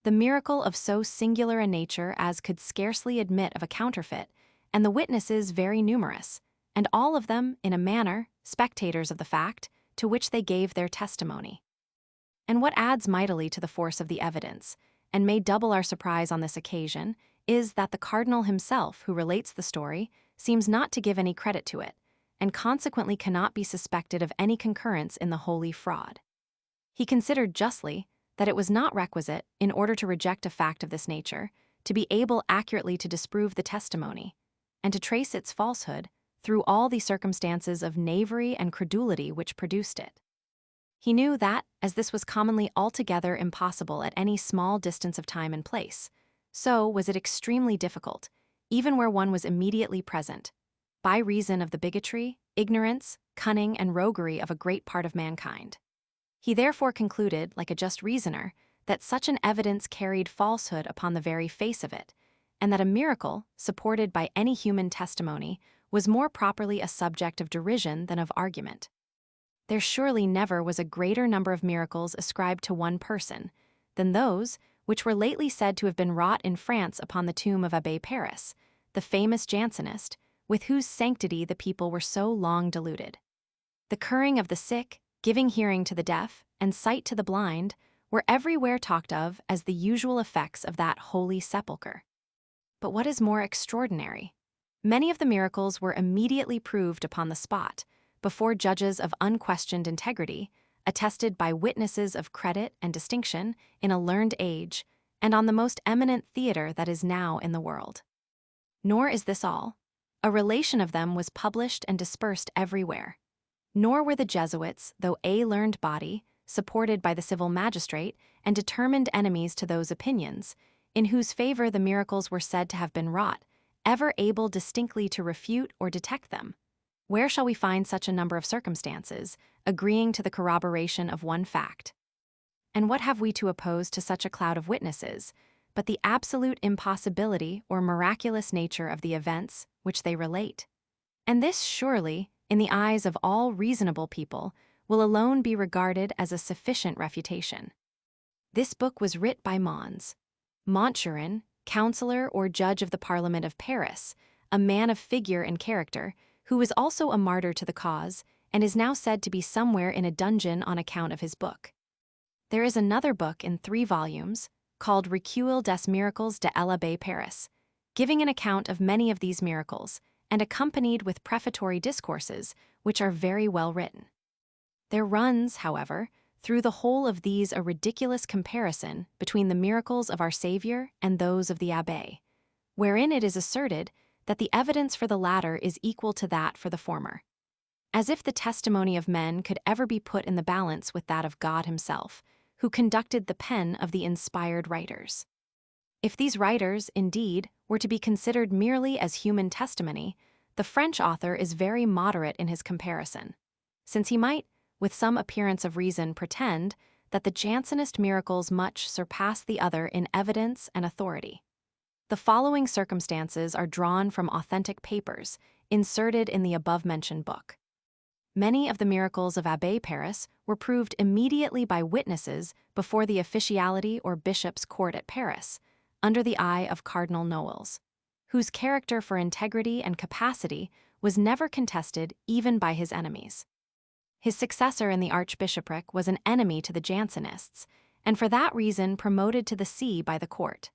The miracle of so singular a nature as could scarcely admit of a counterfeit, and the witnesses very numerous, and all of them, in a manner, spectators of the fact, to which they gave their testimony. And what adds mightily to the force of the evidence, and may double our surprise on this occasion, is that the cardinal himself, who relates the story, seems not to give any credit to it, and consequently cannot be suspected of any concurrence in the holy fraud. He considered justly that it was not requisite, in order to reject a fact of this nature, to be able accurately to disprove the testimony, and to trace its falsehood through all the circumstances of knavery and credulity which produced it. He knew that, as this was commonly altogether impossible at any small distance of time and place, so was it extremely difficult, even where one was immediately present, by reason of the bigotry, ignorance, cunning, and roguery of a great part of mankind. He therefore concluded, like a just reasoner, that such an evidence carried falsehood upon the very face of it, and that a miracle, supported by any human testimony, was more properly a subject of derision than of argument. There surely never was a greater number of miracles ascribed to one person than those which were lately said to have been wrought in France upon the tomb of Abbé Paris, the famous Jansenist, with whose sanctity the people were so long deluded. The curing of the sick, giving hearing to the deaf, and sight to the blind, were everywhere talked of as the usual effects of that holy sepulchre. But what is more extraordinary, many of the miracles were immediately proved upon the spot, before judges of unquestioned integrity, attested by witnesses of credit and distinction in a learned age, and on the most eminent theater that is now in the world. Nor is this all. A relation of them was published and dispersed everywhere. Nor were the Jesuits, though a learned body, supported by the civil magistrate, and determined enemies to those opinions, in whose favor the miracles were said to have been wrought, ever able distinctly to refute or detect them. Where shall we find such a number of circumstances, agreeing to the corroboration of one fact? And what have we to oppose to such a cloud of witnesses, but the absolute impossibility or miraculous nature of the events which they relate? And this surely, in the eyes of all reasonable people, will alone be regarded as a sufficient refutation. This book was writ by Mons, Montgerin, councillor or judge of the Parliament of Paris, a man of figure and character, who was also a martyr to the cause, and is now said to be somewhere in a dungeon on account of his book. There is another book in 3 volumes, called Recueil des Miracles de l'Abbé Paris, giving an account of many of these miracles, and accompanied with prefatory discourses, which are very well written. There runs, however, through the whole of these a ridiculous comparison between the miracles of our Savior and those of the Abbé, wherein it is asserted that the evidence for the latter is equal to that for the former, as if the testimony of men could ever be put in the balance with that of God himself, who conducted the pen of the inspired writers. If these writers, indeed, were to be considered merely as human testimony, the French author is very moderate in his comparison, since he might, with some appearance of reason, pretend that the Jansenist miracles much surpass the other in evidence and authority. The following circumstances are drawn from authentic papers, inserted in the above-mentioned book. Many of the miracles of Abbé Paris were proved immediately by witnesses before the officiality or bishop's court at Paris, under the eye of Cardinal Noailles, whose character for integrity and capacity was never contested even by his enemies. His successor in the archbishopric was an enemy to the Jansenists, and for that reason promoted to the see by the court.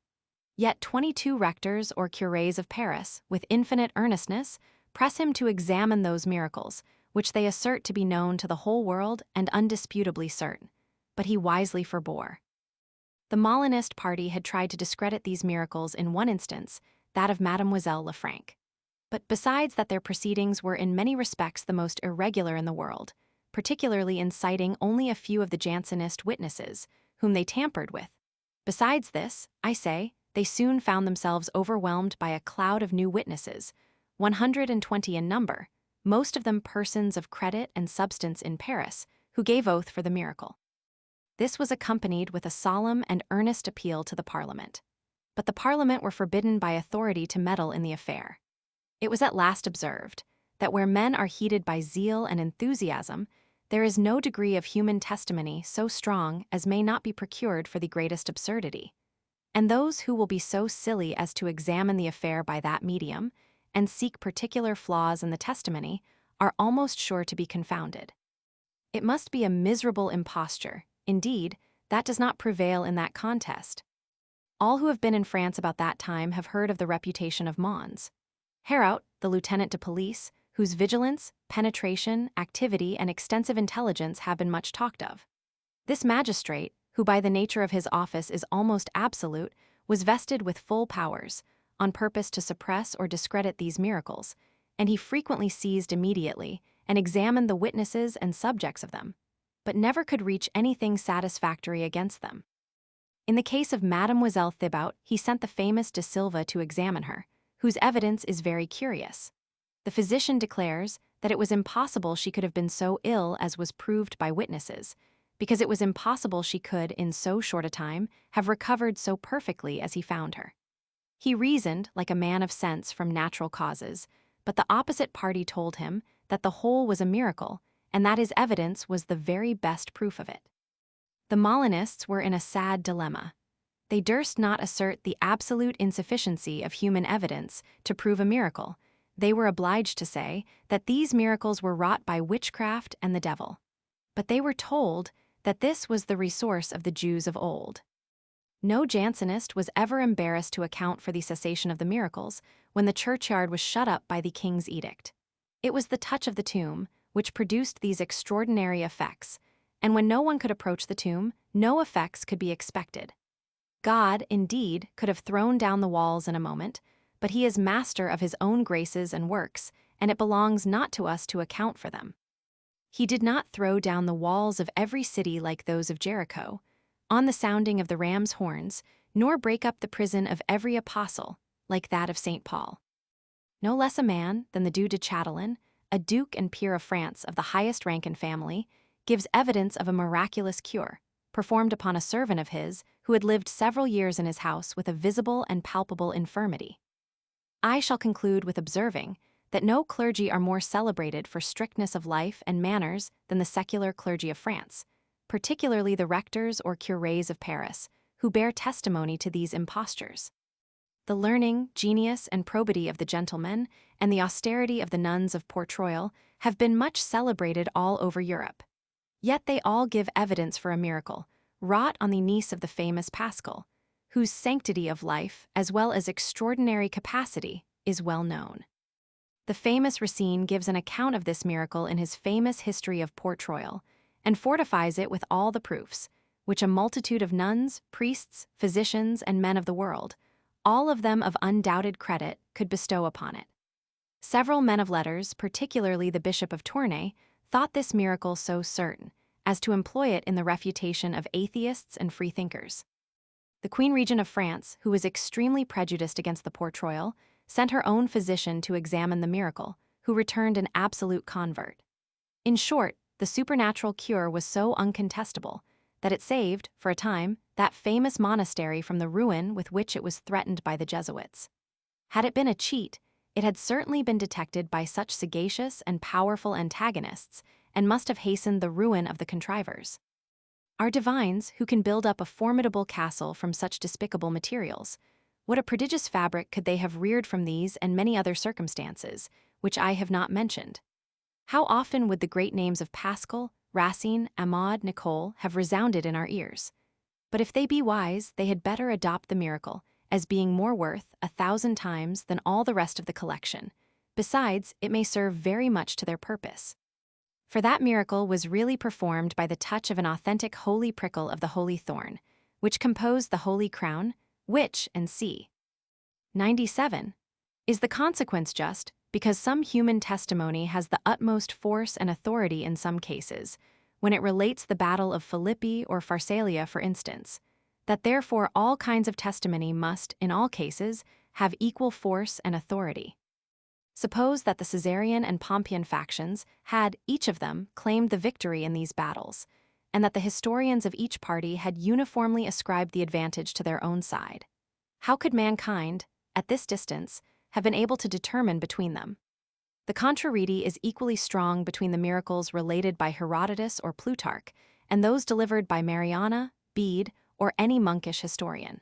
Yet 22 rectors or curés of Paris, with infinite earnestness, press him to examine those miracles, which they assert to be known to the whole world and undisputably certain, but he wisely forbore. The Molinist party had tried to discredit these miracles in one instance, that of Mademoiselle Lefranc. But besides that their proceedings were in many respects the most irregular in the world, particularly in citing only a few of the Jansenist witnesses, whom they tampered with. Besides this, I say, they soon found themselves overwhelmed by a cloud of new witnesses, 120 in number, most of them persons of credit and substance in Paris, who gave oath for the miracle. This was accompanied with a solemn and earnest appeal to the Parliament. But the Parliament were forbidden by authority to meddle in the affair. It was at last observed that where men are heated by zeal and enthusiasm, there is no degree of human testimony so strong as may not be procured for the greatest absurdity. And those who will be so silly as to examine the affair by that medium, and seek particular flaws in the testimony, are almost sure to be confounded. It must be a miserable imposture, indeed, that does not prevail in that contest. All who have been in France about that time have heard of the reputation of Mons. Hérault, the lieutenant de police, whose vigilance, penetration, activity, and extensive intelligence have been much talked of. This magistrate, who by the nature of his office is almost absolute, was vested with full powers, on purpose to suppress or discredit these miracles, and he frequently seized immediately and examined the witnesses and subjects of them, but never could reach anything satisfactory against them. In the case of Mademoiselle Thibaut, he sent the famous de Silva to examine her, whose evidence is very curious. The physician declares that it was impossible she could have been so ill as was proved by witnesses, because it was impossible she could, in so short a time, have recovered so perfectly as he found her. He reasoned like a man of sense from natural causes, but the opposite party told him that the whole was a miracle, and that his evidence was the very best proof of it. The Molinists were in a sad dilemma. They durst not assert the absolute insufficiency of human evidence to prove a miracle. They were obliged to say that these miracles were wrought by witchcraft and the devil. But they were told that this was the resource of the Jews of old. No Jansenist was ever embarrassed to account for the cessation of the miracles when the churchyard was shut up by the king's edict. It was the touch of the tomb which produced these extraordinary effects, and when no one could approach the tomb, no effects could be expected. God, indeed, could have thrown down the walls in a moment, but he is master of his own graces and works, and it belongs not to us to account for them. He did not throw down the walls of every city like those of Jericho, on the sounding of the ram's horns, nor break up the prison of every apostle, like that of St. Paul. No less a man than the Duc de Chatelain, a duke and peer of France of the highest rank and family, gives evidence of a miraculous cure, performed upon a servant of his who had lived several years in his house with a visible and palpable infirmity. I shall conclude with observing that no clergy are more celebrated for strictness of life and manners than the secular clergy of France, particularly the rectors or curés of Paris, who bear testimony to these impostures. The learning, genius, and probity of the gentlemen, and the austerity of the nuns of Port-Royal have been much celebrated all over Europe. Yet they all give evidence for a miracle, wrought on the niece of the famous Pascal, whose sanctity of life, as well as extraordinary capacity, is well known. The famous Racine gives an account of this miracle in his famous History of Port-Royal, and fortifies it with all the proofs, which a multitude of nuns, priests, physicians, and men of the world, all of them of undoubted credit, could bestow upon it. Several men of letters, particularly the Bishop of Tournai, thought this miracle so certain as to employ it in the refutation of atheists and freethinkers. The Queen Regent of France, who was extremely prejudiced against the Port-Royal, sent her own physician to examine the miracle, who returned an absolute convert. In short, the supernatural cure was so uncontestable that it saved, for a time, that famous monastery from the ruin with which it was threatened by the Jesuits. Had it been a cheat, it had certainly been detected by such sagacious and powerful antagonists, and must have hastened the ruin of the contrivers. Our divines, who can build up a formidable castle from such despicable materials, what a prodigious fabric could they have reared from these and many other circumstances, which I have not mentioned? How often would the great names of Pascal, Racine, Amade, Nicole have resounded in our ears? But if they be wise, they had better adopt the miracle, as being more worth 1,000 times than all the rest of the collection. Besides, it may serve very much to their purpose. For that miracle was really performed by the touch of an authentic holy prickle of the holy thorn, which composed the holy crown, which, and c. 97, is the consequence just, because some human testimony has the utmost force and authority in some cases, when it relates the battle of Philippi or Pharsalia, for instance, that therefore all kinds of testimony must, in all cases, have equal force and authority. Suppose that the Caesarian and Pompeian factions had, each of them, claimed the victory in these battles, and that the historians of each party had uniformly ascribed the advantage to their own side. How could mankind, at this distance, have been able to determine between them? The contrariety is equally strong between the miracles related by Herodotus or Plutarch and those delivered by Mariana, Bede, or any monkish historian.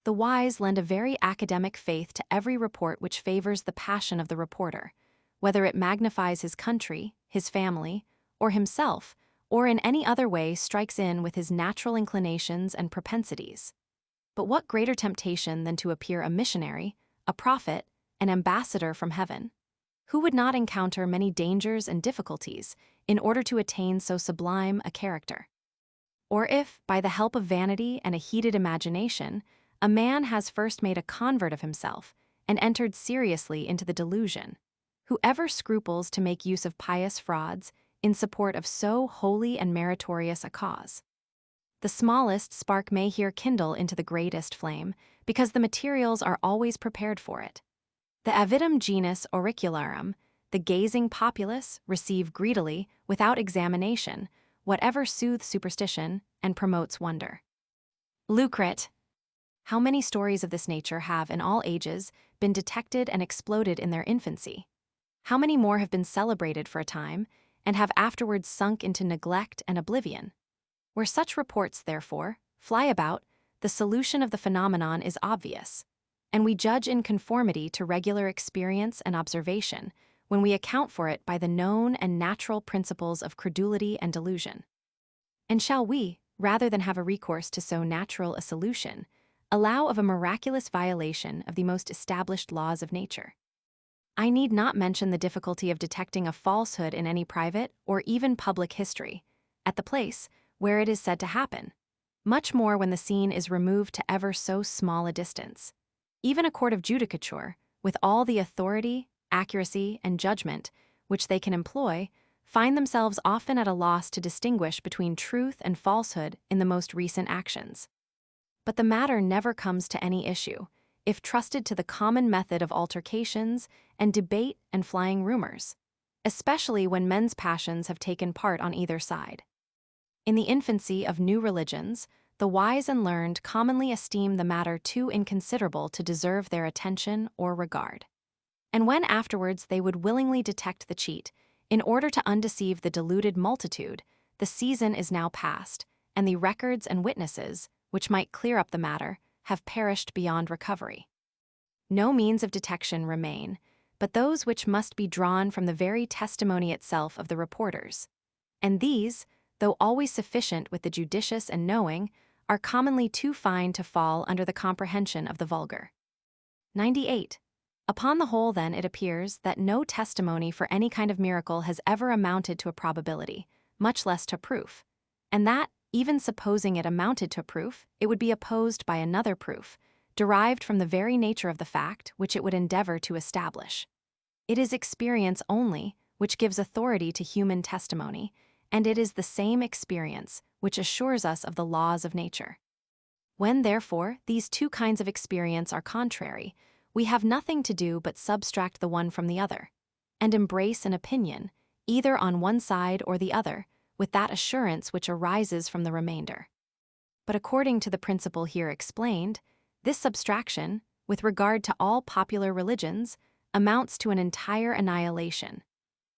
The wise lend a very academic faith to every report which favors the passion of the reporter, whether it magnifies his country, his family, or himself, or in any other way strikes in with his natural inclinations and propensities. But what greater temptation than to appear a missionary, a prophet, an ambassador from heaven? Who would not encounter many dangers and difficulties in order to attain so sublime a character? Or if, by the help of vanity and a heated imagination, a man has first made a convert of himself and entered seriously into the delusion, whoever scruples to make use of pious frauds in support of so holy and meritorious a cause? The smallest spark may here kindle into the greatest flame, because the materials are always prepared for it. The avidum genus auricularum, the gazing populace, receive greedily, without examination, whatever soothes superstition and promotes wonder. Lucret. How many stories of this nature have, in all ages, been detected and exploded in their infancy? How many more have been celebrated for a time, and have afterwards sunk into neglect and oblivion? Where such reports, therefore, fly about, the solution of the phenomenon is obvious, and we judge in conformity to regular experience and observation when we account for it by the known and natural principles of credulity and delusion. And shall we, rather than have a recourse to so natural a solution, allow of a miraculous violation of the most established laws of nature? I need not mention the difficulty of detecting a falsehood in any private or even public history, at the place where it is said to happen, much more when the scene is removed to ever so small a distance. Even a court of judicature, with all the authority, accuracy, and judgment which they can employ, find themselves often at a loss to distinguish between truth and falsehood in the most recent actions. But the matter never comes to any issue, if trusted to the common method of altercations and debate and flying rumors, especially when men's passions have taken part on either side. In the infancy of new religions, the wise and learned commonly esteem the matter too inconsiderable to deserve their attention or regard. And when afterwards they would willingly detect the cheat, in order to undeceive the deluded multitude, the season is now past, and the records and witnesses, which might clear up the matter, have perished beyond recovery. No means of detection remain, but those which must be drawn from the very testimony itself of the reporters. And these, though always sufficient with the judicious and knowing, are commonly too fine to fall under the comprehension of the vulgar. 98. Upon the whole, then, it appears that no testimony for any kind of miracle has ever amounted to a probability, much less to proof, and that, even supposing it amounted to proof, it would be opposed by another proof, derived from the very nature of the fact which it would endeavor to establish. It is experience only which gives authority to human testimony, and it is the same experience which assures us of the laws of nature. When, therefore, these two kinds of experience are contrary, we have nothing to do but subtract the one from the other, and embrace an opinion, either on one side or the other, with that assurance which arises from the remainder. But according to the principle here explained, this subtraction, with regard to all popular religions, amounts to an entire annihilation,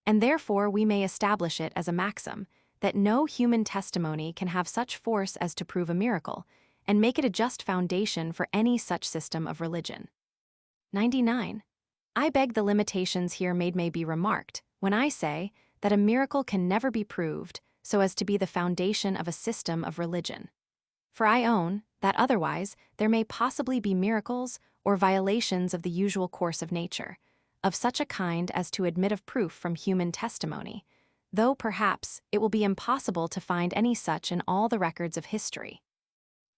and therefore we may establish it as a maxim that no human testimony can have such force as to prove a miracle, and make it a just foundation for any such system of religion. 99. I beg the limitations here made may be remarked when I say that a miracle can never be proved so as to be the foundation of a system of religion. For I own that otherwise there may possibly be miracles or violations of the usual course of nature, of such a kind as to admit of proof from human testimony, though perhaps it will be impossible to find any such in all the records of history.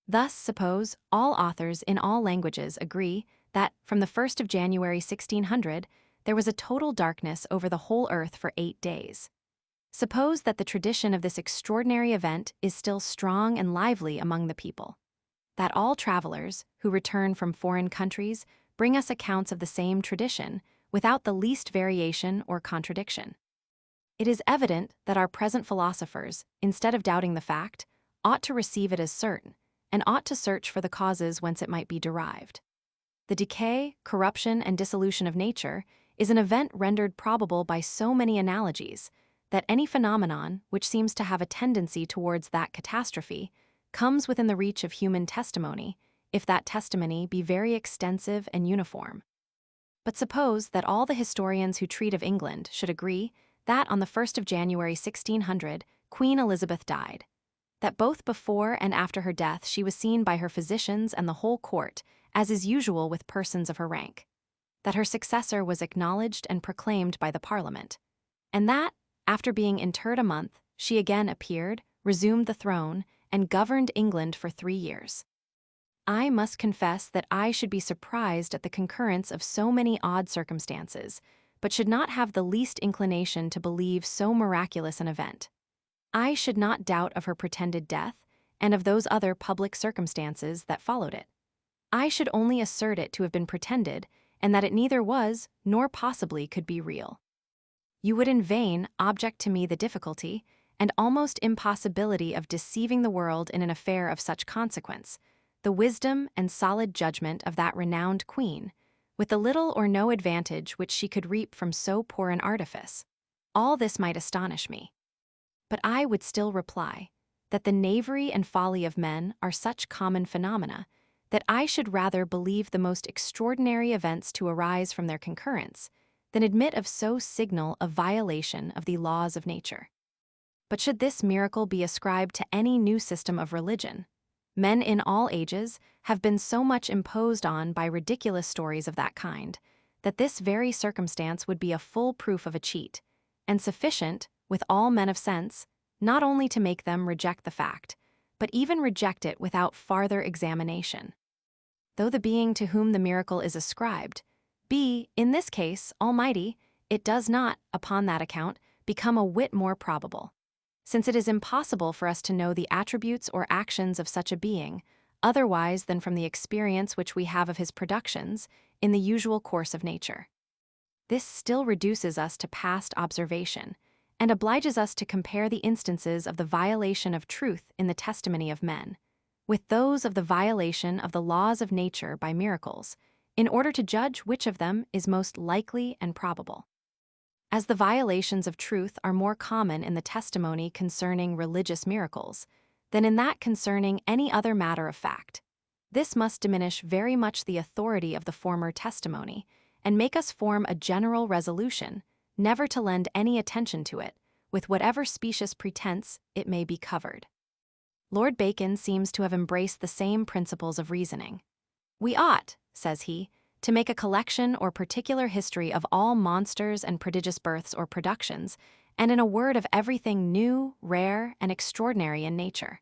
Thus, suppose all authors in all languages agree that, from the 1st of January 1600, there was a total darkness over the whole earth for 8 days. Suppose that the tradition of this extraordinary event is still strong and lively among the people, that all travelers, who return from foreign countries, bring us accounts of the same tradition, without the least variation or contradiction. It is evident that our present philosophers, instead of doubting the fact, ought to receive it as certain, and ought to search for the causes whence it might be derived. The decay, corruption, and dissolution of nature is an event rendered probable by so many analogies that any phenomenon which seems to have a tendency towards that catastrophe comes within the reach of human testimony, if that testimony be very extensive and uniform. But suppose that all the historians who treat of England should agree that on the 1st of January 1600, Queen Elizabeth died. that both before and after her death she was seen by her physicians and the whole court, as is usual with persons of her rank, that her successor was acknowledged and proclaimed by the Parliament, and that, after being interred a month, she again appeared, resumed the throne, and governed England for 3 years. I must confess that I should be surprised at the concurrence of so many odd circumstances, but should not have the least inclination to believe so miraculous an event. I should not doubt of her pretended death, and of those other public circumstances that followed it. I should only assert it to have been pretended, and that it neither was, nor possibly could be real. You would in vain object to me the difficulty, and almost impossibility of deceiving the world in an affair of such consequence, the wisdom and solid judgment of that renowned queen, with the little or no advantage which she could reap from so poor an artifice. All this might astonish me. But I would still reply, that the knavery and folly of men are such common phenomena, that I should rather believe the most extraordinary events to arise from their concurrence, than admit of so signal a violation of the laws of nature. But should this miracle be ascribed to any new system of religion, men in all ages have been so much imposed on by ridiculous stories of that kind, that this very circumstance would be a full proof of a cheat, and sufficient, with all men of sense, not only to make them reject the fact, but even reject it without farther examination. Though the being to whom the miracle is ascribed be, in this case, almighty, it does not, upon that account, become a whit more probable, since it is impossible for us to know the attributes or actions of such a being, otherwise than from the experience which we have of his productions in the usual course of nature. This still reduces us to past observation, and obliges us to compare the instances of the violation of truth in the testimony of men, with those of the violation of the laws of nature by miracles, in order to judge which of them is most likely and probable. As the violations of truth are more common in the testimony concerning religious miracles than in that concerning any other matter of fact, this must diminish very much the authority of the former testimony, and make us form a general resolution never to lend any attention to it, with whatever specious pretense it may be covered. Lord Bacon seems to have embraced the same principles of reasoning. We ought, says he, to make a collection or particular history of all monsters and prodigious births or productions, and in a word of everything new, rare, and extraordinary in nature.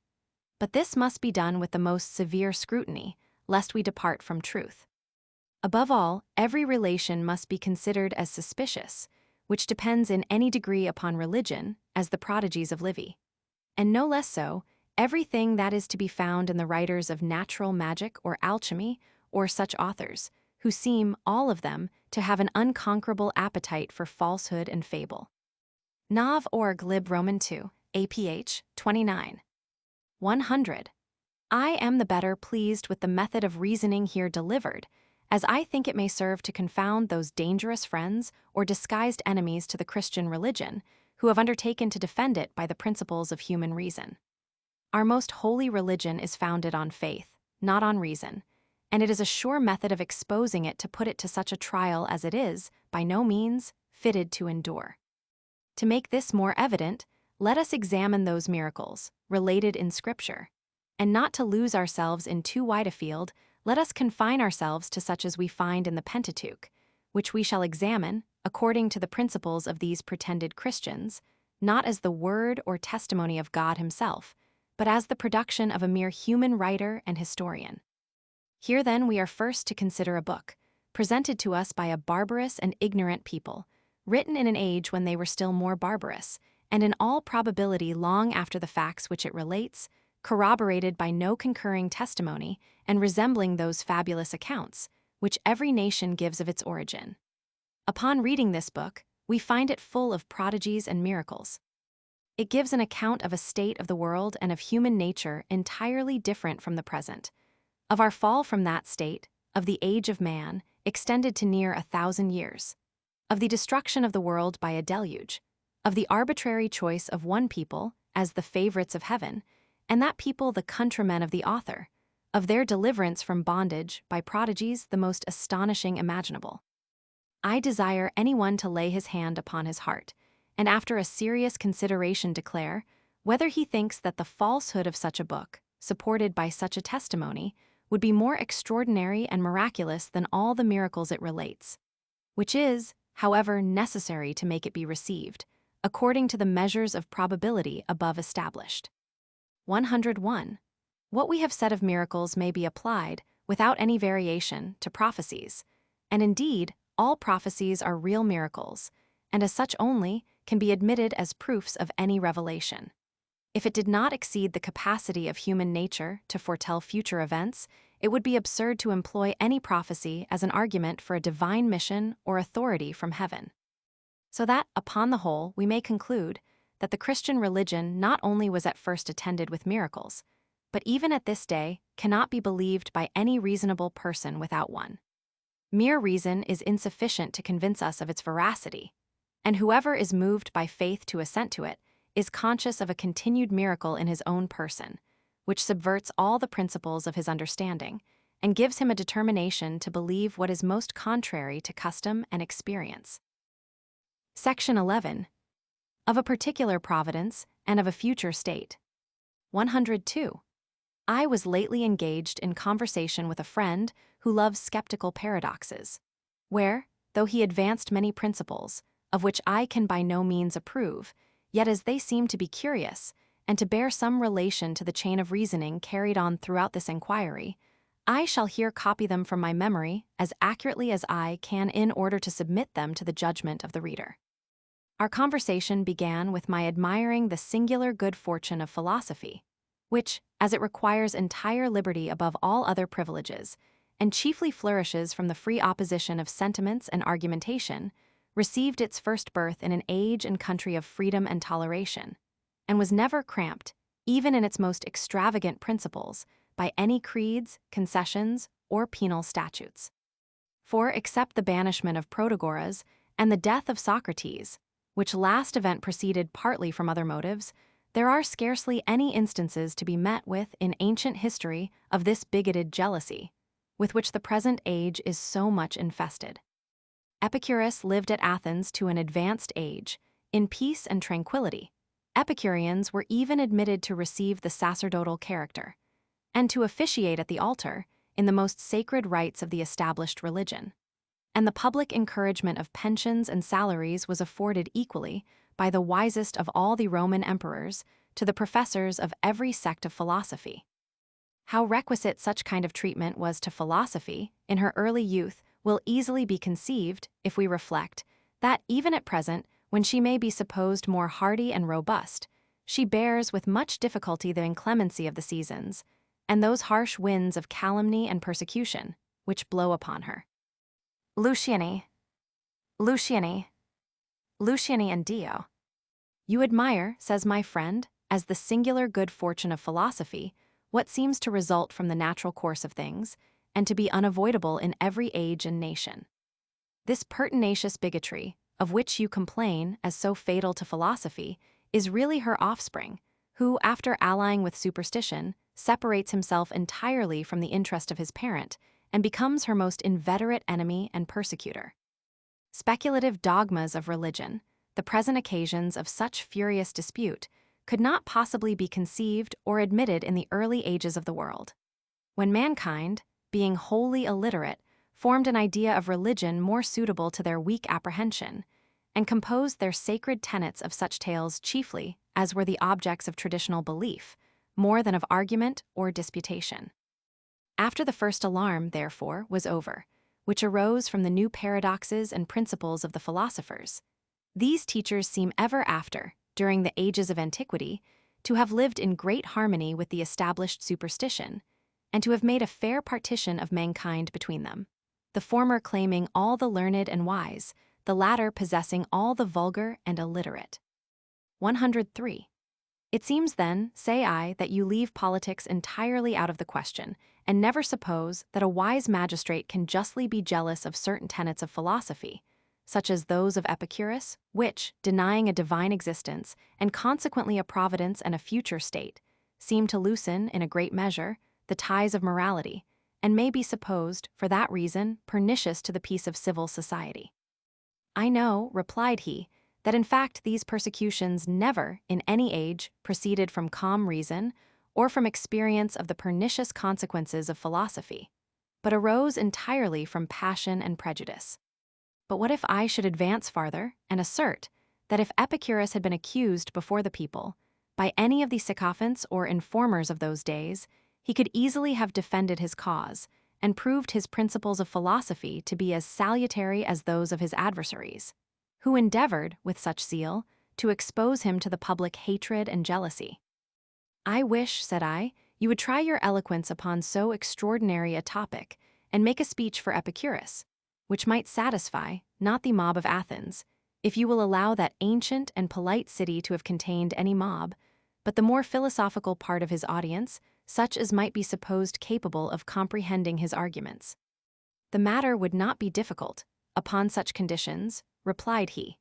But this must be done with the most severe scrutiny, lest we depart from truth. Above all, every relation must be considered as suspicious, which depends in any degree upon religion, as the prodigies of Livy. And no less so, everything that is to be found in the writers of natural magic or alchemy, or such authors, who seem, all of them, to have an unconquerable appetite for falsehood and fable. Nav. Org. Lib. Roman 2, APH, 29. 100. I am the better pleased with the method of reasoning here delivered, as I think it may serve to confound those dangerous friends or disguised enemies to the Christian religion, who have undertaken to defend it by the principles of human reason. Our most holy religion is founded on faith, not on reason, and it is a sure method of exposing it to put it to such a trial as it is, by no means, fitted to endure. To make this more evident, let us examine those miracles, related in Scripture, and not to lose ourselves in too wide a field, let us confine ourselves to such as we find in the Pentateuch, which we shall examine, according to the principles of these pretended Christians, not as the word or testimony of God himself, but as the production of a mere human writer and historian. Here then we are first to consider a book, presented to us by a barbarous and ignorant people, written in an age when they were still more barbarous, and in all probability long after the facts which it relates, corroborated by no concurring testimony, and resembling those fabulous accounts, which every nation gives of its origin. Upon reading this book, we find it full of prodigies and miracles. It gives an account of a state of the world and of human nature entirely different from the present, of our fall from that state, of the age of man, extended to near 1,000 years, of the destruction of the world by a deluge, of the arbitrary choice of one people as the favorites of heaven, and that people the countrymen of the author, of their deliverance from bondage by prodigies the most astonishing imaginable. I desire anyone to lay his hand upon his heart, and after a serious consideration declare, Whether he thinks that the falsehood of such a book, supported by such a testimony, would be more extraordinary and miraculous than all the miracles it relates, which is, however, necessary to make it be received, according to the measures of probability above established. 101. What we have said of miracles may be applied, without any variation, to prophecies, and indeed, all prophecies are real miracles, and as such only can be admitted as proofs of any revelation. If it did not exceed the capacity of human nature to foretell future events, it would be absurd to employ any prophecy as an argument for a divine mission or authority from heaven. So that, upon the whole, we may conclude that the Christian religion not only was at first attended with miracles, but even at this day cannot be believed by any reasonable person without one. Mere reason is insufficient to convince us of its veracity, and whoever is moved by faith to assent to it is conscious of a continued miracle in his own person, which subverts all the principles of his understanding and gives him a determination to believe what is most contrary to custom and experience. Section 11. Of a particular providence and of a future state. 102. I was lately engaged in conversation with a friend who loves skeptical paradoxes, where, though he advanced many principles, of which I can by no means approve, yet as they seem to be curious, and to bear some relation to the chain of reasoning carried on throughout this inquiry, I shall here copy them from my memory as accurately as I can in order to submit them to the judgment of the reader. Our conversation began with my admiring the singular good fortune of philosophy, which, as it requires entire liberty above all other privileges, and chiefly flourishes from the free opposition of sentiments and argumentation, received its first birth in an age and country of freedom and toleration, and was never cramped, even in its most extravagant principles, by any creeds, concessions, or penal statutes. For except the banishment of Protagoras and the death of Socrates, which last event proceeded partly from other motives, there are scarcely any instances to be met with in ancient history of this bigoted jealousy, with which the present age is so much infested. Epicurus lived at Athens to an advanced age, in peace and tranquility. Epicureans were even admitted to receive the sacerdotal character, and to officiate at the altar in the most sacred rites of the established religion. And the public encouragement of pensions and salaries was afforded equally by the wisest of all the Roman emperors to the professors of every sect of philosophy. How requisite such kind of treatment was to philosophy in her early youth will easily be conceived if we reflect that even at present, when she may be supposed more hardy and robust, she bears with much difficulty the inclemency of the seasons, and those harsh winds of calumny and persecution, which blow upon her. Luciani and Dio. You admire, says my friend, as the singular good fortune of philosophy, what seems to result from the natural course of things, and to be unavoidable in every age and nation. This pertinacious bigotry, of which you complain as so fatal to philosophy, is really her offspring, who, after allying with superstition, separates himself entirely from the interest of his parent, and becomes her most inveterate enemy and persecutor. Speculative dogmas of religion, the present occasions of such furious dispute, could not possibly be conceived or admitted in the early ages of the world, when mankind, being wholly illiterate, formed an idea of religion more suitable to their weak apprehension, and composed their sacred tenets of such tales chiefly as were the objects of traditional belief, more than of argument or disputation. After the first alarm, therefore, was over, which arose from the new paradoxes and principles of the philosophers, these teachers seem ever after, during the ages of antiquity, to have lived in great harmony with the established superstition, and to have made a fair partition of mankind between them, the former claiming all the learned and wise, the latter possessing all the vulgar and illiterate. 103. It seems then, say I, that you leave politics entirely out of the question, and never suppose that a wise magistrate can justly be jealous of certain tenets of philosophy, such as those of Epicurus, which, denying a divine existence, and consequently a providence and a future state, seem to loosen, in a great measure, the ties of morality, and may be supposed, for that reason, pernicious to the peace of civil society. I know, replied he, that in fact these persecutions never, in any age, proceeded from calm reason or from experience of the pernicious consequences of philosophy, but arose entirely from passion and prejudice. But what if I should advance farther and assert that if Epicurus had been accused before the people, by any of the sycophants or informers of those days, he could easily have defended his cause and proved his principles of philosophy to be as salutary as those of his adversaries, who endeavored, with such zeal, to expose him to the public hatred and jealousy. I wish, said I, you would try your eloquence upon so extraordinary a topic and make a speech for Epicurus, which might satisfy, not the mob of Athens, if you will allow that ancient and polite city to have contained any mob, but the more philosophical part of his audience, such as might be supposed capable of comprehending his arguments. The matter would not be difficult, upon such conditions, replied he.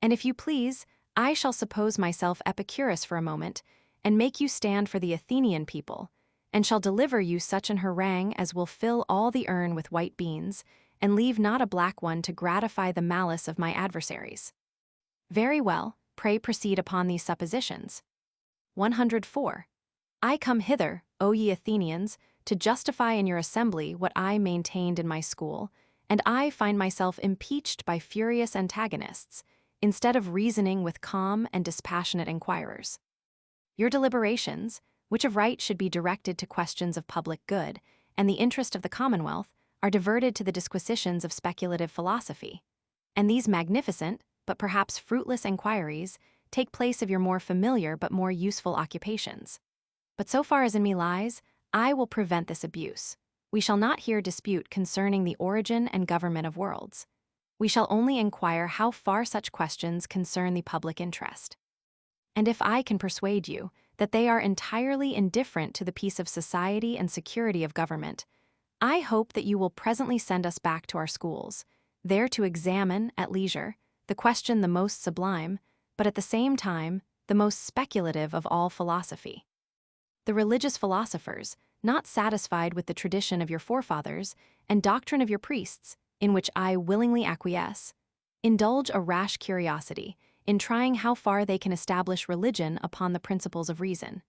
And if you please, I shall suppose myself Epicurus for a moment, and make you stand for the Athenian people, and shall deliver you such an harangue as will fill all the urn with white beans, and leave not a black one to gratify the malice of my adversaries. Very well, pray proceed upon these suppositions. 104. I come hither, O ye Athenians, to justify in your assembly what I maintained in my school, and I find myself impeached by furious antagonists, instead of reasoning with calm and dispassionate inquirers. Your deliberations, which of right should be directed to questions of public good and the interest of the commonwealth, are diverted to the disquisitions of speculative philosophy, and these magnificent, but perhaps fruitless inquiries take place of your more familiar but more useful occupations. But so far as in me lies, I will prevent this abuse. We shall not here dispute concerning the origin and government of worlds. We shall only inquire how far such questions concern the public interest. And if I can persuade you that they are entirely indifferent to the peace of society and security of government, I hope that you will presently send us back to our schools, there to examine, at leisure, the question the most sublime, but at the same time, the most speculative of all philosophy. The religious philosophers, not satisfied with the tradition of your forefathers and doctrine of your priests, in which I willingly acquiesce, indulge a rash curiosity in trying how far they can establish religion upon the principles of reason,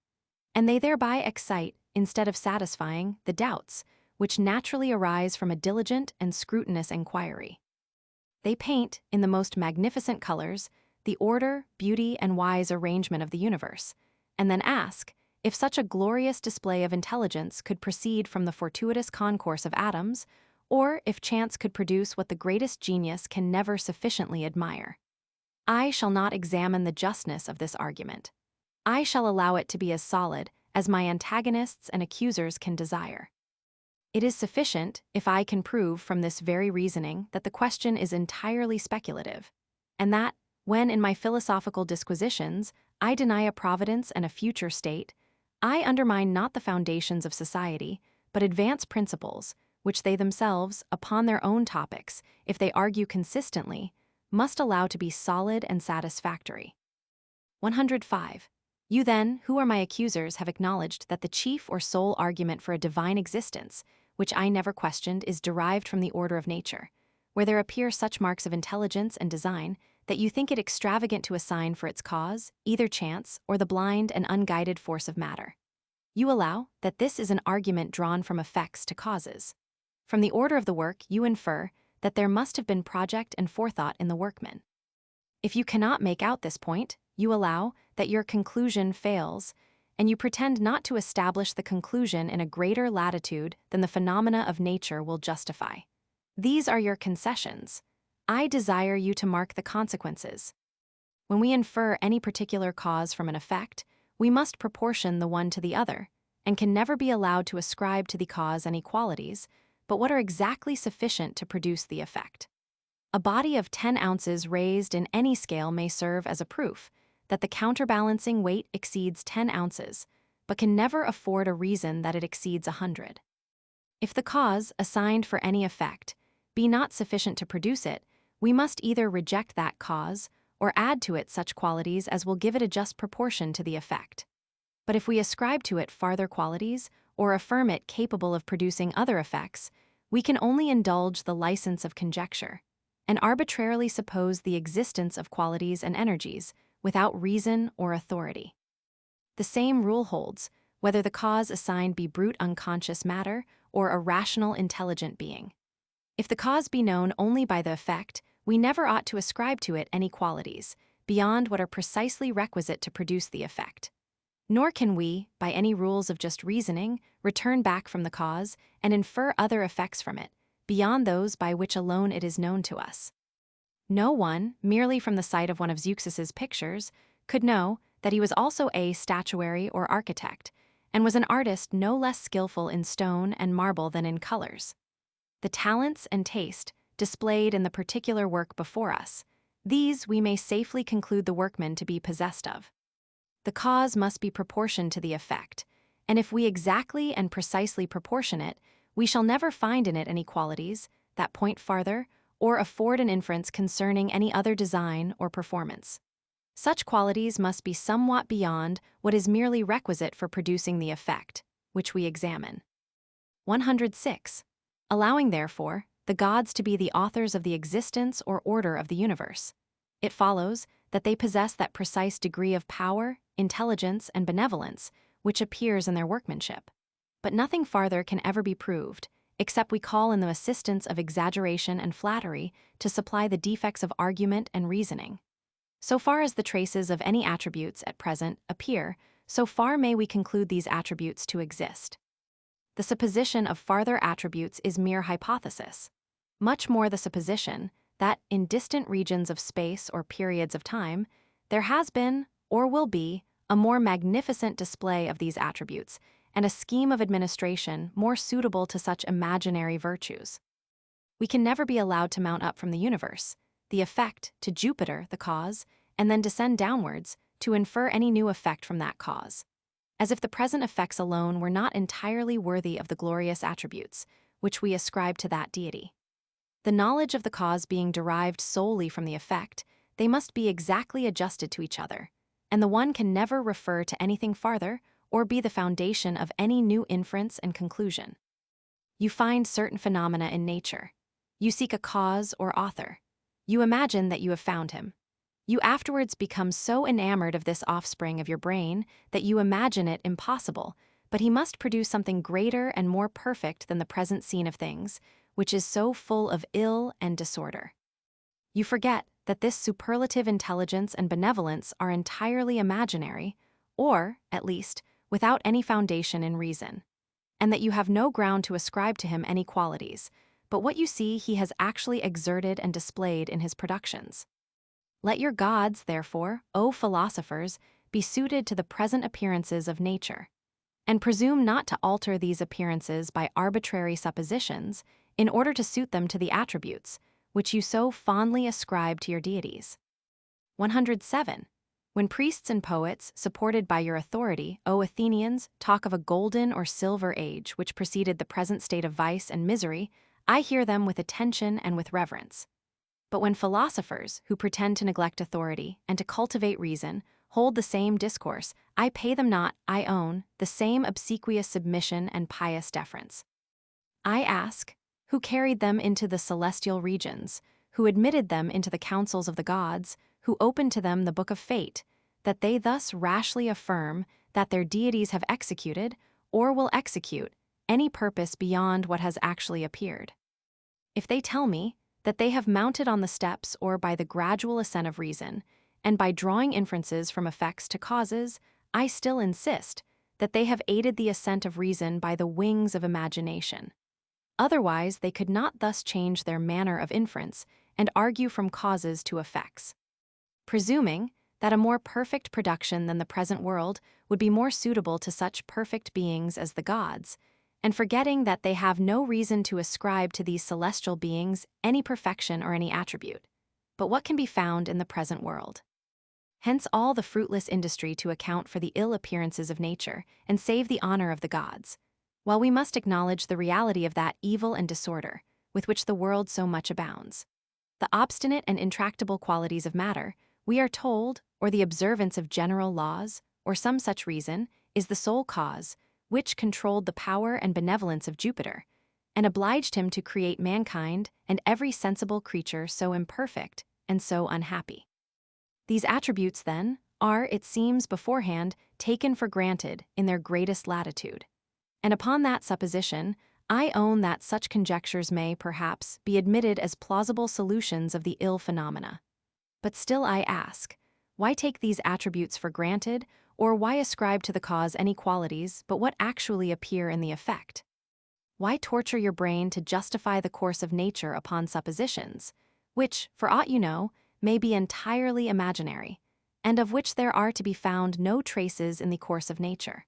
and they thereby excite, instead of satisfying, the doubts which naturally arise from a diligent and scrutinous inquiry. They paint, in the most magnificent colors, the order, beauty, and wise arrangement of the universe, and then ask if such a glorious display of intelligence could proceed from the fortuitous concourse of atoms, or if chance could produce what the greatest genius can never sufficiently admire. I shall not examine the justness of this argument. I shall allow it to be as solid as my antagonists and accusers can desire. It is sufficient if I can prove from this very reasoning that the question is entirely speculative, and that, when in my philosophical disquisitions I deny a providence and a future state, I undermine not the foundations of society, but advance principles, which they themselves, upon their own topics, if they argue consistently, must allow to be solid and satisfactory. 105. You then, who are my accusers, have acknowledged that the chief or sole argument for a divine existence, which I never questioned, is derived from the order of nature, where there appear such marks of intelligence and design that you think it extravagant to assign for its cause either chance or the blind and unguided force of matter. You allow that this is an argument drawn from effects to causes. From the order of the work you infer that there must have been project and forethought in the workman. If you cannot make out this point, you allow that your conclusion fails, and you pretend not to establish the conclusion in a greater latitude than the phenomena of nature will justify. These are your concessions. I desire you to mark the consequences. When we infer any particular cause from an effect, we must proportion the one to the other, and can never be allowed to ascribe to the cause any qualities, but what are exactly sufficient to produce the effect. A body of 10 ounces raised in any scale may serve as a proof that the counterbalancing weight exceeds 10 ounces, but can never afford a reason that it exceeds 100. If the cause assigned for any effect be not sufficient to produce it, we must either reject that cause or add to it such qualities as will give it a just proportion to the effect. But if we ascribe to it farther qualities or affirm it capable of producing other effects, we can only indulge the license of conjecture, and arbitrarily suppose the existence of qualities and energies without reason or authority. The same rule holds, whether the cause assigned be brute unconscious matter or a rational intelligent being. If the cause be known only by the effect, we never ought to ascribe to it any qualities, beyond what are precisely requisite to produce the effect. Nor can we, by any rules of just reasoning, return back from the cause and infer other effects from it, beyond those by which alone it is known to us. No one, merely from the sight of one of Zeuxis's pictures, could know that he was also a statuary or architect, and was an artist no less skillful in stone and marble than in colors. The talents and taste displayed in the particular work before us, these we may safely conclude the workman to be possessed of. The cause must be proportioned to the effect, and if we exactly and precisely proportion it, we shall never find in it any qualities that point farther or afford an inference concerning any other design or performance. Such qualities must be somewhat beyond what is merely requisite for producing the effect, which we examine. 106. Allowing, therefore, the gods to be the authors of the existence or order of the universe, it follows that they possess that precise degree of power, intelligence, and benevolence which appears in their workmanship. But nothing farther can ever be proved, except we call in the assistance of exaggeration and flattery to supply the defects of argument and reasoning. So far as the traces of any attributes at present appear, so far may we conclude these attributes to exist. The supposition of farther attributes is mere hypothesis. Much more the supposition that, in distant regions of space or periods of time, there has been, or will be, a more magnificent display of these attributes, and a scheme of administration more suitable to such imaginary virtues. We can never be allowed to mount up from the universe, the effect, to Jupiter, the cause, and then descend downwards to infer any new effect from that cause, as if the present effects alone were not entirely worthy of the glorious attributes which we ascribe to that deity. The knowledge of the cause being derived solely from the effect, they must be exactly adjusted to each other, and the one can never refer to anything farther or be the foundation of any new inference and conclusion. You find certain phenomena in nature. You seek a cause or author. You imagine that you have found him. You afterwards become so enamored of this offspring of your brain that you imagine it impossible, but he must produce something greater and more perfect than the present scene of things, which is so full of ill and disorder. You forget that this superlative intelligence and benevolence are entirely imaginary, or, at least, without any foundation in reason, and that you have no ground to ascribe to him any qualities, but what you see he has actually exerted and displayed in his productions. Let your gods, therefore, O philosophers, be suited to the present appearances of nature, and presume not to alter these appearances by arbitrary suppositions in order to suit them to the attributes which you so fondly ascribe to your deities. 107. When priests and poets, supported by your authority, O Athenians, talk of a golden or silver age which preceded the present state of vice and misery, I hear them with attention and with reverence. But when philosophers, who pretend to neglect authority and to cultivate reason, hold the same discourse, I pay them not, I own, the same obsequious submission and pious deference. I ask, who carried them into the celestial regions, who admitted them into the councils of the gods, who opened to them the book of fate, that they thus rashly affirm that their deities have executed, or will execute, any purpose beyond what has actually appeared. If they tell me that they have mounted on the steps or by the gradual ascent of reason, and by drawing inferences from effects to causes, I still insist that they have aided the ascent of reason by the wings of imagination. Otherwise, they could not thus change their manner of inference and argue from causes to effects. Presuming that a more perfect production than the present world would be more suitable to such perfect beings as the gods, and forgetting that they have no reason to ascribe to these celestial beings any perfection or any attribute, but what can be found in the present world. Hence all the fruitless industry to account for the ill appearances of nature and save the honor of the gods, while we must acknowledge the reality of that evil and disorder with which the world so much abounds. The obstinate and intractable qualities of matter, we are told, or the observance of general laws, or some such reason, is the sole cause, which controlled the power and benevolence of Jupiter, and obliged him to create mankind and every sensible creature so imperfect and so unhappy. These attributes, then, are, it seems beforehand, taken for granted in their greatest latitude. And upon that supposition, I own that such conjectures may, perhaps, be admitted as plausible solutions of the ill phenomena. But still I ask, why take these attributes for granted, or why ascribe to the cause any qualities but what actually appear in the effect? Why torture your brain to justify the course of nature upon suppositions, which, for aught you know, may be entirely imaginary, and of which there are to be found no traces in the course of nature?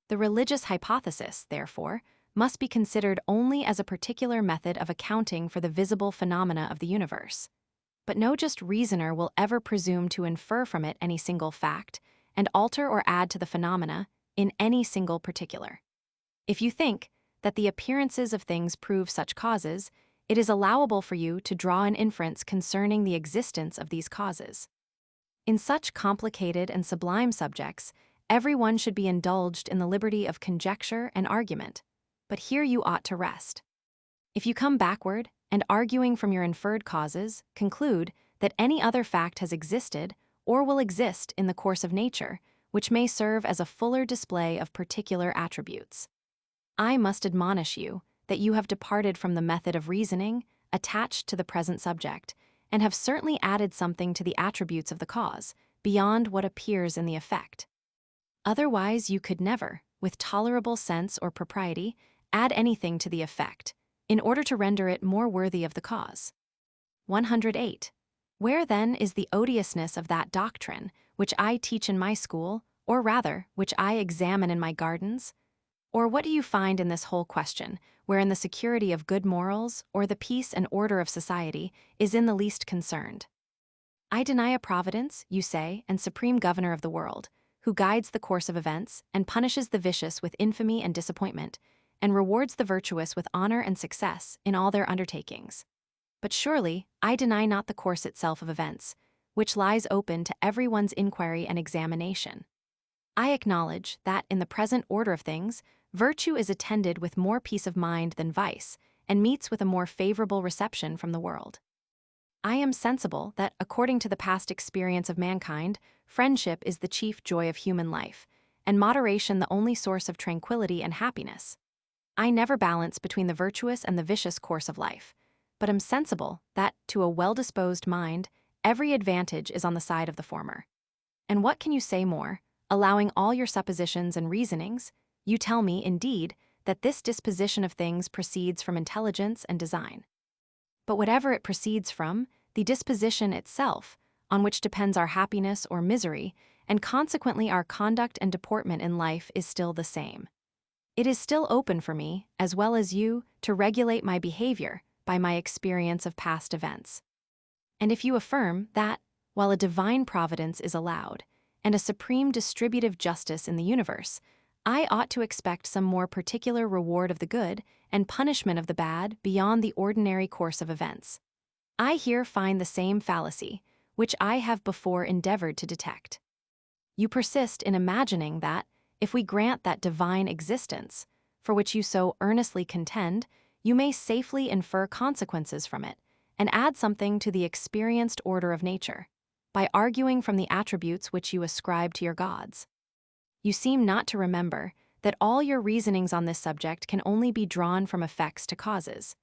The religious hypothesis, therefore, must be considered only as a particular method of accounting for the visible phenomena of the universe. But no just reasoner will ever presume to infer from it any single fact, and alter or add to the phenomena in any single particular. If you think that the appearances of things prove such causes, it is allowable for you to draw an inference concerning the existence of these causes. In such complicated and sublime subjects, everyone should be indulged in the liberty of conjecture and argument, but here you ought to rest. If you come backward, and arguing from your inferred causes, conclude that any other fact has existed or will exist in the course of nature, which may serve as a fuller display of particular attributes, I must admonish you that you have departed from the method of reasoning attached to the present subject, and have certainly added something to the attributes of the cause, beyond what appears in the effect. Otherwise you could never, with tolerable sense or propriety, add anything to the effect, in order to render it more worthy of the cause. 108. Where then is the odiousness of that doctrine, which I teach in my school, or rather, which I examine in my gardens? Or what do you find in this whole question, wherein the security of good morals, or the peace and order of society, is in the least concerned? I deny a providence, you say, and supreme governor of the world, who guides the course of events, and punishes the vicious with infamy and disappointment, and rewards the virtuous with honor and success in all their undertakings. But surely, I deny not the course itself of events, which lies open to everyone's inquiry and examination. I acknowledge that, in the present order of things, virtue is attended with more peace of mind than vice, and meets with a more favorable reception from the world. I am sensible that, according to the past experience of mankind, friendship is the chief joy of human life, and moderation the only source of tranquility and happiness. I never balance between the virtuous and the vicious course of life, but am sensible that, to a well-disposed mind, every advantage is on the side of the former. And what can you say more? Allowing all your suppositions and reasonings, you tell me, indeed, that this disposition of things proceeds from intelligence and design. But whatever it proceeds from, the disposition itself, on which depends our happiness or misery, and consequently our conduct and deportment in life, is still the same. It is still open for me, as well as you, to regulate my behavior by my experience of past events. And if you affirm that, while a divine providence is allowed, and a supreme distributive justice in the universe, I ought to expect some more particular reward of the good and punishment of the bad beyond the ordinary course of events, I here find the same fallacy, which I have before endeavored to detect. You persist in imagining that, if we grant that divine existence, for which you so earnestly contend, you may safely infer consequences from it, and add something to the experienced order of nature, by arguing from the attributes which you ascribe to your gods. You seem not to remember that all your reasonings on this subject can only be drawn from effects to causes,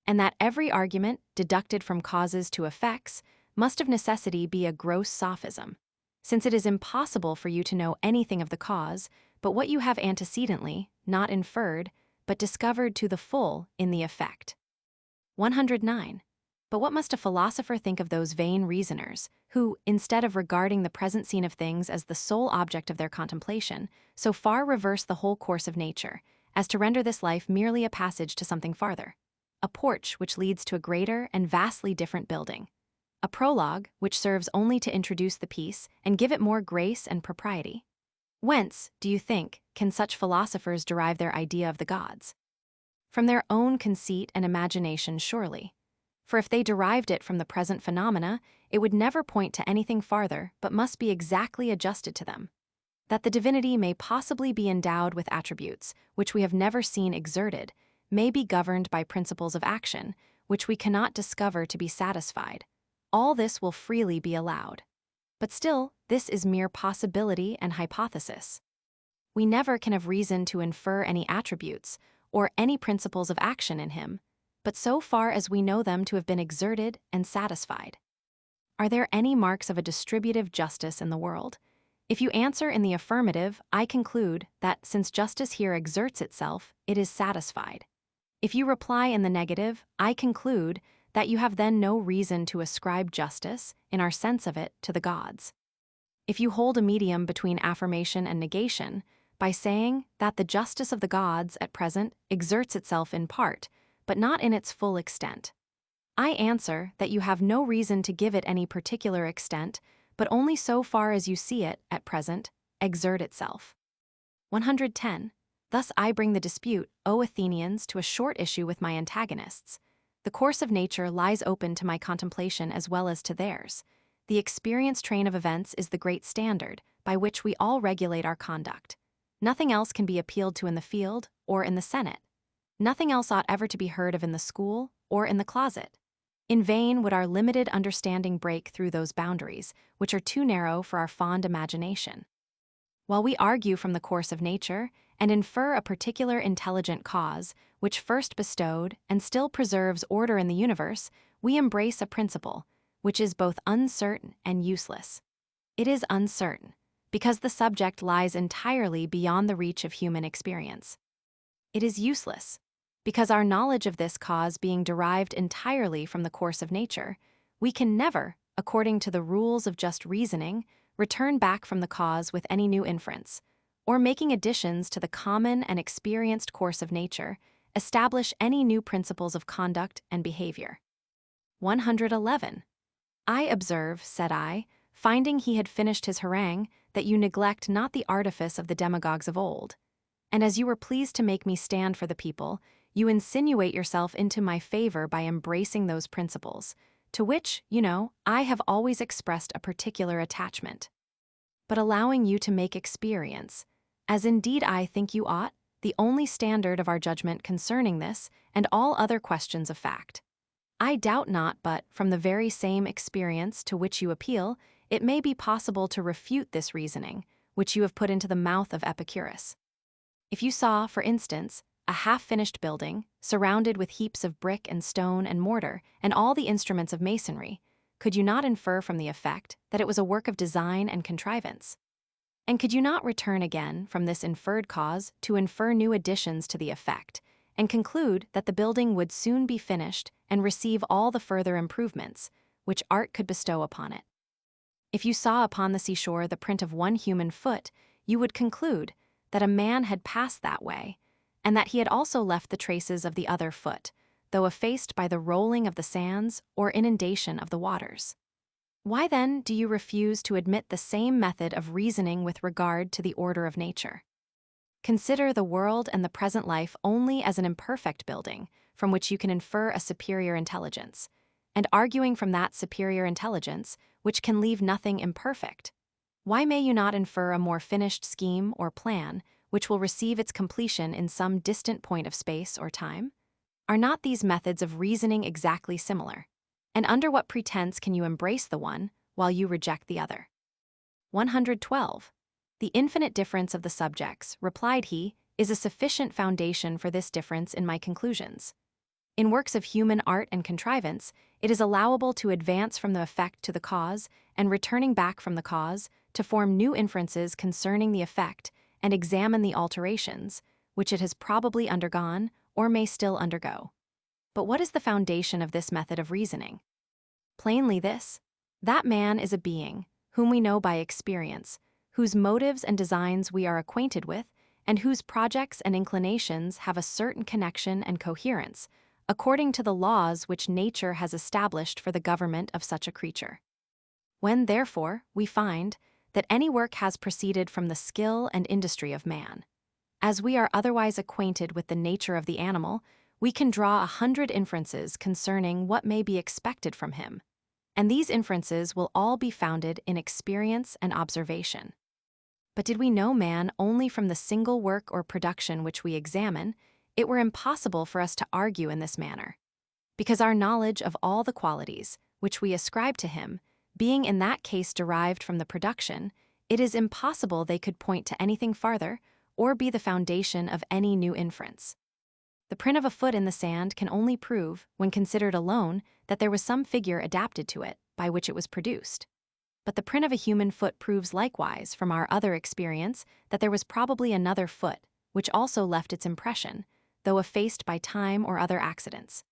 and that every argument, deducted from causes to effects, must of necessity be a gross sophism, since it is impossible for you to know anything of the cause but what you have antecedently, not inferred, but discovered to the full in the effect. 109. But what must a philosopher think of those vain reasoners, who, instead of regarding the present scene of things as the sole object of their contemplation, so far reverse the whole course of nature, as to render this life merely a passage to something farther, a porch which leads to a greater and vastly different building, a prologue which serves only to introduce the piece and give it more grace and propriety? Whence, do you think, can such philosophers derive their idea of the gods? From their own conceit and imagination, surely. For if they derived it from the present phenomena, it would never point to anything farther, but must be exactly adjusted to them. That the divinity may possibly be endowed with attributes which we have never seen exerted, may be governed by principles of action, which we cannot discover to be satisfied. All this will freely be allowed. But still, this is mere possibility and hypothesis. We never can have reason to infer any attributes or any principles of action in him, but so far as we know them to have been exerted and satisfied. Are there any marks of a distributive justice in the world? If you answer in the affirmative, I conclude that since justice here exerts itself, it is satisfied. If you reply in the negative, I conclude that you have then no reason to ascribe justice, in our sense of it, to the gods. If you hold a medium between affirmation and negation, by saying that the justice of the gods at present exerts itself in part, but not in its full extent, I answer that you have no reason to give it any particular extent, but only so far as you see it, at present, exert itself. 110. Thus I bring the dispute, O Athenians, to a short issue with my antagonists. The course of nature lies open to my contemplation as well as to theirs. The experienced train of events is the great standard, by which we all regulate our conduct. Nothing else can be appealed to in the field or in the Senate. Nothing else ought ever to be heard of in the school or in the closet. In vain would our limited understanding break through those boundaries, which are too narrow for our fond imagination. While we argue from the course of nature, and infer a particular intelligent cause, which first bestowed and still preserves order in the universe, we embrace a principle, which is both uncertain and useless. It is uncertain, because the subject lies entirely beyond the reach of human experience. It is useless, because our knowledge of this cause being derived entirely from the course of nature, we can never, according to the rules of just reasoning, return back from the cause with any new inference, or making additions to the common and experienced course of nature, establish any new principles of conduct and behavior. 111. I observe, said I, finding he had finished his harangue, that you neglect not the artifice of the demagogues of old. And as you were pleased to make me stand for the people, you insinuate yourself into my favor by embracing those principles, to which, I have always expressed a particular attachment. But allowing you to make experience, as indeed I think you ought, the only standard of our judgment concerning this and all other questions of fact, I doubt not but, from the very same experience to which you appeal, it may be possible to refute this reasoning, which you have put into the mouth of Epicurus. If you saw, for instance, a half-finished building, surrounded with heaps of brick and stone and mortar, and all the instruments of masonry, could you not infer from the effect that it was a work of design and contrivance? And could you not return again from this inferred cause to infer new additions to the effect, and conclude that the building would soon be finished and receive all the further improvements which art could bestow upon it? If you saw upon the seashore the print of one human foot, you would conclude that a man had passed that way, and that he had also left the traces of the other foot, though effaced by the rolling of the sands or inundation of the waters. Why then do you refuse to admit the same method of reasoning with regard to the order of nature? Consider the world and the present life only as an imperfect building, from which you can infer a superior intelligence, and arguing from that superior intelligence, which can leave nothing imperfect. Why may you not infer a more finished scheme or plan, which will receive its completion in some distant point of space or time? Are not these methods of reasoning exactly similar? And under what pretense can you embrace the one, while you reject the other? 112. The infinite difference of the subjects, replied he, is a sufficient foundation for this difference in my conclusions. In works of human art and contrivance, it is allowable to advance from the effect to the cause, and returning back from the cause, to form new inferences concerning the effect, and examine the alterations, which it has probably undergone or may still undergo. But what is the foundation of this method of reasoning? Plainly this: that man is a being, whom we know by experience, whose motives and designs we are acquainted with, and whose projects and inclinations have a certain connection and coherence, according to the laws which nature has established for the government of such a creature. When, therefore, we find that any work has proceeded from the skill and industry of man, as we are otherwise acquainted with the nature of the animal, we can draw 100 inferences concerning what may be expected from him, and these inferences will all be founded in experience and observation. But did we know man only from the single work or production which we examine, it were impossible for us to argue in this manner, because our knowledge of all the qualities which we ascribe to him, being in that case derived from the production, it is impossible they could point to anything farther or be the foundation of any new inference. The print of a foot in the sand can only prove, when considered alone, that there was some figure adapted to it by which it was produced. But the print of a human foot proves likewise, from our other experience, that there was probably another foot, which also left its impression, though effaced by time or other accidents.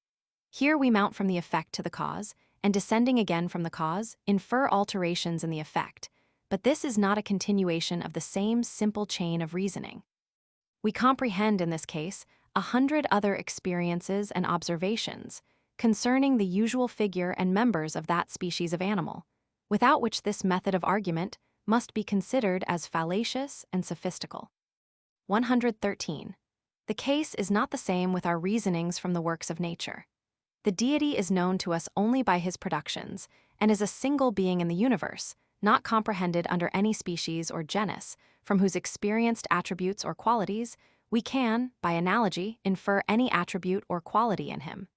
Here we mount from the effect to the cause, and descending again from the cause, infer alterations in the effect, but this is not a continuation of the same simple chain of reasoning. We comprehend in this case 100 other experiences and observations concerning the usual figure and members of that species of animal, without which this method of argument must be considered as fallacious and sophistical. 113. The case is not the same with our reasonings from the works of nature. The deity is known to us only by his productions, and is a single being in the universe, not comprehended under any species or genus, from whose experienced attributes or qualities we can, by analogy, infer any attribute or quality in him.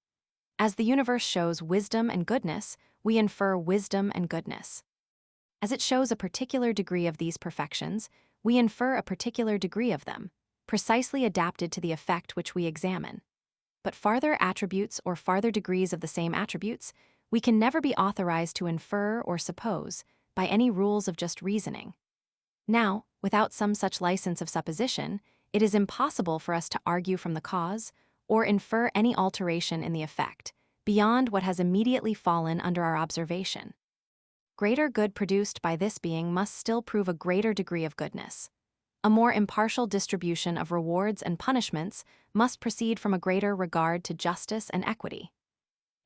As the universe shows wisdom and goodness, we infer wisdom and goodness. As it shows a particular degree of these perfections, we infer a particular degree of them, precisely adapted to the effect which we examine. But farther attributes or farther degrees of the same attributes, we can never be authorized to infer or suppose by any rules of just reasoning. Now, without some such license of supposition, it is impossible for us to argue from the cause or infer any alteration in the effect, beyond what has immediately fallen under our observation. Greater good produced by this being must still prove a greater degree of goodness. A more impartial distribution of rewards and punishments must proceed from a greater regard to justice and equity.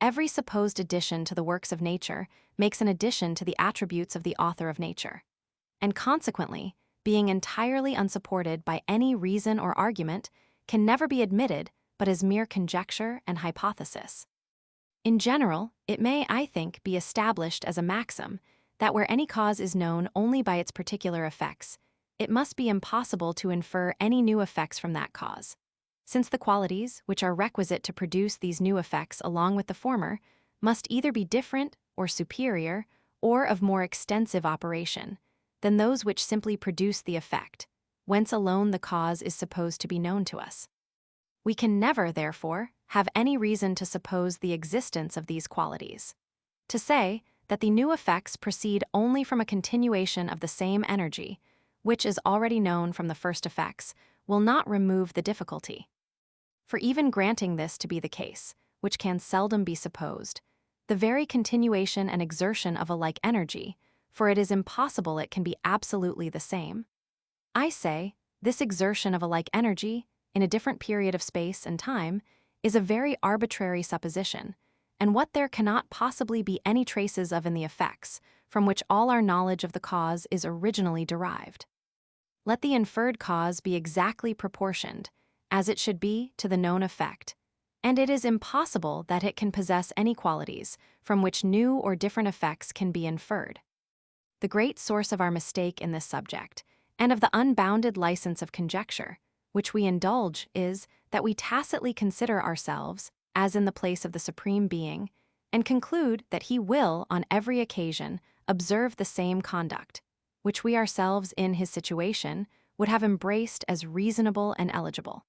Every supposed addition to the works of nature makes an addition to the attributes of the author of nature, and consequently, being entirely unsupported by any reason or argument, can never be admitted but as mere conjecture and hypothesis. In general, it may, I think, be established as a maxim that where any cause is known only by its particular effects, it must be impossible to infer any new effects from that cause, since the qualities which are requisite to produce these new effects along with the former must either be different or superior or of more extensive operation than those which simply produce the effect, whence alone the cause is supposed to be known to us. We can never, therefore, have any reason to suppose the existence of these qualities. To say that the new effects proceed only from a continuation of the same energy, which is already known from the first effects, will not remove the difficulty. For even granting this to be the case, which can seldom be supposed, the very continuation and exertion of a like energy, for it is impossible it can be absolutely the same, I say, this exertion of a like energy, in a different period of space and time, is a very arbitrary supposition, and what there cannot possibly be any traces of in the effects, from which all our knowledge of the cause is originally derived. Let the inferred cause be exactly proportioned, as it should be, to the known effect, and it is impossible that it can possess any qualities from which new or different effects can be inferred. The great source of our mistake in this subject, and of the unbounded license of conjecture, which we indulge, is that we tacitly consider ourselves as in the place of the Supreme Being, and conclude that he will, on every occasion, observe the same conduct, which we ourselves in his situation would have embraced as reasonable and eligible.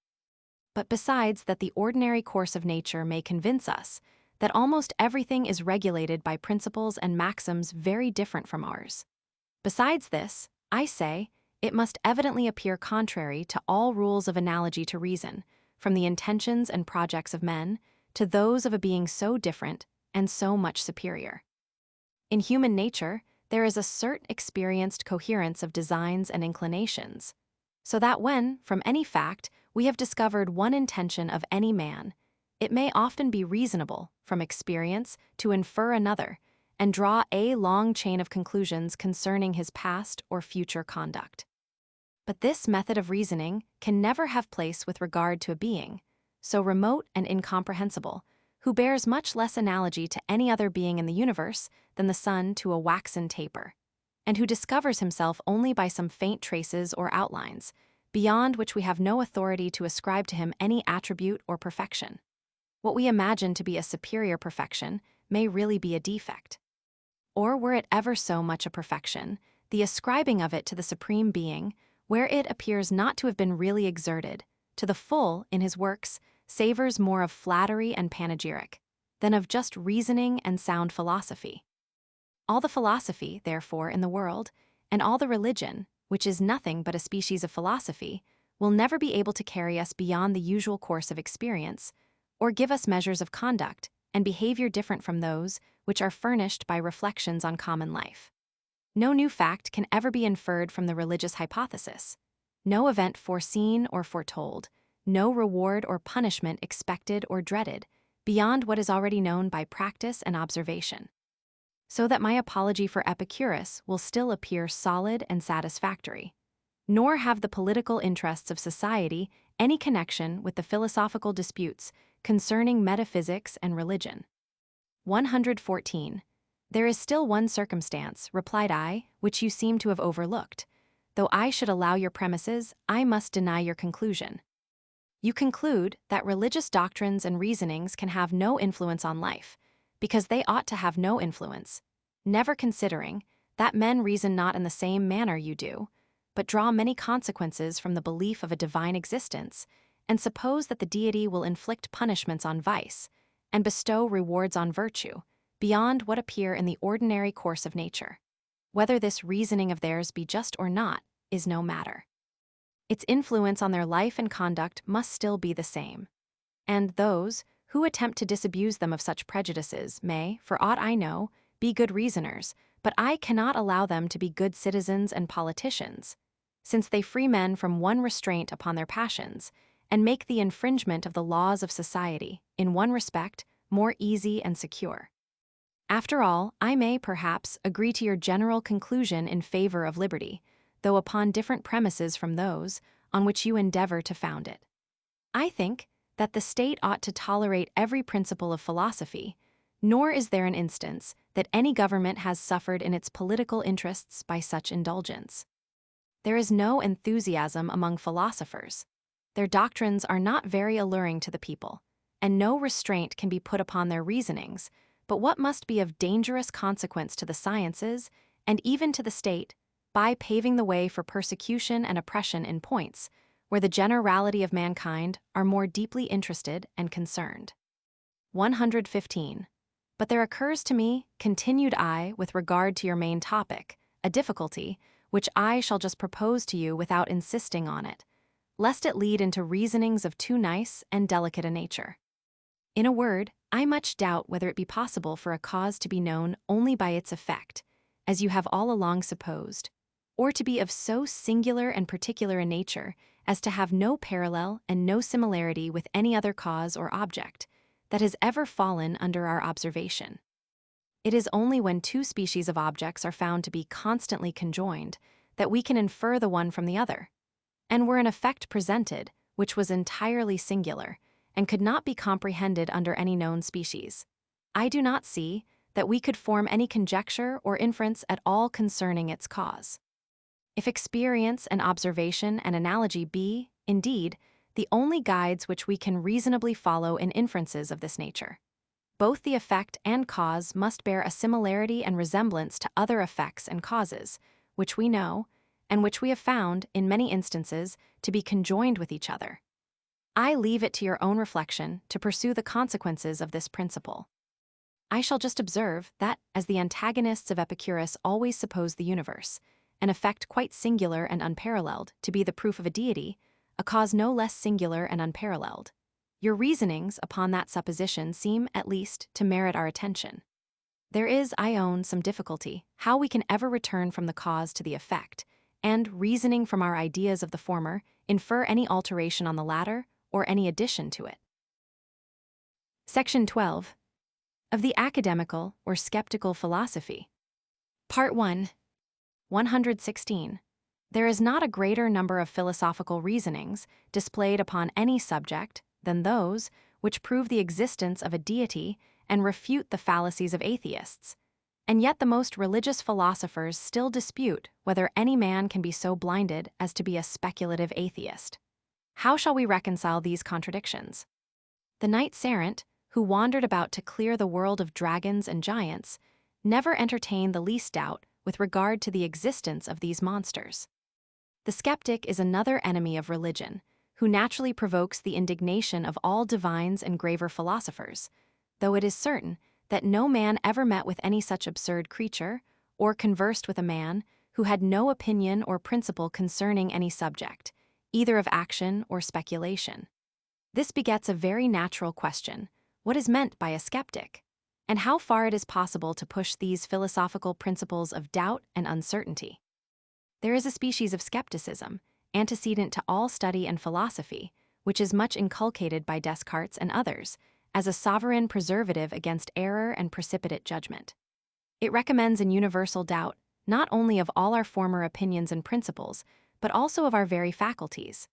But besides that, the ordinary course of nature may convince us that almost everything is regulated by principles and maxims very different from ours. Besides this, I say, it must evidently appear contrary to all rules of analogy to reason, from the intentions and projects of men to those of a being so different and so much superior. In human nature, there is a certain experienced coherence of designs and inclinations, so that when, from any fact, we have discovered one intention of any man, it may often be reasonable, from experience, to infer another, and draw a long chain of conclusions concerning his past or future conduct. But this method of reasoning can never have place with regard to a being, so remote and incomprehensible, who bears much less analogy to any other being in the universe than the sun to a waxen taper, and who discovers himself only by some faint traces or outlines, beyond which we have no authority to ascribe to him any attribute or perfection. What we imagine to be a superior perfection may really be a defect. Or were it ever so much a perfection, the ascribing of it to the Supreme Being, where it appears not to have been really exerted, to the full in his works, savors more of flattery and panegyric than of just reasoning and sound philosophy. All the philosophy, therefore, in the world, and all the religion, which is nothing but a species of philosophy, will never be able to carry us beyond the usual course of experience, or give us measures of conduct and behavior different from those which are furnished by reflections on common life. No new fact can ever be inferred from the religious hypothesis, no event foreseen or foretold, no reward or punishment expected or dreaded, beyond what is already known by practice and observation. So that my apology for Epicurus will still appear solid and satisfactory. Nor have the political interests of society any connection with the philosophical disputes concerning metaphysics and religion. 114. There is still one circumstance, replied I, which you seem to have overlooked. Though I should allow your premises, I must deny your conclusion. You conclude that religious doctrines and reasonings can have no influence on life, because they ought to have no influence, never considering that men reason not in the same manner you do, but draw many consequences from the belief of a divine existence, and suppose that the deity will inflict punishments on vice, and bestow rewards on virtue, beyond what appear in the ordinary course of nature. Whether this reasoning of theirs be just or not is no matter. Its influence on their life and conduct must still be the same. And those who attempt to disabuse them of such prejudices may, for aught I know, be good reasoners, but I cannot allow them to be good citizens and politicians, since they free men from one restraint upon their passions, and make the infringement of the laws of society, in one respect, more easy and secure. After all, I may, perhaps, agree to your general conclusion in favor of liberty, though upon different premises from those on which you endeavor to found it. I think that the state ought to tolerate every principle of philosophy, nor is there an instance that any government has suffered in its political interests by such indulgence. There is no enthusiasm among philosophers. Their doctrines are not very alluring to the people, and no restraint can be put upon their reasonings, but what must be of dangerous consequence to the sciences, and even to the state, by paving the way for persecution and oppression in points where the generality of mankind are more deeply interested and concerned. 115. But there occurs to me, continued I, with regard to your main topic, a difficulty, which I shall just propose to you without insisting on it, lest it lead into reasonings of too nice and delicate a nature. In a word, I much doubt whether it be possible for a cause to be known only by its effect, as you have all along supposed, or to be of so singular and particular a nature as to have no parallel and no similarity with any other cause or object that has ever fallen under our observation. It is only when two species of objects are found to be constantly conjoined that we can infer the one from the other, and were an effect presented which was entirely singular, and could not be comprehended under any known species, I do not see that we could form any conjecture or inference at all concerning its cause. If experience and observation and analogy be, indeed, the only guides which we can reasonably follow in inferences of this nature, both the effect and cause must bear a similarity and resemblance to other effects and causes, which we know, and which we have found, in many instances, to be conjoined with each other. I leave it to your own reflection to pursue the consequences of this principle. I shall just observe that, as the antagonists of Epicurus always suppose the universe, an effect quite singular and unparalleled, to be the proof of a deity, a cause no less singular and unparalleled, your reasonings upon that supposition seem, at least, to merit our attention. There is, I own, some difficulty how we can ever return from the cause to the effect, and, reasoning from our ideas of the former, infer any alteration on the latter, or any addition to it. Section 12. Of the Academical or Skeptical Philosophy. Part 1. 116. There is not a greater number of philosophical reasonings displayed upon any subject than those which prove the existence of a deity and refute the fallacies of atheists, And yet the most religious philosophers still dispute whether any man can be so blinded as to be a speculative atheist. How shall we reconcile these contradictions? The knight errant, who wandered about to clear the world of dragons and giants, never entertained the least doubt with regard to the existence of these monsters. The skeptic is another enemy of religion, who naturally provokes the indignation of all divines and graver philosophers, though it is certain that no man ever met with any such absurd creature, or conversed with a man who had no opinion or principle concerning any subject, either of action or speculation. This begets a very natural question: what is meant by a skeptic? And how far it is possible to push these philosophical principles of doubt and uncertainty? There is a species of skepticism, antecedent to all study and philosophy, which is much inculcated by Descartes and others, as a sovereign preservative against error and precipitate judgment. It recommends an universal doubt, not only of all our former opinions and principles, but also of our very faculties,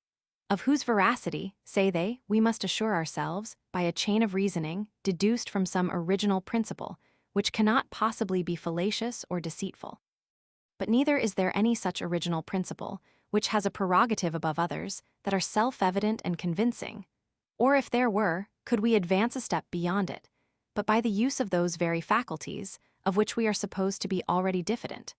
of whose veracity, say they, we must assure ourselves by a chain of reasoning deduced from some original principle, which cannot possibly be fallacious or deceitful. But neither is there any such original principle, which has a prerogative above others, that are self-evident and convincing. Or if there were, could we advance a step beyond it, but by the use of those very faculties, of which we are supposed to be already diffident.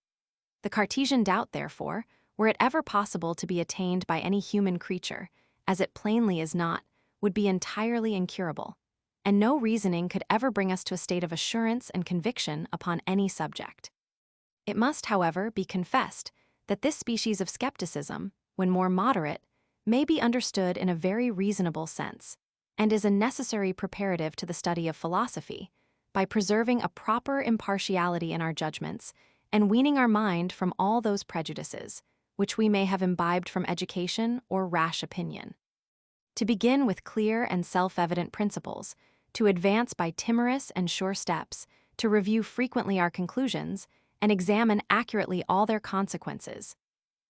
The Cartesian doubt, therefore, were it ever possible to be attained by any human creature, as it plainly is not, would be entirely incurable, and no reasoning could ever bring us to a state of assurance and conviction upon any subject. It must, however, be confessed that this species of skepticism, when more moderate, may be understood in a very reasonable sense, and is a necessary preparative to the study of philosophy, by preserving a proper impartiality in our judgments and weaning our mind from all those prejudices which we may have imbibed from education or rash opinion. To begin with clear and self-evident principles, to advance by timorous and sure steps, to review frequently our conclusions, and examine accurately all their consequences,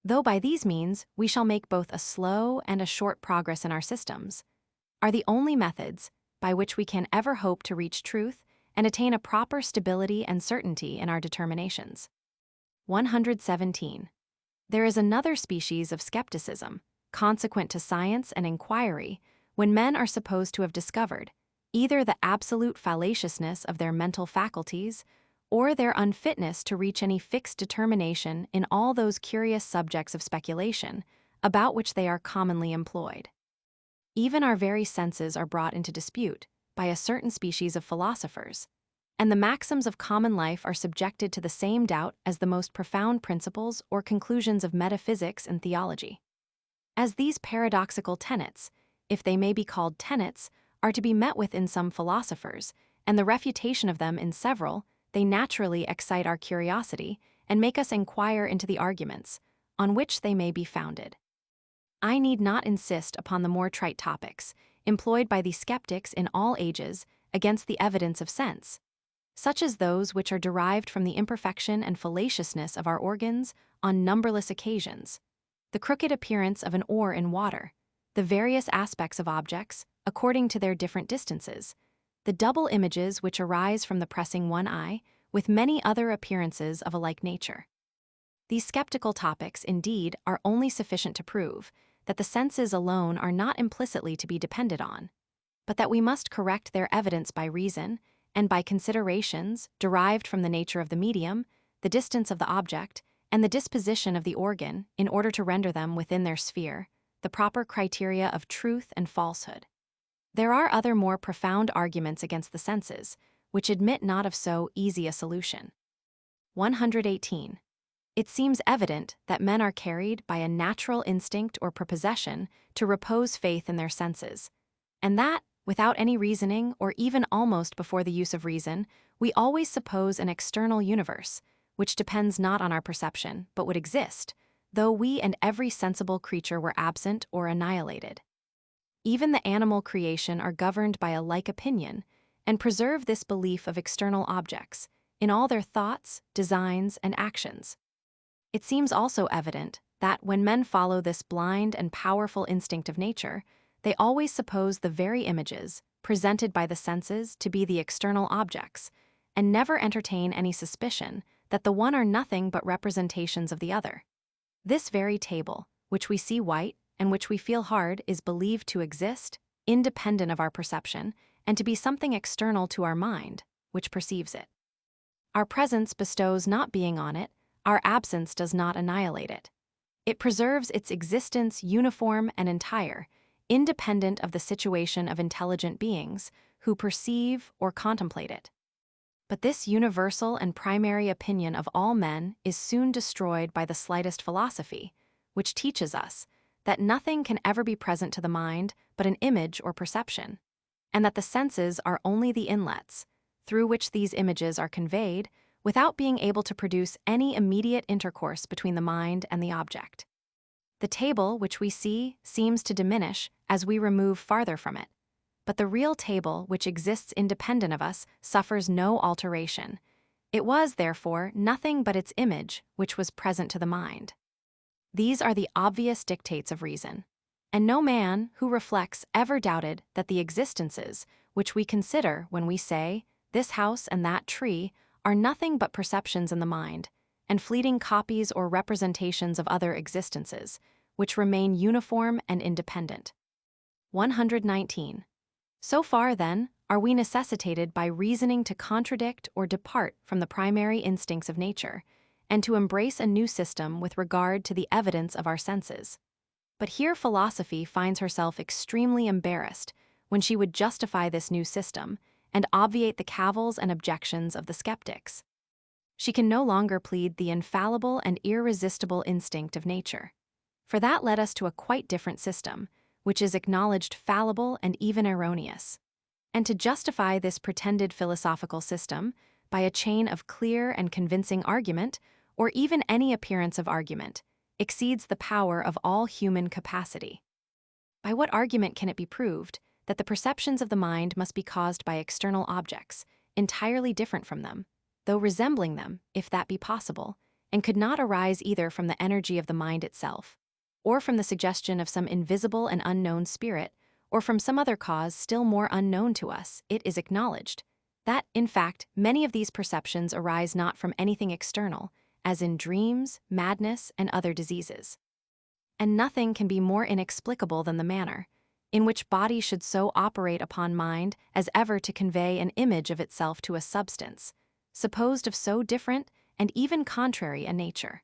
though by these means we shall make both a slow and a short progress in our systems, are the only methods by which we can ever hope to reach truth and attain a proper stability and certainty in our determinations. 117. There is another species of skepticism, consequent to science and inquiry, when men are supposed to have discovered either the absolute fallaciousness of their mental faculties or their unfitness to reach any fixed determination in all those curious subjects of speculation about which they are commonly employed. Even our very senses are brought into dispute by a certain species of philosophers, and the maxims of common life are subjected to the same doubt as the most profound principles or conclusions of metaphysics and theology. As these paradoxical tenets, if they may be called tenets, are to be met with in some philosophers, and the refutation of them in several, they naturally excite our curiosity and make us inquire into the arguments on which they may be founded. I need not insist upon the more trite topics employed by the skeptics in all ages against the evidence of sense, such as those which are derived from the imperfection and fallaciousness of our organs on numberless occasions, the crooked appearance of an oar in water, the various aspects of objects according to their different distances, the double images which arise from the pressing one eye, with many other appearances of a like nature. These skeptical topics, indeed, are only sufficient to prove that the senses alone are not implicitly to be depended on, but that we must correct their evidence by reason and by considerations derived from the nature of the medium, the distance of the object, and the disposition of the organ in order to render them within their sphere the proper criteria of truth and falsehood. There are other more profound arguments against the senses, which admit not of so easy a solution. 118. It seems evident that men are carried by a natural instinct or prepossession to repose faith in their senses, and that, without any reasoning or even almost before the use of reason, we always suppose an external universe, which depends not on our perception, but would exist, though we and every sensible creature were absent or annihilated. Even the animal creation are governed by a like opinion, and preserve this belief of external objects in all their thoughts, designs, and actions. It seems also evident that when men follow this blind and powerful instinct of nature, they always suppose the very images presented by the senses to be the external objects, and never entertain any suspicion that the one are nothing but representations of the other. This very table, which we see white and which we feel hard, is believed to exist, independent of our perception, and to be something external to our mind, which perceives it. Our presence bestows not being on it, our absence does not annihilate it. It preserves its existence uniform and entire, independent of the situation of intelligent beings who perceive or contemplate it. But this universal and primary opinion of all men is soon destroyed by the slightest philosophy, which teaches us that nothing can ever be present to the mind but an image or perception, and that the senses are only the inlets, through which these images are conveyed, without being able to produce any immediate intercourse between the mind and the object. The table which we see seems to diminish as we remove farther from it, but the real table which exists independent of us suffers no alteration. It was, therefore, nothing but its image which was present to the mind. These are the obvious dictates of reason, and no man who reflects ever doubted that the existences which we consider when we say, this house and that tree, are nothing but perceptions in the mind, and fleeting copies or representations of other existences, which remain uniform and independent. 119. So far, then, are we necessitated by reasoning to contradict or depart from the primary instincts of nature, and to embrace a new system with regard to the evidence of our senses. But here philosophy finds herself extremely embarrassed when she would justify this new system and obviate the cavils and objections of the skeptics. She can no longer plead the infallible and irresistible instinct of nature, for that led us to a quite different system, which is acknowledged fallible and even erroneous. And to justify this pretended philosophical system by a chain of clear and convincing argument, or even any appearance of argument, exceeds the power of all human capacity. By what argument can it be proved that the perceptions of the mind must be caused by external objects, entirely different from them, though resembling them, if that be possible, and could not arise either from the energy of the mind itself, or from the suggestion of some invisible and unknown spirit, or from some other cause still more unknown to us? It is acknowledged that, in fact, many of these perceptions arise not from anything external, as in dreams, madness, and other diseases. And nothing can be more inexplicable than the manner in which body should so operate upon mind as ever to convey an image of itself to a substance, supposed of so different and even contrary a nature.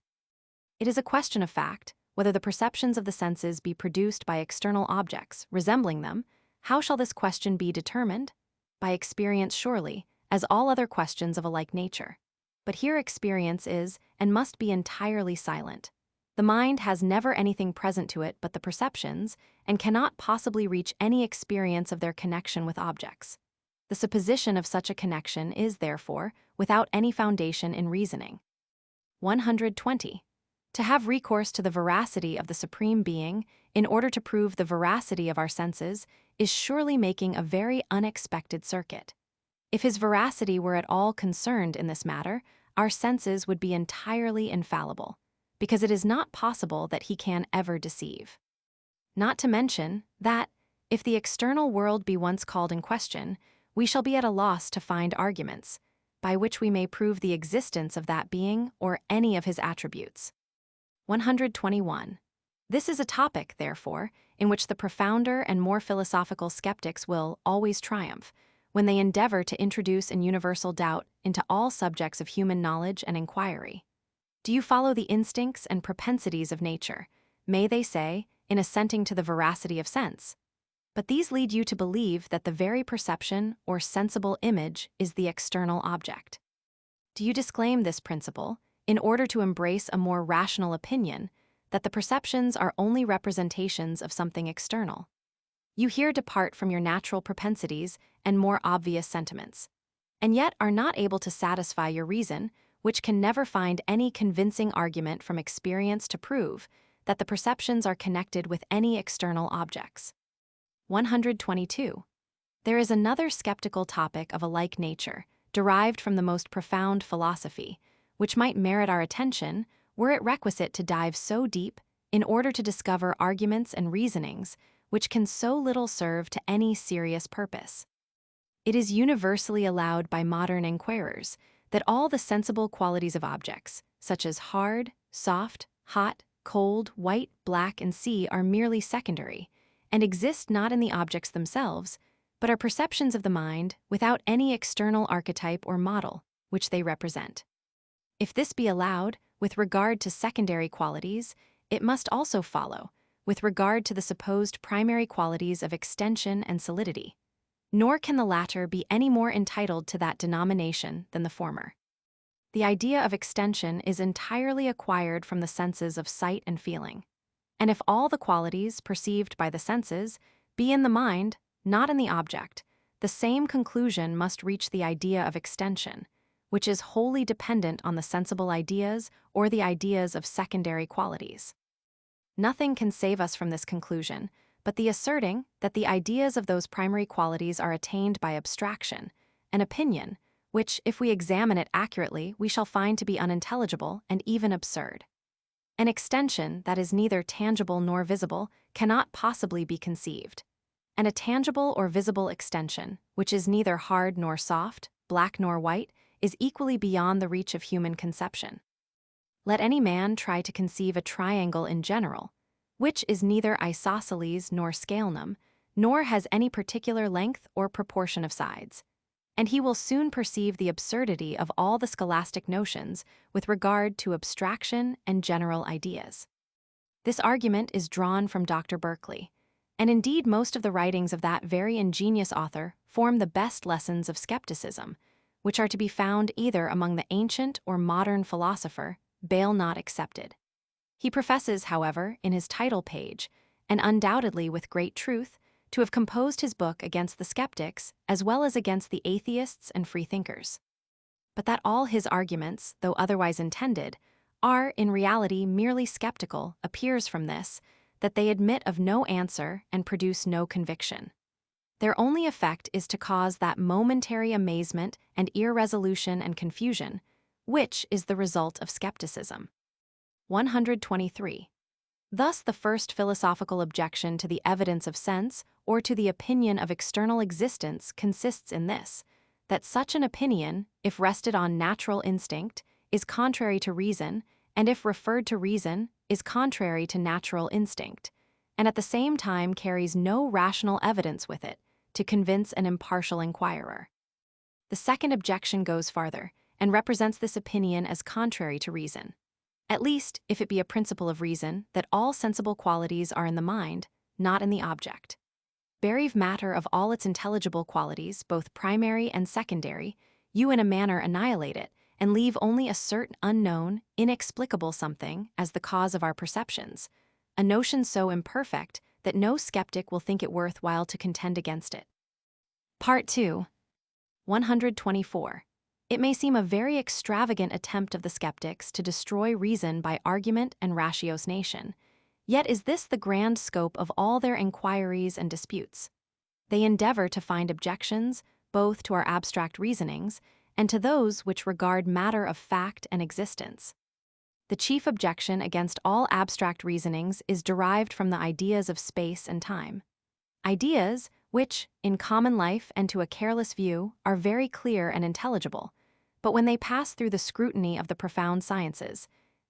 It is a question of fact, whether the perceptions of the senses be produced by external objects resembling them. How shall this question be determined? By experience surely, as all other questions of a like nature. But here experience is and must be entirely silent. The mind has never anything present to it but the perceptions, and cannot possibly reach any experience of their connection with objects. The supposition of such a connection is, therefore, without any foundation in reasoning. 120. To have recourse to the veracity of the Supreme Being in order to prove the veracity of our senses is surely making a very unexpected circuit. If his veracity were at all concerned in this matter, our senses would be entirely infallible, because it is not possible that he can ever deceive. Not to mention that, if the external world be once called in question, we shall be at a loss to find arguments by which we may prove the existence of that being or any of his attributes. 121. This is a topic, therefore, in which the profounder and more philosophical skeptics will always triumph, when they endeavor to introduce an universal doubt into all subjects of human knowledge and inquiry. Do you follow the instincts and propensities of nature, may they say, in assenting to the veracity of sense? But these lead you to believe that the very perception or sensible image is the external object. Do you disclaim this principle in order to embrace a more rational opinion that the perceptions are only representations of something external? You here depart from your natural propensities and more obvious sentiments, and yet are not able to satisfy your reason, which can never find any convincing argument from experience to prove that the perceptions are connected with any external objects. 122. There is another skeptical topic of a like nature, derived from the most profound philosophy, which might merit our attention were it requisite to dive so deep in order to discover arguments and reasonings which can so little serve to any serious purpose. It is universally allowed by modern inquirers that all the sensible qualities of objects, such as hard, soft, hot, cold, white, black, and sea, are merely secondary, and exist not in the objects themselves, but are perceptions of the mind without any external archetype or model which they represent. If this be allowed, with regard to secondary qualities, it must also follow, with regard to the supposed primary qualities of extension and solidity. Nor can the latter be any more entitled to that denomination than the former. The idea of extension is entirely acquired from the senses of sight and feeling. And if all the qualities perceived by the senses be in the mind, not in the object, the same conclusion must reach the idea of extension, which is wholly dependent on the sensible ideas or the ideas of secondary qualities. Nothing can save us from this conclusion, but the asserting that the ideas of those primary qualities are attained by abstraction, an opinion, which, if we examine it accurately, we shall find to be unintelligible and even absurd. An extension that is neither tangible nor visible cannot possibly be conceived. And a tangible or visible extension, which is neither hard nor soft, black nor white, is equally beyond the reach of human conception. Let any man try to conceive a triangle in general, which is neither isosceles nor scalenum, nor has any particular length or proportion of sides, and he will soon perceive the absurdity of all the scholastic notions with regard to abstraction and general ideas. This argument is drawn from Dr. Berkeley, and indeed most of the writings of that very ingenious author form the best lessons of skepticism, which are to be found either among the ancient or modern philosopher, Bayle not excepted. He professes, however, in his title page, and undoubtedly with great truth, to have composed his book against the skeptics as well as against the atheists and freethinkers. But that all his arguments, though otherwise intended, are in reality merely skeptical appears from this, that they admit of no answer and produce no conviction. Their only effect is to cause that momentary amazement and irresolution and confusion, which is the result of skepticism. 123. Thus the first philosophical objection to the evidence of sense or to the opinion of external existence consists in this, that such an opinion, if rested on natural instinct, is contrary to reason, and if referred to reason, is contrary to natural instinct, and at the same time carries no rational evidence with it to convince an impartial inquirer. The second objection goes farther, and represents this opinion as contrary to reason, at least if it be a principle of reason that all sensible qualities are in the mind, not in the object. Bereave matter of all its intelligible qualities, both primary and secondary, you in a manner annihilate it, and leave only a certain unknown, inexplicable something as the cause of our perceptions, a notion so imperfect that no skeptic will think it worth while to contend against it. Part 2. 124. It may seem a very extravagant attempt of the skeptics to destroy reason by argument and ratiocination, yet is this the grand scope of all their inquiries and disputes. They endeavor to find objections, both to our abstract reasonings, and to those which regard matter of fact and existence. The chief objection against all abstract reasonings is derived from the ideas of space and time. Ideas which, in common life and to a careless view, are very clear and intelligible, but when they pass through the scrutiny of the profound sciences,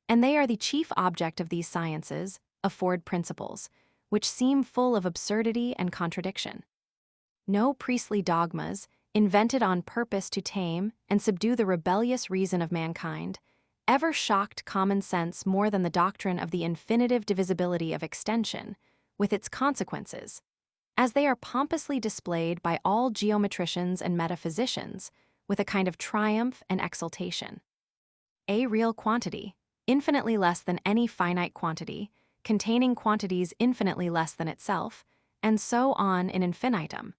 and they are the chief object of these sciences, afford principles, which seem full of absurdity and contradiction. No priestly dogmas, invented on purpose to tame and subdue the rebellious reason of mankind, ever shocked common sense more than the doctrine of the infinitive divisibility of extension, with its consequences, as they are pompously displayed by all geometricians and metaphysicians, with a kind of triumph and exultation. A real quantity, infinitely less than any finite quantity, containing quantities infinitely less than itself, and so on in infinitum.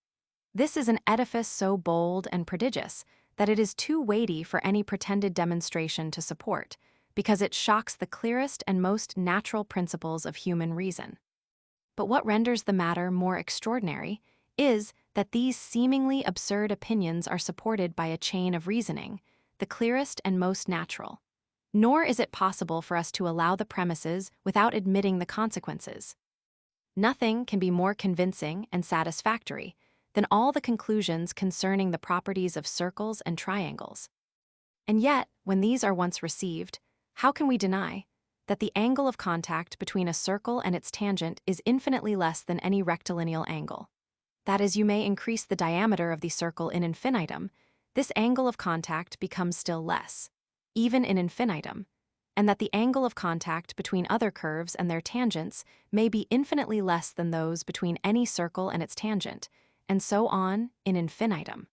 This is an edifice so bold and prodigious that it is too weighty for any pretended demonstration to support, because it shocks the clearest and most natural principles of human reason. But what renders the matter more extraordinary is that these seemingly absurd opinions are supported by a chain of reasoning, the clearest and most natural. Nor is it possible for us to allow the premises without admitting the consequences. Nothing can be more convincing and satisfactory than all the conclusions concerning the properties of circles and triangles. And yet, when these are once received, how can we deny that the angle of contact between a circle and its tangent is infinitely less than any rectilineal angle? That is, you may increase the diameter of the circle in infinitum, this angle of contact becomes still less, even in infinitum, and that the angle of contact between other curves and their tangents may be infinitely less than those between any circle and its tangent, and so on in infinitum.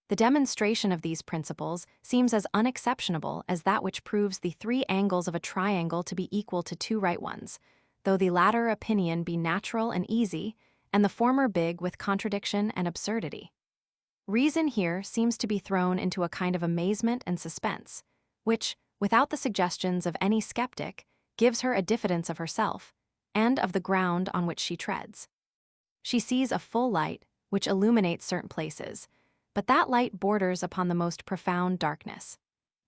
The demonstration of these principles seems as unexceptionable as that which proves the three angles of a triangle to be equal to two right ones, though the latter opinion be natural and easy, and the former big with contradiction and absurdity. Reason here seems to be thrown into a kind of amazement and suspense, which, without the suggestions of any skeptic, gives her a diffidence of herself, and of the ground on which she treads. She sees a full light, which illuminates certain places, but that light borders upon the most profound darkness.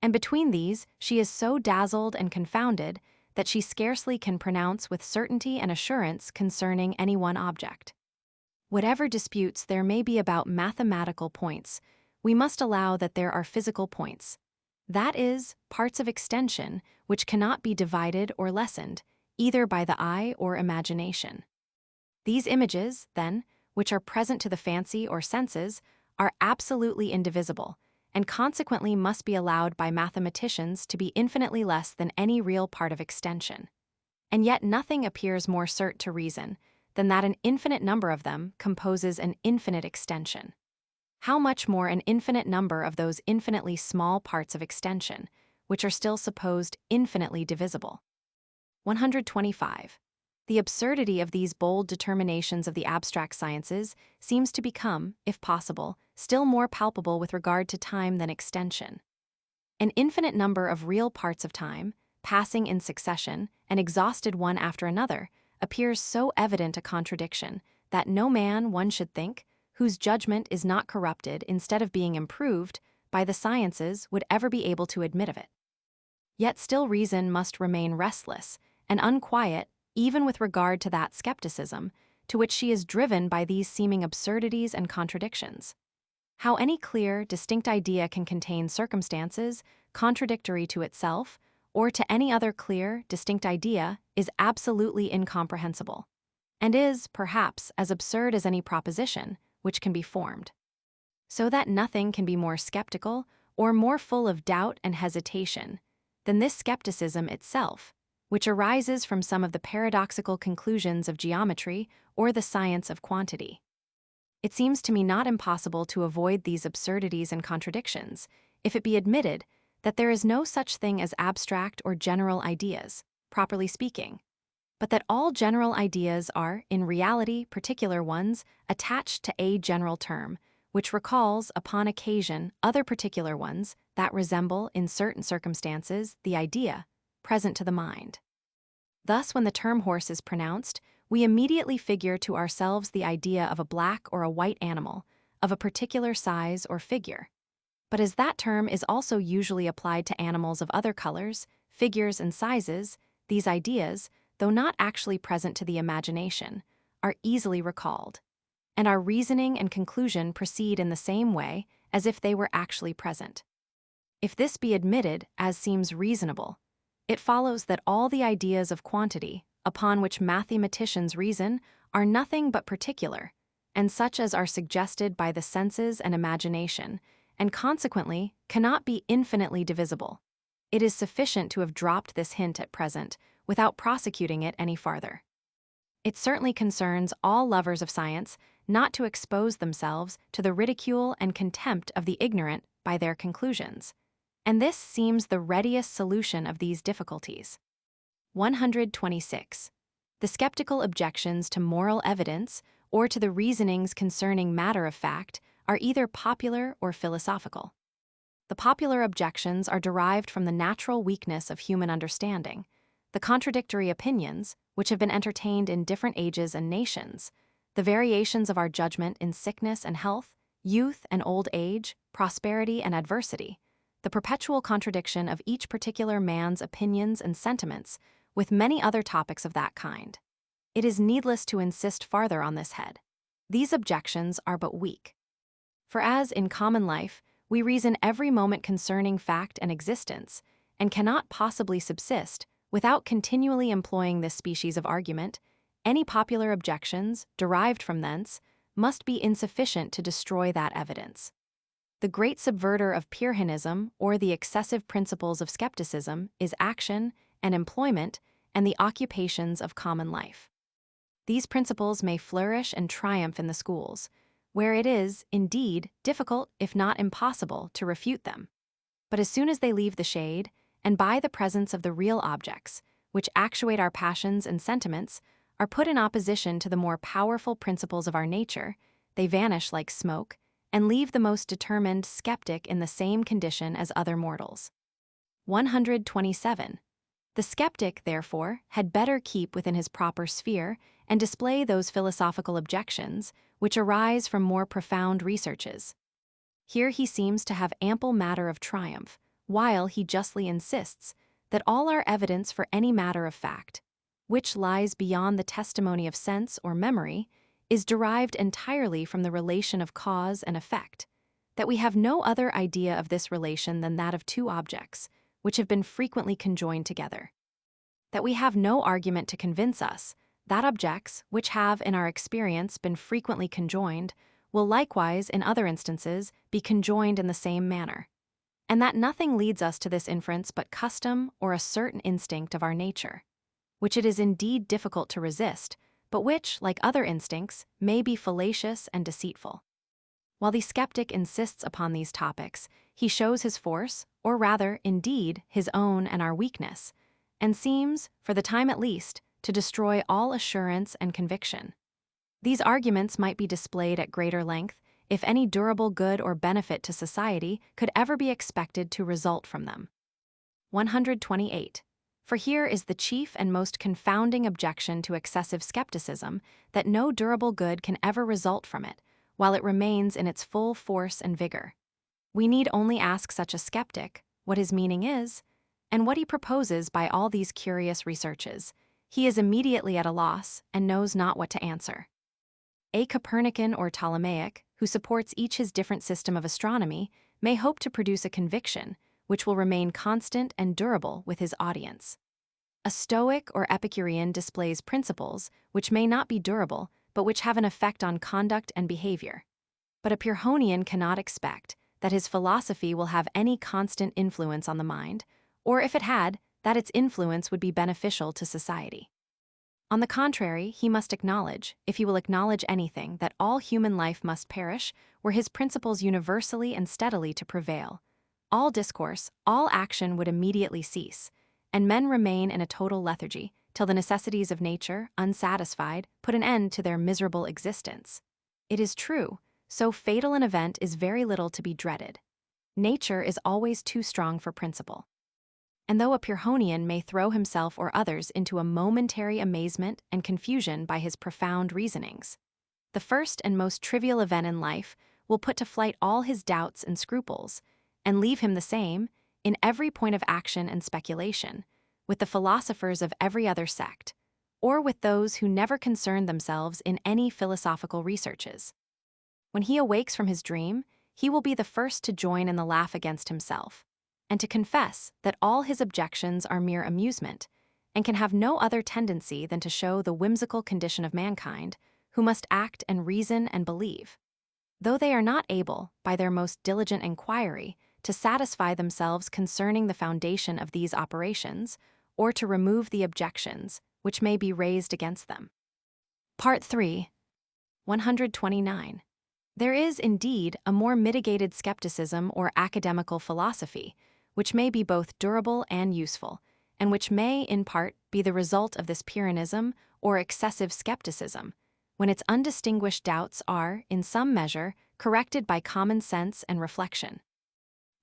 And between these she is so dazzled and confounded that she scarcely can pronounce with certainty and assurance concerning any one object. Whatever disputes there may be about mathematical points, we must allow that there are physical points. That is, parts of extension which cannot be divided or lessened, either by the eye or imagination. These images, then, which are present to the fancy or senses, are absolutely indivisible, and consequently must be allowed by mathematicians to be infinitely less than any real part of extension. And yet nothing appears more cert to reason than that an infinite number of them composes an infinite extension. How much more an infinite number of those infinitely small parts of extension, which are still supposed infinitely divisible. 125. The absurdity of these bold determinations of the abstract sciences seems to become, if possible, still more palpable with regard to time than extension. An infinite number of real parts of time, passing in succession and exhausted one after another, appears so evident a contradiction that no man, one should think, whose judgment is not corrupted instead of being improved by the sciences would ever be able to admit of it. Yet still reason must remain restless and unquiet even with regard to that skepticism to which she is driven by these seeming absurdities and contradictions. How any clear, distinct idea can contain circumstances contradictory to itself or to any other clear, distinct idea is absolutely incomprehensible, and is, perhaps, as absurd as any proposition which can be formed. So that nothing can be more skeptical or more full of doubt and hesitation than this skepticism itself, which arises from some of the paradoxical conclusions of geometry or the science of quantity. It seems to me not impossible to avoid these absurdities and contradictions, if it be admitted that there is no such thing as abstract or general ideas, properly speaking, but that all general ideas are, in reality, particular ones attached to a general term, which recalls, upon occasion, other particular ones that resemble, in certain circumstances, the idea present to the mind. Thus, when the term horse is pronounced, we immediately figure to ourselves the idea of a black or a white animal, of a particular size or figure. But as that term is also usually applied to animals of other colors, figures, and sizes, these ideas, though not actually present to the imagination, are easily recalled, and our reasoning and conclusion proceed in the same way as if they were actually present. If this be admitted, as seems reasonable, it follows that all the ideas of quantity, upon which mathematicians reason, are nothing but particular, and such as are suggested by the senses and imagination, and consequently cannot be infinitely divisible. It is sufficient to have dropped this hint at present, without prosecuting it any farther. It certainly concerns all lovers of science not to expose themselves to the ridicule and contempt of the ignorant by their conclusions, and this seems the readiest solution of these difficulties. 126. The skeptical objections to moral evidence or to the reasonings concerning matter of fact are either popular or philosophical. The popular objections are derived from the natural weakness of human understanding, the contradictory opinions, which have been entertained in different ages and nations, the variations of our judgment in sickness and health, youth and old age, prosperity and adversity, the perpetual contradiction of each particular man's opinions and sentiments, with many other topics of that kind. It is needless to insist farther on this head. These objections are but weak. For as in common life, we reason every moment concerning fact and existence, and cannot possibly subsist without continually employing this species of argument, any popular objections, derived from thence, must be insufficient to destroy that evidence. The great subverter of Pyrrhonism, or the excessive principles of skepticism, is action and employment and the occupations of common life. These principles may flourish and triumph in the schools, where it is, indeed, difficult, if not impossible, to refute them. But as soon as they leave the shade, and by the presence of the real objects, which actuate our passions and sentiments, are put in opposition to the more powerful principles of our nature, they vanish like smoke, and leave the most determined skeptic in the same condition as other mortals. 127. The skeptic, therefore, had better keep within his proper sphere and display those philosophical objections which arise from more profound researches. Here he seems to have ample matter of triumph, while he justly insists that all our evidence for any matter of fact, which lies beyond the testimony of sense or memory, is derived entirely from the relation of cause and effect, that we have no other idea of this relation than that of two objects, which have been frequently conjoined together. That we have no argument to convince us that objects, which have in our experience been frequently conjoined, will likewise, in other instances, be conjoined in the same manner, and that nothing leads us to this inference but custom or a certain instinct of our nature, which it is indeed difficult to resist, but which, like other instincts, may be fallacious and deceitful. While the skeptic insists upon these topics, he shows his force, or rather, indeed, his own and our weakness, and seems, for the time at least, to destroy all assurance and conviction. These arguments might be displayed at greater length if any durable good or benefit to society could ever be expected to result from them. 128. For here is the chief and most confounding objection to excessive skepticism, that no durable good can ever result from it, while it remains in its full force and vigor. We need only ask such a skeptic what his meaning is, and what he proposes by all these curious researches. He is immediately at a loss and knows not what to answer. A Copernican or Ptolemaic, who supports each his different system of astronomy, may hope to produce a conviction which will remain constant and durable with his audience. A Stoic or Epicurean displays principles which may not be durable, but which have an effect on conduct and behavior. But a Pyrrhonian cannot expect that his philosophy will have any constant influence on the mind, or if it had, that its influence would be beneficial to society. On the contrary, he must acknowledge, if he will acknowledge anything, that all human life must perish were his principles universally and steadily to prevail. All discourse, all action would immediately cease, and men remain in a total lethargy, till the necessities of nature, unsatisfied, put an end to their miserable existence. It is true, so fatal an event is very little to be dreaded. Nature is always too strong for principle. And though a Pyrrhonian may throw himself or others into a momentary amazement and confusion by his profound reasonings, the first and most trivial event in life will put to flight all his doubts and scruples, and leave him the same, in every point of action and speculation, with the philosophers of every other sect, or with those who never concern themselves in any philosophical researches. When he awakes from his dream, he will be the first to join in the laugh against himself, and to confess that all his objections are mere amusement, and can have no other tendency than to show the whimsical condition of mankind, who must act and reason and believe, though they are not able, by their most diligent inquiry, to satisfy themselves concerning the foundation of these operations, or to remove the objections which may be raised against them. Part 3. 129. There is, indeed, a more mitigated skepticism or academical philosophy, which may be both durable and useful, and which may, in part, be the result of this Pyrrhonism or excessive skepticism, when its undistinguished doubts are, in some measure, corrected by common sense and reflection.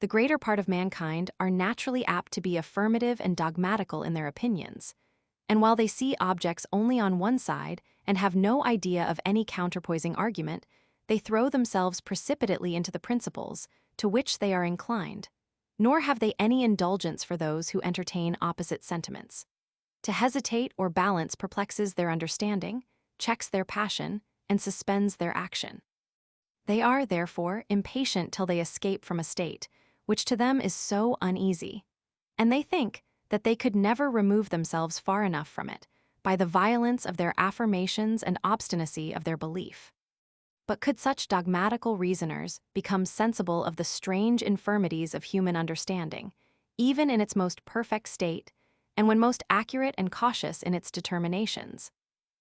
The greater part of mankind are naturally apt to be affirmative and dogmatical in their opinions, and while they see objects only on one side and have no idea of any counterpoising argument, they throw themselves precipitately into the principles to which they are inclined, nor have they any indulgence for those who entertain opposite sentiments. To hesitate or balance perplexes their understanding, checks their passion, and suspends their action. They are, therefore, impatient till they escape from a state, which to them is so uneasy, and they think that they could never remove themselves far enough from it, by the violence of their affirmations and obstinacy of their belief. But could such dogmatical reasoners become sensible of the strange infirmities of human understanding, even in its most perfect state, and when most accurate and cautious in its determinations?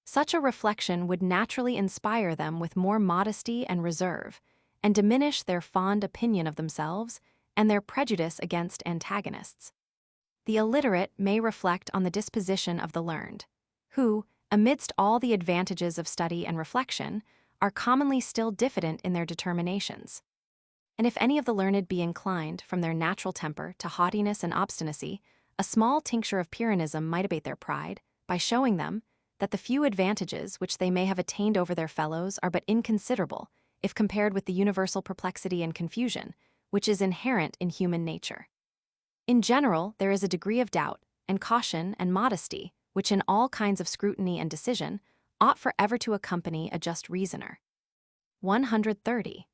Such a reflection would naturally inspire them with more modesty and reserve, and diminish their fond opinion of themselves and their prejudice against antagonists. The illiterate may reflect on the disposition of the learned, who, amidst all the advantages of study and reflection, are commonly still diffident in their determinations. And if any of the learned be inclined, from their natural temper to haughtiness and obstinacy, a small tincture of Pyrrhonism might abate their pride, by showing them that the few advantages which they may have attained over their fellows are but inconsiderable, if compared with the universal perplexity and confusion, which is inherent in human nature. In general, there is a degree of doubt, and caution, and modesty, which in all kinds of scrutiny and decision ought forever to accompany a just reasoner. 130.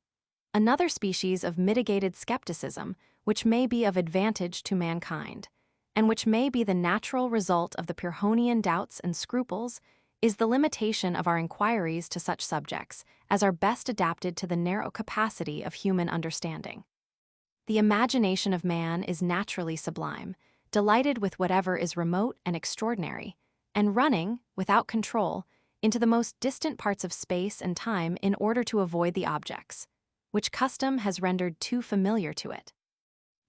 Another species of mitigated skepticism, which may be of advantage to mankind, and which may be the natural result of the Pyrrhonian doubts and scruples, is the limitation of our inquiries to such subjects as are best adapted to the narrow capacity of human understanding. The imagination of man is naturally sublime, delighted with whatever is remote and extraordinary, and running, without control, into the most distant parts of space and time in order to avoid the objects, which custom has rendered too familiar to it.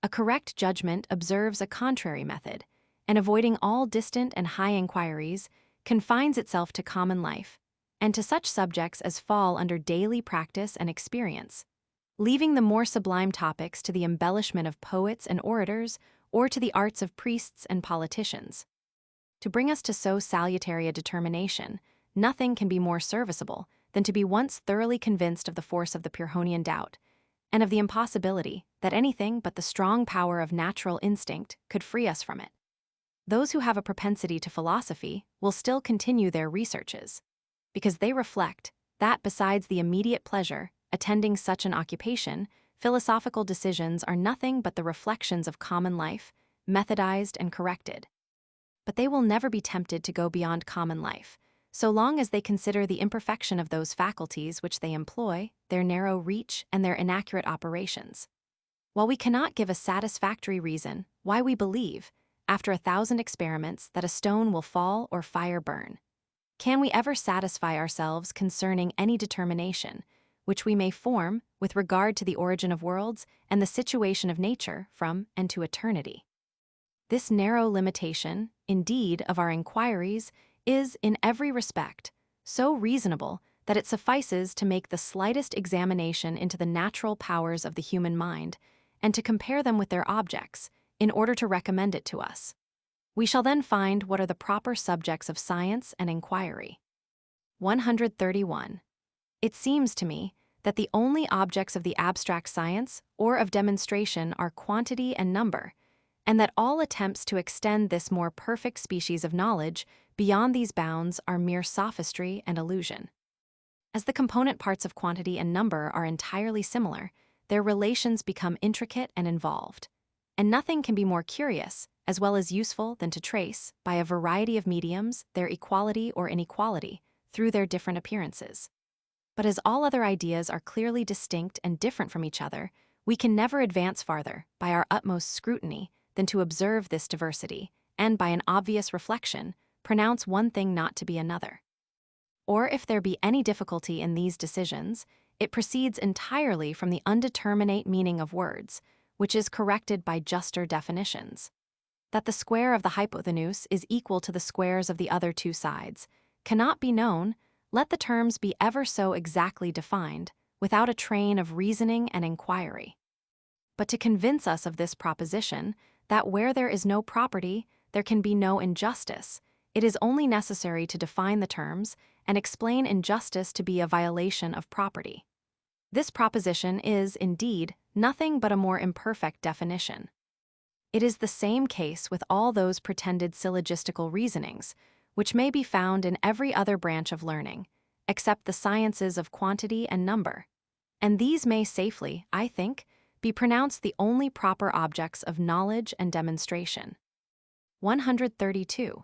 A correct judgment observes a contrary method, and avoiding all distant and high inquiries, confines itself to common life, and to such subjects as fall under daily practice and experience, leaving the more sublime topics to the embellishment of poets and orators, or to the arts of priests and politicians. To bring us to so salutary a determination, nothing can be more serviceable than to be once thoroughly convinced of the force of the Pyrrhonian doubt, and of the impossibility that anything but the strong power of natural instinct could free us from it. Those who have a propensity to philosophy will still continue their researches, because they reflect that besides the immediate pleasure attending such an occupation, philosophical decisions are nothing but the reflections of common life, methodized and corrected. But they will never be tempted to go beyond common life, so long as they consider the imperfection of those faculties which they employ, their narrow reach, and their inaccurate operations. While we cannot give a satisfactory reason why we believe, after 1,000 experiments, that a stone will fall or fire burn, can we ever satisfy ourselves concerning any determination which we may form with regard to the origin of worlds and the situation of nature from and to eternity? This narrow limitation, indeed, of our inquiries is, in every respect, so reasonable that it suffices to make the slightest examination into the natural powers of the human mind, and to compare them with their objects, in order to recommend it to us. We shall then find what are the proper subjects of science and inquiry. 131. It seems to me that the only objects of the abstract science or of demonstration are quantity and number, and that all attempts to extend this more perfect species of knowledge beyond these bounds are mere sophistry and illusion. As the component parts of quantity and number are entirely similar, their relations become intricate and involved, and nothing can be more curious, as well as useful, than to trace, by a variety of mediums, their equality or inequality, through their different appearances. But as all other ideas are clearly distinct and different from each other, we can never advance farther, by our utmost scrutiny, than to observe this diversity, and by an obvious reflection, pronounce one thing not to be another. Or if there be any difficulty in these decisions, it proceeds entirely from the undeterminate meaning of words, which is corrected by juster definitions. That the square of the hypotenuse is equal to the squares of the other two sides cannot be known, let the terms be ever so exactly defined, without a train of reasoning and inquiry. But to convince us of this proposition, that where there is no property, there can be no injustice, it is only necessary to define the terms and explain injustice to be a violation of property. This proposition is, indeed, nothing but a more imperfect definition. It is the same case with all those pretended syllogistical reasonings, which may be found in every other branch of learning, except the sciences of quantity and number. And these may safely, I think, be pronounced the only proper objects of knowledge and demonstration. 132.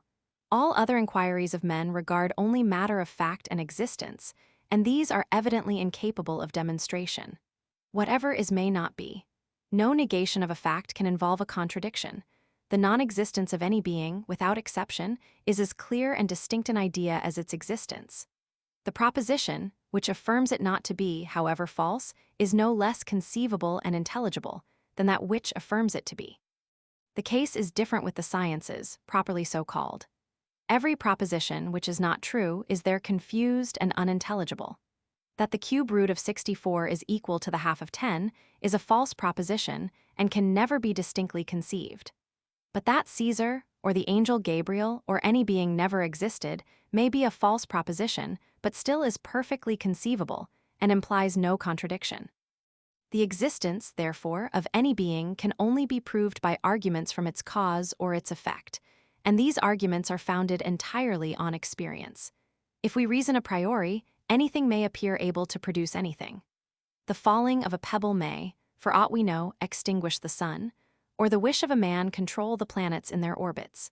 All other inquiries of men regard only matter of fact and existence, and these are evidently incapable of demonstration. Whatever is may not be. No negation of a fact can involve a contradiction. The non-existence of any being, without exception, is as clear and distinct an idea as its existence. The proposition, which affirms it not to be, however false, is no less conceivable and intelligible than that which affirms it to be. The case is different with the sciences, properly so called. Every proposition which is not true is there confused and unintelligible. That the cube root of 64 is equal to the half of 10 is a false proposition and can never be distinctly conceived. But that Caesar, or the angel Gabriel, or any being never existed may be a false proposition, but still is perfectly conceivable and implies no contradiction. The existence, therefore, of any being can only be proved by arguments from its cause or its effect, and these arguments are founded entirely on experience. If we reason a priori, anything may appear able to produce anything. The falling of a pebble may, for aught we know, extinguish the sun, or the wish of a man control the planets in their orbits.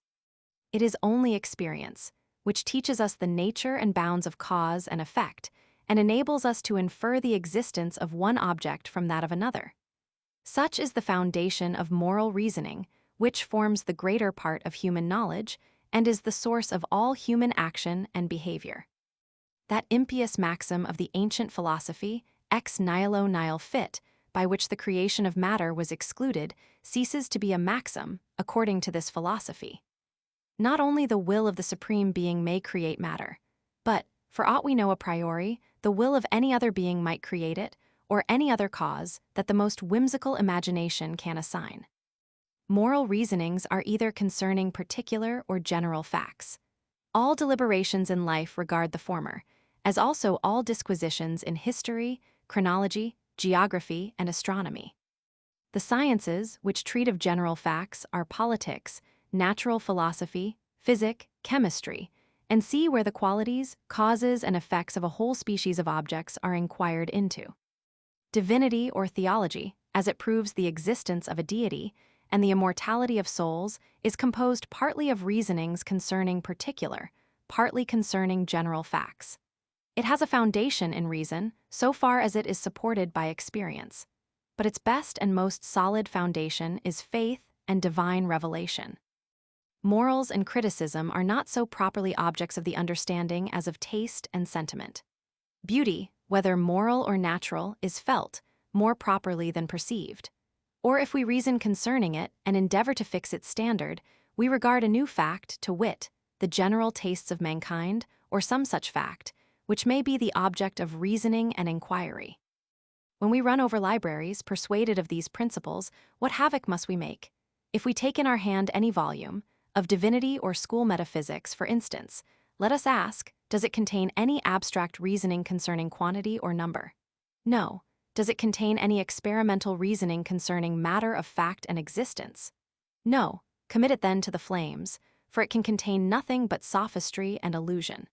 It is only experience, which teaches us the nature and bounds of cause and effect, and enables us to infer the existence of one object from that of another. Such is the foundation of moral reasoning, which forms the greater part of human knowledge and is the source of all human action and behavior. That impious maxim of the ancient philosophy, ex nihilo nihil fit, by which the creation of matter was excluded, ceases to be a maxim, according to this philosophy. Not only the will of the Supreme Being may create matter, but, for aught we know a priori, the will of any other being might create it, or any other cause that the most whimsical imagination can assign. Moral reasonings are either concerning particular or general facts. All deliberations in life regard the former, as also all disquisitions in history, chronology, geography, and astronomy. The sciences, which treat of general facts, are politics, natural philosophy, physic, chemistry, and see where the qualities, causes, and effects of a whole species of objects are inquired into. Divinity or theology, as it proves the existence of a deity and the immortality of souls, is composed partly of reasonings concerning particular, partly concerning general facts. It has a foundation in reason, so far as it is supported by experience. But its best and most solid foundation is faith and divine revelation. Morals and criticism are not so properly objects of the understanding as of taste and sentiment. Beauty, whether moral or natural, is felt more properly than perceived. Or if we reason concerning it and endeavor to fix its standard, we regard a new fact, to wit, the general tastes of mankind, or some such fact, which may be the object of reasoning and inquiry. When we run over libraries, persuaded of these principles, what havoc must we make? If we take in our hand any volume, of divinity or school metaphysics, for instance, let us ask, does it contain any abstract reasoning concerning quantity or number? No. Does it contain any experimental reasoning concerning matter of fact and existence? No. Commit it then to the flames, for it can contain nothing but sophistry and illusion.